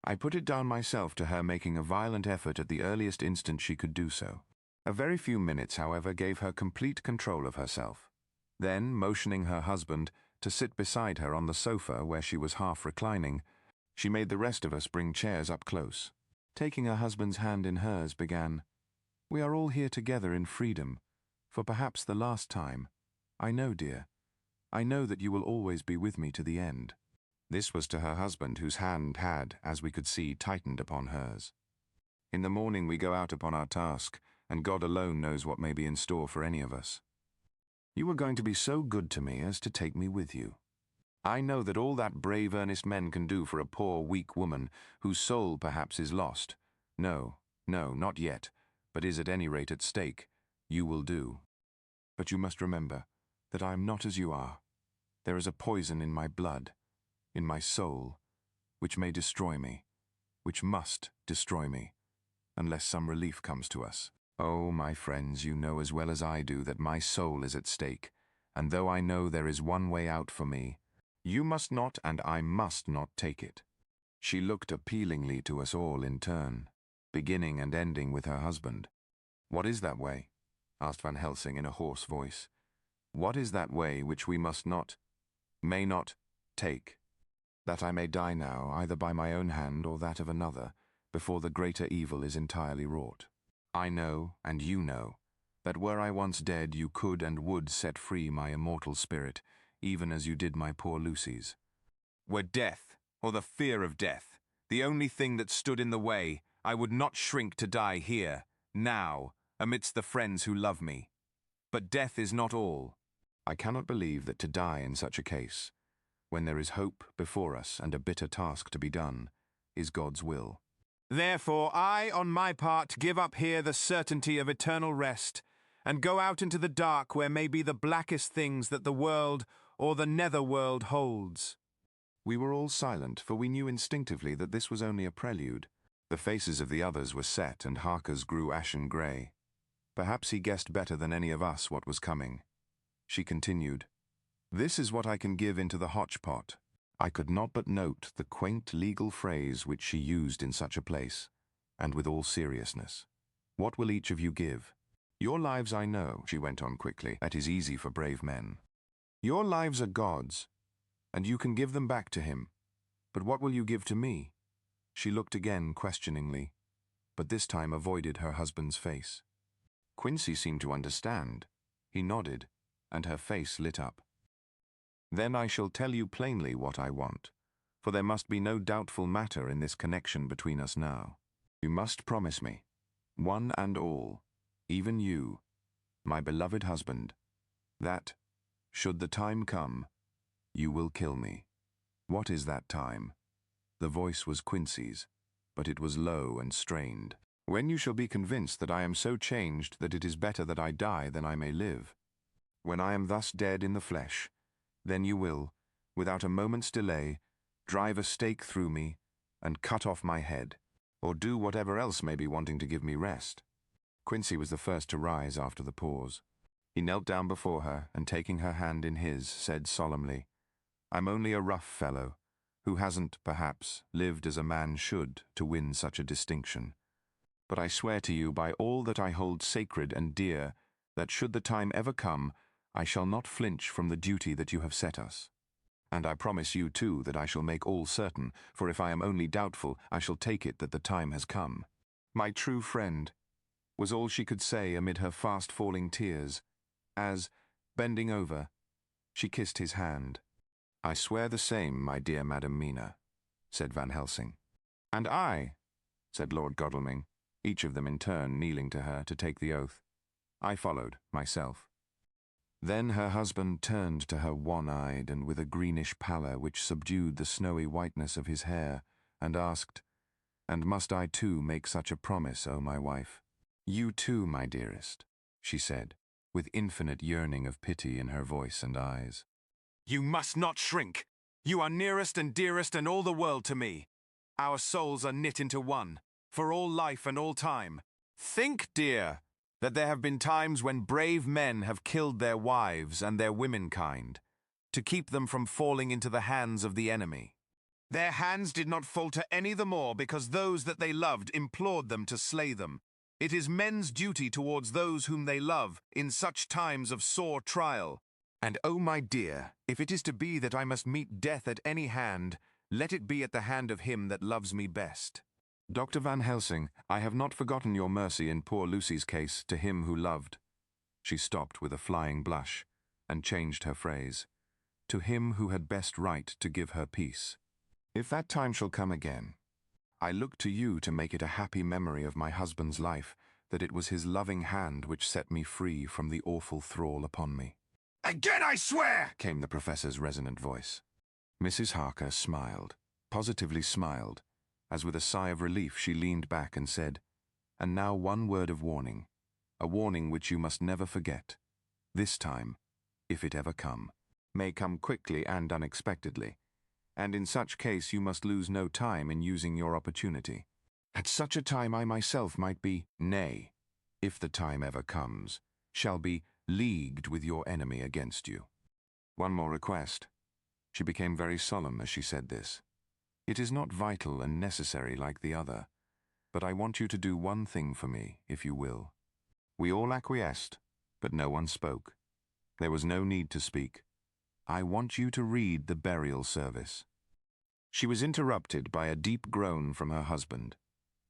I put it down myself to her making a violent effort at the earliest instant she could do so. A very few minutes, however, gave her complete control of herself. Then, motioning her husband to sit beside her on the sofa where she was half reclining, she made the rest of us bring chairs up close. Taking her husband's hand in hers, began, "We are all here together in freedom, for perhaps the last time. I know, dear. I know that you will always be with me to the end." This was to her husband, whose hand had, as we could see, tightened upon hers. In the morning we go out upon our task, and God alone knows what may be in store for any of us. You are going to be so good to me as to take me with you. I know that all that brave, earnest men can do for a poor, weak woman, whose soul perhaps is lost. No, not yet, but is at any rate at stake, you will do. But you must remember that I am not as you are. There is a poison in my blood, in my soul, which may destroy me, which must destroy me, unless some relief comes to us. Oh, my friends, you know as well as I do that my soul is at stake, and though I know there is one way out for me, you must not and I must not take it. She looked appealingly to us all in turn, beginning and ending with her husband. What is that way? Asked Van Helsing in a hoarse voice. What is that way which we must not, may not, take? That I may die now, either by my own hand or that of another, before the greater evil is entirely wrought. I know, and you know, that were I once dead you could and would set free my immortal spirit, even as you did my poor Lucy's. Were death, or the fear of death, the only thing that stood in the way, I would not shrink to die here, now, amidst the friends who love me. But death is not all. I cannot believe that to die in such a case, when there is hope before us and a bitter task to be done, is God's will. Therefore, I, on my part, give up here the certainty of eternal rest, and go out into the dark where may be the blackest things that the world or the nether-world holds. We were all silent, for we knew instinctively that this was only a prelude. The faces of the others were set, and Harker's grew ashen grey. Perhaps he guessed better than any of us what was coming. She continued, "This is what I can give into the hotch-pot." I could not but note the quaint legal phrase which she used in such a place, and with all seriousness. What will each of you give? Your lives I know, she went on quickly, that is easy for brave men. Your lives are God's, and you can give them back to him. But what will you give to me? She looked again questioningly, but this time avoided her husband's face. Quincy seemed to understand. He nodded, and her face lit up. Then I shall tell you plainly what I want, for there must be no doubtful matter in this connection between us now. You must promise me, one and all, even you, my beloved husband, that, should the time come, you will kill me. What is that time? The voice was Quincy's, but it was low and strained. When you shall be convinced that I am so changed that it is better that I die than I may live. When I am thus dead in the flesh, then you will, without a moment's delay, drive a stake through me and cut off my head, or do whatever else may be wanting to give me rest. Quincy was the first to rise after the pause. He knelt down before her and, taking her hand in his, said solemnly, "I'm only a rough fellow, who hasn't, perhaps, lived as a man should to win such a distinction. But I swear to you by all that I hold sacred and dear, that should the time ever come, I shall not flinch from the duty that you have set us. And I promise you, too, that I shall make all certain, for if I am only doubtful, I shall take it that the time has come." "My true friend," was all she could say amid her fast-falling tears, as, bending over, she kissed his hand. "I swear the same, my dear Madam Mina," said Van Helsing. "And I," said Lord Godalming, each of them in turn kneeling to her to take the oath. I followed, myself. Then her husband turned to her wan-eyed and with a greenish pallor which subdued the snowy whiteness of his hair, and asked, "And must I too make such a promise, O my wife?" "You too, my dearest," she said, with infinite yearning of pity in her voice and eyes. "You must not shrink. You are nearest and dearest and all the world to me. Our souls are knit into one, for all life and all time. Think, dear, that there have been times when brave men have killed their wives and their womenkind, to keep them from falling into the hands of the enemy. Their hands did not falter any the more because those that they loved implored them to slay them. It is men's duty towards those whom they love in such times of sore trial. And oh, my dear, if it is to be that I must meet death at any hand, let it be at the hand of him that loves me best. Dr. Van Helsing, I have not forgotten your mercy in poor Lucy's case to him who loved." She stopped with a flying blush, and changed her phrase. "To him who had best right to give her peace. If that time shall come again, I look to you to make it a happy memory of my husband's life, that it was his loving hand which set me free from the awful thrall upon me." "Again I swear!" came the professor's resonant voice. Mrs. Harker smiled, positively smiled, as with a sigh of relief she leaned back and said, "And now one word of warning, a warning which you must never forget. This time, if it ever come, may come quickly and unexpectedly, and in such case you must lose no time in using your opportunity. At such a time I myself might be, nay, if the time ever comes, shall be leagued with your enemy against you. One more request. She became very solemn as she said this. It is not vital and necessary like the other, but I want you to do one thing for me, if you will. We all acquiesced, but no one spoke. There was no need to speak. I want you to read the burial service. She was interrupted by a deep groan from her husband.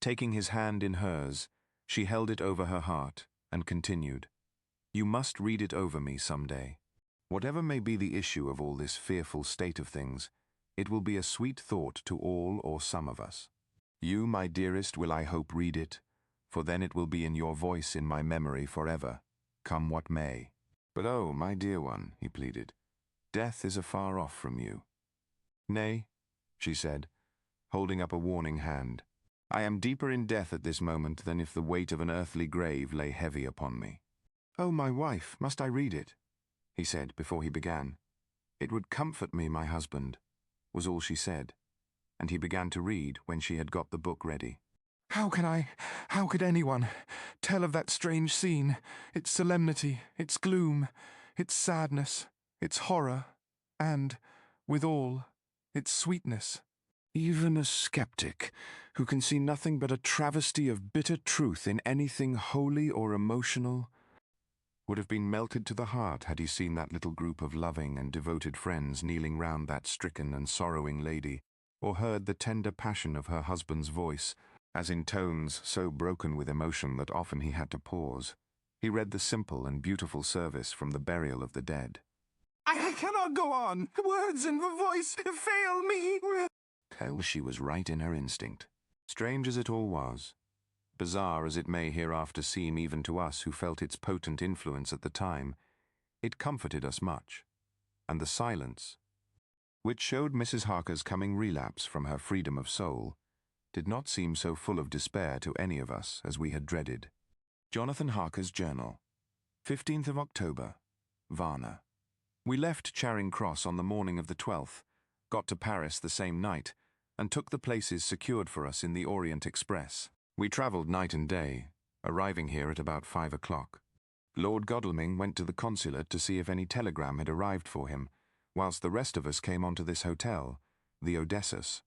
Taking his hand in hers, she held it over her heart and continued, You must read it over me some day. Whatever may be the issue of all this fearful state of things, it will be a sweet thought to all or some of us. You, my dearest, will I hope read it, for then it will be in your voice in my memory forever, come what may. But oh, my dear one, he pleaded, death is afar off from you. Nay, she said, holding up a warning hand. I am deeper in death at this moment than if the weight of an earthly grave lay heavy upon me. Oh, my wife, must I read it? He said before he began. It would comfort me, my husband, was all she said, and he began to read when she had got the book ready. How could anyone tell of that strange scene, its solemnity, its gloom, its sadness, its horror, and, withal, its sweetness? Even a skeptic, who can see nothing but a travesty of bitter truth in anything holy or emotional, would have been melted to the heart had he seen that little group of loving and devoted friends kneeling round that stricken and sorrowing lady, or heard the tender passion of her husband's voice, as in tones so broken with emotion that often he had to pause. He read the simple and beautiful service from the burial of the dead. I cannot go on. Words and voice fail me. Oh, she was right in her instinct. Strange as it all was, bizarre as it may hereafter seem even to us who felt its potent influence at the time, it comforted us much. And the silence, which showed Mrs. Harker's coming relapse from her freedom of soul, did not seem so full of despair to any of us as we had dreaded. Jonathan Harker's Journal, 15th of October, Varna. We left Charing Cross on the morning of the 12th, got to Paris the same night, and took the places secured for us in the Orient Express. We travelled night and day, arriving here at about 5 o'clock. Lord Godalming went to the consulate to see if any telegram had arrived for him, whilst the rest of us came on to this hotel, the Odessus.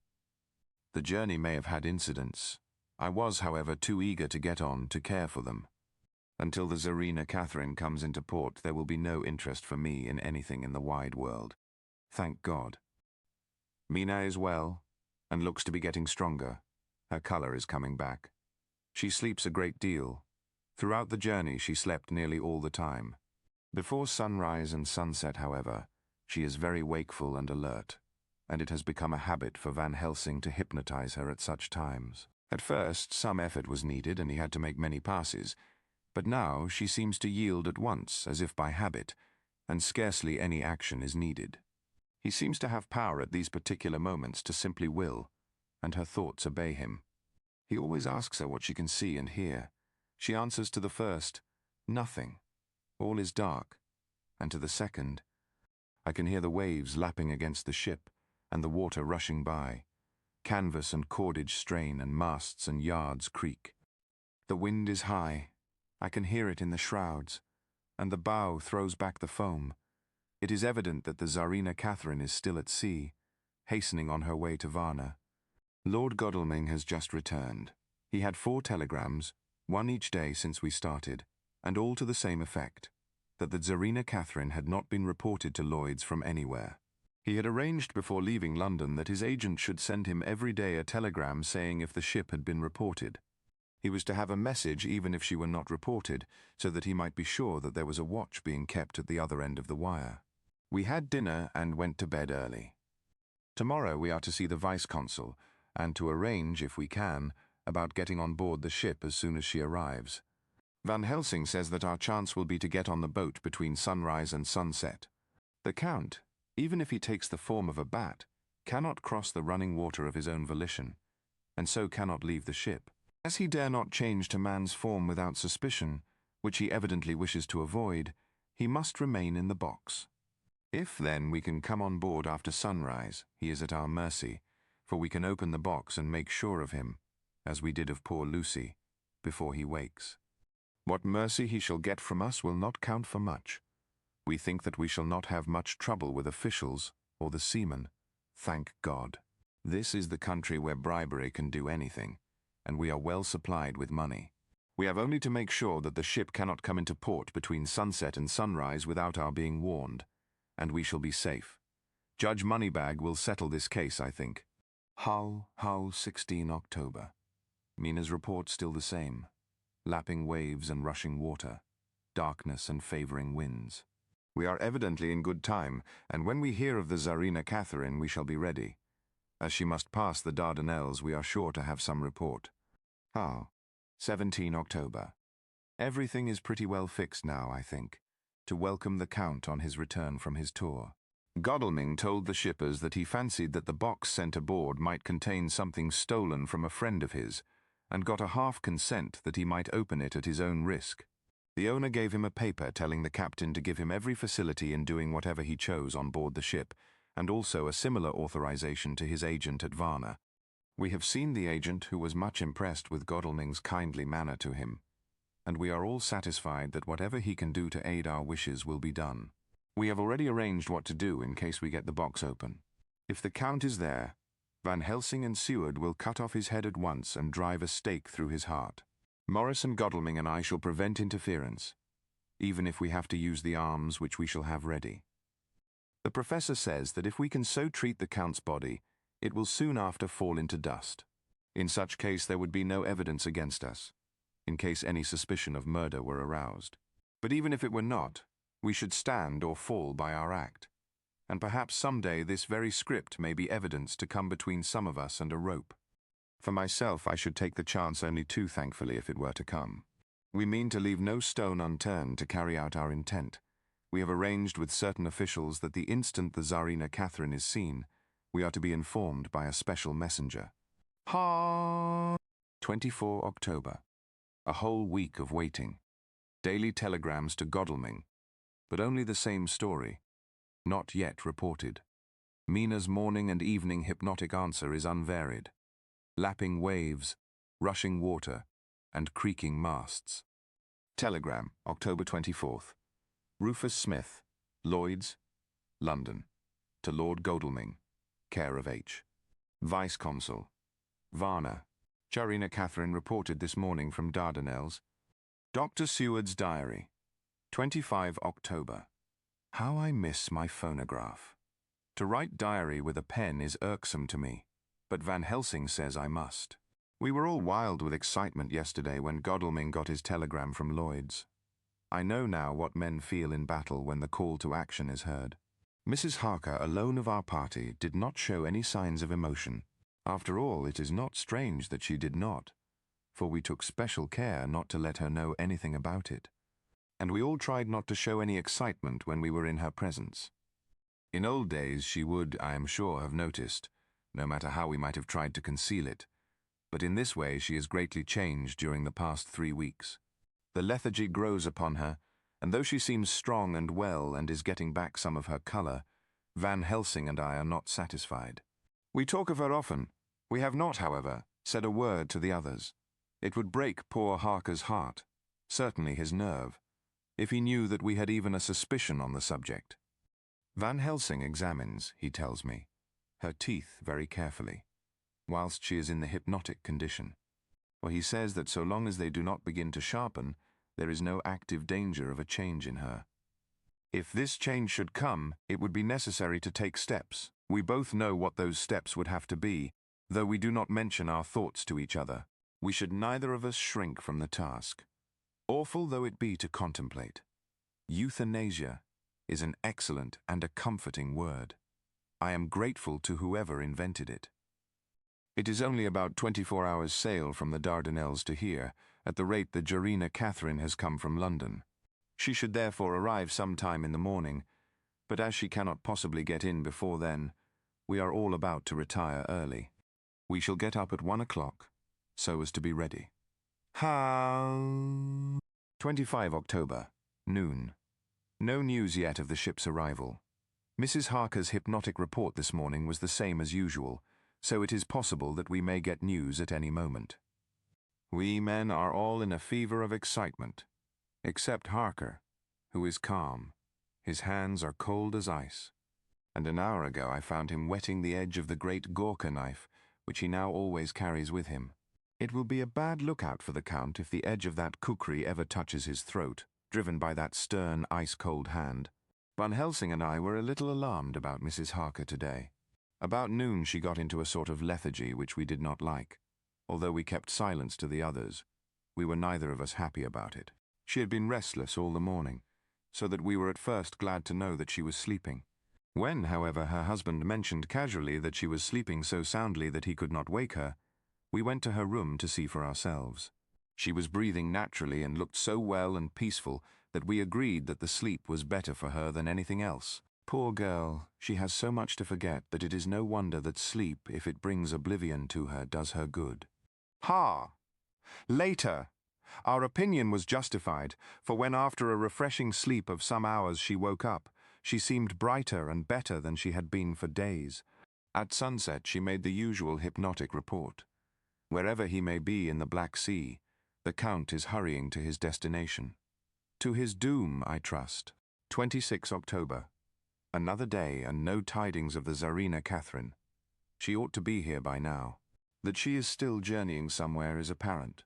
The journey may have had incidents. I was, however, too eager to get on to care for them. Until the Tsarina Catherine comes into port, there will be no interest for me in anything in the wide world. Thank God. Mina is well, and looks to be getting stronger. Her colour is coming back. She sleeps a great deal. Throughout the journey she slept nearly all the time. Before sunrise and sunset, however, she is very wakeful and alert, and it has become a habit for Van Helsing to hypnotize her at such times. At first some effort was needed and he had to make many passes, but now she seems to yield at once as if by habit, and scarcely any action is needed. He seems to have power at these particular moments to simply will, and her thoughts obey him. He always asks her what she can see and hear. She answers to the first, nothing, all is dark, and to the second, I can hear the waves lapping against the ship and the water rushing by. Canvas and cordage strain and masts and yards creak. The wind is high, I can hear it in the shrouds, and the bow throws back the foam. It is evident that the Tsarina Catherine is still at sea, hastening on her way to Varna. Lord Godalming has just returned. He had 4 telegrams, one each day since we started, and all to the same effect, that the Tsarina Catherine had not been reported to Lloyd's from anywhere. He had arranged before leaving London that his agent should send him every day a telegram saying if the ship had been reported. He was to have a message even if she were not reported, so that he might be sure that there was a watch being kept at the other end of the wire. We had dinner and went to bed early. Tomorrow we are to see the Vice-Consul, and to arrange, if we can, about getting on board the ship as soon as she arrives. Van Helsing says that our chance will be to get on the boat between sunrise and sunset. The Count, even if he takes the form of a bat, cannot cross the running water of his own volition, and so cannot leave the ship. As he dare not change to man's form without suspicion, which he evidently wishes to avoid, he must remain in the box. If, then, we can come on board after sunrise, he is at our mercy, for we can open the box and make sure of him, as we did of poor Lucy, before he wakes. What mercy he shall get from us will not count for much. We think that we shall not have much trouble with officials or the seamen. Thank God. This is the country where bribery can do anything, and we are well supplied with money. We have only to make sure that the ship cannot come into port between sunset and sunrise without our being warned, and we shall be safe. Judge Moneybag will settle this case, I think. Hull, 16 October. Mina's report still the same. Lapping waves and rushing water. Darkness and favouring winds. We are evidently in good time, and when we hear of the Tsarina Catherine, we shall be ready. As she must pass the Dardanelles, we are sure to have some report. Hull, 17 October. Everything is pretty well fixed now, I think, to welcome the Count on his return from his tour. Godalming told the shippers that he fancied that the box sent aboard might contain something stolen from a friend of his, and got a half consent that he might open it at his own risk. The owner gave him a paper telling the captain to give him every facility in doing whatever he chose on board the ship, and also a similar authorization to his agent at Varna. We have seen the agent, who was much impressed with Godalming's kindly manner to him, and we are all satisfied that whatever he can do to aid our wishes will be done. We have already arranged what to do in case we get the box open. If the Count is there, Van Helsing and Seward will cut off his head at once and drive a stake through his heart. Morris and Godalming and I shall prevent interference, even if we have to use the arms which we shall have ready. The professor says that if we can so treat the Count's body, it will soon after fall into dust. In such case there would be no evidence against us, in case any suspicion of murder were aroused. But even if it were not, we should stand or fall by our act, and perhaps someday this very script may be evidence to come between some of us and a rope. For myself, I should take the chance only too thankfully if it were to come. We mean to leave no stone unturned to carry out our intent. We have arranged with certain officials that the instant the Tsarina Catherine is seen, we are to be informed by a special messenger. 24 October. A whole week of waiting. Daily telegrams to Godalming, but only the same story. Not yet reported. Mina's morning and evening hypnotic answer is unvaried. Lapping waves, rushing water, and creaking masts. Telegram, October 24th. Rufus Smith, Lloyd's, London. To Lord Godalming, care of H. Vice Consul. Varna. Tsarina Catherine reported this morning from Dardanelles. Dr. Seward's diary. 25 October. How I miss my phonograph. To write diary with a pen is irksome to me, but Van Helsing says I must. We were all wild with excitement yesterday when Godalming got his telegram from Lloyd's. I know now what men feel in battle when the call to action is heard. Mrs. Harker, alone of our party, did not show any signs of emotion. After all, it is not strange that she did not, for we took special care not to let her know anything about it. And we all tried not to show any excitement when we were in her presence. In old days she would, I am sure, have noticed, no matter how we might have tried to conceal it, but in this way she is greatly changed during the past 3 weeks. The lethargy grows upon her, and though she seems strong and well and is getting back some of her colour, Van Helsing and I are not satisfied. We talk of her often. We have not, however, said a word to the others. It would break poor Harker's heart, certainly his nerve, if he knew that we had even a suspicion on the subject. Van Helsing examines, he tells me, her teeth very carefully, whilst she is in the hypnotic condition, for he says that so long as they do not begin to sharpen, there is no active danger of a change in her. If this change should come, it would be necessary to take steps. We both know what those steps would have to be, though we do not mention our thoughts to each other. We should neither of us shrink from the task, awful though it be to contemplate. Euthanasia is an excellent and a comforting word. I am grateful to whoever invented it. It is only about 24 hours' sail from the Dardanelles to here, at the rate the Tsarina Catherine has come from London. She should therefore arrive some time in the morning, but as she cannot possibly get in before then, we are all about to retire early. We shall get up at 1 o'clock, so as to be ready. 25 October, noon. No news yet of the ship's arrival. Mrs. Harker's hypnotic report this morning was the same as usual, so it is possible that we may get news at any moment. We men are all in a fever of excitement. except Harker, who is calm. His hands are cold as ice. And an hour ago I found him whetting the edge of the great Gurkha knife, which he now always carries with him. It will be a bad lookout for the Count if the edge of that kukri ever touches his throat, driven by that stern, ice-cold hand. Van Helsing and I were a little alarmed about Mrs. Harker today. About noon she got into a sort of lethargy which we did not like. Although we kept silence to the others, we were neither of us happy about it. She had been restless all the morning, so that we were at first glad to know that she was sleeping. When, however, her husband mentioned casually that she was sleeping so soundly that he could not wake her, we went to her room to see for ourselves. She was breathing naturally and looked so well and peaceful that we agreed that the sleep was better for her than anything else. Poor girl, she has so much to forget that it is no wonder that sleep, if it brings oblivion to her, does her good. Ha! Later, our opinion was justified, for when after a refreshing sleep of some hours she woke up, she seemed brighter and better than she had been for days. At sunset she made the usual hypnotic report. Wherever he may be in the Black Sea, the Count is hurrying to his destination. To his doom, I trust. 26 October. Another day and no tidings of the Tsarina Catherine. She ought to be here by now. That she is still journeying somewhere is apparent,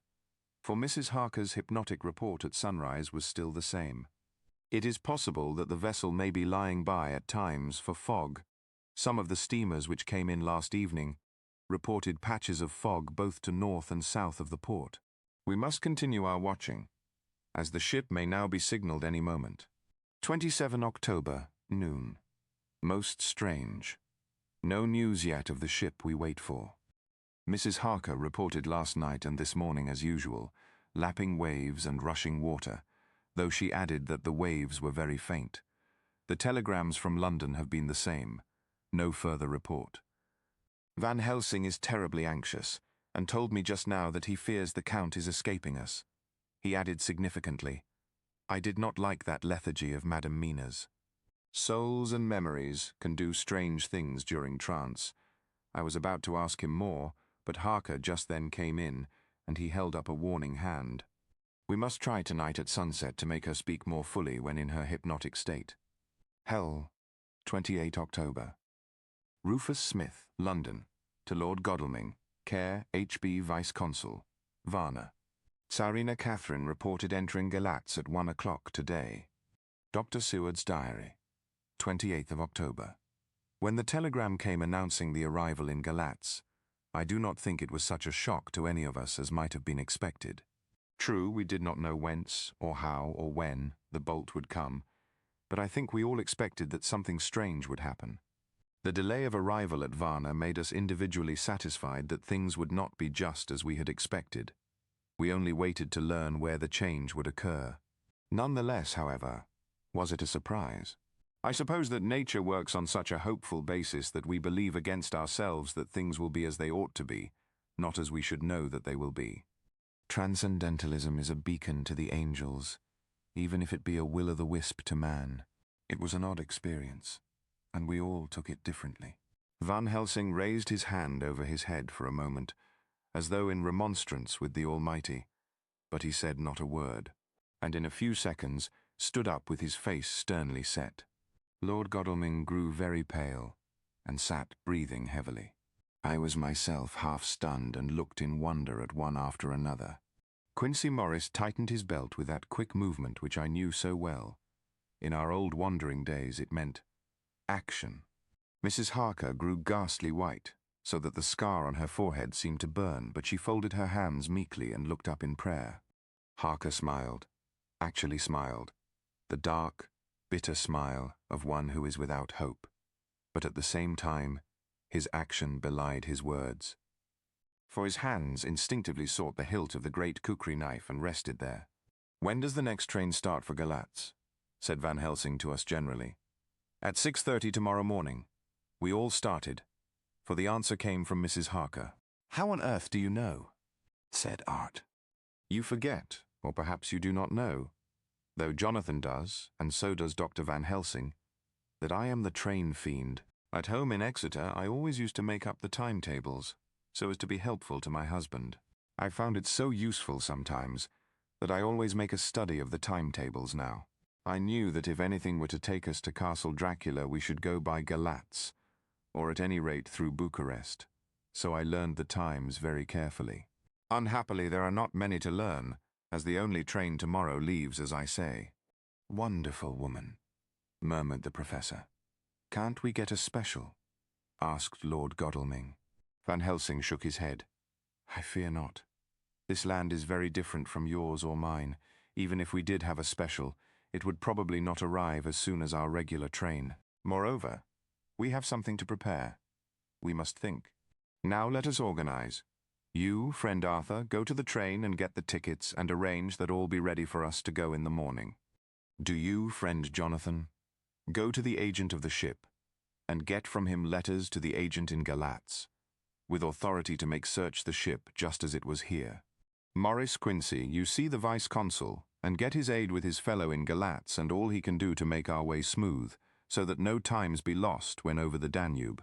for Mrs. Harker's hypnotic report at sunrise was still the same. It is possible that the vessel may be lying by at times for fog. Some of the steamers which came in last evening reported patches of fog both to north and south of the port. We must continue our watching, as the ship may now be signalled any moment. 27 October, noon. Most strange. No news yet of the ship we wait for. Mrs. Harker reported last night and this morning as usual, lapping waves and rushing water, though she added that the waves were very faint. The telegrams from London have been the same. No further report. Van Helsing is terribly anxious, and told me just now that he fears the Count is escaping us. He added significantly, "I did not like that lethargy of Madame Mina's." Souls and memories can do strange things during trance. I was about to ask him more, but Harker just then came in, and he held up a warning hand. We must try tonight at sunset to make her speak more fully when in her hypnotic state. Hell, 28 October. Rufus Smith, London, to Lord Godalming, care H.B. Vice-Consul, Varna. Tsarina Catherine reported entering Galatz at 1 o'clock today. Dr. Seward's diary, 28th of October. When the telegram came announcing the arrival in Galatz, I do not think it was such a shock to any of us as might have been expected. True, we did not know whence, or how, or when the bolt would come, but I think we all expected that something strange would happen. The delay of arrival at Varna made us individually satisfied that things would not be just as we had expected. We only waited to learn where the change would occur. Nonetheless, however, was it a surprise? I suppose that nature works on such a hopeful basis that we believe against ourselves that things will be as they ought to be, not as we should know that they will be. Transcendentalism is a beacon to the angels, even if it be a will-o'-the-wisp to man. It was an odd experience, and we all took it differently. Van Helsing raised his hand over his head for a moment, as though in remonstrance with the Almighty, but he said not a word, and in a few seconds stood up with his face sternly set. Lord Godalming grew very pale, and sat breathing heavily. I was myself half stunned and looked in wonder at one after another. Quincey Morris tightened his belt with that quick movement which I knew so well. In our old wandering days it meant action. Mrs. Harker grew ghastly white, so that the scar on her forehead seemed to burn, but she folded her hands meekly and looked up in prayer. Harker smiled, actually smiled, the dark, bitter smile of one who is without hope, but at the same time, his action belied his words. For his hands instinctively sought the hilt of the great kukri knife and rested there. "When does the next train start for Galatz?" said Van Helsing to us generally. "At 6:30 tomorrow morning." We all started, for the answer came from Mrs. Harker. "How on earth do you know?" said Art. "You forget, or perhaps you do not know, though Jonathan does, and so does Dr. Van Helsing, that I am the train fiend. At home in Exeter, I always used to make up the timetables, so as to be helpful to my husband. I found it so useful sometimes, that I always make a study of the timetables now. I knew that if anything were to take us to Castle Dracula, we should go by Galatz, or at any rate through Bucharest, so I learned the times very carefully. Unhappily, there are not many to learn, as the only train tomorrow leaves as I say. Wonderful woman, murmured the professor. Can't we get a special? Asked Lord Godalming. Van Helsing shook his head. I fear not. This land is very different from yours or mine. Even if we did have a special, it would probably not arrive as soon as our regular train. Moreover, we have something to prepare. We must think. Now let us organize. You, friend Arthur, go to the train and get the tickets and arrange that all be ready for us to go in the morning. Do you, friend Jonathan, go to the agent of the ship and get from him letters to the agent in Galatz, with authority to make search the ship just as it was here. Maurice Quincy, you see the vice-consul, and get his aid with his fellow in Galatz and all he can do to make our way smooth, so that no times be lost when over the Danube.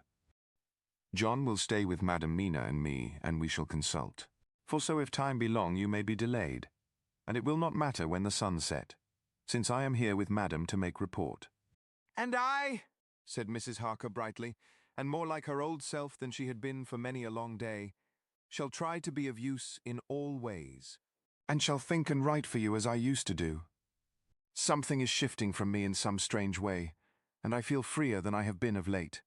John will stay with Madam Mina and me, and we shall consult. For so if time be long, you may be delayed, and it will not matter when the sun set, since I am here with Madam to make report. And I, said Mrs. Harker brightly, and more like her old self than she had been for many a long day, shall try to be of use in all ways, and shall think and write for you as I used to do. Something is shifting from me in some strange way, and I feel freer than I have been of late.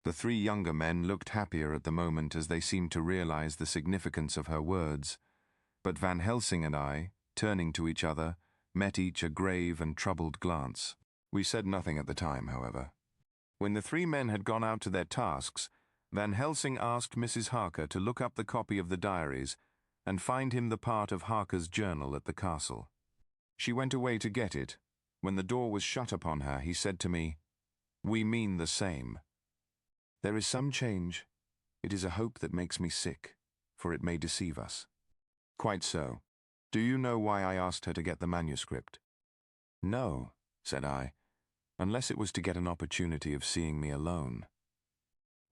The three younger men looked happier at the moment as they seemed to realize the significance of her words, but Van Helsing and I, turning to each other, met each a grave and troubled glance. We said nothing at the time, however. When the three men had gone out to their tasks, Van Helsing asked Mrs. Harker to look up the copy of the diaries and find him the part of Harker's journal at the castle. She went away to get it. When the door was shut upon her, he said to me, "We mean the same. There is some change. It is a hope that makes me sick, for it may deceive us." Quite so. Do you know why I asked her to get the manuscript? No, said I, unless it was to get an opportunity of seeing me alone.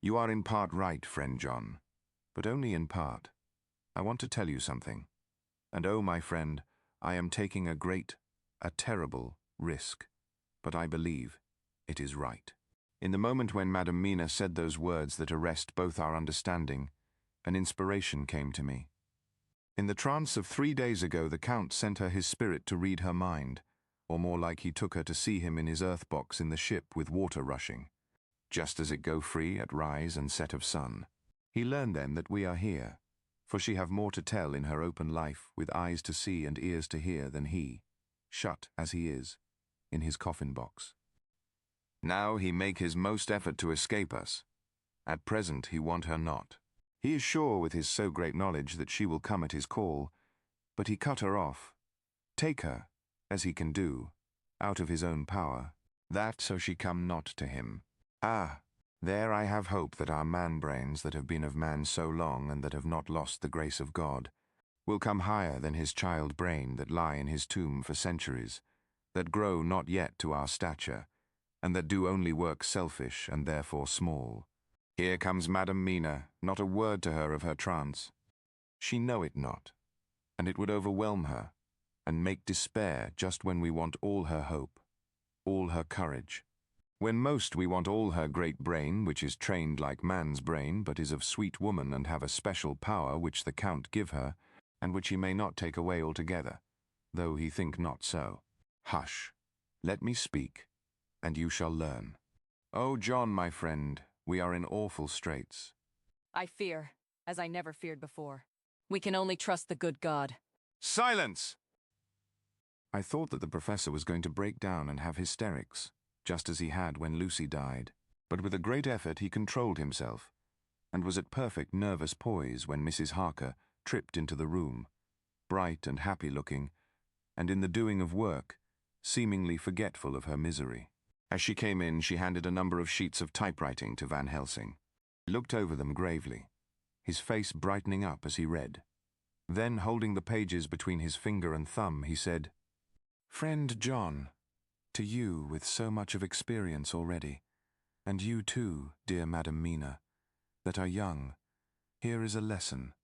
You are in part right, friend John, but only in part. I want to tell you something. And oh, my friend, I am taking a terrible risk, but I believe it is right. In the moment when Madam Mina said those words that arrest both our understanding, an inspiration came to me. In the trance of 3 days ago, the Count sent her his spirit to read her mind, or more like he took her to see him in his earth box in the ship with water rushing, just as it go free at rise and set of sun. He learned then that we are here, for she have more to tell in her open life, with eyes to see and ears to hear than he, shut as he is, in his coffin box. Now he make his most effort to escape us. At present he want her not. He is sure with his so great knowledge that she will come at his call, but he cut her off. Take her, as he can do, out of his own power, that so she come not to him. Ah, there I have hope that our man-brains that have been of man so long and that have not lost the grace of God, will come higher than his child brain that lie in his tomb for centuries, that grow not yet to our stature, and that do only work selfish and therefore small. Here comes Madam Mina, not a word to her of her trance. She know it not, and it would overwhelm her, and make despair just when we want all her hope, all her courage. When most we want all her great brain, which is trained like man's brain, but is of sweet woman and have a special power which the Count give her, and which he may not take away altogether, though he think not so. Hush, let me speak, and you shall learn. Oh, John, my friend, we are in awful straits. I fear, as I never feared before. We can only trust the good God. Silence! I thought that the professor was going to break down and have hysterics, just as he had when Lucy died. But with a great effort he controlled himself, and was at perfect nervous poise when Mrs. Harker tripped into the room, bright and happy-looking, and in the doing of work, seemingly forgetful of her misery. As she came in, she handed a number of sheets of typewriting to Van Helsing. He looked over them gravely, his face brightening up as he read. Then, holding the pages between his finger and thumb, he said, "Friend John, to you with so much of experience already, and you too, dear Madam Mina, that are young, here is a lesson.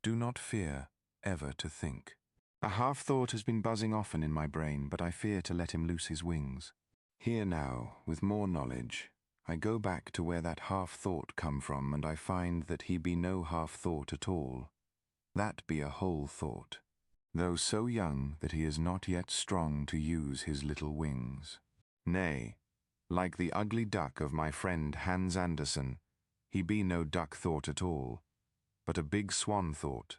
Do not fear ever to think." A half-thought has been buzzing often in my brain, but I fear to let him loose his wings. Here now, with more knowledge, I go back to where that half-thought come from, and I find that he be no half-thought at all. That be a whole thought, though so young that he is not yet strong to use his little wings. Nay, like the ugly duck of my friend Hans Andersen, he be no duck thought at all, but a big swan thought,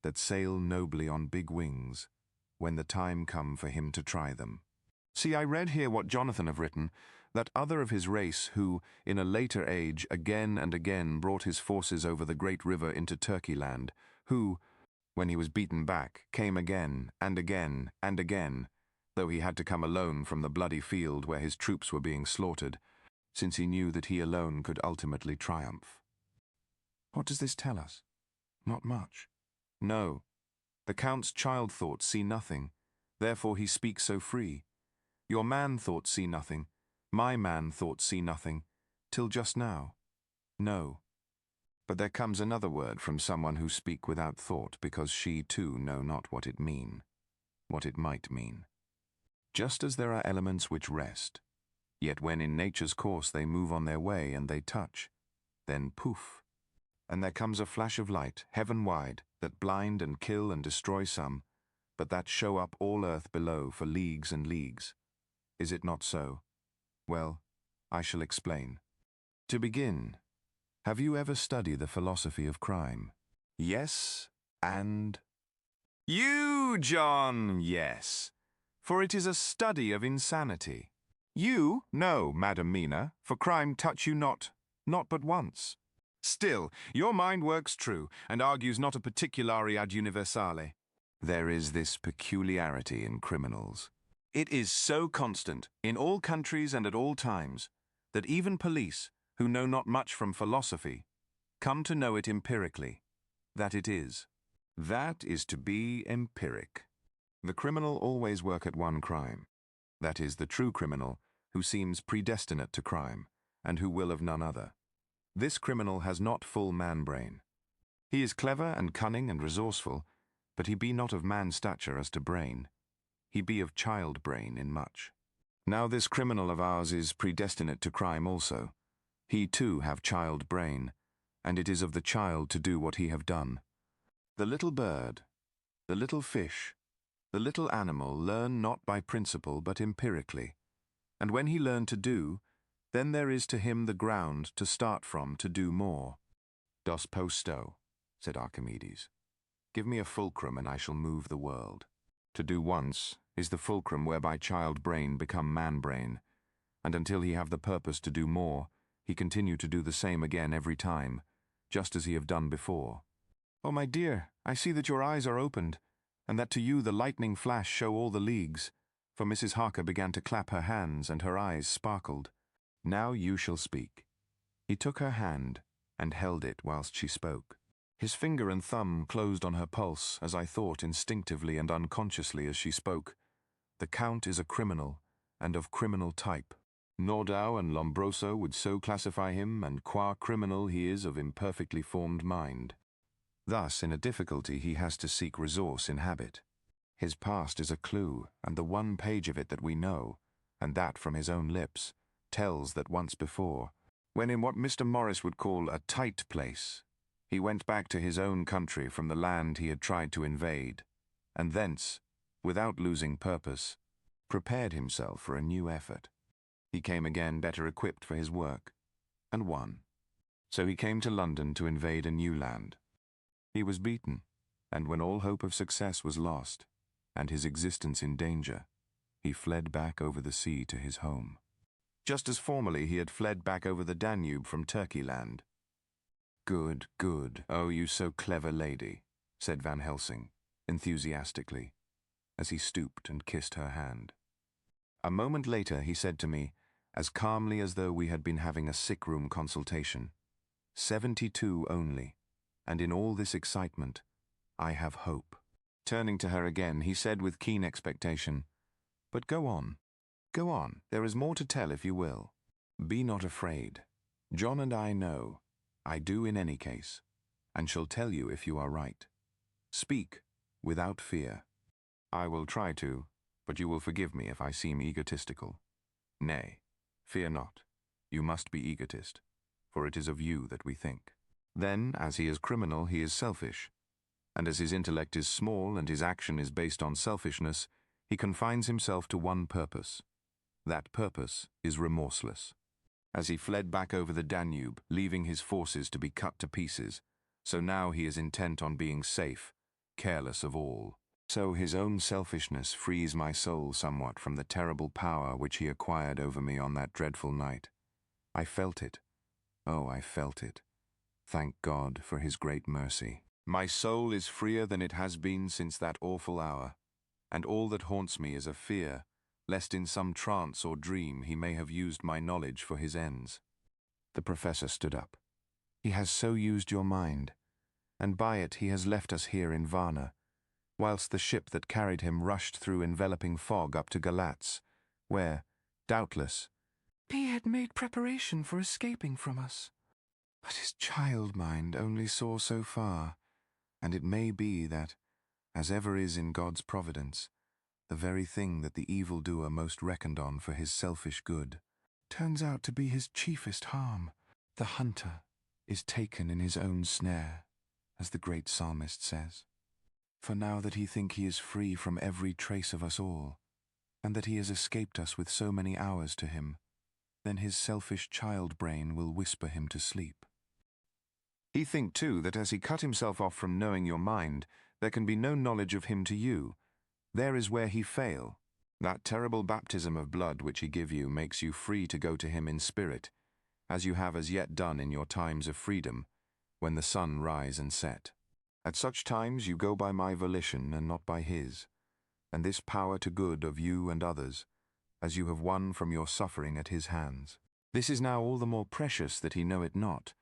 that sail nobly on big wings, when the time come for him to try them. See, I read here what Jonathan have written, that other of his race who, in a later age, again and again brought his forces over the great river into Turkey land, who, when he was beaten back, came again and again and again, though he had to come alone from the bloody field where his troops were being slaughtered, since he knew that he alone could ultimately triumph. What does this tell us? Not much. No, the Count's child thoughts see nothing, therefore he speaks so free. Your man thoughts see nothing, my man thoughts see nothing, till just now. No. But there comes another word from someone who speak without thought, because she too know not what it might mean. Just as there are elements which rest, yet when in nature's course they move on their way and they touch, then poof, and there comes a flash of light, heaven-wide, that blind and kill and destroy some, but that show up all earth below for leagues and leagues. Is it not so? Well, I shall explain. To begin, have you ever studied the philosophy of crime? Yes, and... You, John, yes, for it is a study of insanity. You, no, Madam Mina, for crime touch you not but once. Still, your mind works true, and argues not a particulari ad universale. There is this peculiarity in criminals. It is so constant, in all countries and at all times, that even police, who know not much from philosophy, come to know it empirically, that it is. That is to be empiric. The criminal always work at one crime. That is, the true criminal, who seems predestinate to crime, and who will of none other. This criminal has not full man-brain. He is clever and cunning and resourceful, but he be not of man-stature as to brain. He be of child-brain in much. Now this criminal of ours is predestinate to crime also. He too have child-brain, and it is of the child to do what he have done. The little bird, the little fish, the little animal learn not by principle but empirically, and when he learn to do, then there is to him the ground to start from to do more. Dos posto, said Archimedes. Give me a fulcrum and I shall move the world. To do once is the fulcrum whereby child-brain become man-brain, and until he have the purpose to do more, he continue to do the same again every time, just as he have done before. Oh, my dear, I see that your eyes are opened, and that to you the lightning flash show all the leagues, for Mrs. Harker began to clap her hands, and her eyes sparkled. Now you shall speak. He took her hand, and held it whilst she spoke. His finger and thumb closed on her pulse, as I thought instinctively and unconsciously as she spoke. The Count is a criminal, and of criminal type. Nordau and Lombroso would so classify him, and qua criminal he is of imperfectly formed mind. Thus, in a difficulty he has to seek resource in habit. His past is a clue, and the one page of it that we know, and that from his own lips, tells that once before, when in what Mr. Morris would call a tight place, he went back to his own country from the land he had tried to invade, and thence, without losing purpose, prepared himself for a new effort. He came again better equipped for his work, and won. So he came to London to invade a new land. He was beaten, and when all hope of success was lost, and his existence in danger, he fled back over the sea to his home. Just as formerly he had fled back over the Danube from Turkey land. Good, good, oh, you so clever lady, said Van Helsing, enthusiastically, as he stooped and kissed her hand. A moment later he said to me, as calmly as though we had been having a sick-room consultation, 72 only, and in all this excitement, I have hope. Turning to her again, he said with keen expectation, but go on, there is more to tell if you will. Be not afraid. John and I know, I do in any case, and shall tell you if you are right. Speak without fear. I will try to, but you will forgive me if I seem egotistical. Nay, fear not. You must be egotist, for it is of you that we think. Then, as he is criminal, he is selfish. And as his intellect is small and his action is based on selfishness, he confines himself to one purpose. That purpose is remorseless. As he fled back over the Danube, leaving his forces to be cut to pieces, so now he is intent on being safe, careless of all. So his own selfishness frees my soul somewhat from the terrible power which he acquired over me on that dreadful night. I felt it. Oh, I felt it. Thank God for his great mercy. My soul is freer than it has been since that awful hour, and all that haunts me is a fear, lest in some trance or dream he may have used my knowledge for his ends. The professor stood up. He has so used your mind, and by it he has left us here in Varna, whilst the ship that carried him rushed through enveloping fog up to Galatz, where, doubtless, He had made preparation for escaping from us. but his child mind only saw so far, and it may be that, as ever is in God's providence, the very thing that the evildoer most reckoned on for his selfish good turns out to be his chiefest harm. The hunter is taken in his own snare, as the great psalmist says. For now that he think he is free from every trace of us all, and that he has escaped us with so many hours to him, then his selfish child brain will whisper him to sleep. He think too that as he cut himself off from knowing your mind, there can be no knowledge of him to you. There is where he fail. That terrible baptism of blood which he give you makes you free to go to him in spirit, as you have as yet done in your times of freedom, when the sun rise and set. At such times you go by my volition and not by his, and this power to good of you and others, as you have won from your suffering at his hands. This is now all the more precious that he know it not,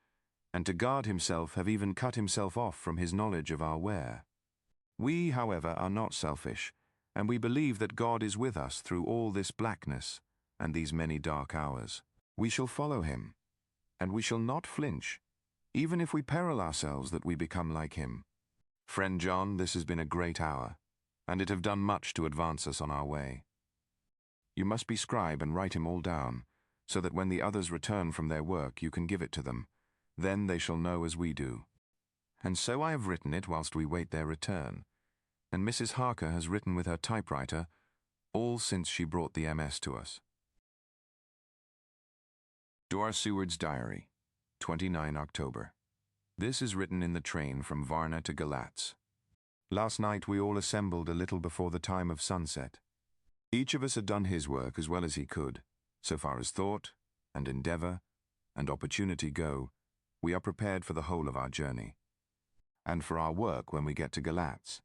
and to guard himself have even cut himself off from his knowledge of our where. We, however, are not selfish, and we believe that God is with us through all this blackness and these many dark hours. We shall follow him, and we shall not flinch, even if we peril ourselves that we become like him. Friend John, this has been a great hour, and it have done much to advance us on our way. You must be scribe and write him all down, so that when the others return from their work you can give it to them. Then they shall know as we do. And so I have written it whilst we wait their return, and Mrs. Harker has written with her typewriter, all since she brought the MS to us. Dora Seward's Diary, 29 October. This is written in the train from Varna to Galatz. Last night we all assembled a little before the time of sunset. Each of us had done his work as well as he could. So far as thought, and endeavour, and opportunity go, we are prepared for the whole of our journey, and for our work when we get to Galatz.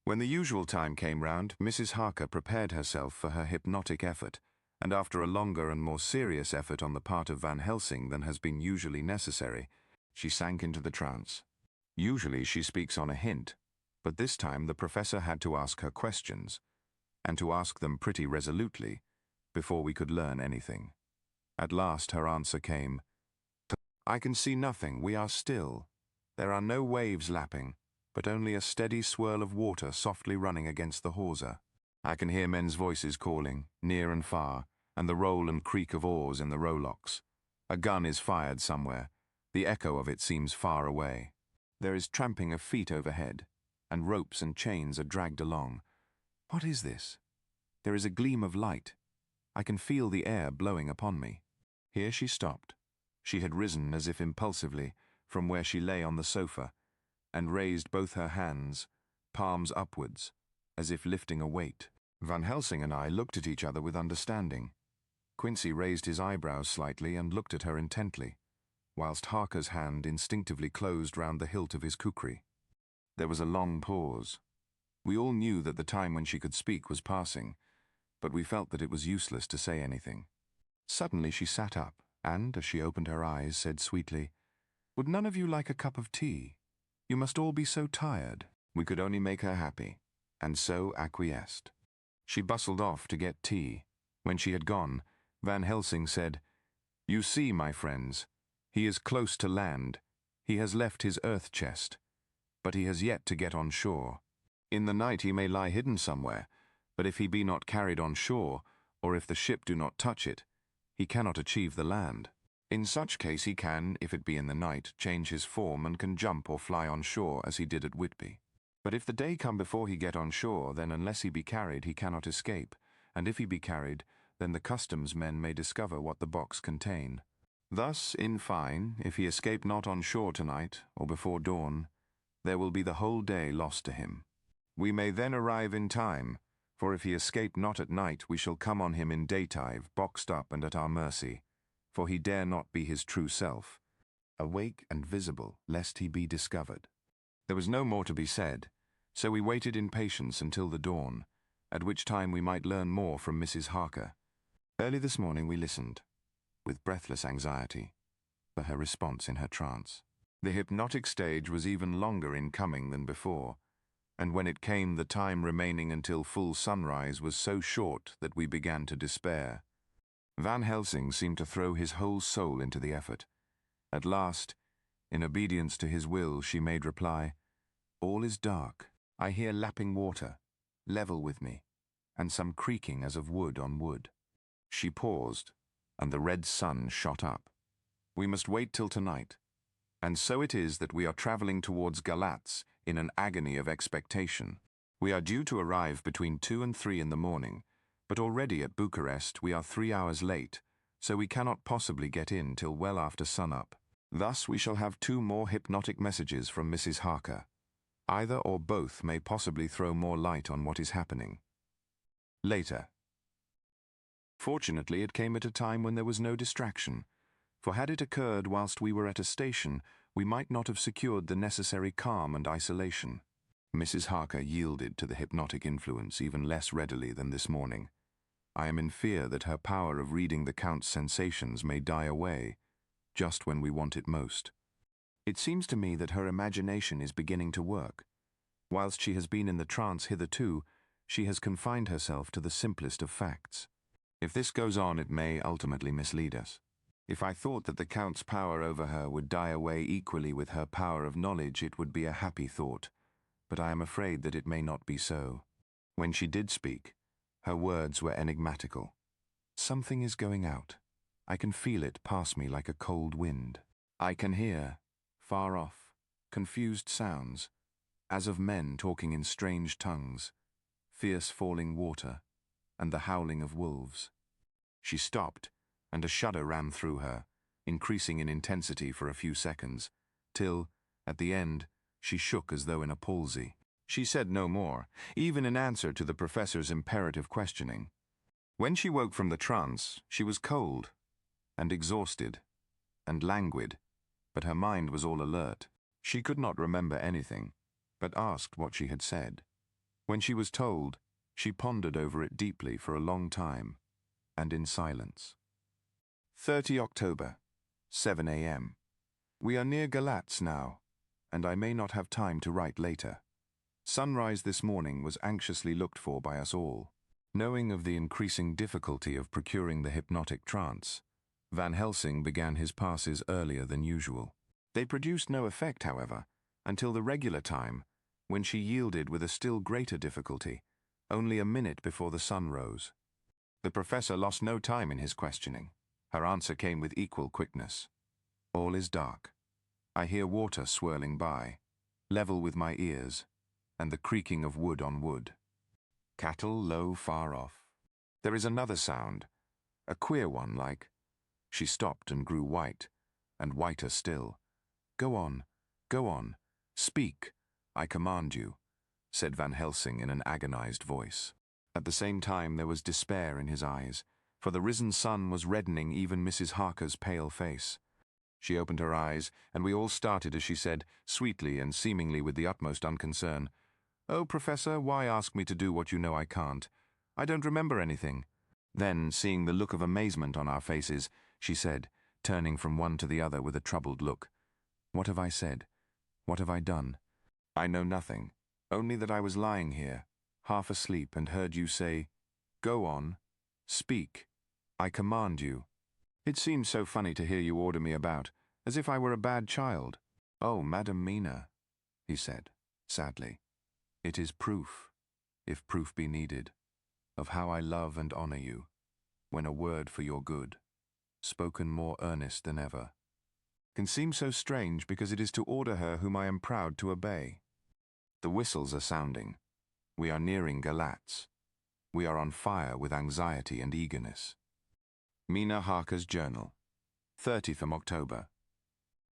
When the usual time came round, Mrs. Harker prepared herself for her hypnotic effort, and after a longer and more serious effort on the part of Van Helsing than has been usually necessary, she sank into the trance. Usually she speaks on a hint, but this time the professor had to ask her questions, and to ask them pretty resolutely, before we could learn anything. At last her answer came, "I can see nothing, we are still. There are no waves lapping, but only a steady swirl of water softly running against the hawser. I can hear men's voices calling, near and far, and the roll and creak of oars in the rowlocks. A gun is fired somewhere. The echo of it seems far away. There is tramping of feet overhead, and ropes and chains are dragged along. What is this? There is a gleam of light. I can feel the air blowing upon me." Here she stopped. She had risen as if impulsively from where she lay on the sofa, and raised both her hands, palms upwards, as if lifting a weight. Van Helsing and I looked at each other with understanding. Quincy raised his eyebrows slightly and looked at her intently, whilst Harker's hand instinctively closed round the hilt of his kukri. There was a long pause. We all knew that the time when she could speak was passing, but we felt that it was useless to say anything. Suddenly she sat up, and, as she opened her eyes, said sweetly, "Would none of you like a cup of tea? You must all be so tired." We could only make her happy, and so acquiesced. She bustled off to get tea. When she had gone, Van Helsing said, "You see, my friends, he is close to land. He has left his earth chest, but he has yet to get on shore. In the night he may lie hidden somewhere, but if he be not carried on shore, or if the ship do not touch it, he cannot achieve the land. In such case he can, if it be in the night, change his form and can jump or fly on shore as he did at Whitby. But if the day come before he get on shore, then unless he be carried he cannot escape, and if he be carried, then the customs men may discover what the box contain. Thus, in fine, if he escape not on shore tonight, or before dawn, there will be the whole day lost to him. We may then arrive in time, for if he escape not at night, we shall come on him in daytime, boxed up and at our mercy, for he dare not be his true self, awake and visible, lest he be discovered. There was no more to be said, so we waited in patience until the dawn, at which time we might learn more from Mrs. Harker. Early this morning we listened, with breathless anxiety, for her response in her trance. The hypnotic stage was even longer in coming than before, and when it came the time remaining until full sunrise was so short that we began to despair. Van Helsing seemed to throw his whole soul into the effort. At last, in obedience to his will, she made reply, "All is dark. I hear lapping water, level with me, and some creaking as of wood on wood." She paused, and the red sun shot up. "We must wait till tonight. And so it is that we are travelling towards Galatz in an agony of expectation. We are due to arrive between 2 and 3 in the morning, but already at Bucharest we are 3 hours late, so we cannot possibly get in till well after sun-up. Thus we shall have 2 more hypnotic messages from Mrs. Harker. Either or both may possibly throw more light on what is happening. Later. Fortunately, it came at a time when there was no distraction, for had it occurred whilst we were at a station, we might not have secured the necessary calm and isolation. Mrs. Harker yielded to the hypnotic influence even less readily than this morning. I am in fear that her power of reading the Count's sensations may die away, just when we want it most. It seems to me that her imagination is beginning to work. Whilst she has been in the trance hitherto, she has confined herself to the simplest of facts. If this goes on, it may ultimately mislead us. If I thought that the Count's power over her would die away equally with her power of knowledge, it would be a happy thought, but I am afraid that it may not be so. When she did speak, her words were enigmatical. Something is going out. I can feel it pass me like a cold wind. I can hear, far off, confused sounds, as of men talking in strange tongues, fierce falling water, and the howling of wolves. She stopped, and a shudder ran through her, increasing in intensity for a few seconds, till, at the end, she shook as though in a palsy. She said no more, even in answer to the professor's imperative questioning. When she woke from the trance, she was cold, and exhausted, and languid, but her mind was all alert. She could not remember anything, but asked what she had said. When she was told, she pondered over it deeply for a long time, and in silence. 30 October, 7 a.m. We are near Galatz now, and I may not have time to write later. Sunrise this morning was anxiously looked for by us all. Knowing of the increasing difficulty of procuring the hypnotic trance, Van Helsing began his passes earlier than usual. They produced no effect, however, until the regular time, when she yielded with a still greater difficulty, only a minute before the sun rose. The professor lost no time in his questioning. Her answer came with equal quickness. All is dark. I hear water swirling by, level with my ears, and the creaking of wood on wood. Cattle low far off. There is another sound, a queer one like... She stopped and grew white, and whiter still. Go on, speak, I command you, said Van Helsing in an agonized voice. At the same time there was despair in his eyes, for the risen sun was reddening even Mrs. Harker's pale face. She opened her eyes, and we all started as she said, sweetly and seemingly with the utmost unconcern, "Oh, Professor, why ask me to do what you know I can't? I don't remember anything." Then, seeing the look of amazement on our faces, she said, turning from one to the other with a troubled look, "What have I said? What have I done? I know nothing, only that I was lying here, half asleep, and heard you say, 'Go on, speak, I command you.' It seems so funny to hear you order me about, as if I were a bad child." "Oh, Madam Mina," he said, sadly. It is proof, if proof be needed, of how I love and honor you, when a word for your good, spoken more earnest than ever, can seem so strange because it is to order her whom I am proud to obey. The whistles are sounding. We are nearing Galatz. We are on fire with anxiety and eagerness. Mina Harker's Journal, 30th of October.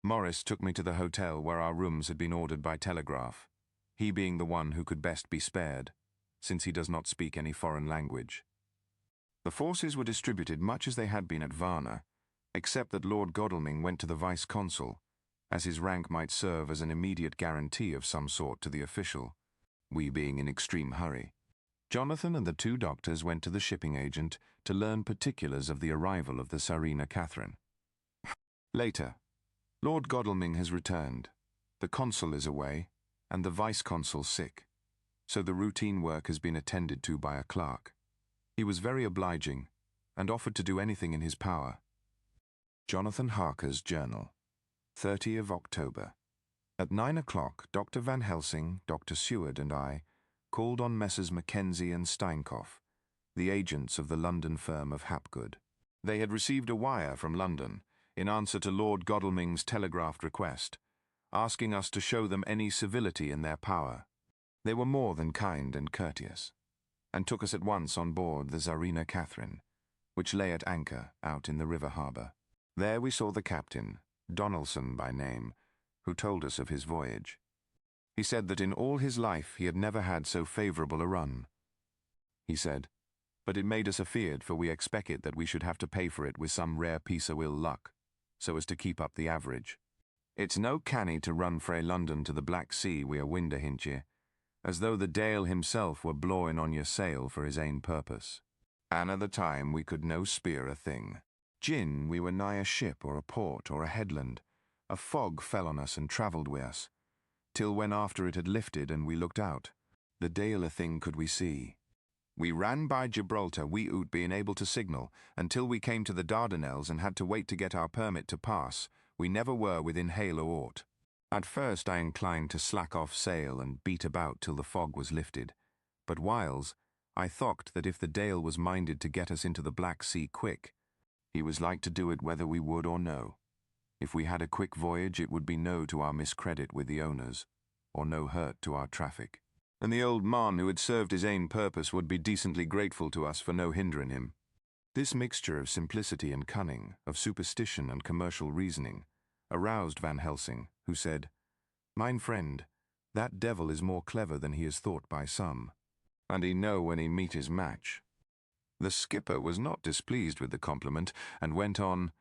Morris took me to the hotel where our rooms had been ordered by telegraph, he being the one who could best be spared, since he does not speak any foreign language. The forces were distributed much as they had been at Varna, except that Lord Godalming went to the vice-consul, as his rank might serve as an immediate guarantee of some sort to the official, we being in extreme hurry. Jonathan and the two doctors went to the shipping agent to learn particulars of the arrival of the Tsarina Catherine. Later, Lord Godalming has returned, the consul is away, and the vice-consul sick, so the routine work has been attended to by a clerk. He was very obliging, and offered to do anything in his power. Jonathan Harker's Journal, 30th of October. At 9 o'clock, Dr. Van Helsing, Dr. Seward, and I called on Messrs. Mackenzie and Steinkopf, the agents of the London firm of Hapgood. They had received a wire from London, in answer to Lord Godalming's telegraphed request, asking us to show them any civility in their power. They were more than kind and courteous, and took us at once on board the Tsarina Catherine, which lay at anchor out in the river harbour. There we saw the captain, Donaldson by name, who told us of his voyage. He said that in all his life he had never had so favourable a run. He said, but it made us afeard, for we expected that we should have to pay for it with some rare piece of ill luck, so as to keep up the average. It's no canny to run frae London to the Black Sea wi' a wind ahint ye, as though the Dale himself were blowing on your sail for his ain purpose. An o' the time we could no speer a thing. Gin we were nigh a ship or a port or a headland, a fog fell on us and travelled wi' us, till when after it had lifted and we looked out, the Dale a thing could we see. We ran by Gibraltar, we oot being able to signal, until we came to the Dardanelles and had to wait to get our permit to pass. We never were within hail o' aught. At first I inclined to slack off sail and beat about till the fog was lifted, but whiles I thocht that if the Dale was minded to get us into the Black Sea quick, he was like to do it whether we would or no. If we had a quick voyage, it would be no to our miscredit with the owners, or no hurt to our traffic. And the old man who had served his ain purpose would be decently grateful to us for no hindering him. This mixture of simplicity and cunning, of superstition and commercial reasoning, aroused Van Helsing, who said, "Mine friend, that devil is more clever than he is thought by some, and he know when he meet his match." The skipper was not displeased with the compliment, and went on,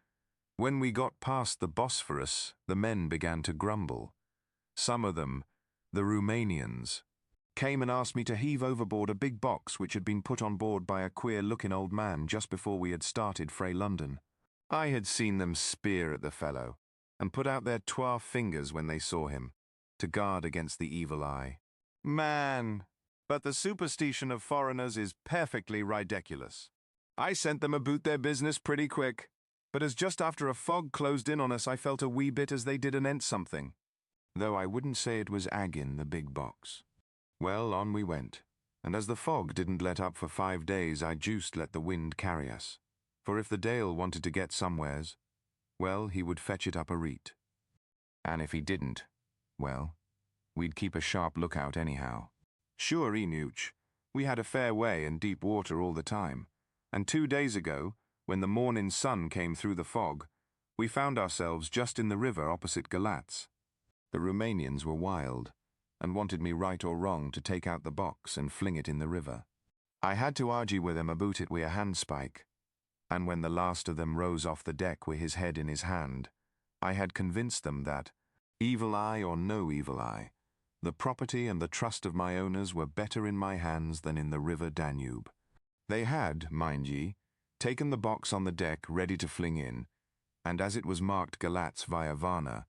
"When we got past the Bosphorus, the men began to grumble. Some of them, the Romanians, came and asked me to heave overboard a big box which had been put on board by a queer-looking old man just before we had started frae London. I had seen them speer at the fellow, and put out their 12 fingers when they saw him, to guard against the evil eye. Man, but the superstition of foreigners is perfectly ridiculous. I sent them about their business pretty quick, but as just after a fog closed in on us I felt a wee bit as they did anent something, though I wouldn't say it was agin the big box. Well, on we went, and as the fog didn't let up for 5 days, I juiced let the wind carry us, for if the Dale wanted to get somewheres, well, he would fetch it up a reet. And if he didn't, well, we'd keep a sharp lookout anyhow. Sure enough, we had a fair way and deep water all the time, and 2 days ago, when the morning sun came through the fog, we found ourselves just in the river opposite Galatz. The Romanians were wild, and wanted me right or wrong to take out the box and fling it in the river. I had to argue with them about it wi' a handspike, and when the last of them rose off the deck wi' his head in his hand, I had convinced them that, evil eye or no evil eye, the property and the trust of my owners were better in my hands than in the river Danube. They had, mind ye, taken the box on the deck ready to fling in, and as it was marked Galatz via Varna,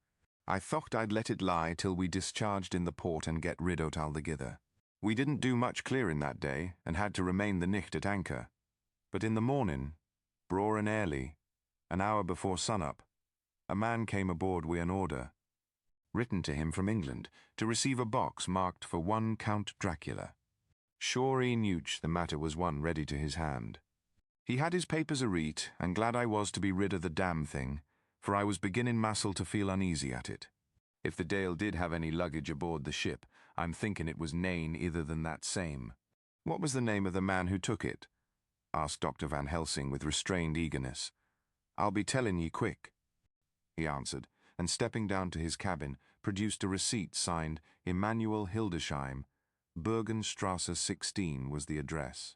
I thocht I'd let it lie till we discharged in the port and get rid o't altogether. We didn't do much clearing that day, and had to remain the nicht at anchor. But in the morning, braw and early, an hour before sunup, a man came aboard wi' an order. written to him from England, to receive a box marked for one Count Dracula. Sure he knew the matter was one ready to his hand. He had his papers a-reet, and glad I was to be rid of the damn thing, for I was beginning massel to feel uneasy at it. If the Dale did have any luggage aboard the ship, I'm thinking it was nane either than that same. What was the name of the man who took it? Asked Dr. Van Helsing with restrained eagerness. I'll be telling ye quick, he answered, and stepping down to his cabin, produced a receipt signed Emanuel Hildesheim. Bergenstrasse 16 was the address.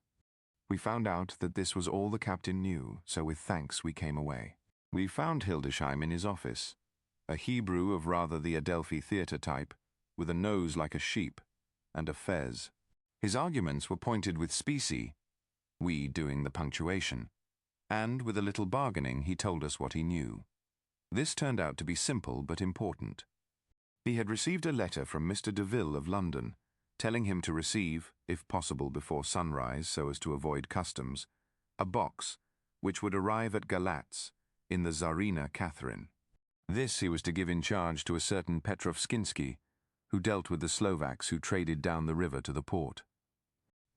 We found out that this was all the captain knew, so with thanks we came away. We found Hildesheim in his office, a Hebrew of rather the Adelphi theatre type, with a nose like a sheep, and a fez. His arguments were pointed with specie, we doing the punctuation, and with a little bargaining he told us what he knew. This turned out to be simple but important. He had received a letter from Mr. Deville of London, telling him to receive, if possible before sunrise so as to avoid customs, a box which would arrive at Galatz in the Tsarina Catherine. This he was to give in charge to a certain Petrovskinski, who dealt with the Slovaks who traded down the river to the port.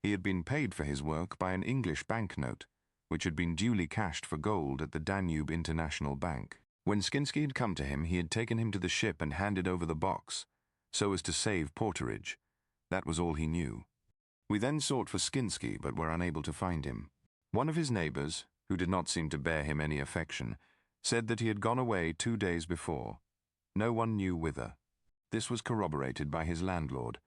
He had been paid for his work by an English banknote, which had been duly cashed for gold at the Danube International Bank. When Skinsky had come to him, he had taken him to the ship and handed over the box, so as to save porterage. That was all he knew. We then sought for Skinsky, but were unable to find him. One of his neighbours, who did not seem to bear him any affection, said that he had gone away 2 days before. No one knew whither. This was corroborated by his landlord,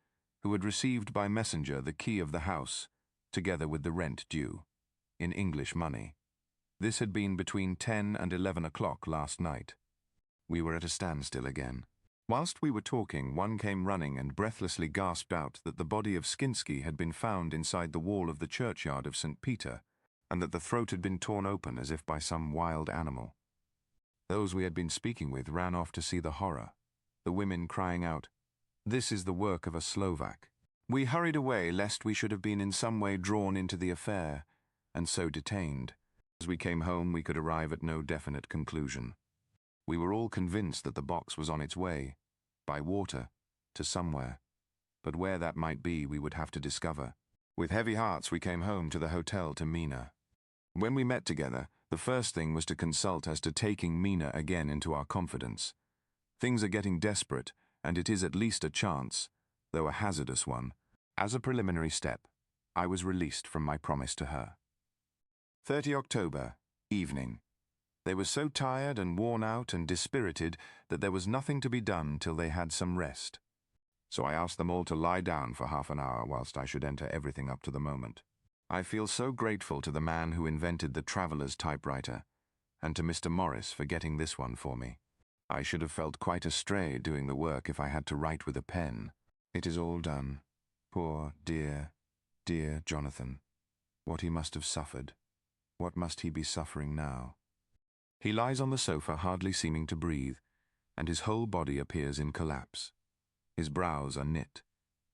who had received by messenger the key of the house, together with the rent due, in English money. This had been between 10 and 11 o'clock last night. We were at a standstill again. Whilst we were talking, one came running and breathlessly gasped out that the body of Skinsky had been found inside the wall of the churchyard of St. Peter, and that the throat had been torn open as if by some wild animal. Those we had been speaking with ran off to see the horror, the women crying out, "This is the work of a Slovak." We hurried away lest we should have been in some way drawn into the affair, and so detained. As we came home, we could arrive at no definite conclusion. We were all convinced that the box was on its way, by water, to somewhere, but where that might be we would have to discover. With heavy hearts we came home to the hotel to Mina. When we met together, the first thing was to consult as to taking Mina again into our confidence. Things are getting desperate, and it is at least a chance, though a hazardous one. As a preliminary step, I was released from my promise to her. 30 October, evening. They were so tired and worn out and dispirited that there was nothing to be done till they had some rest. So I asked them all to lie down for half an hour whilst I should enter everything up to the moment. I feel so grateful to the man who invented the traveller's typewriter, and to Mr. Morris for getting this one for me. I should have felt quite astray doing the work if I had to write with a pen. It is all done. Poor, dear, dear Jonathan. What he must have suffered. What must he be suffering now? He lies on the sofa, hardly seeming to breathe, and his whole body appears in collapse. His brows are knit.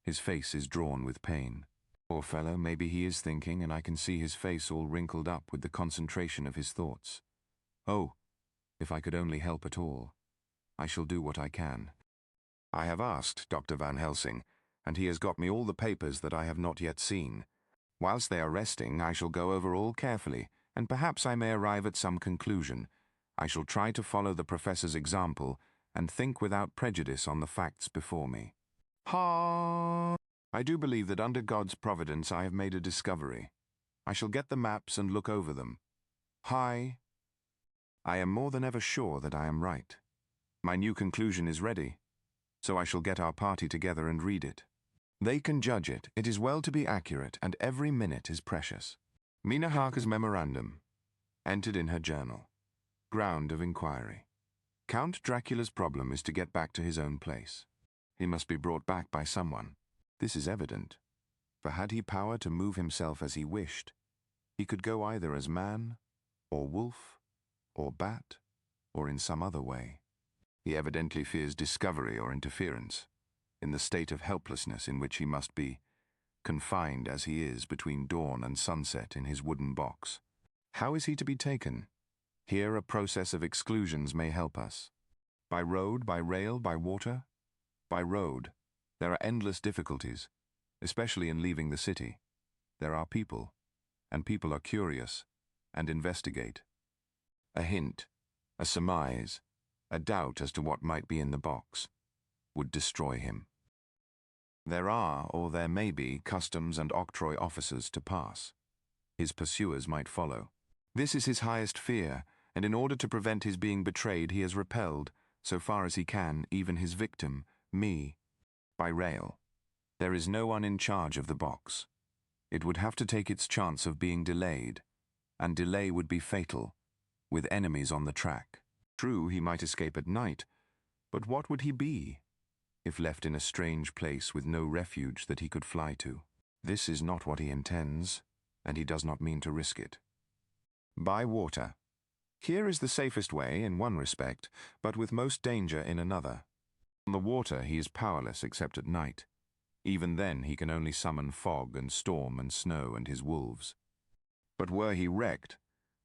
His face is drawn with pain. Poor fellow, maybe he is thinking, and I can see his face all wrinkled up with the concentration of his thoughts. Oh, if I could only help at all. I shall do what I can. I have asked Dr. Van Helsing, and he has got me all the papers that I have not yet seen. Whilst they are resting, I shall go over all carefully, and perhaps I may arrive at some conclusion. I shall try to follow the professor's example and think without prejudice on the facts before me. Ha! I do believe that under God's providence I have made a discovery. I shall get the maps and look over them. Hi! I am more than ever sure that I am right. My new conclusion is ready, so I shall get our party together and read it. They can judge it. It is well to be accurate, and every minute is precious. Mina Harker's memorandum, entered in her journal. Ground of inquiry. Count Dracula's problem is to get back to his own place. He must be brought back by someone. This is evident, for had he power to move himself as he wished, he could go either as man, or wolf, or bat, or in some other way. He evidently fears discovery or interference, in the state of helplessness in which he must be, confined as he is between dawn and sunset in his wooden box. How is he to be taken? Here a process of exclusions may help us. By road, by rail, by water, By road, there are endless difficulties, especially in leaving the city. There are people, and people are curious, and investigate. A hint, a surmise, a doubt as to what might be in the box would destroy him. There are, or there may be, customs and octroi officers to pass. His pursuers might follow. This is his highest fear, and in order to prevent his being betrayed, he has repelled, so far as he can, even his victim, me, by rail. There is no one in charge of the box. It would have to take its chance of being delayed, and delay would be fatal, with enemies on the track. True, he might escape at night, but what would he be if left in a strange place with no refuge that he could fly to? This is not what he intends, and he does not mean to risk it. By water. Here is the safest way in one respect, but with most danger in another. On the water he is powerless except at night. Even then he can only summon fog and storm and snow and his wolves. But were he wrecked,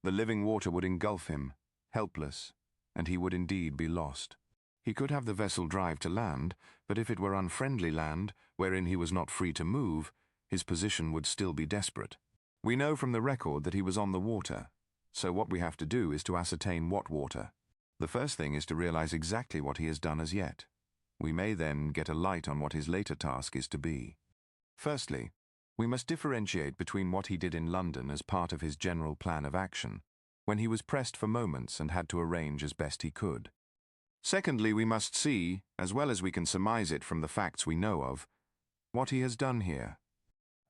the living water would engulf him, helpless, and he would indeed be lost. He could have the vessel drive to land, but if it were unfriendly land, wherein he was not free to move, his position would still be desperate. We know from the record that he was on the water, so what we have to do is to ascertain what water. The first thing is to realize exactly what he has done as yet. We may then get a light on what his later task is to be. Firstly, we must differentiate between what he did in London as part of his general plan of action, when he was pressed for moments and had to arrange as best he could. Secondly, we must see, as well as we can surmise it from the facts we know of, what he has done here.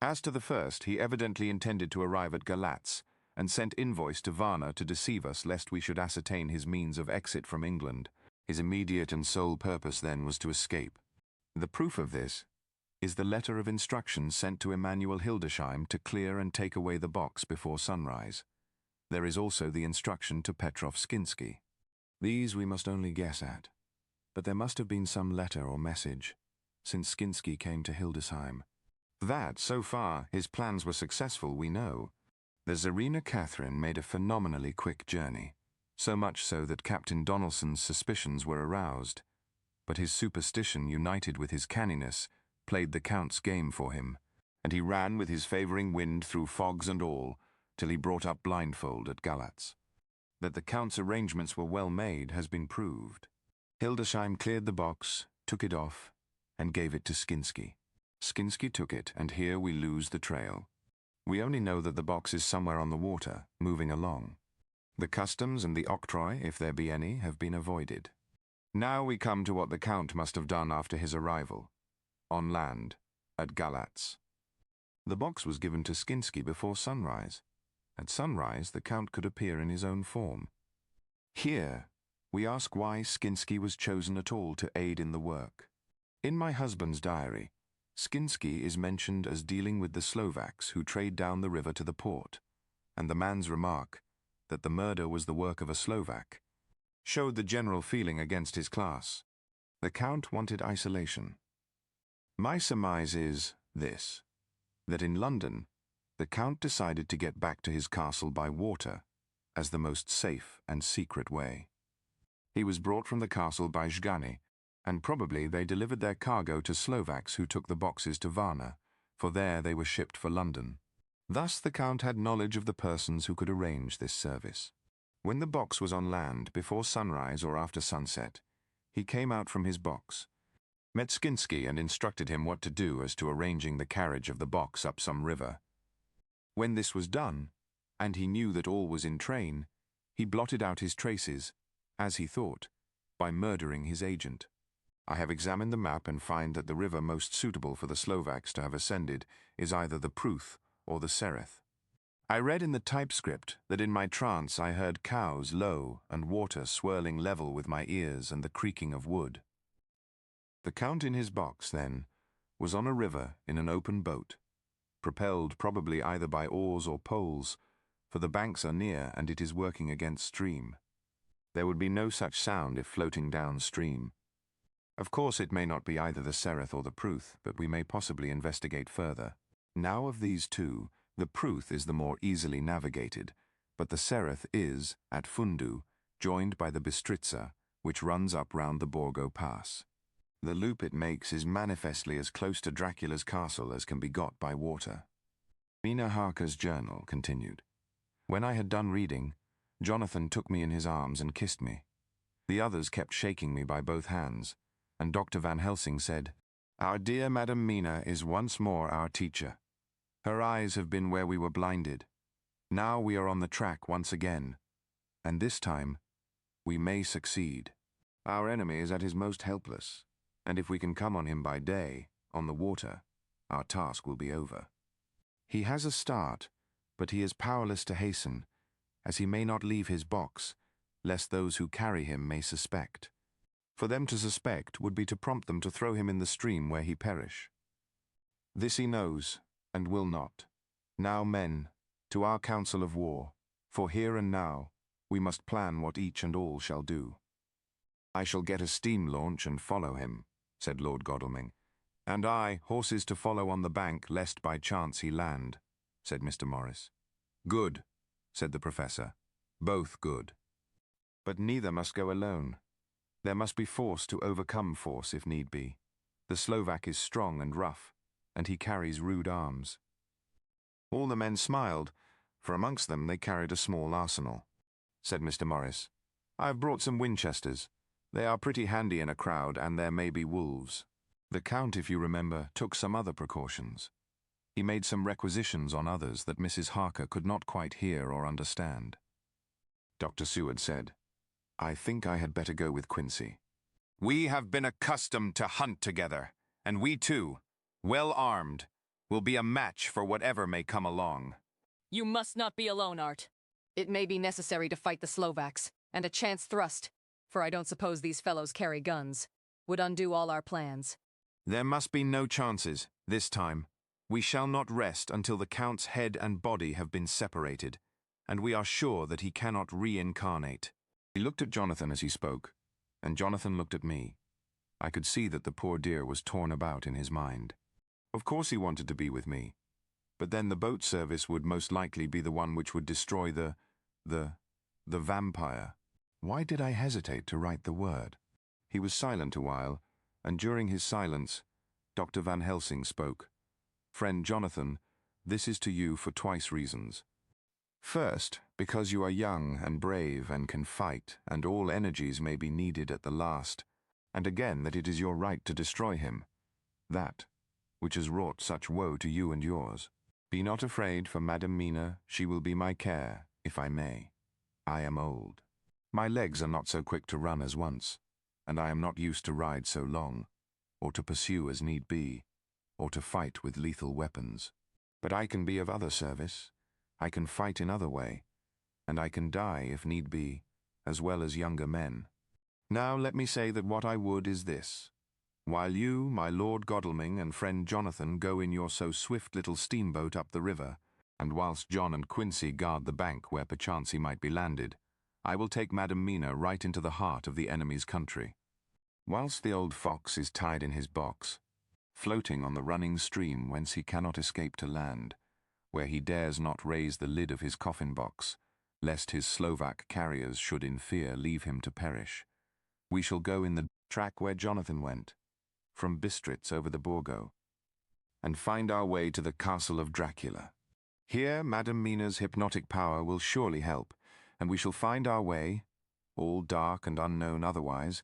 As to the first, he evidently intended to arrive at Galatz, and sent invoice to Varna to deceive us lest we should ascertain his means of exit from England. His immediate and sole purpose then was to escape. The proof of this is the letter of instructions sent to Emanuel Hildesheim to clear and take away the box before sunrise. There is also the instruction to Petrov Skinsky. These we must only guess at, but there must have been some letter or message, since Skinsky came to Hildesheim. That, so far, his plans were successful, we know. The Tsarina Catherine made a phenomenally quick journey, so much so that Captain Donelson's suspicions were aroused. But his superstition, united with his canniness, played the Count's game for him, and he ran with his favouring wind through fogs and all, till he brought up blindfold at Galatz. That the Count's arrangements were well made has been proved. Hildesheim cleared the box, took it off, and gave it to Skinsky. Skinsky took it, and here we lose the trail. We only know that the box is somewhere on the water, moving along. The customs and the octroi, if there be any, have been avoided. Now we come to what the Count must have done after his arrival. On land, at Galatz. The box was given to Skinsky before sunrise. At sunrise, the Count could appear in his own form. Here, we ask why Skinsky was chosen at all to aid in the work. In my husband's diary, Skinsky is mentioned as dealing with the Slovaks who trade down the river to the port, and the man's remark, that the murder was the work of a Slovak, showed the general feeling against his class. The Count wanted isolation. My surmise is this, that in London, the Count decided to get back to his castle by water as the most safe and secret way. He was brought from the castle by Żgany, and probably they delivered their cargo to Slovaks who took the boxes to Varna, for there they were shipped for London. Thus the Count had knowledge of the persons who could arrange this service. When the box was on land, before sunrise or after sunset, he came out from his box, met Skinsky and instructed him what to do as to arranging the carriage of the box up some river. When this was done, and he knew that all was in train, he blotted out his traces, as he thought, by murdering his agent. I have examined the map and find that the river most suitable for the Slovaks to have ascended is either the Pruth or the Sereth. I read in the typescript that in my trance I heard cows low and water swirling level with my ears and the creaking of wood. The Count in his box, then, was on a river in an open boat, propelled probably either by oars or poles, for the banks are near and it is working against stream. There would be no such sound if floating downstream. Of course it may not be either the Sereth or the Pruth, but we may possibly investigate further. Now of these two, the Pruth is the more easily navigated, but the Sereth is, at Fundu, joined by the Bistritza, which runs up round the Borgo Pass. The loop it makes is manifestly as close to Dracula's castle as can be got by water. Mina Harker's journal continued. When I had done reading, Jonathan took me in his arms and kissed me. The others kept shaking me by both hands, and Dr. Van Helsing said, "Our dear Madam Mina is once more our teacher. Her eyes have been where we were blinded. Now we are on the track once again, and this time we may succeed. Our enemy is at his most helpless, and if we can come on him by day, on the water, our task will be over. He has a start, but he is powerless to hasten, as he may not leave his box, lest those who carry him may suspect. For them to suspect would be to prompt them to throw him in the stream where he perish. This he knows, and will not. Now, men, to our council of war, for here and now we must plan what each and all shall do." "I shall get a steam launch and follow him," said Lord Godalming. "And I, horses to follow on the bank, lest by chance he land," said Mr. Morris. "Good," said the Professor. "Both good. But neither must go alone. There must be force to overcome force if need be. The Slovak is strong and rough, and he carries rude arms." All the men smiled, for amongst them they carried a small arsenal. Said Mr. Morris, "I have brought some Winchesters. They are pretty handy in a crowd, and there may be wolves." The Count, if you remember, took some other precautions. He made some requisitions on others that Mrs. Harker could not quite hear or understand. Dr. Seward said, "I think I had better go with Quincy. We have been accustomed to hunt together, and we too, well armed, will be a match for whatever may come along." You must not be alone, Art. It may be necessary to fight the Slovaks, and a chance thrust, for I don't suppose these fellows carry guns, would undo all our plans. There must be no chances, this time. We shall not rest until the Count's head and body have been separated, and we are sure that he cannot reincarnate. He looked at Jonathan as he spoke, and Jonathan looked at me. I could see that the poor dear was torn about in his mind. Of course he wanted to be with me, but then the boat service would most likely be the one which would destroy the vampire. Why did I hesitate to write the word? He was silent a while, and during his silence, Dr. Van Helsing spoke. "Friend Jonathan, this is to you for twice reasons. First, because you are young and brave and can fight, and all energies may be needed at the last, and again that it is your right to destroy him, that which has wrought such woe to you and yours. Be not afraid for Madam Mina, she will be my care, if I may. I am old. My legs are not so quick to run as once, and I am not used to ride so long, or to pursue as need be, or to fight with lethal weapons. But I can be of other service. I can fight in other way, and I can die, if need be, as well as younger men. Now let me say that what I would is this. While you, my Lord Godalming, and friend Jonathan go in your so swift little steamboat up the river, and whilst John and Quincy guard the bank where perchance he might be landed, I will take Madam Mina right into the heart of the enemy's country. Whilst the old fox is tied in his box, floating on the running stream whence he cannot escape to land, where he dares not raise the lid of his coffin box, lest his Slovak carriers should in fear leave him to perish, we shall go in the track where Jonathan went, from Bistritz over the Borgo, and find our way to the castle of Dracula. Here Madam Mina's hypnotic power will surely help, and we shall find our way, all dark and unknown otherwise,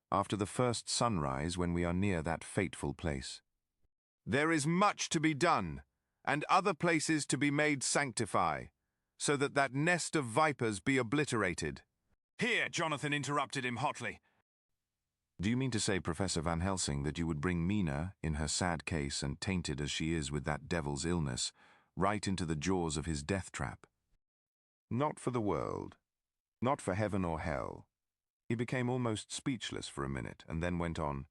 after the first sunrise when we are near that fateful place. There is much to be done, and other places to be made sanctify, so that that nest of vipers be obliterated." Here, Jonathan interrupted him hotly. "Do you mean to say, Professor Van Helsing, that you would bring Mina, in her sad case and tainted as she is with that devil's illness, right into the jaws of his death trap?" "Not for the world. Not for heaven or hell." He became almost speechless for a minute, and then went on.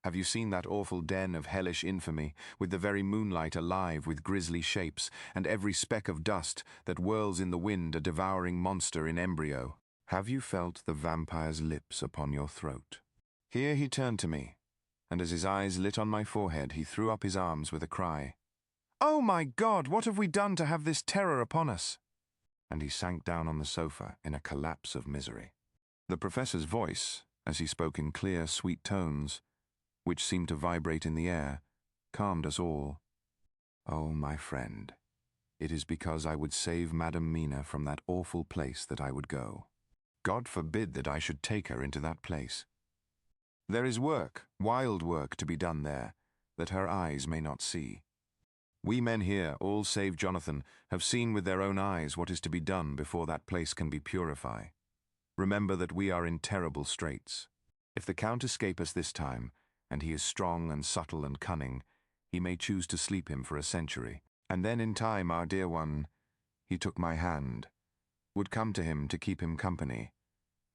"Have you seen that awful den of hellish infamy, with the very moonlight alive with grisly shapes, and every speck of dust that whirls in the wind a devouring monster in embryo? Have you felt the vampire's lips upon your throat?" Here he turned to me, and as his eyes lit on my forehead, he threw up his arms with a cry. "Oh my God, what have we done to have this terror upon us?" And he sank down on the sofa in a collapse of misery. The Professor's voice, as he spoke in clear, sweet tones, which seemed to vibrate in the air, calmed us all. Oh, my friend, it is because I would save Madame Mina from that awful place that I would go. God forbid that I should take her into that place. There is work, wild work, to be done there, that her eyes may not see. We men here, all save Jonathan, have seen with their own eyes what is to be done before that place can be purified. Remember that we are in terrible straits. If the Count escape us this time, and he is strong and subtle and cunning, he may choose to sleep him for a century. And then in time our dear one, he took my hand, would come to him to keep him company,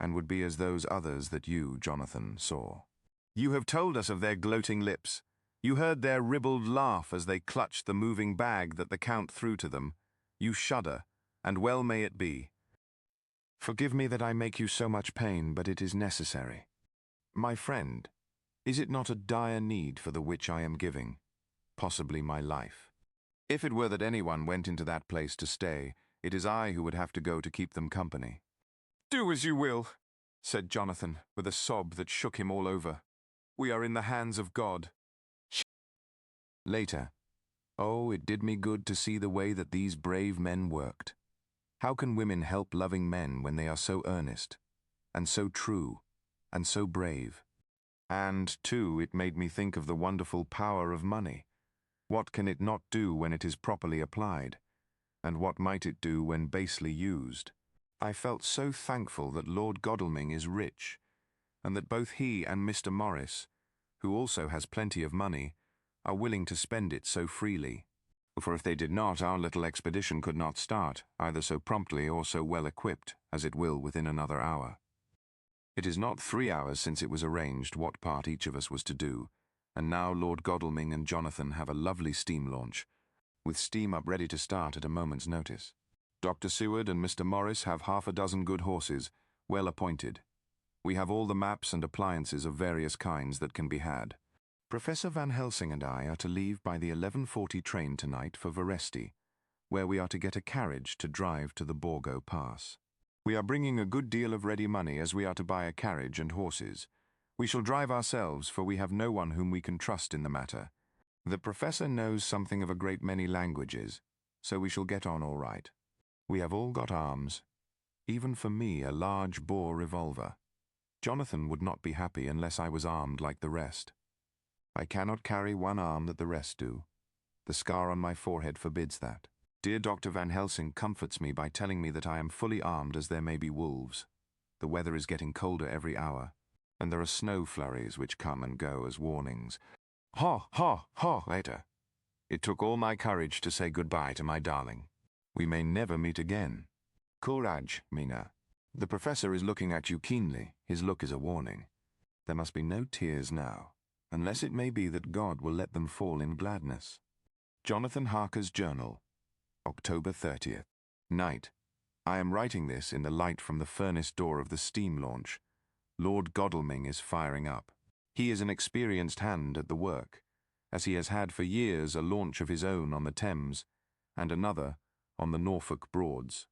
and would be as those others that you, Jonathan, saw. You have told us of their gloating lips. You heard their ribald laugh as they clutched the moving bag that the Count threw to them. You shudder, and well may it be. Forgive me that I make you so much pain, but it is necessary. My friend, is it not a dire need for the which I am giving, possibly my life? If it were that anyone went into that place to stay, it is I who would have to go to keep them company. Do as you will, said Jonathan, with a sob that shook him all over. We are in the hands of God. Later, oh, it did me good to see the way that these brave men worked. How can women help loving men when they are so earnest, and so true, and so brave? And, too, it made me think of the wonderful power of money. What can it not do when it is properly applied? And what might it do when basely used? I felt so thankful that Lord Godalming is rich, and that both he and Mr. Morris, who also has plenty of money, are willing to spend it so freely. For if they did not, our little expedition could not start, either so promptly or so well equipped, as it will within another hour. It is not 3 hours since it was arranged what part each of us was to do, and now Lord Godalming and Jonathan have a lovely steam launch, with steam up ready to start at a moment's notice. Dr. Seward and Mr. Morris have 6 good horses, well appointed. We have all the maps and appliances of various kinds that can be had. Professor Van Helsing and I are to leave by the 11:40 train tonight for Veresti, where we are to get a carriage to drive to the Borgo Pass. We are bringing a good deal of ready money as we are to buy a carriage and horses. We shall drive ourselves, for we have no one whom we can trust in the matter. The professor knows something of a great many languages, so we shall get on all right. We have all got arms, even for me a large bore revolver. Jonathan would not be happy unless I was armed like the rest. I cannot carry one arm that the rest do. The scar on my forehead forbids that. Dear Dr. Van Helsing comforts me by telling me that I am fully armed as there may be wolves. The weather is getting colder every hour, and there are snow flurries which come and go as warnings. Ha, ha, ha, later. It took all my courage to say goodbye to my darling. We may never meet again. Courage, Mina. The professor is looking at you keenly. His look is a warning. There must be no tears now, unless it may be that God will let them fall in gladness. Jonathan Harker's Journal, October 30th. Night. I am writing this in the light from the furnace door of the steam launch. Lord Godalming is firing up. He is an experienced hand at the work, as he has had for years a launch of his own on the Thames, and another on the Norfolk Broads.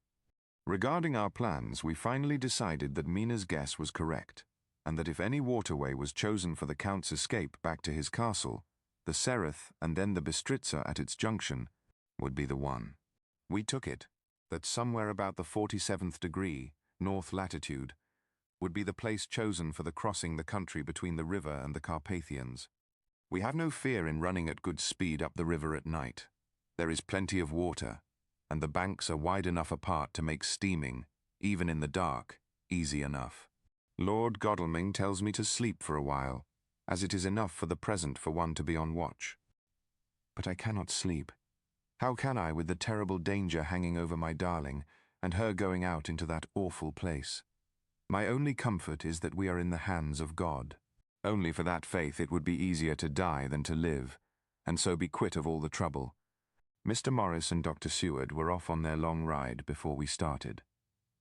Regarding our plans, we finally decided that Mina's guess was correct, and that if any waterway was chosen for the Count's escape back to his castle, the Sereth and then the Bistritza at its junction would be the one. We took it, that somewhere about the 47th degree, north latitude, would be the place chosen for the crossing the country between the river and the Carpathians. We have no fear in running at good speed up the river at night. There is plenty of water, and the banks are wide enough apart to make steaming, even in the dark, easy enough. Lord Godalming tells me to sleep for a while, as it is enough for the present for one to be on watch. But I cannot sleep. How can I, with the terrible danger hanging over my darling, and her going out into that awful place? My only comfort is that we are in the hands of God. Only for that faith it would be easier to die than to live, and so be quit of all the trouble. Mr. Morris and Dr. Seward were off on their long ride before we started.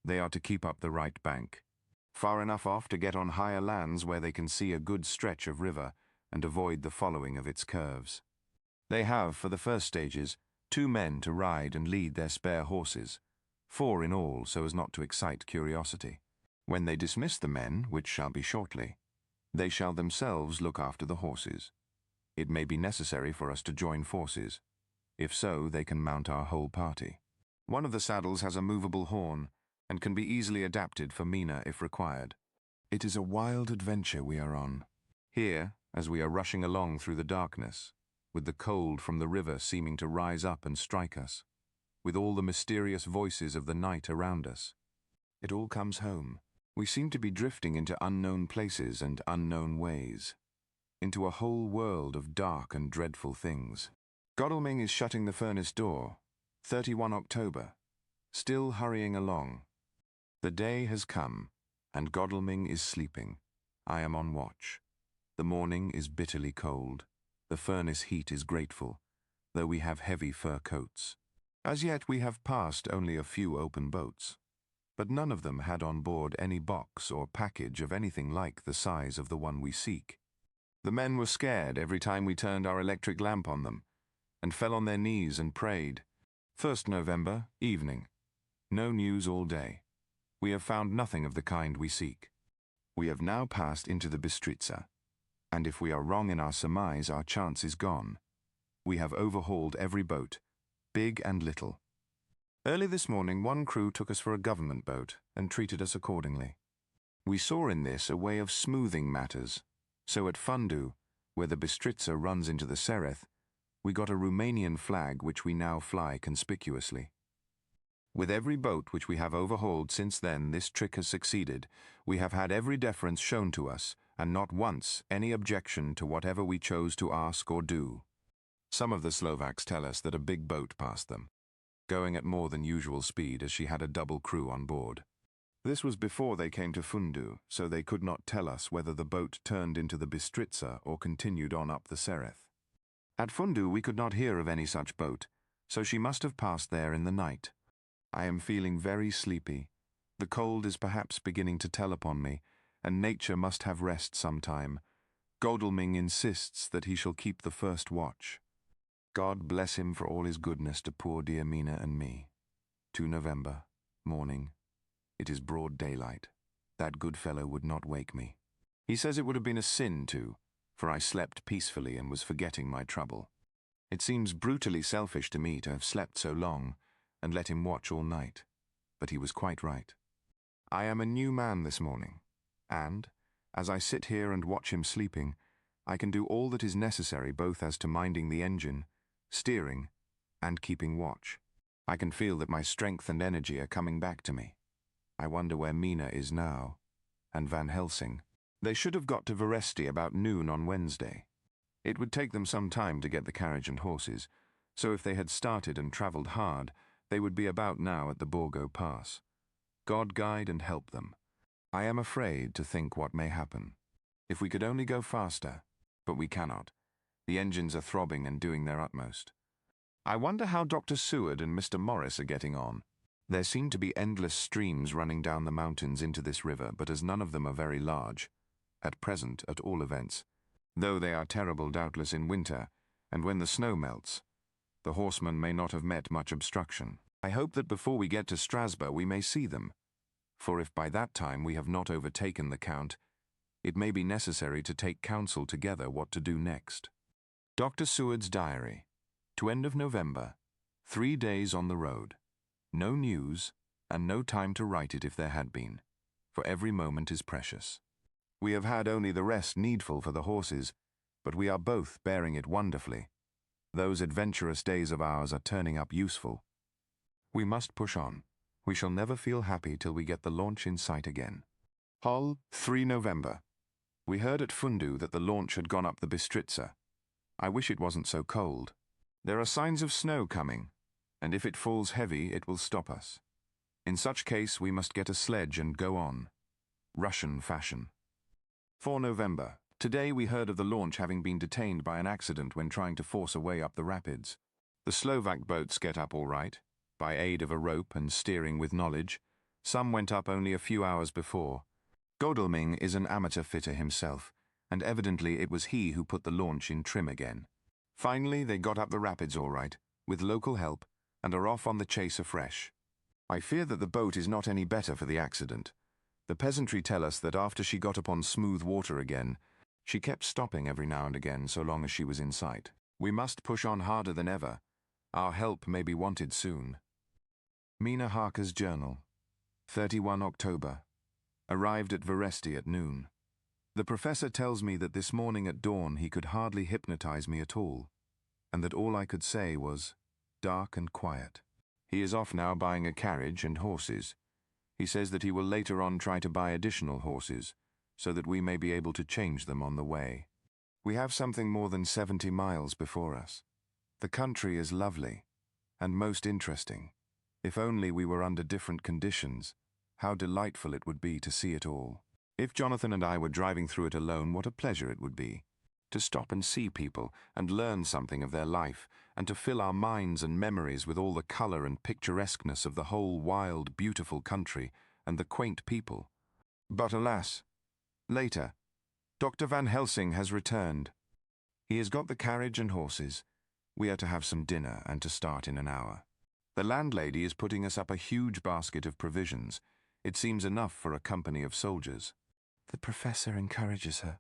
They are to keep up the right bank, far enough off to get on higher lands where they can see a good stretch of river and avoid the following of its curves. They have, for the first stages, 2 men to ride and lead their spare horses, 4 in all so as not to excite curiosity. When they dismiss the men, which shall be shortly, They shall themselves look after the horses. It may be necessary for us to join forces. If so, they can mount our whole party. One of the saddles has a movable horn and can be easily adapted for Mina if required. It is a wild adventure we are on. Here, as we are rushing along through the darkness, with the cold from the river seeming to rise up and strike us, with all the mysterious voices of the night around us, it all comes home. We seem to be drifting into unknown places and unknown ways, into a whole world of dark and dreadful things. Godalming is shutting the furnace door. 31 October. Still hurrying along. The day has come, and Godalming is sleeping. I am on watch. The morning is bitterly cold. The furnace heat is grateful, though we have heavy fur coats. As yet we have passed only a few open boats, but none of them had on board any box or package of anything like the size of the one we seek. The men were scared every time we turned our electric lamp on them, and fell on their knees and prayed. 1st November, evening. No news all day. We have found nothing of the kind we seek. We have now passed into the Bistritza, and if we are wrong in our surmise, our chance is gone. We have overhauled every boat, big and little. Early this morning, one crew took us for a government boat and treated us accordingly. We saw in this a way of smoothing matters, so at Fundu, where the Bistritza runs into the Sereth, we got a Romanian flag which we now fly conspicuously. With every boat which we have overhauled since then, this trick has succeeded. We have had every deference shown to us, and not once any objection to whatever we chose to ask or do. Some of the Slovaks tell us that a big boat passed them, going at more than usual speed as she had a double crew on board. This was before they came to Fundu, so they could not tell us whether the boat turned into the Bistritza or continued on up the Sereth. At Fundu we could not hear of any such boat, so she must have passed there in the night. I am feeling very sleepy. The cold is perhaps beginning to tell upon me, and nature must have rest some time. Godalming insists that he shall keep the first watch. God bless him for all his goodness to poor dear Mina and me. 2 November, morning. It is broad daylight. That good fellow would not wake me. He says it would have been a sin too, for I slept peacefully and was forgetting my trouble. It seems brutally selfish to me to have slept so long and let him watch all night, but he was quite right. I am a new man this morning, and, as I sit here and watch him sleeping, I can do all that is necessary both as to minding the engine, steering, and keeping watch. I can feel that my strength and energy are coming back to me. I wonder where Mina is now, and Van Helsing. They should have got to Veresti about noon on Wednesday. It would take them some time to get the carriage and horses, so if they had started and travelled hard, they would be about now at the Borgo Pass. God guide and help them. I am afraid to think what may happen. If we could only go faster, but we cannot. The engines are throbbing and doing their utmost. I wonder how Dr. Seward and Mr. Morris are getting on. There seem to be endless streams running down the mountains into this river, but as none of them are very large, at present at all events, though they are terrible doubtless in winter, and when the snow melts, the horsemen may not have met much obstruction. I hope that before we get to Strasbourg we may see them, for if by that time we have not overtaken the Count, it may be necessary to take counsel together what to do next. Dr. Seward's diary. To end of November. 3 days on the road. No news, and no time to write it if there had been, for every moment is precious. We have had only the rest needful for the horses, but we are both bearing it wonderfully. Those adventurous days of ours are turning up useful. We must push on. We shall never feel happy till we get the launch in sight again. Hull, 3 November. We heard at Fundu that the launch had gone up the Bistritza. I wish it wasn't so cold. There are signs of snow coming, and if it falls heavy, it will stop us. In such case, we must get a sledge and go on. Russian fashion. 4 November. Today we heard of the launch having been detained by an accident when trying to force a way up the rapids. The Slovak boats get up all right, by aid of a rope and steering with knowledge. Some went up only a few hours before. Godalming is an amateur fitter himself, and evidently it was he who put the launch in trim again. Finally, they got up the rapids all right, with local help, and are off on the chase afresh. I fear that the boat is not any better for the accident, The peasantry tell us that after she got upon smooth water again, she kept stopping every now and again so long as she was in sight. We must push on harder than ever. Our help may be wanted soon. Mina Harker's Journal, 31 October. Arrived at Veresti at noon. The professor tells me that this morning at dawn he could hardly hypnotize me at all, and that all I could say was, dark and quiet. He is off now buying a carriage and horses. He says that he will later on try to buy additional horses, so that we may be able to change them on the way. We have something more than 70 miles before us. The country is lovely, and most interesting. If only we were under different conditions, how delightful it would be to see it all. If Jonathan and I were driving through it alone, what a pleasure it would be. To stop and see people, and learn something of their life, and to fill our minds and memories with all the colour and picturesqueness of the whole wild, beautiful country, and the quaint people. But alas, later, Dr. Van Helsing has returned. He has got the carriage and horses. We are to have some dinner and to start in an hour. The landlady is putting us up a huge basket of provisions. It seems enough for a company of soldiers. The professor encourages her,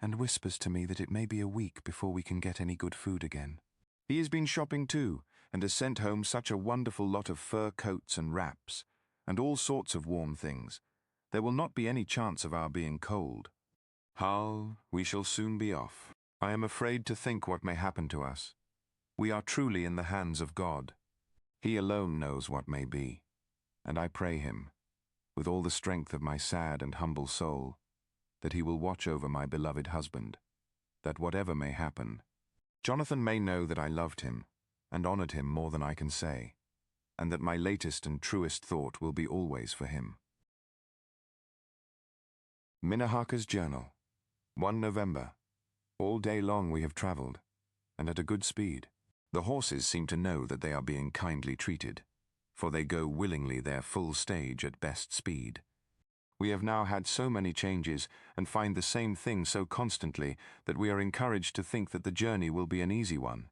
and whispers to me that it may be a week before we can get any good food again. He has been shopping too, and has sent home such a wonderful lot of fur coats and wraps, and all sorts of warm things. There will not be any chance of our being cold. Hull, we shall soon be off. I am afraid to think what may happen to us. We are truly in the hands of God. He alone knows what may be, and I pray him, with all the strength of my sad and humble soul, that he will watch over my beloved husband, that whatever may happen, Jonathan may know that I loved him and honoured him more than I can say, and that my latest and truest thought will be always for him. Mina Harker's Journal, 1 November. All day long we have travelled, and at a good speed. The horses seem to know that they are being kindly treated, for they go willingly their full stage at best speed. We have now had so many changes and find the same thing so constantly that we are encouraged to think that the journey will be an easy one.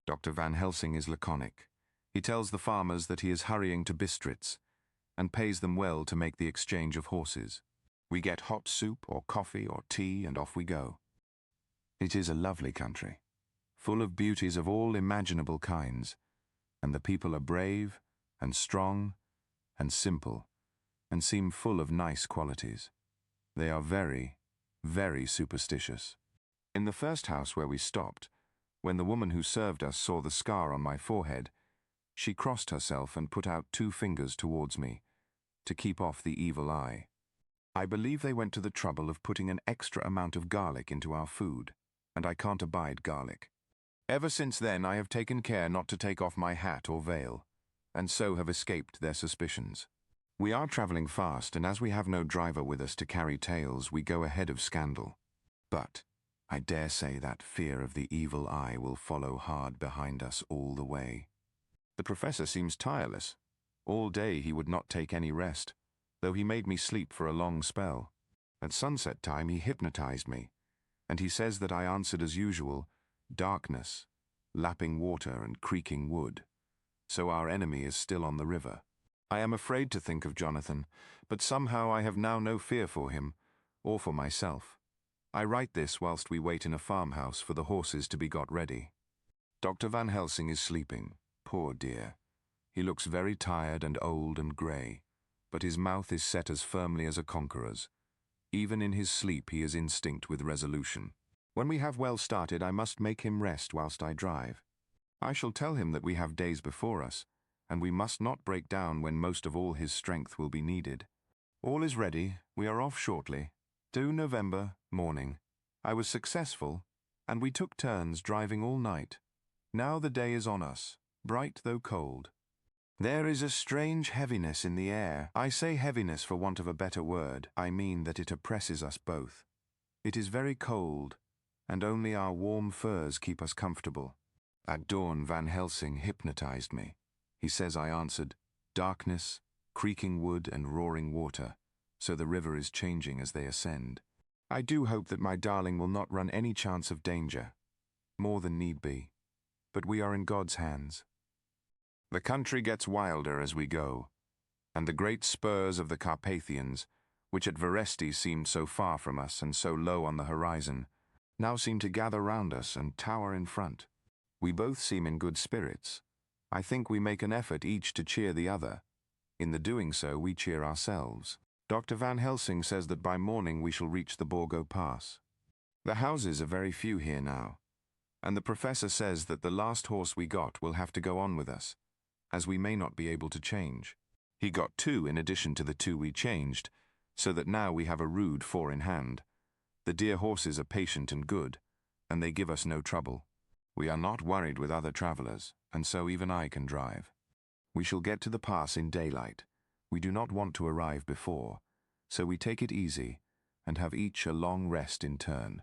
Dr. Van Helsing is laconic. He tells the farmers that he is hurrying to Bistritz, and pays them well to make the exchange of horses. We get hot soup or coffee or tea, and off we go. It is a lovely country, full of beauties of all imaginable kinds, and the people are brave and strong and simple, and seem full of nice qualities. They are very, very superstitious. In the first house where we stopped, when the woman who served us saw the scar on my forehead, she crossed herself and put out 2 fingers towards me, to keep off the evil eye. I believe they went to the trouble of putting an extra amount of garlic into our food, and I can't abide garlic. Ever since then I have taken care not to take off my hat or veil, and so have escaped their suspicions. We are travelling fast, and as we have no driver with us to carry tales, we go ahead of scandal. But I dare say that fear of the evil eye will follow hard behind us all the way. The professor seems tireless. All day he would not take any rest, though he made me sleep for a long spell. At sunset time he hypnotized me, and he says that I answered as usual, darkness, lapping water and creaking wood. So our enemy is still on the river. I am afraid to think of Jonathan, but somehow I have now no fear for him, or for myself. I write this whilst we wait in a farmhouse for the horses to be got ready. Dr. Van Helsing is sleeping, poor dear. He looks very tired and old and grey, but his mouth is set as firmly as a conqueror's. Even in his sleep he is instinct with resolution. When we have well started, I must make him rest whilst I drive. I shall tell him that we have days before us, and we must not break down when most of all his strength will be needed. All is ready, we are off shortly. 2 November, morning. I was successful, and we took turns driving all night. Now the day is on us, bright though cold. There is a strange heaviness in the air. I say heaviness for want of a better word. I mean that it oppresses us both. It is very cold, and only our warm furs keep us comfortable. At dawn, Van Helsing hypnotized me. He says I answered, darkness, creaking wood and roaring water, so the river is changing as they ascend. I do hope that my darling will not run any chance of danger, more than need be, but we are in God's hands. The country gets wilder as we go, and the great spurs of the Carpathians, which at Veresti seemed so far from us and so low on the horizon, now seem to gather round us and tower in front. We both seem in good spirits. I think we make an effort each to cheer the other. In the doing so, we cheer ourselves. Dr. Van Helsing says that by morning we shall reach the Borgo Pass. The houses are very few here now, and the professor says that the last horse we got will have to go on with us, as we may not be able to change. He got 2 in addition to the 2 we changed, so that now we have a rude 4 in hand. The dear horses are patient and good, and they give us no trouble. We are not worried with other travellers, and so even I can drive. We shall get to the pass in daylight. We do not want to arrive before, so we take it easy, and have each a long rest in turn.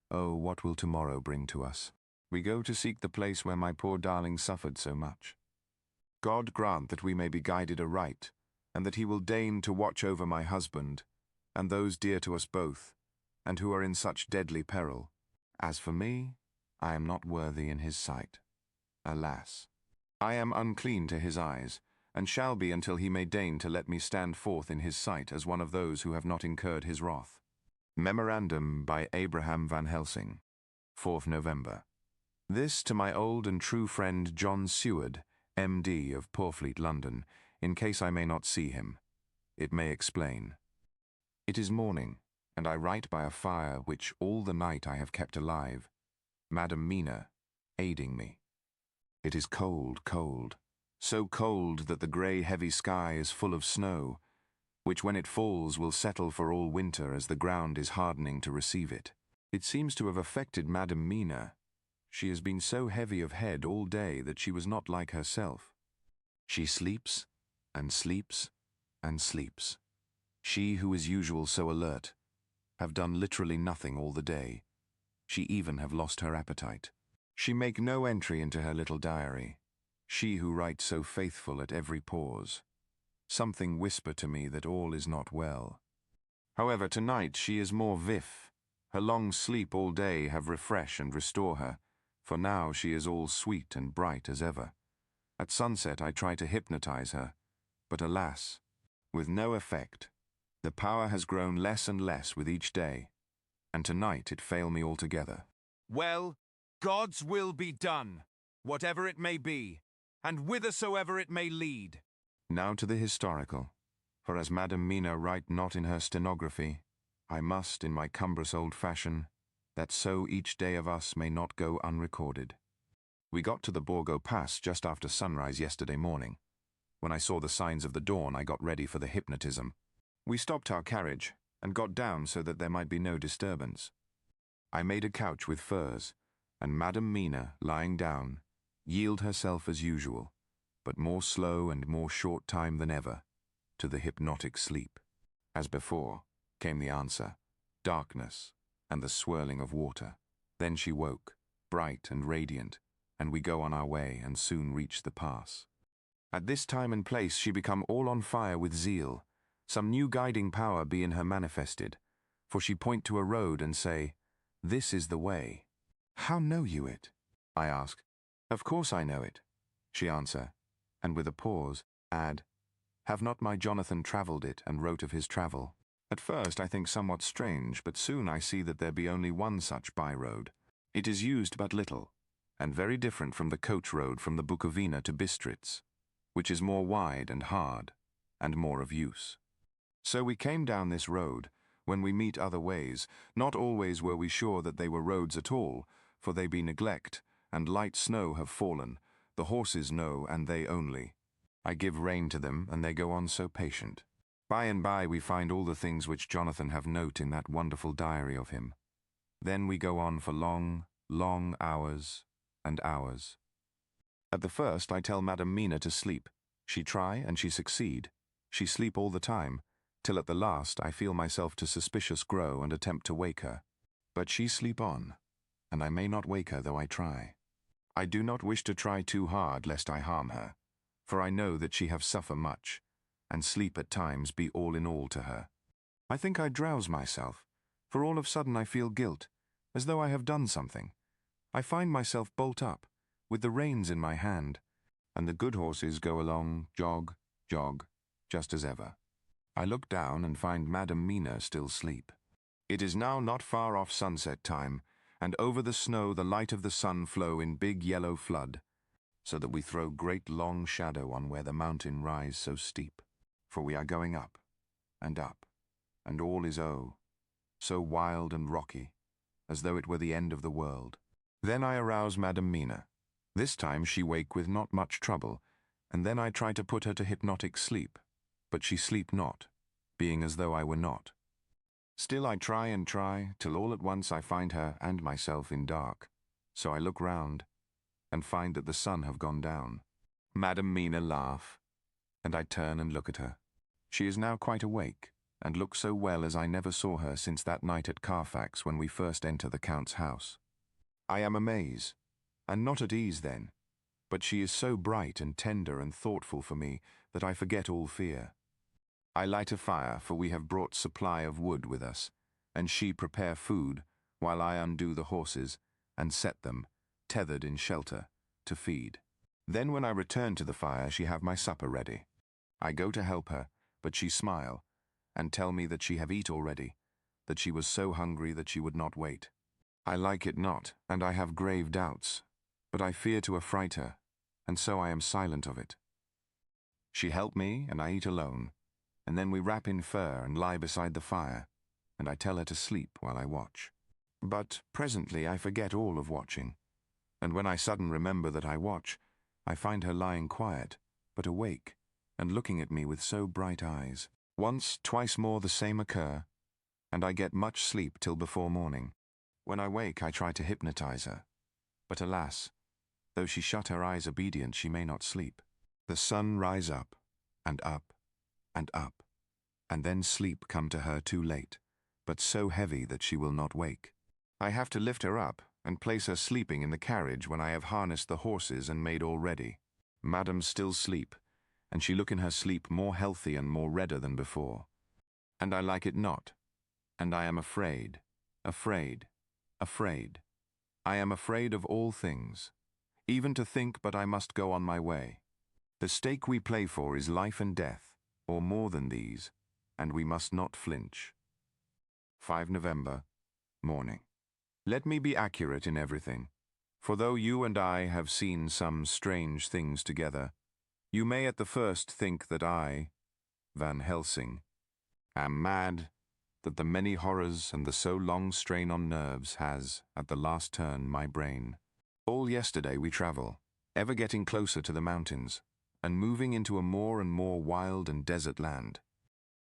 Oh, what will tomorrow bring to us? We go to seek the place where my poor darling suffered so much. God grant that we may be guided aright, and that he will deign to watch over my husband, and those dear to us both, and who are in such deadly peril. As for me, I am not worthy in his sight. Alas, I am unclean to his eyes, and shall be until he may deign to let me stand forth in his sight as one of those who have not incurred his wrath. Memorandum by Abraham Van Helsing. 4th November. This to my old and true friend John Seward, M.D. of Purfleet, London, in case I may not see him. It may explain. It is morning, and I write by a fire which all the night I have kept alive, Madam Mina aiding me. It is cold, cold, so cold that the grey heavy sky is full of snow, which when it falls will settle for all winter as the ground is hardening to receive it. It seems to have affected Madam Mina. She has been so heavy of head all day that she was not like herself. She sleeps, and sleeps, and sleeps. She who is usual so alert, have done literally nothing all the day. She even have lost her appetite. She make no entry into her little diary, she who writes so faithful at every pause. Something whisper to me that all is not well. However, tonight she is more vif. Her long sleep all day have refresh and restore her, for now she is all sweet and bright as ever. At sunset I try to hypnotize her, but alas, with no effect. The power has grown less and less with each day, and tonight it failed me altogether. Well, God's will be done, whatever it may be, and whithersoever it may lead. Now to the historical, for as Madam Mina write not in her stenography, I must, in my cumbrous old fashion, that so each day of us may not go unrecorded. We got to the Borgo Pass just after sunrise yesterday morning. When I saw the signs of the dawn, I got ready for the hypnotism. We stopped our carriage and got down so that there might be no disturbance. I made a couch with furs, and Madam Mina, lying down, yield herself as usual, but more slow and more short time than ever, to the hypnotic sleep. As before, came the answer, darkness and the swirling of water. Then she woke, bright and radiant, and we go on our way and soon reach the pass. At this time and place she become all on fire with zeal. Some new guiding power be in her manifested, for she point to a road and say, "This is the way." "How know you it?" I ask. "Of course I know it," she answer, and with a pause, add, "Have not my Jonathan travelled it and wrote of his travel?" At first I think somewhat strange, but soon I see that there be only one such by-road. It is used but little, and very different from the coach road from the Bukovina to Bistritz, which is more wide and hard, and more of use. So we came down this road, when we meet other ways. Not always were we sure that they were roads at all, for they be neglect, and light snow have fallen, the horses know, and they only. I give rein to them, and they go on so patient. By and by we find all the things which Jonathan have note in that wonderful diary of him. Then we go on for long, long hours and hours. At the first I tell Madam Mina to sleep. She try, and she succeed. She sleep all the time, till at the last I feel myself to suspicious grow and attempt to wake her. But she sleep on, and I may not wake her though I try. I do not wish to try too hard lest I harm her, for I know that she have suffer much, and sleep at times be all in all to her. I think I drowse myself, for all of sudden I feel guilt, as though I have done something. I find myself bolt up, with the reins in my hand, and the good horses go along, jog, jog, just as ever. I look down and find Madam Mina still asleep. It is now not far off sunset time, and over the snow the light of the sun flow in big yellow flood, so that we throw great long shadow on where the mountain rise so steep. For we are going up, and all is so wild and rocky, as though it were the end of the world. Then I arouse Madam Mina. This time she wake with not much trouble, and then I try to put her to hypnotic sleep, but she sleep not, being as though I were not. Still I try and try, till all at once I find her and myself in dark. So I look round, and find that the sun have gone down. Madam Mina laugh, and I turn and look at her. She is now quite awake, and looks so well as I never saw her since that night at Carfax when we first enter the Count's house. I am amazed, and not at ease then, but she is so bright and tender and thoughtful for me that I forget all fear. I light a fire, for we have brought supply of wood with us, and she prepare food, while I undo the horses, and set them, tethered in shelter, to feed. Then when I return to the fire, she have my supper ready. I go to help her, but she smile, and tell me that she have eat already, that she was so hungry that she would not wait. I like it not, and I have grave doubts, but I fear to affright her, and so I am silent of it. She help me, and I eat alone, and then we wrap in fur and lie beside the fire, and I tell her to sleep while I watch. But presently I forget all of watching, and when I sudden remember that I watch, I find her lying quiet, but awake, and looking at me with so bright eyes. Once, twice more the same occur, and I get much sleep till before morning. When I wake, I try to hypnotize her, but alas, though she shut her eyes obedient, she may not sleep. The sun rise up, and up, and up, and then sleep come to her too late, but so heavy that she will not wake. I have to lift her up, and place her sleeping in the carriage when I have harnessed the horses and made all ready. Madam still sleep, and she look in her sleep more healthy and more redder than before. And I like it not, and I am afraid, afraid, afraid. I am afraid of all things, even to think but I must go on my way. The stake we play for is life and death, or more than these, and we must not flinch. 5 November, morning. Let me be accurate in everything, for though you and I have seen some strange things together, you may at the first think that I, Van Helsing, am mad, that the many horrors and the so long strain on nerves has, at the last turn, my brain. All yesterday we travel, ever getting closer to the mountains, and moving into a more and more wild and desert land.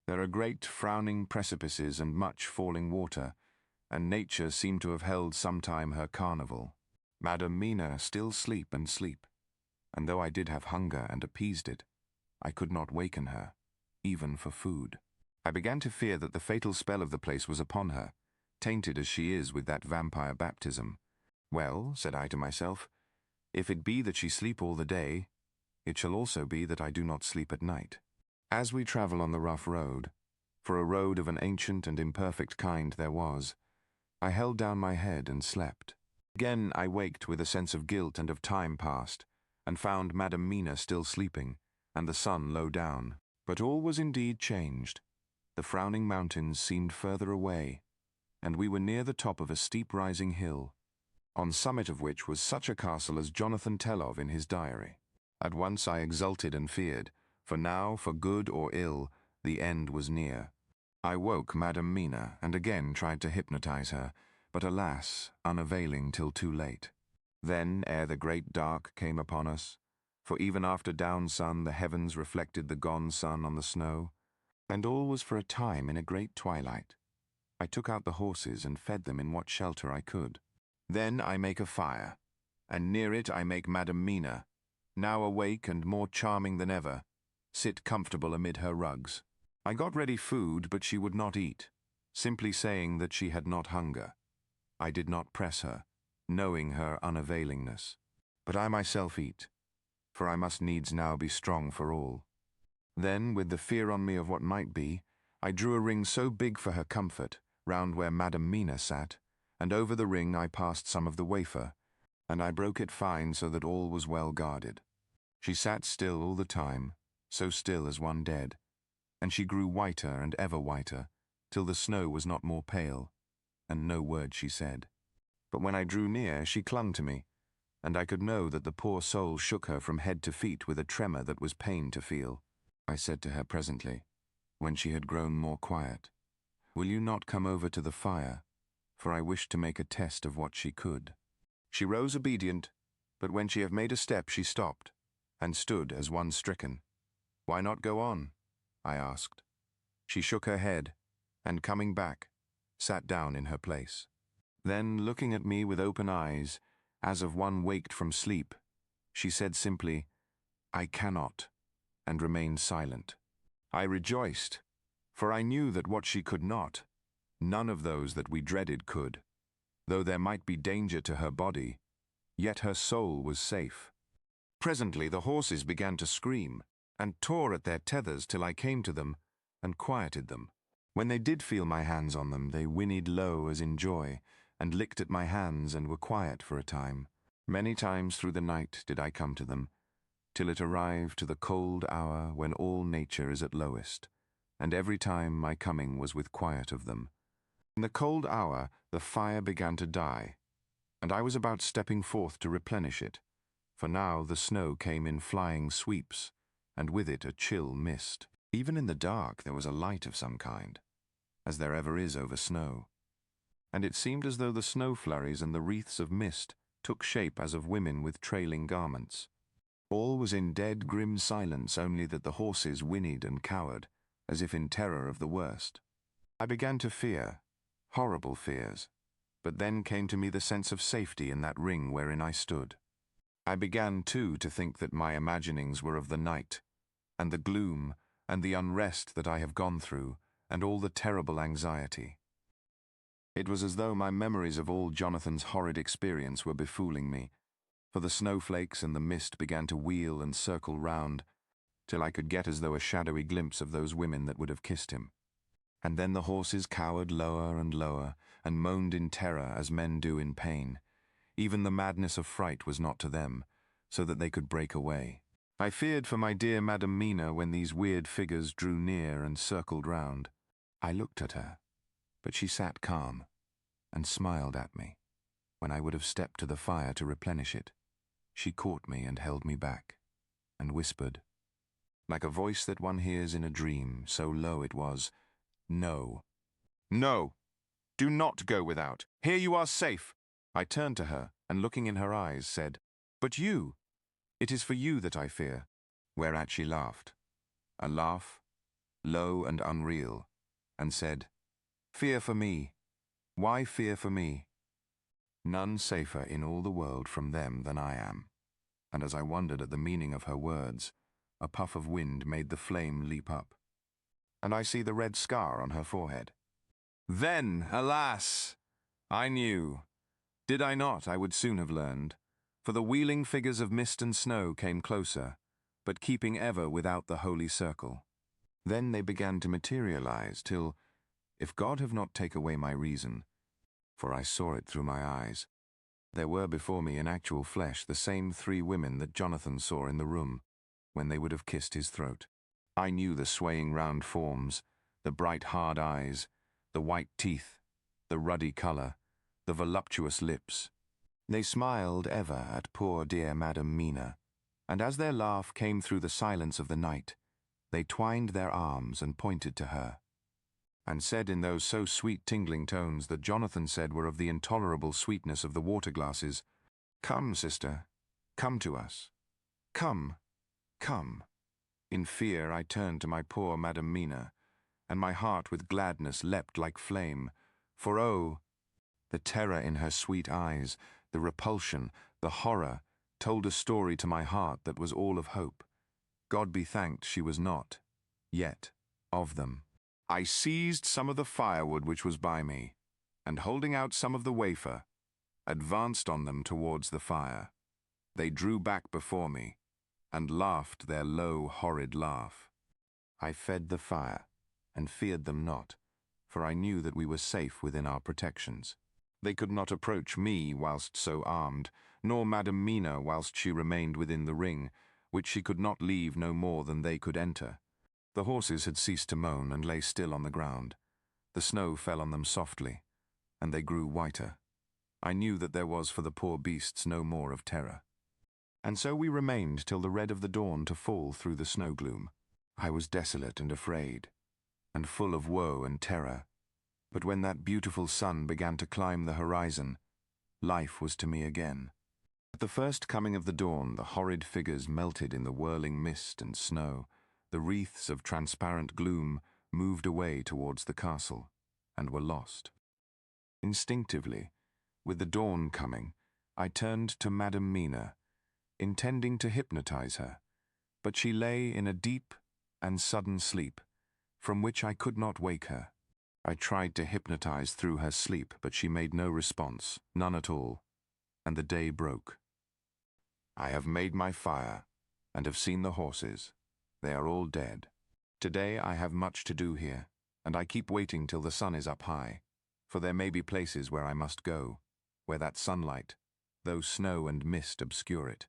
There are great frowning precipices and much falling water, and nature seemed to have held sometime her carnival. Madam Mina still sleep, and though I did have hunger and appeased it, I could not waken her, even for food. I began to fear that the fatal spell of the place was upon her, tainted as she is with that vampire baptism. Well, said I to myself, if it be that she sleep all the day, it shall also be that I do not sleep at night. As we travel on the rough road, for a road of an ancient and imperfect kind there was, I held down my head and slept. Again I waked with a sense of guilt and of time past, and found Madam Mina still sleeping, and the sun low down. But all was indeed changed. The frowning mountains seemed further away, and we were near the top of a steep rising hill, on summit of which was such a castle as Jonathan tell of in his diary. At once I exulted and feared, for now, for good or ill, the end was near. I woke Madam Mina, and again tried to hypnotize her, but alas, unavailing till too late. Then, ere the great dark came upon us, for even after down sun the heavens reflected the gone sun on the snow, and all was for a time in a great twilight, I took out the horses and fed them in what shelter I could. Then I make a fire, and near it I make Madam Mina, now awake and more charming than ever, sit comfortable amid her rugs. I got ready food, but she would not eat, simply saying that she had not hunger. I did not press her, knowing her unavailingness. But I myself eat, for I must needs now be strong for all. Then, with the fear on me of what might be, I drew a ring so big for her comfort, round where Madam Mina sat, and over the ring I passed some of the wafer, and I broke it fine so that all was well guarded. She sat still all the time, so still as one dead, and she grew whiter and ever whiter, till the snow was not more pale, and no word she said. But when I drew near, she clung to me, and I could know that the poor soul shook her from head to feet with a tremor that was pain to feel. I said to her presently, when she had grown more quiet, "Will you not come over to the fire?" For I wished to make a test of what she could. She rose obedient, but when she had made a step she stopped, and stood as one stricken. "Why not go on?" I asked. She shook her head, and coming back, sat down in her place. Then, looking at me with open eyes, as of one waked from sleep, she said simply, "I cannot," and remained silent. I rejoiced, for I knew that what she could not, none of those that we dreaded could. Though there might be danger to her body, yet her soul was safe. Presently the horses began to scream, and tore at their tethers till I came to them and quieted them. When they did feel my hands on them, they whinnied low as in joy, and licked at my hands and were quiet for a time. Many times through the night did I come to them, till it arrived to the cold hour when all nature is at lowest, and every time my coming was with quiet of them. In the cold hour the fire began to die, and I was about stepping forth to replenish it, for now the snow came in flying sweeps, and with it a chill mist. Even in the dark there was a light of some kind, as there ever is over snow, and it seemed as though the snow flurries and the wreaths of mist took shape as of women with trailing garments. All was in dead grim silence, only that the horses whinnied and cowered, as if in terror of the worst. I began to fear, horrible fears, but then came to me the sense of safety in that ring wherein I stood. I began, too, to think that my imaginings were of the night, and the gloom, and the unrest that I have gone through, and all the terrible anxiety. It was as though my memories of all Jonathan's horrid experience were befooling me, for the snowflakes and the mist began to wheel and circle round, till I could get as though a shadowy glimpse of those women that would have kissed him. And then the horses cowered lower and lower, and moaned in terror as men do in pain. Even the madness of fright was not to them, so that they could break away. I feared for my dear Madam Mina when these weird figures drew near and circled round. I looked at her, but she sat calm, and smiled at me. When I would have stepped to the fire to replenish it, she caught me and held me back, and whispered, like a voice that one hears in a dream, so low it was, "No. No! Do not go without. Here you are safe." I turned to her, and looking in her eyes, said, "But you? It is for you that I fear." Whereat she laughed, a laugh, low and unreal, and said, "Fear for me? Why fear for me? None safer in all the world from them than I am." And as I wondered at the meaning of her words, a puff of wind made the flame leap up, and I see the red scar on her forehead. Then, alas! I knew. Did I not, I would soon have learned, for the wheeling figures of mist and snow came closer, but keeping ever without the holy circle. Then they began to materialize till, if God have not taken away my reason, for I saw it through my eyes, there were before me in actual flesh the same 3 women that Jonathan saw in the room, when they would have kissed his throat. I knew the swaying round forms, the bright hard eyes, the white teeth, the ruddy colour, the voluptuous lips. They smiled ever at poor dear Madam Mina, and as their laugh came through the silence of the night, they twined their arms and pointed to her, and said in those so sweet tingling tones that Jonathan said were of the intolerable sweetness of the water glasses, "Come, sister, come to us. Come, come." In fear I turned to my poor Madam Mina, and my heart with gladness leapt like flame, for oh, the terror in her sweet eyes, the repulsion, the horror, told a story to my heart that was all of hope. God be thanked she was not, yet, of them. I seized some of the firewood which was by me, and holding out some of the wafer, advanced on them towards the fire. They drew back before me, and laughed their low, horrid laugh. I fed the fire, and feared them not, for I knew that we were safe within our protections. They could not approach me whilst so armed, nor Madam Mina whilst she remained within the ring, which she could not leave no more than they could enter. The horses had ceased to moan and lay still on the ground. The snow fell on them softly, and they grew whiter. I knew that there was for the poor beasts no more of terror. And so we remained till the red of the dawn to fall through the snow gloom. I was desolate and afraid, and full of woe and terror. But when that beautiful sun began to climb the horizon, life was to me again. At the first coming of the dawn, the horrid figures melted in the whirling mist and snow. The wreaths of transparent gloom moved away towards the castle, and were lost. Instinctively, with the dawn coming, I turned to Madame Mina, intending to hypnotize her, but she lay in a deep and sudden sleep, from which I could not wake her. I tried to hypnotize through her sleep, but she made no response, none at all, and the day broke. I have made my fire, and have seen the horses. They are all dead. Today I have much to do here, and I keep waiting till the sun is up high, for there may be places where I must go, where that sunlight, though snow and mist obscure it,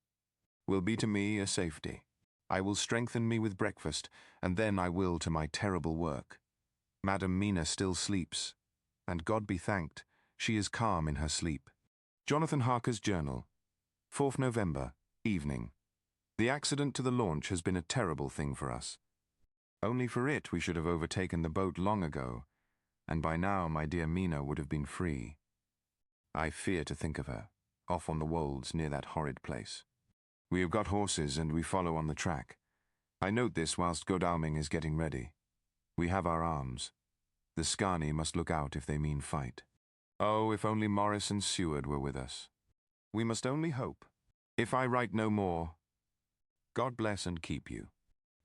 will be to me a safety. I will strengthen me with breakfast, and then I will to my terrible work. Madame Mina still sleeps, and God be thanked, she is calm in her sleep. Jonathan Harker's Journal, 4th November, evening. The accident to the launch has been a terrible thing for us. Only for it we should have overtaken the boat long ago, and by now my dear Mina would have been free. I fear to think of her, off on the wolds near that horrid place. We have got horses and we follow on the track. I note this whilst Godalming is getting ready. We have our arms. The Scani must look out if they mean fight. Oh, if only Morris and Seward were with us. We must only hope. If I write no more, God bless and keep you.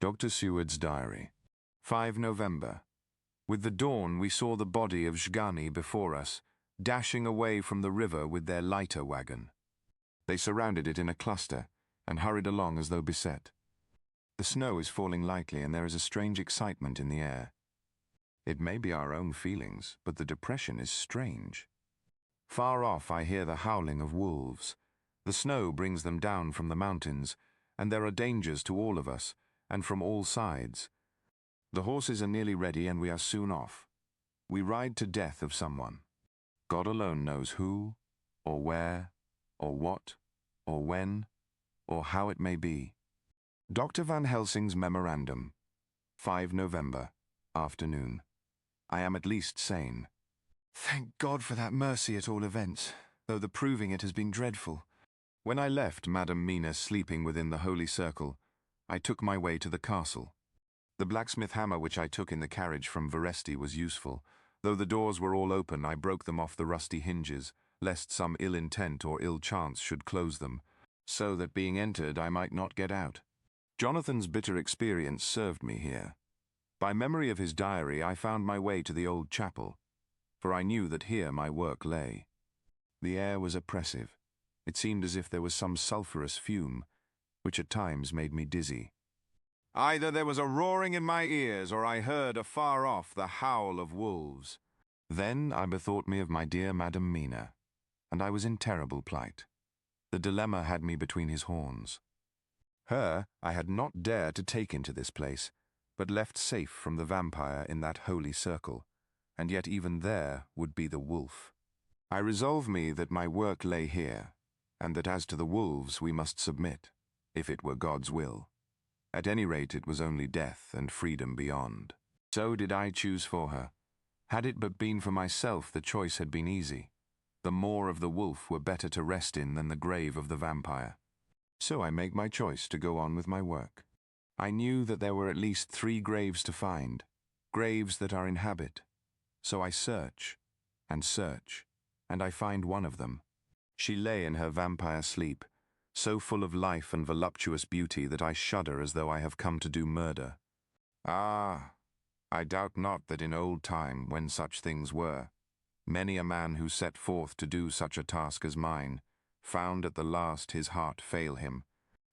Dr. Seward's Diary. 5 November. With the dawn we saw the body of Szgany before us, dashing away from the river with their lighter wagon. They surrounded it in a cluster, and hurried along as though beset. The snow is falling lightly, and there is a strange excitement in the air. It may be our own feelings, but the depression is strange. Far off I hear the howling of wolves. The snow brings them down from the mountains, and there are dangers to all of us, and from all sides. The horses are nearly ready, and we are soon off. We ride to death of someone. God alone knows who, or where, or what, or when, or how it may be. Dr. Van Helsing's Memorandum, 5 November, afternoon. I am at least sane. Thank God for that mercy at all events, though the proving it has been dreadful. When I left Madame Mina sleeping within the holy circle, I took my way to the castle. The blacksmith hammer which I took in the carriage from Veresti was useful. Though the doors were all open, I broke them off the rusty hinges, lest some ill intent or ill chance should close them, so that being entered I might not get out. Jonathan's bitter experience served me here. By memory of his diary I found my way to the old chapel, for I knew that here my work lay. The air was oppressive. It seemed as if there was some sulphurous fume, which at times made me dizzy. Either there was a roaring in my ears, or I heard afar off the howl of wolves. Then I bethought me of my dear Madame Mina, and I was in terrible plight. The dilemma had me between his horns. Her I had not dared to take into this place, but left safe from the vampire in that holy circle, and yet even there would be the wolf. I resolved me that my work lay here, and that as to the wolves we must submit, if it were God's will. At any rate it was only death and freedom beyond. So did I choose for her. Had it but been for myself, the choice had been easy. The maw of the wolf were better to rest in than the grave of the vampire. So I make my choice to go on with my work. I knew that there were at least 3 graves to find, graves that are in habit. So I search, and I find one of them. She lay in her vampire sleep, so full of life and voluptuous beauty that I shudder as though I have come to do murder. Ah, I doubt not that in old time, when such things were, many a man who set forth to do such a task as mine, found at the last his heart fail him,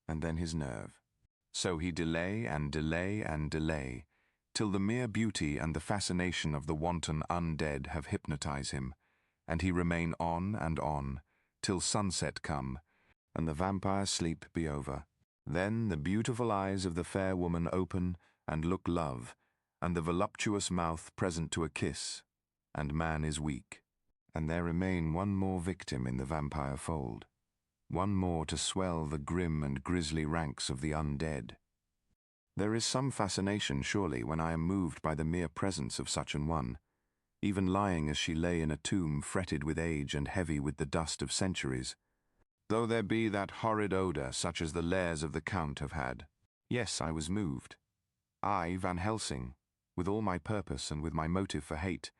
and then his nerve. So he delay and delay and delay, till the mere beauty and the fascination of the wanton undead have hypnotized him, and he remain on, till sunset come, and the vampire sleep be over. Then the beautiful eyes of the fair woman open, and look love, and the voluptuous mouth present to a kiss, and man is weak. And there remain one more victim in the vampire fold, one more to swell the grim and grisly ranks of the undead. There is some fascination, surely, when I am moved by the mere presence of such an one, even lying as she lay in a tomb fretted with age and heavy with the dust of centuries, though there be that horrid odour such as the lairs of the Count have had. Yes, I was moved. I, Van Helsing, with all my purpose and with my motive for hate,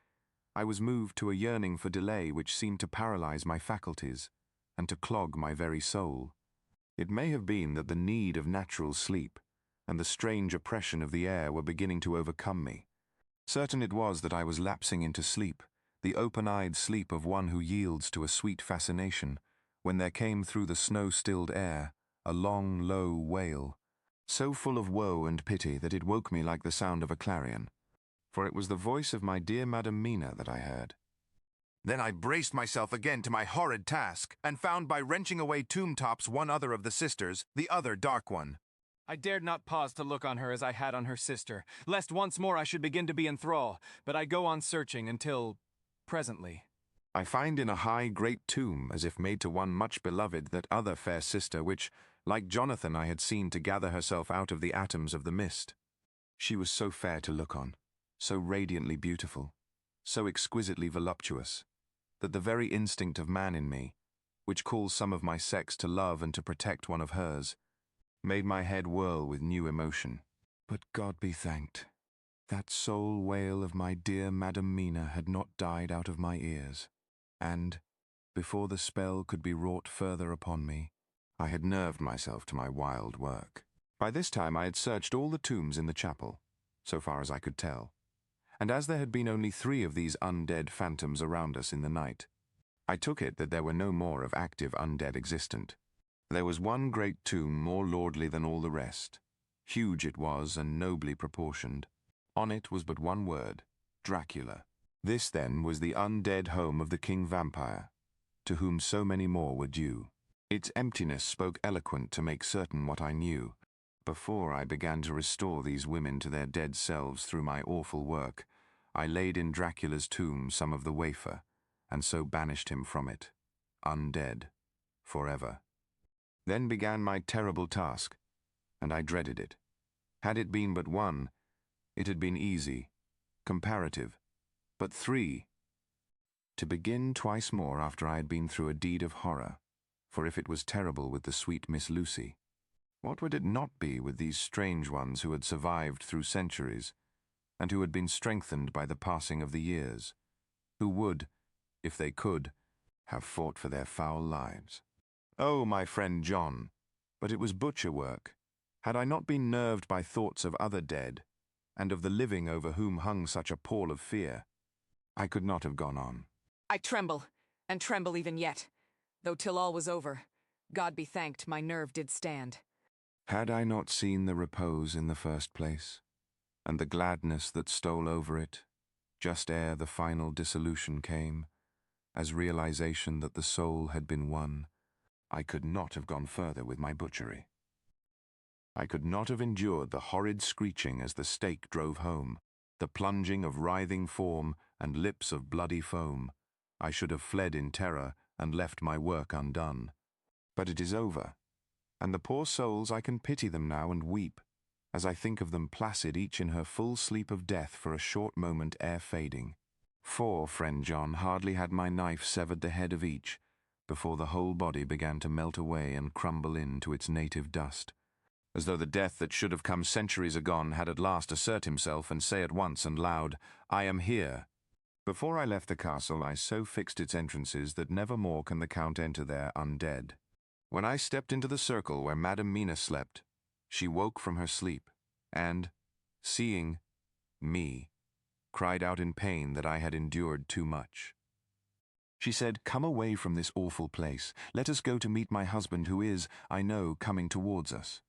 I was moved to a yearning for delay which seemed to paralyse my faculties and to clog my very soul. It may have been that the need of natural sleep and the strange oppression of the air were beginning to overcome me. Certain it was that I was lapsing into sleep, the open-eyed sleep of one who yields to a sweet fascination, when there came through the snow-stilled air a long, low wail, so full of woe and pity that it woke me like the sound of a clarion. For it was the voice of my dear Madam Mina that I heard. Then I braced myself again to my horrid task, and found by wrenching away tomb tops one other of the sisters, the other dark one. I dared not pause to look on her as I had on her sister, lest once more I should begin to be in thrall, but I go on searching until, presently, I find in a high great tomb, as if made to one much beloved, that other fair sister which, like Jonathan, I had seen to gather herself out of the atoms of the mist. She was so fair to look on, so radiantly beautiful, so exquisitely voluptuous, that the very instinct of man in me, which calls some of my sex to love and to protect one of hers, made my head whirl with new emotion. But God be thanked, that soul wail of my dear Madam Mina had not died out of my ears, and, before the spell could be wrought further upon me, I had nerved myself to my wild work. By this time I had searched all the tombs in the chapel, so far as I could tell, and as there had been only 3 of these undead phantoms around us in the night, I took it that there were no more of active undead existent. There was one great tomb more lordly than all the rest. Huge it was and nobly proportioned. On it was but one word, Dracula. This, then, was the undead home of the king vampire, to whom so many more were due. Its emptiness spoke eloquent to make certain what I knew. Before I began to restore these women to their dead selves through my awful work, I laid in Dracula's tomb some of the wafer, and so banished him from it, undead, forever. Then began my terrible task, and I dreaded it. Had it been but one, it had been easy, comparative, but 3. To begin twice more after I had been through a deed of horror, for if it was terrible with the sweet Miss Lucy, what would it not be with these strange ones who had survived through centuries, and who had been strengthened by the passing of the years, who would, if they could, have fought for their foul lives? Oh, my friend John, but it was butcher work. Had I not been nerved by thoughts of other dead, and of the living over whom hung such a pall of fear, I could not have gone on. I tremble, and tremble even yet, though till all was over, God be thanked, my nerve did stand. Had I not seen the repose in the first place, and the gladness that stole over it, just ere the final dissolution came, as realization that the soul had been won, I could not have gone further with my butchery. I could not have endured the horrid screeching as the stake drove home, the plunging of writhing form and lips of bloody foam. I should have fled in terror and left my work undone. But it is over, and the poor souls, I can pity them now and weep, as I think of them placid each in her full sleep of death for a short moment ere fading. For, friend John, hardly had my knife severed the head of each, before the whole body began to melt away and crumble into its native dust, as though the death that should have come centuries agone had at last assert himself and say at once and loud, "I am here." Before I left the castle, I so fixed its entrances that never more can the Count enter there undead. When I stepped into the circle where Madam Mina slept, she woke from her sleep, and, seeing me, cried out in pain that I had endured too much. She said, "Come away from this awful place. Let us go to meet my husband who is, I know, coming towards us."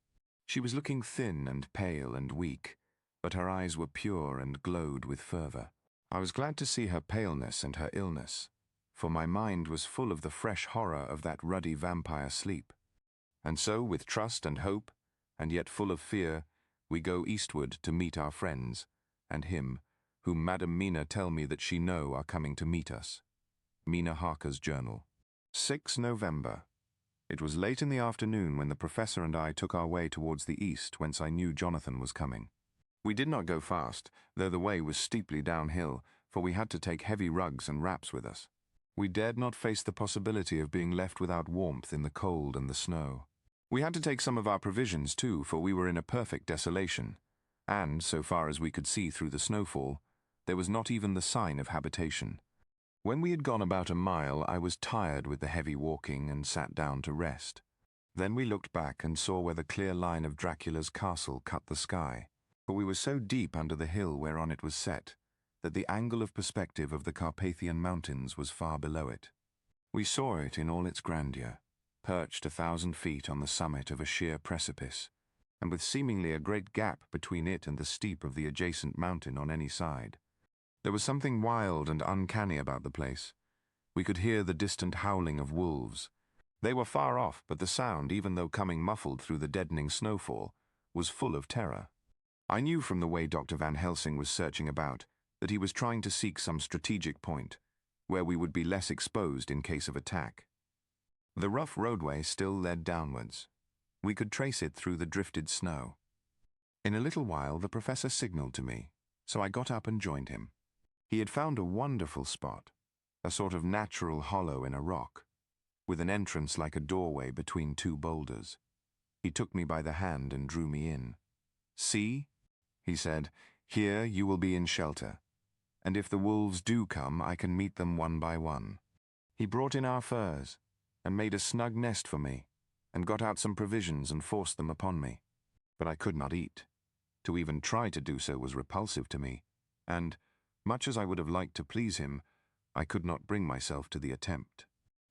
She was looking thin and pale and weak, but her eyes were pure and glowed with fervour. I was glad to see her paleness and her illness, for my mind was full of the fresh horror of that ruddy vampire sleep. And so, with trust and hope, and yet full of fear, We go eastward to meet our friends, and him, whom Madam Mina tell me that she know are coming to meet us. Mina Harker's journal. 6 November. It was late in the afternoon when the professor and I took our way towards the east, whence I knew Jonathan was coming. We did not go fast, though the way was steeply downhill, for we had to take heavy rugs and wraps with us. We dared not face the possibility of being left without warmth in the cold and the snow. We had to take some of our provisions too, for we were in a perfect desolation, and, so far as we could see through the snowfall, there was not even the sign of habitation. When we had gone about a mile, I was tired with the heavy walking and sat down to rest. Then we looked back and saw where the clear line of Dracula's castle cut the sky, for we were so deep under the hill whereon it was set, that the angle of perspective of the Carpathian mountains was far below it. We saw it in all its grandeur, perched 1,000 feet on the summit of a sheer precipice, and with seemingly a great gap between it and the steep of the adjacent mountain on any side. There was something wild and uncanny about the place. We could hear the distant howling of wolves. They were far off, but the sound, even though coming muffled through the deadening snowfall, was full of terror. I knew from the way Dr. Van Helsing was searching about that he was trying to seek some strategic point, where we would be less exposed in case of attack. The rough roadway still led downwards. We could trace it through the drifted snow. In a little while the professor signaled to me, so I got up and joined him. He had found a wonderful spot, a sort of natural hollow in a rock, with an entrance like a doorway between two boulders. He took me by the hand and drew me in. "See," he said, "here you will be in shelter, and if the wolves do come, I can meet them one by one." He brought in our furs, and made a snug nest for me, and got out some provisions and forced them upon me. But I could not eat. To even try to do so was repulsive to me, and, much as I would have liked to please him, I could not bring myself to the attempt.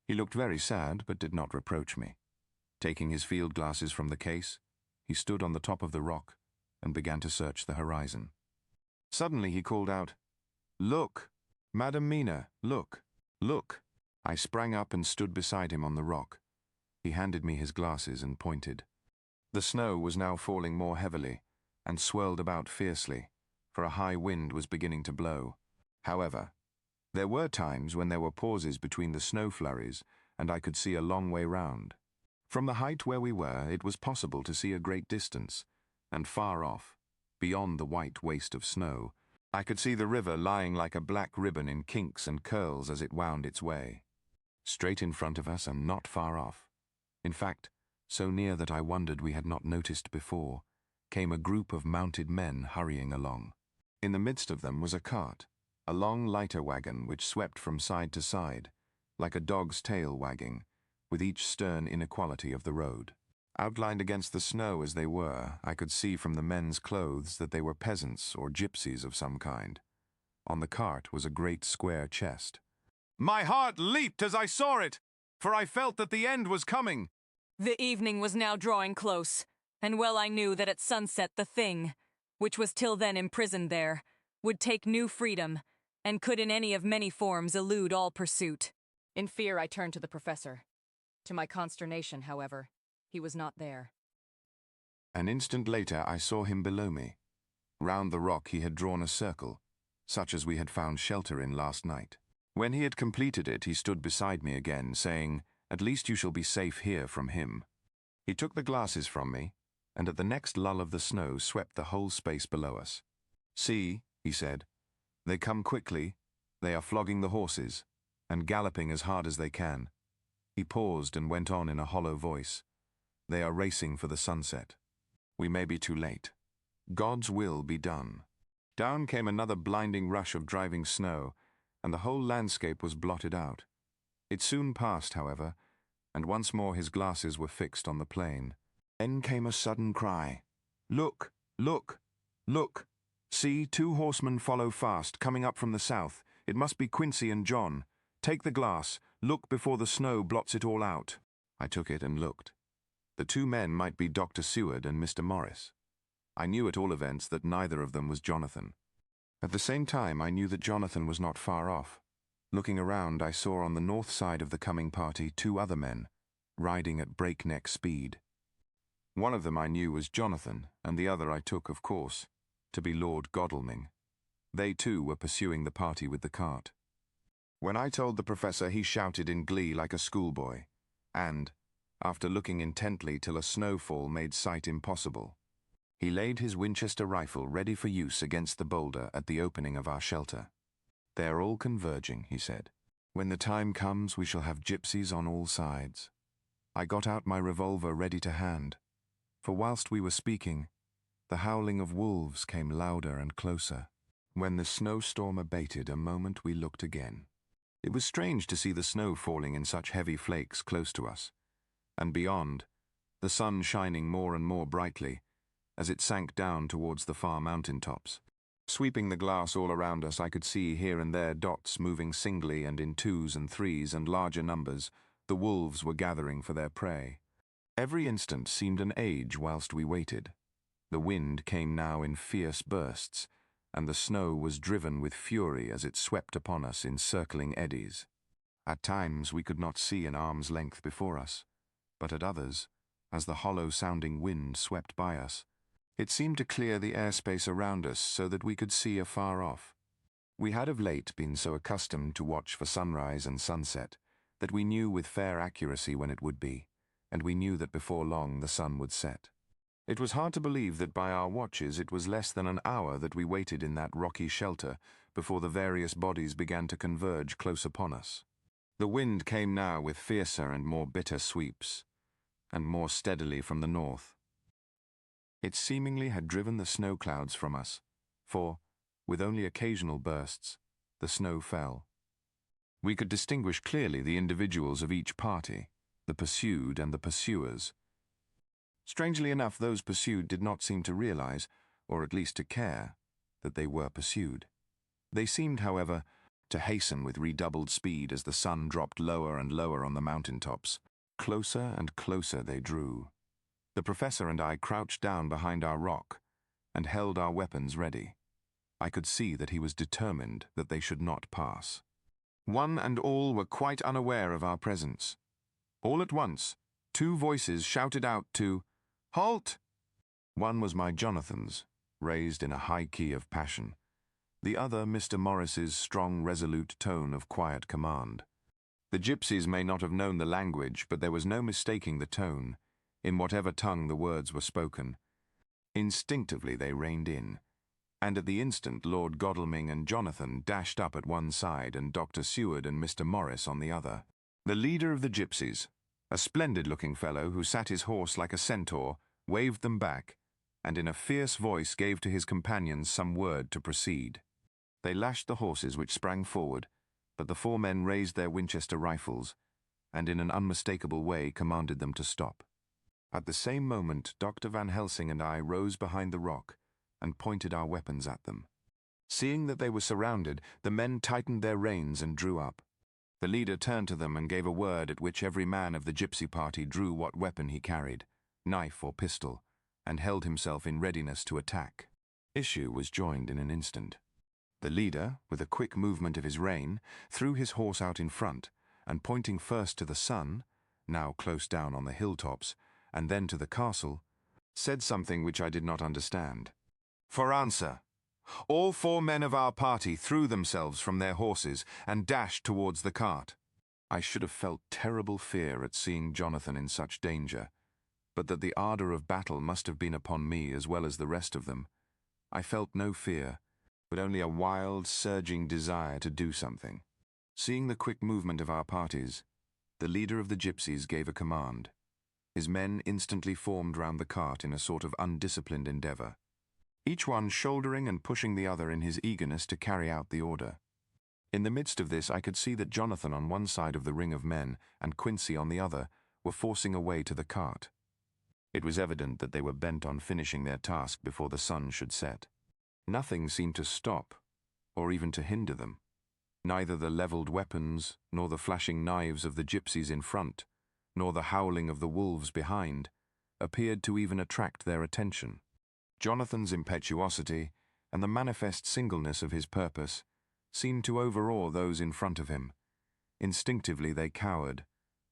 He looked very sad, but did not reproach me. Taking his field glasses from the case, he stood on the top of the rock and began to search the horizon. Suddenly he called out, "Look, Madam Mina, look, look." I sprang up and stood beside him on the rock. He handed me his glasses and pointed. The snow was now falling more heavily, and swirled about fiercely, for a high wind was beginning to blow. However, there were times when there were pauses between the snow flurries, and I could see a long way round. From the height where we were, it was possible to see a great distance, and far off, beyond the white waste of snow, I could see the river lying like a black ribbon in kinks and curls as it wound its way. Straight in front of us and not far off, in fact, so near that I wondered we had not noticed before, came a group of mounted men hurrying along. In the midst of them was a cart, a long lighter wagon which swept from side to side, like a dog's tail wagging, with each stern inequality of the road. Outlined against the snow as they were, I could see from the men's clothes that they were peasants or gypsies of some kind. On the cart was a great square chest. My heart leaped as I saw it, for I felt that the end was coming. The evening was now drawing close, and well I knew that at sunset the thing, which was till then imprisoned there, would take new freedom, and could in any of many forms elude all pursuit. In fear I turned to the professor. To my consternation, however, he was not there. An instant later I saw him below me. Round the rock he had drawn a circle, such as we had found shelter in last night. When he had completed it, he stood beside me again, saying, "At least you shall be safe here from him." He took the glasses from me, and at the next lull of the snow swept the whole space below us. "See," he said, "they come quickly, they are flogging the horses, and galloping as hard as they can." He paused and went on in a hollow voice, "They are racing for the sunset. We may be too late. God's will be done." Down came another blinding rush of driving snow, and the whole landscape was blotted out. It soon passed, however, and once more his glasses were fixed on the plain. Then came a sudden cry. "Look, look, look! See, 2 horsemen follow fast, coming up from the south. It must be Quincy and John. Take the glass, look before the snow blots it all out." I took it and looked. The 2 men might be Dr. Seward and Mr. Morris. I knew at all events that neither of them was Jonathan. At the same time, I knew that Jonathan was not far off. Looking around, I saw on the north side of the coming party 2 other men, riding at breakneck speed. One of them I knew was Jonathan, and the other I took, of course, to be Lord Godalming. They too were pursuing the party with the cart. When I told the professor, he shouted in glee like a schoolboy, and, after looking intently till a snowfall made sight impossible, he laid his Winchester rifle ready for use against the boulder at the opening of our shelter. "They are all converging," he said. "When the time comes, we shall have gypsies on all sides." I got out my revolver ready to hand, for whilst we were speaking, the howling of wolves came louder and closer. When the snowstorm abated a moment, we looked again. It was strange to see the snow falling in such heavy flakes close to us, and beyond, the sun shining more and more brightly as it sank down towards the far mountain tops. Sweeping the glass all around us, I could see here and there dots moving singly and in twos and threes and larger numbers. The wolves were gathering for their prey. Every instant seemed an age whilst we waited. The wind came now in fierce bursts, and the snow was driven with fury as it swept upon us in circling eddies. At times we could not see an arm's length before us, but at others, as the hollow-sounding wind swept by us, it seemed to clear the airspace around us so that we could see afar off. We had of late been so accustomed to watch for sunrise and sunset that we knew with fair accuracy when it would be, and we knew that before long the sun would set. It was hard to believe that by our watches it was less than an hour that we waited in that rocky shelter before the various bodies began to converge close upon us. The wind came now with fiercer and more bitter sweeps, and more steadily from the north. It seemingly had driven the snow clouds from us, for, with only occasional bursts, the snow fell. We could distinguish clearly the individuals of each party, the pursued and the pursuers. Strangely enough, those pursued did not seem to realize, or at least to care, that they were pursued. They seemed, however, to hasten with redoubled speed as the sun dropped lower and lower on the mountain tops. Closer and closer they drew. The professor and I crouched down behind our rock and held our weapons ready. I could see that he was determined that they should not pass. One and all were quite unaware of our presence. All at once, two voices shouted out to "Halt!" One was my Jonathan's, raised in a high key of passion. The other Mr. Morris's strong, resolute tone of quiet command. The gypsies may not have known the language, but there was no mistaking the tone, in whatever tongue the words were spoken. Instinctively they reined in, and at the instant Lord Godalming and Jonathan dashed up at one side and Dr. Seward and Mr. Morris on the other. The leader of the gypsies, a splendid-looking fellow who sat his horse like a centaur, waved them back, and in a fierce voice gave to his companions some word to proceed. They lashed the horses, which sprang forward, but the four men raised their Winchester rifles, and in an unmistakable way commanded them to stop. At the same moment, Dr. Van Helsing and I rose behind the rock and pointed our weapons at them. Seeing that they were surrounded, the men tightened their reins and drew up. The leader turned to them and gave a word at which every man of the gypsy party drew what weapon he carried, knife or pistol, and held himself in readiness to attack. Issue was joined in an instant. The leader, with a quick movement of his rein, threw his horse out in front, and pointing first to the sun, now close down on the hilltops, and then to the castle, said something which I did not understand. For answer, all four men of our party threw themselves from their horses and dashed towards the cart. I should have felt terrible fear at seeing Jonathan in such danger, but that the ardour of battle must have been upon me as well as the rest of them. I felt no fear, but only a wild, surging desire to do something. Seeing the quick movement of our parties, the leader of the gypsies gave a command. His men instantly formed round the cart in a sort of undisciplined endeavour, each one shouldering and pushing the other in his eagerness to carry out the order. In the midst of this, I could see that Jonathan on one side of the ring of men and Quincy on the other were forcing a way to the cart. It was evident that they were bent on finishing their task before the sun should set. Nothing seemed to stop, or even to hinder them. Neither the levelled weapons, nor the flashing knives of the gypsies in front, nor the howling of the wolves behind, appeared to even attract their attention. Jonathan's impetuosity and the manifest singleness of his purpose seemed to overawe those in front of him. Instinctively they cowered,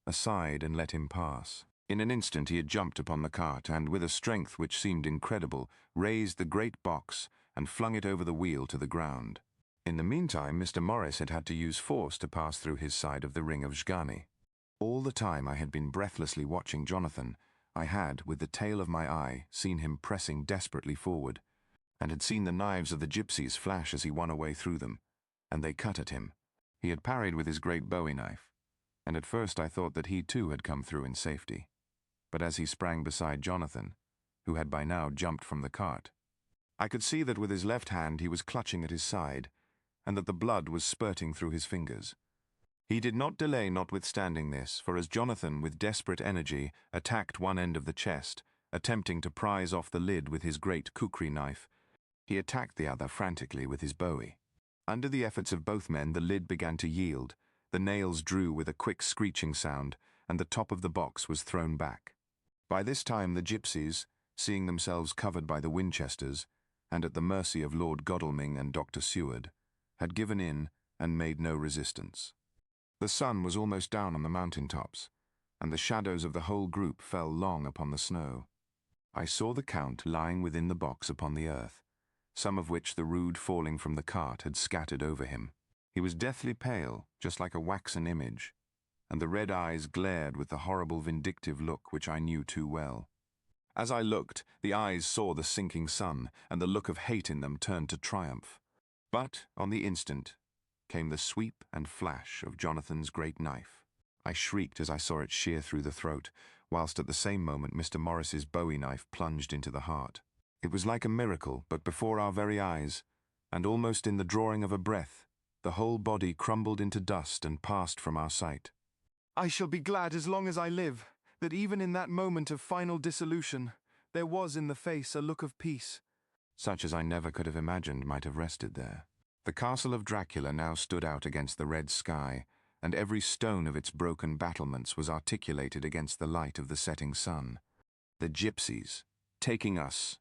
aside and let him pass. In an instant he had jumped upon the cart and, with a strength which seemed incredible, raised the great box and flung it over the wheel to the ground. In the meantime, Mr. Morris had had to use force to pass through his side of the ring of Xghani. All the time I had been breathlessly watching Jonathan, I had, with the tail of my eye, seen him pressing desperately forward, and had seen the knives of the gypsies flash as he won a way through them, and they cut at him. He had parried with his great bowie knife, and at first I thought that he too had come through in safety. But as he sprang beside Jonathan, who had by now jumped from the cart, I could see that with his left hand he was clutching at his side, and that the blood was spurting through his fingers. He did not delay notwithstanding this, for as Jonathan, with desperate energy, attacked one end of the chest, attempting to prise off the lid with his great kukri knife, he attacked the other frantically with his bowie. Under the efforts of both men, the lid began to yield, the nails drew with a quick screeching sound, and the top of the box was thrown back. By this time the gypsies, seeing themselves covered by the Winchesters, and at the mercy of Lord Godalming and Dr. Seward, had given in and made no resistance. The sun was almost down on the mountain-tops, and the shadows of the whole group fell long upon the snow. I saw the Count lying within the box upon the earth, some of which the rude falling from the cart had scattered over him. He was deathly pale, just like a waxen image, and the red eyes glared with the horrible vindictive look which I knew too well. As I looked, the eyes saw the sinking sun, and the look of hate in them turned to triumph. But, on the instant, came the sweep and flash of Jonathan's great knife. I shrieked as I saw it shear through the throat, whilst at the same moment Mr. Morris's bowie knife plunged into the heart. It was like a miracle, but before our very eyes, and almost in the drawing of a breath, the whole body crumbled into dust and passed from our sight. I shall be glad as long as I live, that even in that moment of final dissolution, there was in the face a look of peace, such as I never could have imagined might have rested there. The castle of Dracula now stood out against the red sky, and every stone of its broken battlements was articulated against the light of the setting sun. The gypsies, taking us,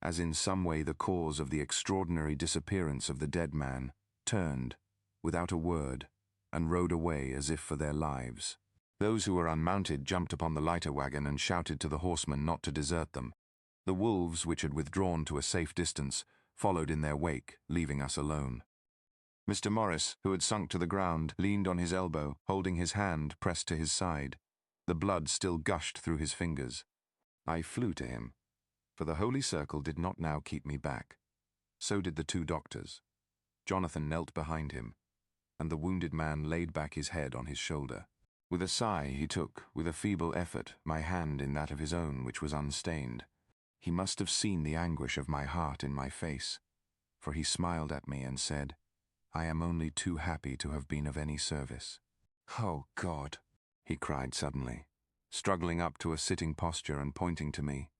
as in some way the cause of the extraordinary disappearance of the dead man, turned, without a word, and rode away as if for their lives. Those who were unmounted jumped upon the lighter wagon and shouted to the horsemen not to desert them. The wolves, which had withdrawn to a safe distance, followed in their wake, leaving us alone. Mr. Morris, who had sunk to the ground, leaned on his elbow, holding his hand pressed to his side. The blood still gushed through his fingers. I flew to him, for the holy circle did not now keep me back. So did the two doctors. Jonathan knelt behind him, and the wounded man laid back his head on his shoulder. With a sigh he took, with a feeble effort, my hand in that of his own which was unstained. He must have seen the anguish of my heart in my face, for he smiled at me and said, "I am only too happy to have been of any service." "Oh, God!" he cried suddenly, struggling up to a sitting posture and pointing to me.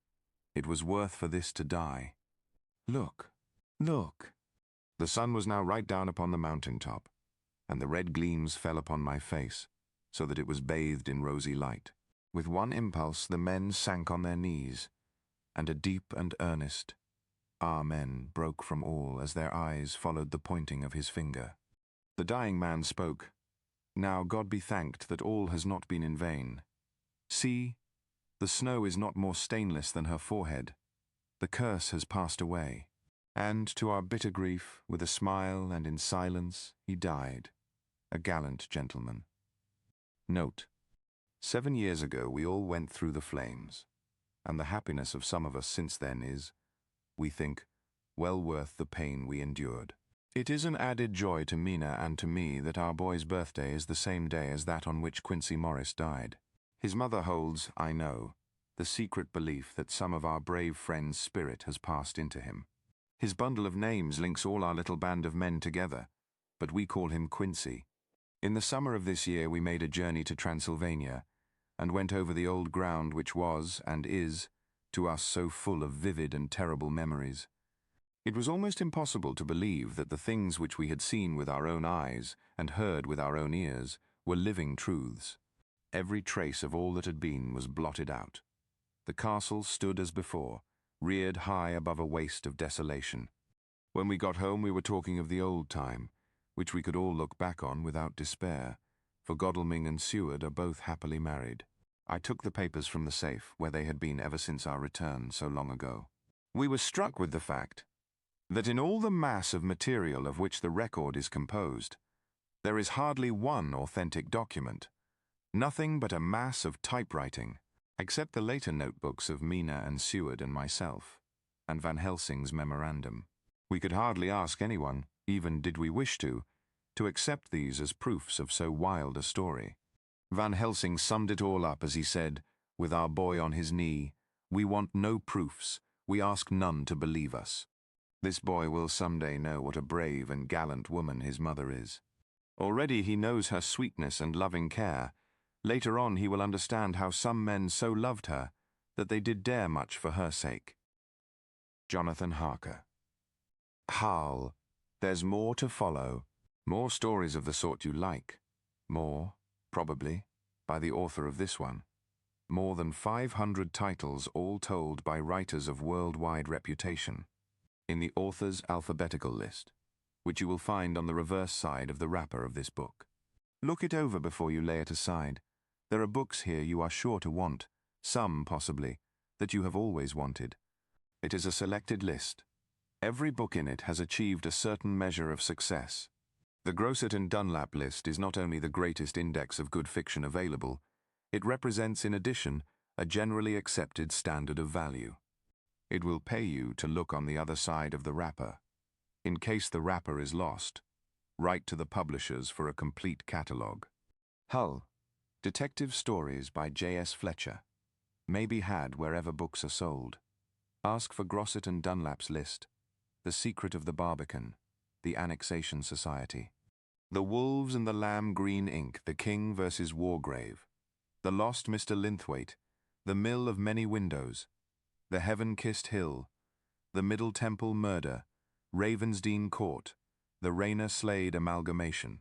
"It was worth for this to die. Look, look!" The sun was now right down upon the mountain-top, and the red gleams fell upon my face, so that it was bathed in rosy light. With one impulse the men sank on their knees, and a deep and earnest Amen broke from all as their eyes followed the pointing of his finger. The dying man spoke. "Now God be thanked that all has not been in vain. See, the snow is not more stainless than her forehead. The curse has passed away." And to our bitter grief, with a smile and in silence, he died, a gallant gentleman. Note: 7 years ago we all went through the flames, and the happiness of some of us since then is, we think, well worth the pain we endured. It is an added joy to Mina and to me that our boy's birthday is the same day as that on which Quincy Morris died. His mother holds, I know, the secret belief that some of our brave friend's spirit has passed into him. His bundle of names links all our little band of men together, but we call him Quincy. In the summer of this year we made a journey to Transylvania, and went over the old ground which was, and is, to us so full of vivid and terrible memories. It was almost impossible to believe that the things which we had seen with our own eyes and heard with our own ears were living truths. Every trace of all that had been was blotted out. The castle stood as before, reared high above a waste of desolation. When we got home we were talking of the old time, which we could all look back on without despair, for Godalming and Seward are both happily married. I took the papers from the safe, where they had been ever since our return so long ago. We were struck with the fact that in all the mass of material of which the record is composed, there is hardly one authentic document, nothing but a mass of typewriting, except the later notebooks of Mina and Seward and myself, and Van Helsing's memorandum. We could hardly ask anyone, even did we wish to accept these as proofs of so wild a story. Van Helsing summed it all up as he said, with our boy on his knee, "We want no proofs, we ask none to believe us." This boy will someday know what a brave and gallant woman his mother is. Already he knows her sweetness and loving care. Later on he will understand how some men so loved her that they did dare much for her sake. Jonathan Harker. Hull. There's more to follow. More stories of the sort you like. More, probably, by the author of this one. More than 500 titles, all told by writers of worldwide reputation, in the author's alphabetical list, which you will find on the reverse side of the wrapper of this book. Look it over before you lay it aside. There are books here you are sure to want, some, possibly, that you have always wanted. It is a selected list. Every book in it has achieved a certain measure of success. The Grosset and Dunlap list is not only the greatest index of good fiction available, it represents in addition a generally accepted standard of value. It will pay you to look on the other side of the wrapper. In case the wrapper is lost, write to the publishers for a complete catalogue. Hull. Detective Stories by J.S. Fletcher. May be had wherever books are sold. Ask for Grosset and Dunlap's list. The Secret of the Barbican. The Annexation Society. The Wolves and the Lamb Green Ink, The King versus Wargrave. The Lost Mr. Linthwaite. The Mill of Many Windows. The Heaven-Kissed Hill. The Middle Temple Murder. Ravensdean Court. The Rayner-Slade Amalgamation.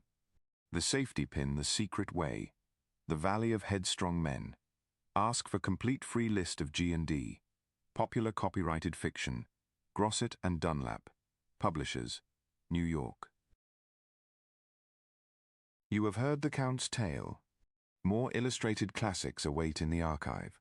The Safety Pin, The Secret Way. The Valley of Headstrong Men. Ask for complete free list of G&D. Popular copyrighted fiction. Grosset and Dunlap. Publishers. New York. You have heard the Count's tale. More illustrated classics await in the archive.